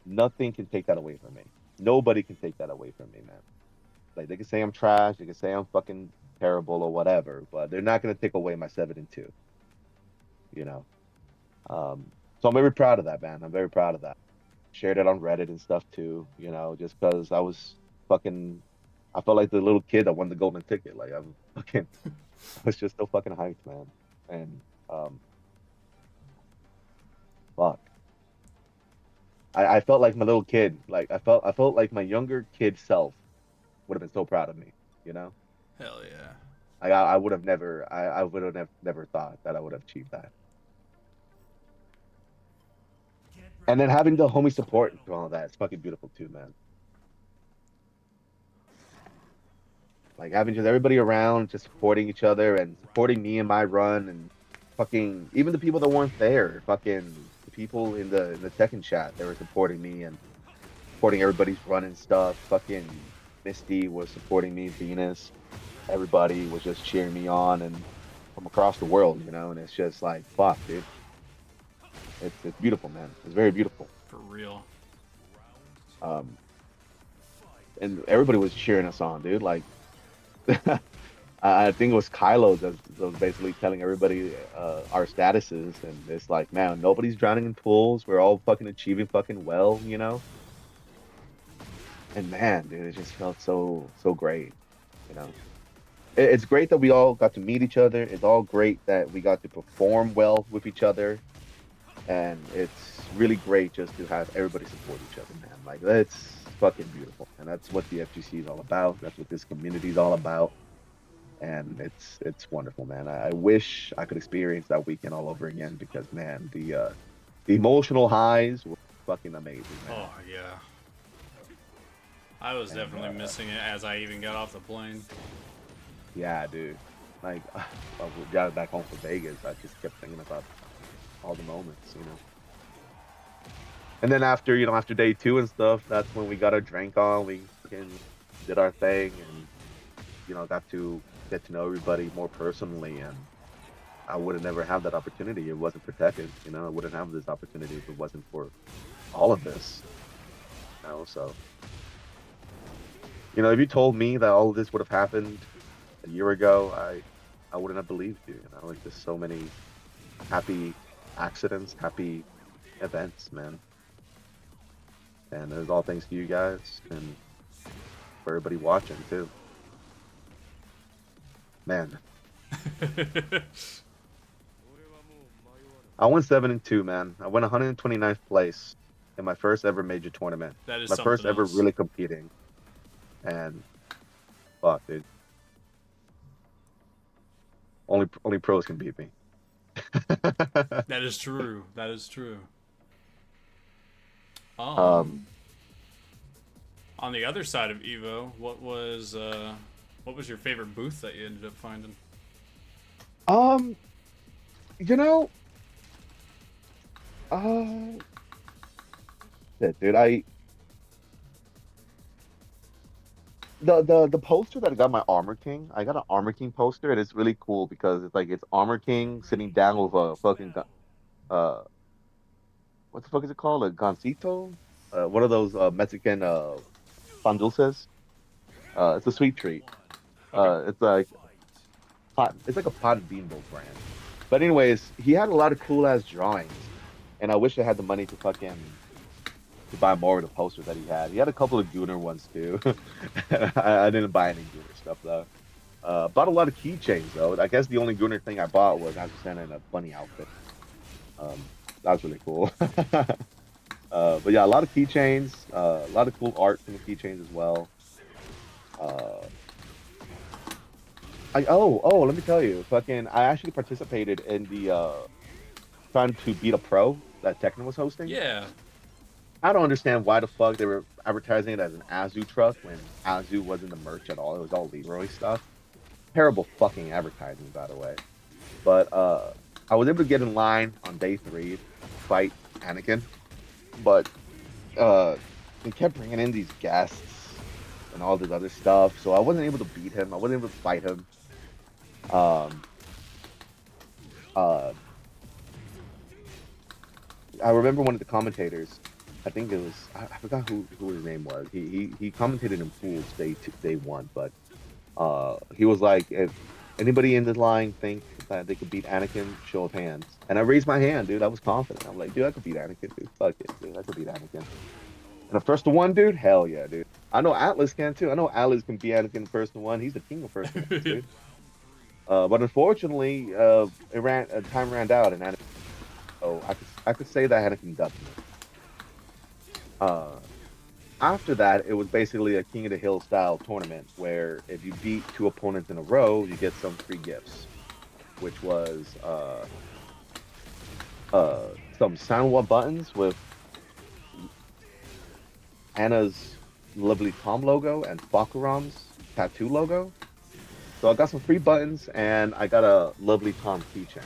A: nothing can take that away from me. Nobody can take that away from me, man. Like they can say I'm trash, they can say I'm fucking terrible or whatever, but they're not gonna take away my 7-2. You know. So I'm very proud of that, man. I'm very proud of that. Shared it on Reddit and stuff too, just because I was fucking I felt like the little kid that won the golden ticket. Like I was just so fucking hyped, man. And fuck. I felt like my little kid. Like I felt like my younger kid self would have been so proud of me, you know?
B: Hell yeah.
A: I would have never I would have never thought that I would have achieved that. And then having the homie support and all that, it's fucking beautiful too, man. Like having just everybody around, just supporting each other and supporting me in my run, and fucking even the people that weren't there, fucking the people in the Tekken chat, they were supporting me and supporting everybody's run and stuff. Fucking Misty was supporting me, Venus, everybody was just cheering me on, and from across the world, and it's just like fuck, dude. It's beautiful, man. It's very beautiful.
B: For real.
A: And everybody was cheering us on, dude. Like, I think it was Kylo that was basically telling everybody our statuses, and it's like, man, nobody's drowning in pools. We're all fucking achieving fucking well, And man, dude, it just felt so great, you know. It's great that we all got to meet each other. It's all great that we got to perform well with each other, and it's really great just to have everybody support each other, man. Like, that's fucking beautiful, and that's what the FGC is all about. That's what this community is all about, and it's wonderful, man. I wish I could experience that weekend all over again because, man, the emotional highs were fucking amazing, man.
B: Oh yeah. I was definitely missing it as I even got off the plane.
A: Yeah, dude. Like, I got back home from Vegas. I just kept thinking about all the moments, you know. And then after, you know, after day 2 and stuff, that's when we got our drink on. We fucking did our thing, and you know, got to get to know everybody more personally. And I would have never had that opportunity. It wasn't protected, you know. I wouldn't have this opportunity if it wasn't for all of this, you know. So, you know, if you told me that all of this would have happened a year ago, I wouldn't have believed you. You know, like there's so many happy accidents, happy events, man. And it was all thanks to you guys and for everybody watching too. Man, I went 7-2, man. I went 129th place in my first ever major tournament.
B: That is
A: My first
B: something
A: ever
B: else.
A: really competing. And fuck, dude. Only pros can beat me.
B: That is true. That is true.
A: Um,
B: On the other side of Evo, what was your favorite booth that you ended up finding?
A: you know, shit, dude, the poster that I got my Armor King, I got an Armor King poster, and it's really cool because it's like it's Armor King sitting down with a fucking what the fuck is it called? A gansito? One of those Mexican pan dulces. It's a sweet treat. It's like it's like a pot and beanball brand. But anyways, he had a lot of cool ass drawings, and I wish I had the money to fucking to buy more of the posters that he had. He had a couple of Gunner ones too. I didn't buy any Gunner stuff though. Bought a lot of keychains though. I guess the only Gunner thing I bought was Azucena in a bunny outfit. That was really cool. But yeah, a lot of keychains, a lot of cool art from the keychains as well. Let me tell you, I actually participated in the trying to beat a pro that Tekno was hosting.
B: Yeah.
A: I don't understand why the fuck they were advertising it as an Azu truck when Azu wasn't the merch at all. It was all Leroy stuff. Terrible fucking advertising, by the way. But I was able to get in line on day 3 to fight Anakin, but they kept bringing in these guests and all this other stuff, so I wasn't able to beat him. I wasn't able to fight him. I remember one of the commentators. I think it was I forgot who his name was. He commentated in pools day 1, but he was like, if anybody in this line think that they could beat Anakin, show of hands. And I raised my hand, dude. I was confident. I'm like, dude, I could beat Anakin, dude. Fuck it, dude. I could beat Anakin. And the first to one, dude, hell yeah, dude. I know Atlas can too. I know Atlas can beat Anakin first to one. He's the king of first to one, dude. But unfortunately, time ran out, and Anakin. Oh, I could say that Anakin ducked me. After that, it was basically a King of the Hill style tournament where if you beat 2 opponents in a row, you get some free gifts, which was some Sanwa buttons with Anna's lovely Tom logo and Fakuram's tattoo logo. So I got some free buttons and I got a lovely Tom keychain.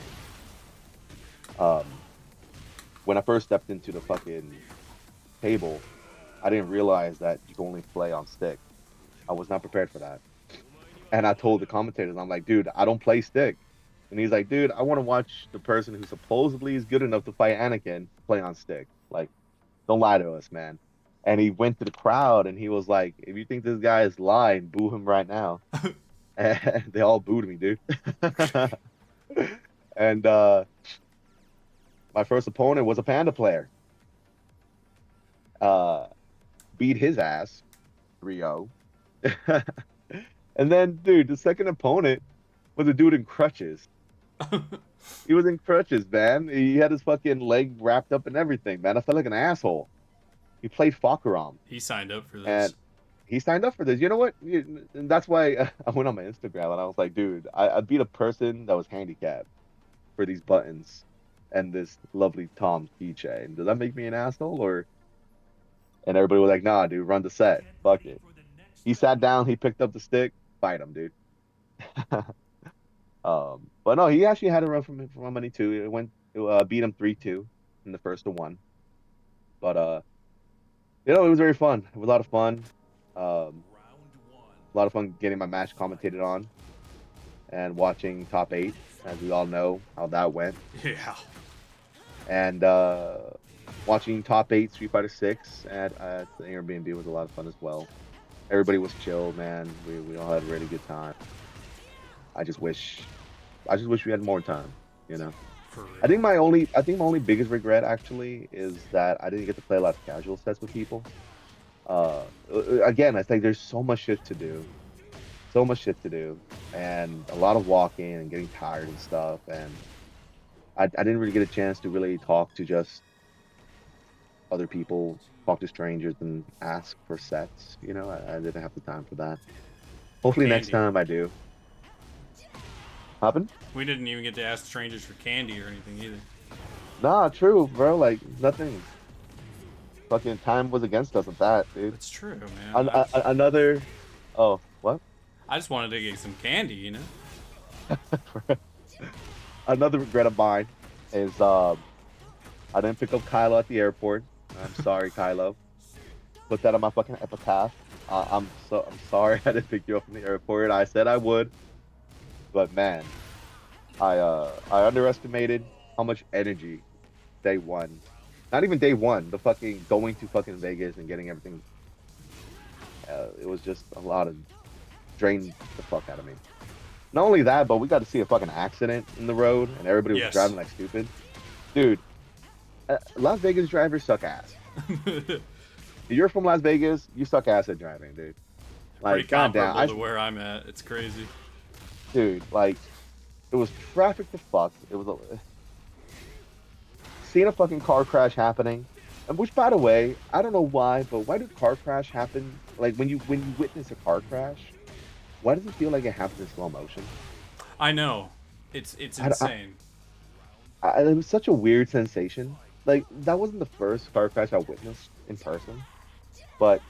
A: When I first stepped into the fucking table, I didn't realize that you can only play on stick. I was not prepared for that. And I told the commentators, I'm like, dude, I don't play stick. And he's like, dude, I want to watch the person who supposedly is good enough to fight Anakin play on stick. Like, don't lie to us, man. And he went to the crowd and he was like, if you think this guy is lying, boo him right now. And they all booed me, dude. And my first opponent was a Panda player. Beat his ass 3-0. And then, dude, the second opponent was a dude in crutches. He was in crutches, man. He had his fucking leg wrapped up and everything, man. I felt like an asshole. He played Fakuram.
B: He signed up for this.
A: And he signed up for this. You know what? And that's why I went on my Instagram and I was like, dude, I beat a person that was handicapped for these buttons. and this lovely Tom keychain. Does that make me an asshole or? And everybody was like, nah, dude, run the set. Fuck it. He sat down, he picked up the stick, fight him, dude. But no, he actually had a run from money too. It went beat him 3-2 in the first to one. But it was very fun. It was a lot of fun. Um, a lot of fun getting my match commentated on and watching top eight, as we all know how that went.
B: Yeah.
A: And watching top eight Street Fighter 6 at the Airbnb was a lot of fun as well. Everybody was chill, man. We all had a really good time. I just wish we had more time, you know.
B: For real.
A: I think my only biggest regret actually is that I didn't get to play a lot of casual sets with people. Again, I think there's so much shit to do, and a lot of walking and getting tired and stuff, and I didn't really get a chance to really talk to just other people, talk to strangers, and ask for sets. You know, I didn't have the time for that. Hopefully next
B: Candy.
A: time I do. Happen?
B: We didn't even get to ask strangers for candy or anything either.
A: Nah, true, bro. Like nothing. Fucking time was against us with that, dude.
B: It's true, man.
A: Another. Oh, what?
B: I just wanted to get some candy, you know.
A: Another regret of mine is I didn't pick up Kylo at the airport. I'm sorry, Kylo. Put that on my fucking epitaph. I'm sorry I didn't pick you up from the airport. I said I would, but man, I underestimated how much energy day one. Not even day one. The fucking going to fucking Vegas and getting everything. It was just a lot of drained the fuck out of me. Not only that, but we got to see a fucking accident in the road, and everybody was
B: Yes.
A: driving like stupid. Dude, Las Vegas drivers suck ass. If you're from Las Vegas, you suck ass at driving, dude. Like,
B: Pretty comparable
A: goddamn,
B: to where I'm at. It's crazy.
A: dude, like, it was traffic to fuck. It was seeing a fucking car crash happening, and which, by the way, I don't know why, but why do car crash happen? Like when you witness a car crash, why does it feel like it happens in slow motion?
B: I know. It's insane.
A: It was such a weird sensation. Like that wasn't the first car crash I witnessed in person, but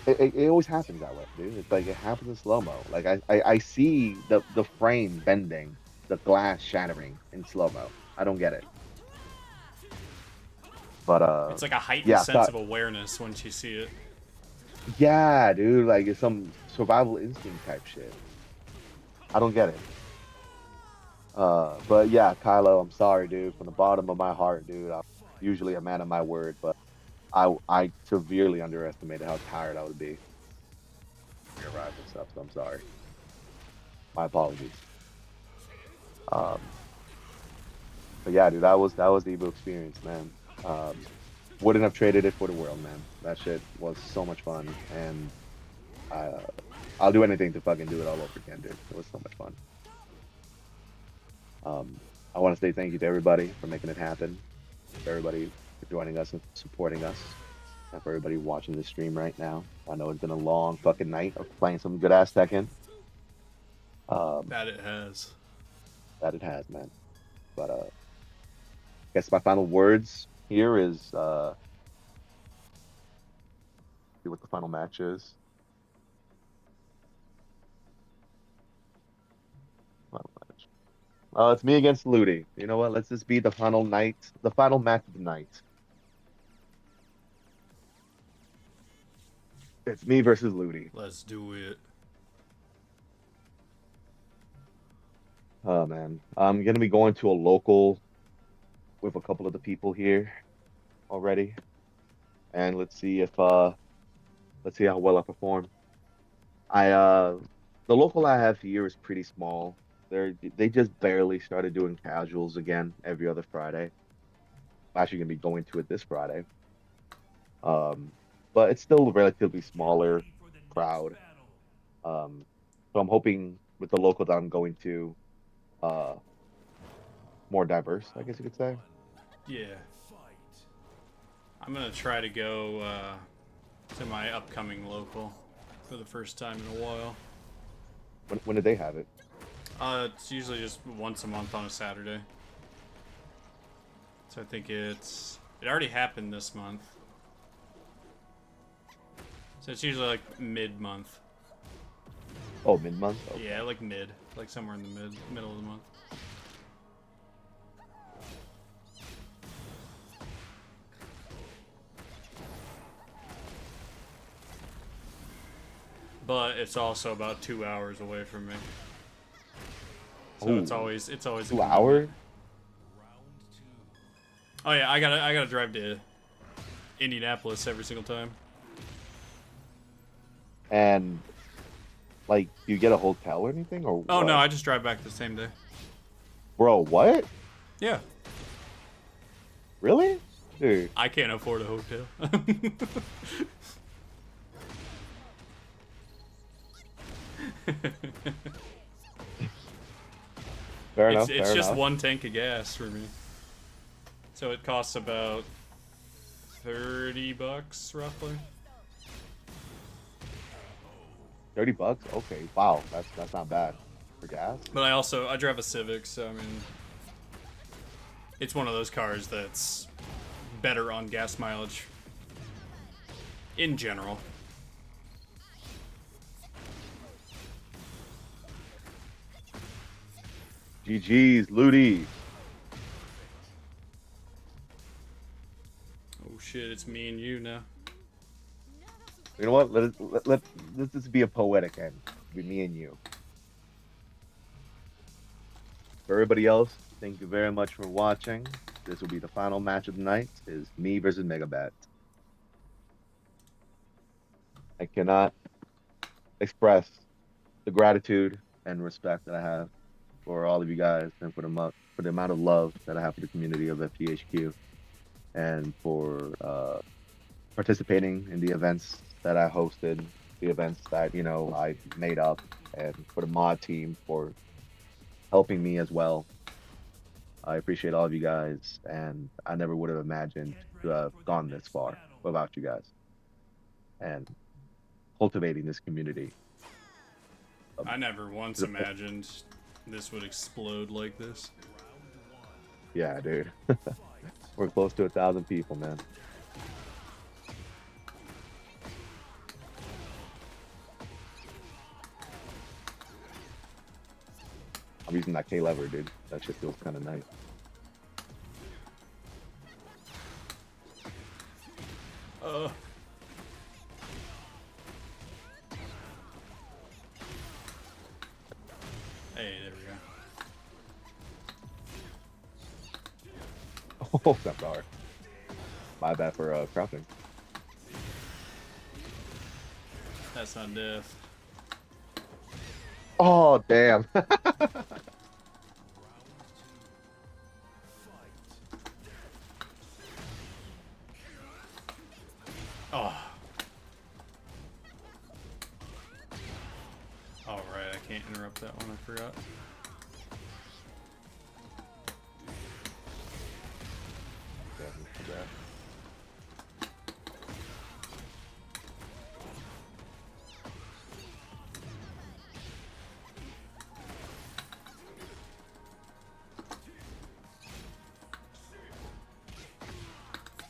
A: it always happens that way, dude. It's like it happens in slow mo. Like I see the frame bending, the glass shattering in slow mo. I don't get it. But
B: It's like a heightened
A: yeah,
B: sense of awareness once you see it.
A: yeah, dude, like it's some survival instinct type shit. I don't get it. But yeah, Kylo, I'm sorry, dude. From the bottom of my heart, dude. I'm usually a man of my word, but I severely underestimated how tired I would be. Arrive and stuff, so I'm sorry. My apologies. But yeah, dude, that was the Evo experience, man. Wouldn't have traded it for the world, man. That shit was so much fun, and I'll do anything to fucking do it all over again, dude. It was so much fun. I want to say thank you to everybody for making it happen, for everybody for joining us and supporting us, and for everybody watching this stream right now. I know it's been a long fucking night of playing some good ass Tekken.
B: That it has.
A: That it has, man. But I guess my final words here is see what the final match is. Final match. It's me against Ludi. You know what? Let's just be the final night, the final match of the night. It's me versus Ludi.
B: Let's do it.
A: Oh man, I'm gonna be going to a local with a couple of the people here already, and let's see how well I perform. The local I have here is pretty small. They just barely started doing casuals again every other Friday. I'm actually gonna be going to it this Friday. But it's still a relatively smaller crowd. So I'm hoping with the local that I'm going to, more diverse, I guess you could say.
B: Yeah. I'm gonna try to go to my upcoming local for the first time in a while.
A: When did they have it?
B: It's usually just once a month on a Saturday. So I think it already happened this month. So it's usually like mid-month.
A: Oh, mid-month? Okay.
B: Yeah, like mid. Like somewhere in the middle of the month. But it's also about 2 hours away from me. So
A: Ooh.
B: it's always
A: 2 hours?
B: Oh yeah, I gotta drive to Indianapolis every single time.
A: And like, do you get a hotel or anything, or
B: Oh
A: what?
B: no, I just drive back the same day.
A: Bro, what?
B: Yeah.
A: Really? Dude.
B: I can't afford a hotel.
A: Fair enough.
B: It's
A: fair
B: just
A: enough.
B: one tank of gas for me. So it costs about $30 roughly.
A: $30? Okay. Wow, that's not bad for gas.
B: But I drive a Civic, so I mean, it's one of those cars that's better on gas mileage in general.
A: GG's, Ludi.
B: Oh shit, it's me and you now.
A: You know what? Let this be a poetic end. Be me and you. For everybody else, thank you very much for watching. This will be the final match of the night. Is me versus Megabat. I cannot express the gratitude and respect that I have for all of you guys and for the amount of love that I have for the community of FGHQ and for participating in the events that I hosted, the events that I made up, and for the mod team for helping me as well. I appreciate all of you guys, and I never would have imagined to have gone this far without you guys and cultivating this community.
B: I never once imagined this would explode like this.
A: Yeah, dude. We're close to 1,000 people, man. I'm using that K lever, dude. That shit feels kind of nice.
B: Hey, there we go.
A: Oh, that bar. My bad for crouching.
B: That's not death.
A: Oh, damn.
B: Oh. All right, I can't interrupt that one. I forgot.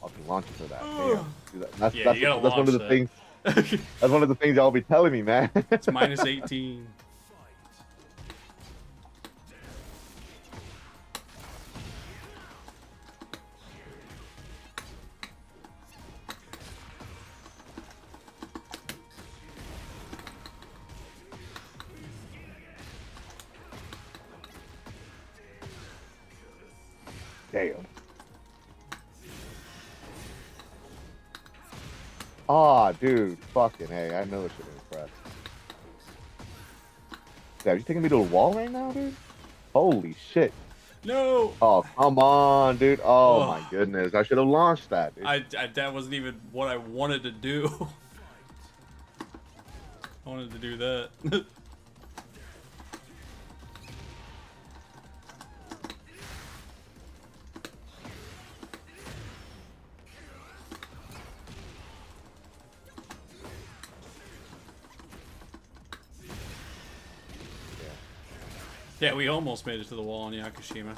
A: I'll be launching for that. Damn. Dude, that's
B: Yeah, you gotta
A: one of the
B: launch
A: things. That's one of the things y'all be telling me, man.
B: It's minus 18.
A: Damn. Aw, dude. Fucking hey, I know it should have impressed. Damn, you taking me to a wall right now, dude? Holy shit.
B: No.
A: Oh, come on, dude. Oh, my goodness. I should have launched that, dude.
B: That wasn't even what I wanted to do. I wanted to do that. Yeah, we almost made it to the wall in Yakushima.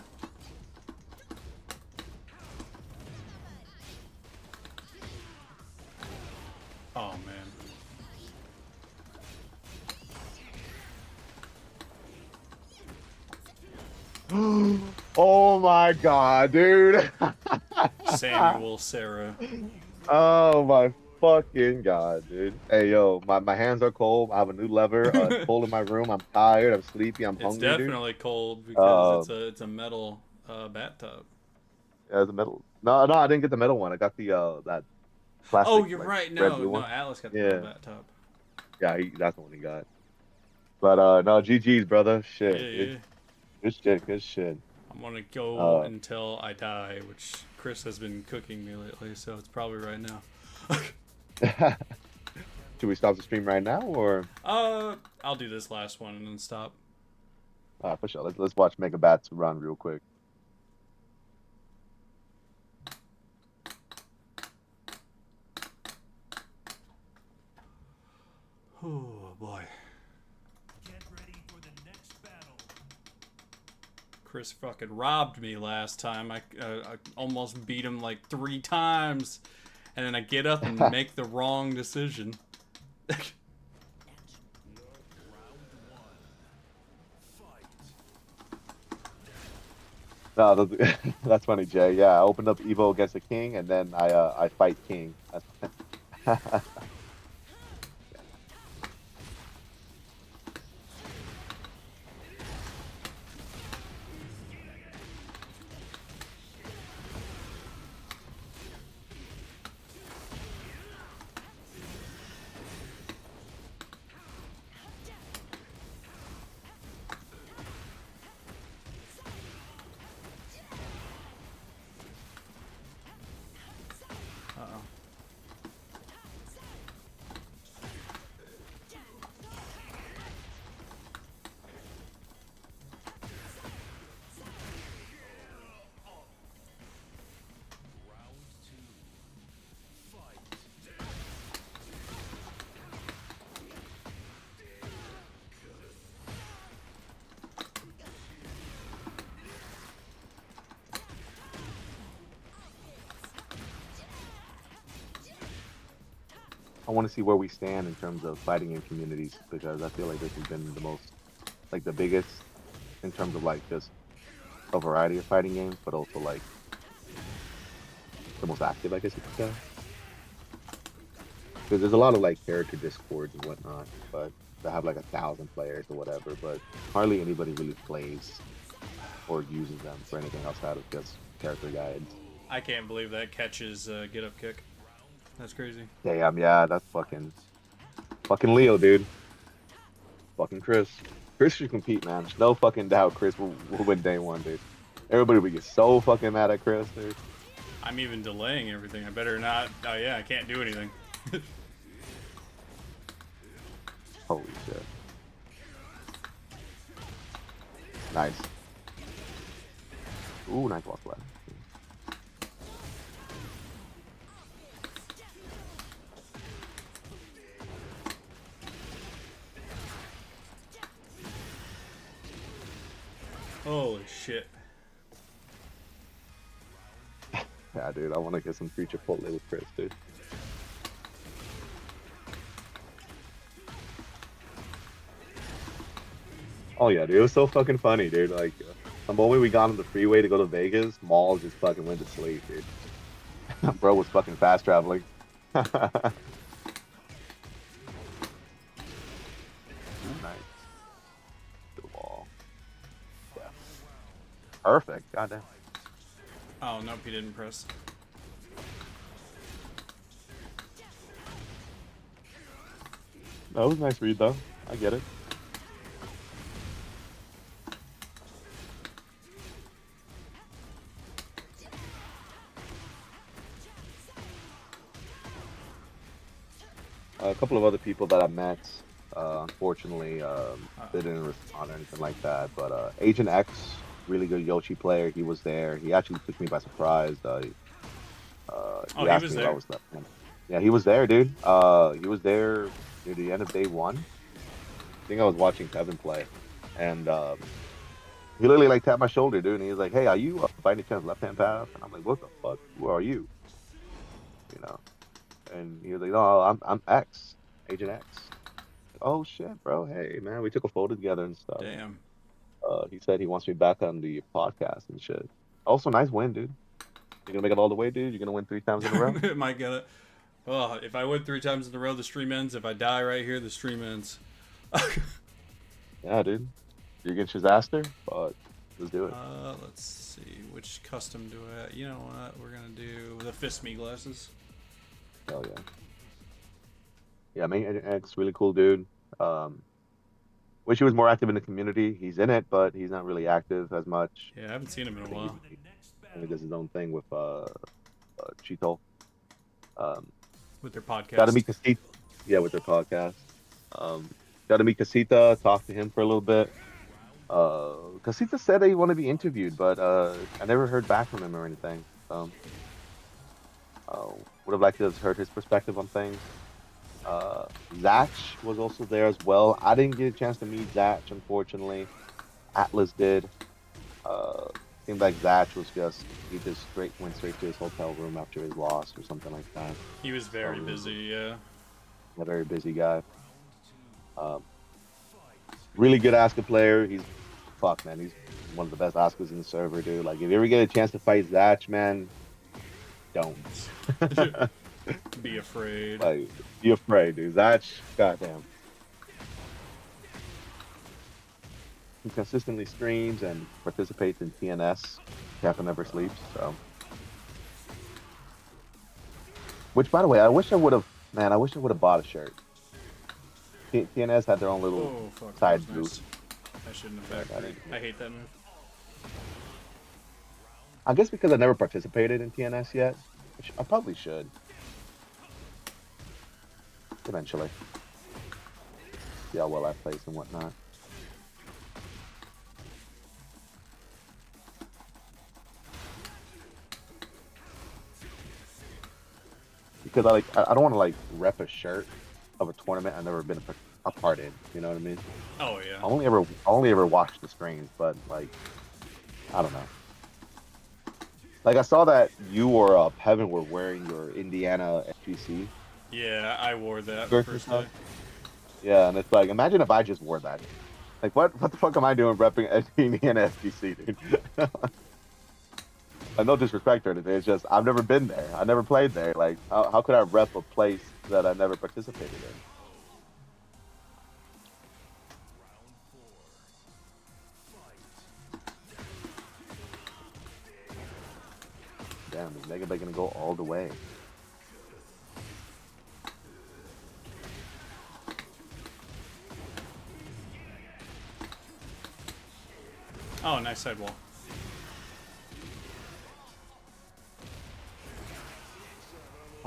A: Oh my god, dude.
B: Samuel Sarah.
A: Oh my fucking god, dude. Hey yo, my hands are cold. I have a new lever. It's cold in my room. I'm tired. I'm sleepy. I'm
B: It's
A: hungry, dude.
B: definitely cold because
A: Um,
B: it's a metal bathtub.
A: yeah, the metal. No, no, I didn't get the metal one. I got the that plastic
B: Oh, you're
A: like
B: right.
A: red
B: No,
A: blue
B: no,
A: one.
B: Atlas got the metal
A: Yeah,
B: bathtub.
A: yeah, that's the one he got. But no, GG's, brother.
B: Yeah,
A: Shit, dude.
B: yeah.
A: Good shit. Good shit.
B: I'm gonna go
A: Uh,
B: until I die, which Chris has been cooking me lately, so it's probably right now.
A: should we stop the stream right now or?
B: I'll do this last one and then stop.
A: For sure. Let's watch Mega Bats run real quick.
B: Oh boy.
D: Get ready for the next battle.
B: Chris fucking robbed me last time. I almost beat him like 3 times, and then I get up and make the wrong decision.
A: No, that's funny, Jay. Yeah, I opened up Evo against a king, and then I fight king.
B: Uh-oh.
A: I want to see where we stand in terms of fighting game communities because I feel like this has been the most, like the biggest in terms of like just a variety of fighting games, but also like the most active, I guess you could say. Because there's a lot of like character discords and whatnot, but they have like 1,000 players or whatever, but hardly anybody really plays or uses them for anything outside of just character guides.
B: I can't believe that catches get up kick. That's crazy.
A: Damn, yeah, that's fucking Leo, dude. Fucking Chris. Chris should compete, man. No fucking doubt Chris will win day one, dude. Everybody would get so fucking mad at Chris, dude.
B: I'm even delaying everything. I better not. Oh yeah, I can't do anything.
A: Holy shit. Nice. Ooh, nice walk left.
B: Holy shit.
A: Yeah, dude, I want to get some free Chipotle with Chris, dude. Oh yeah, dude, it was so fucking funny, dude. Like, the moment we got on the freeway to go to Vegas, Maul just fucking went to sleep, dude. Bro was fucking fast traveling. Ooh, nice. Good wall. Yeah. Perfect. Goddamn.
B: Oh nope, he didn't press.
A: That was a nice read, though. I get it. A couple of other people that I met, unfortunately, they didn't respond or anything like that. But Agent X, really good Yoshi player, he was there. He actually took me by surprise.
B: Oh,
A: He
B: he
A: asked
B: was
A: me if I
B: there.
A: was left handed. Yeah, he was there, dude. He was there near the end of day one. I think I was watching Kevin play, and he literally like tapped my shoulder, dude, and he was like, "Hey, are you by any chance left hand path?" And I'm like, "What the fuck? Who are you?" You know. And he was like, "No, I'm X, Agent X." Oh shit, bro. Hey, man, we took a photo together and stuff.
B: Damn.
A: He said he wants me back on the podcast and shit. Also, nice win, dude. You gonna make it all the way, dude? You gonna win 3 times in a row?
B: Am I gonna? Oh, if I win 3 times in a row, the stream ends. If I die right here, the stream ends.
A: Yeah, dude. You against Shazaster? But let's do it.
B: Let's see. Which custom do I? You know what? We're gonna do the fist me glasses.
A: Hell yeah. Yeah, I mean, X really cool dude. Wish he was more active in the community. He's in it, but he's not really active as much.
B: Yeah, I haven't seen him in a while.
A: He does his own thing with Cheeto.
B: With their podcast.
A: Got to meet Casita. Yeah, with their podcast. Got to meet Casita. Talk to him for a little bit. Casita said he wanted to be interviewed, but I never heard back from him or anything. So, would have liked to have heard his perspective on things. Zach was also there as well. I didn't get a chance to meet Zach, unfortunately. Atlas did. Seemed like Zach was he just went straight to his hotel room after his loss or something like that.
B: He was very busy, yeah.
A: A very busy guy. Really good Asuka player. He's one of the best Asukas in the server, dude. Like, if you ever get a chance to fight Zach, man, don't.
B: Be afraid.
A: Like, be afraid, dude. Zach, goddamn. He consistently streams and participates in TNS. Captain never sleeps, so. Which, by the way, I wish I would have bought a shirt. TNS had their own little side booth.
B: I shouldn't have backed. I hate that move.
A: I guess because I never participated in TNS yet. I probably should. Eventually. See how well I place and whatnot. Because I don't want to like rep a shirt of a tournament I've never been a part in. You know what I mean?
B: Oh yeah.
A: I only ever watched the streams, but like, I don't know. Like, I saw that you or Heaven were wearing your Indiana FGC.
B: Yeah, I wore that the first day.
A: Yeah, and it's like, imagine if I just wore that. Like, what the fuck am I doing repping Indiana FGC, dude? No disrespect or anything. It's just I've never been there. I never played there. Like, how could I rep a place that I never participated in? Damn, is Mega Bay gonna go all the way?
B: Oh, nice sidewall.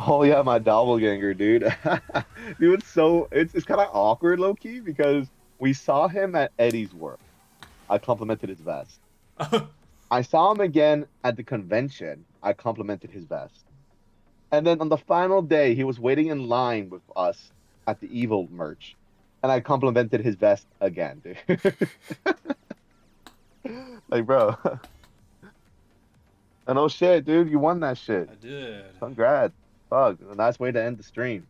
A: Oh yeah, my doppelganger, dude. Dude, it's kind of awkward, low key, because we saw him at Eddie's work. I complimented his vest. I saw him again at the convention. I complimented his vest. And then on the final day, he was waiting in line with us at the Evil merch, and I complimented his vest again, dude. Like, bro. And oh shit, dude, you won that shit.
B: I did.
A: Congrats. Fuck, a nice way to end the stream.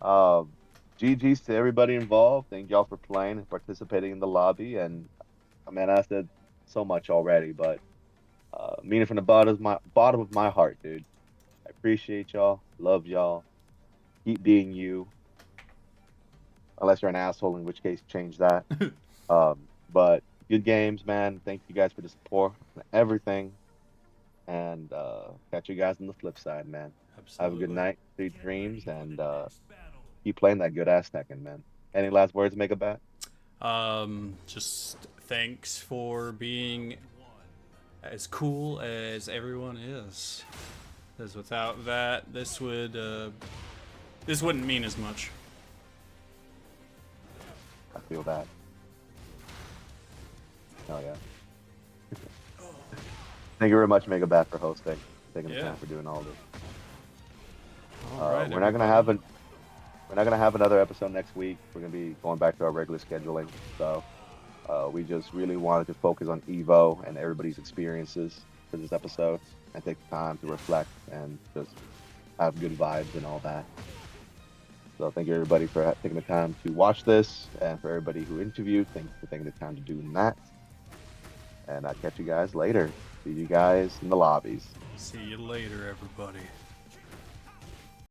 A: GG's to everybody involved. Thank y'all for playing and participating in the lobby. And I mean, I said so much already, but meaning from the bottom of my heart, dude. I appreciate y'all. Love y'all. Keep being you. Unless you're an asshole, in which case change that. But good games, man. Thank you guys for the support and everything. And catch you guys on the flip side, man.
B: Absolutely.
A: Have a good night, sweet dreams, and keep playing that good ass Tekken, man. Any last words, Mega Bat?
B: Just thanks for being as cool as everyone is. Because without that, this wouldn't mean as much.
A: I feel that. Oh yeah. Thank you very much, Mega Bat, for hosting, taking the time for doing all this.
B: All right,
A: we're not gonna have another episode next week. We're gonna be going back to our regular scheduling. So we just really wanted to focus on Evo and everybody's experiences for this episode, and take the time to reflect and just have good vibes and all that. So thank you everybody for taking the time to watch this, and for everybody who interviewed, thanks for taking the time to do that. And I'll catch you guys later. See you guys in the lobbies.
B: See you later, everybody.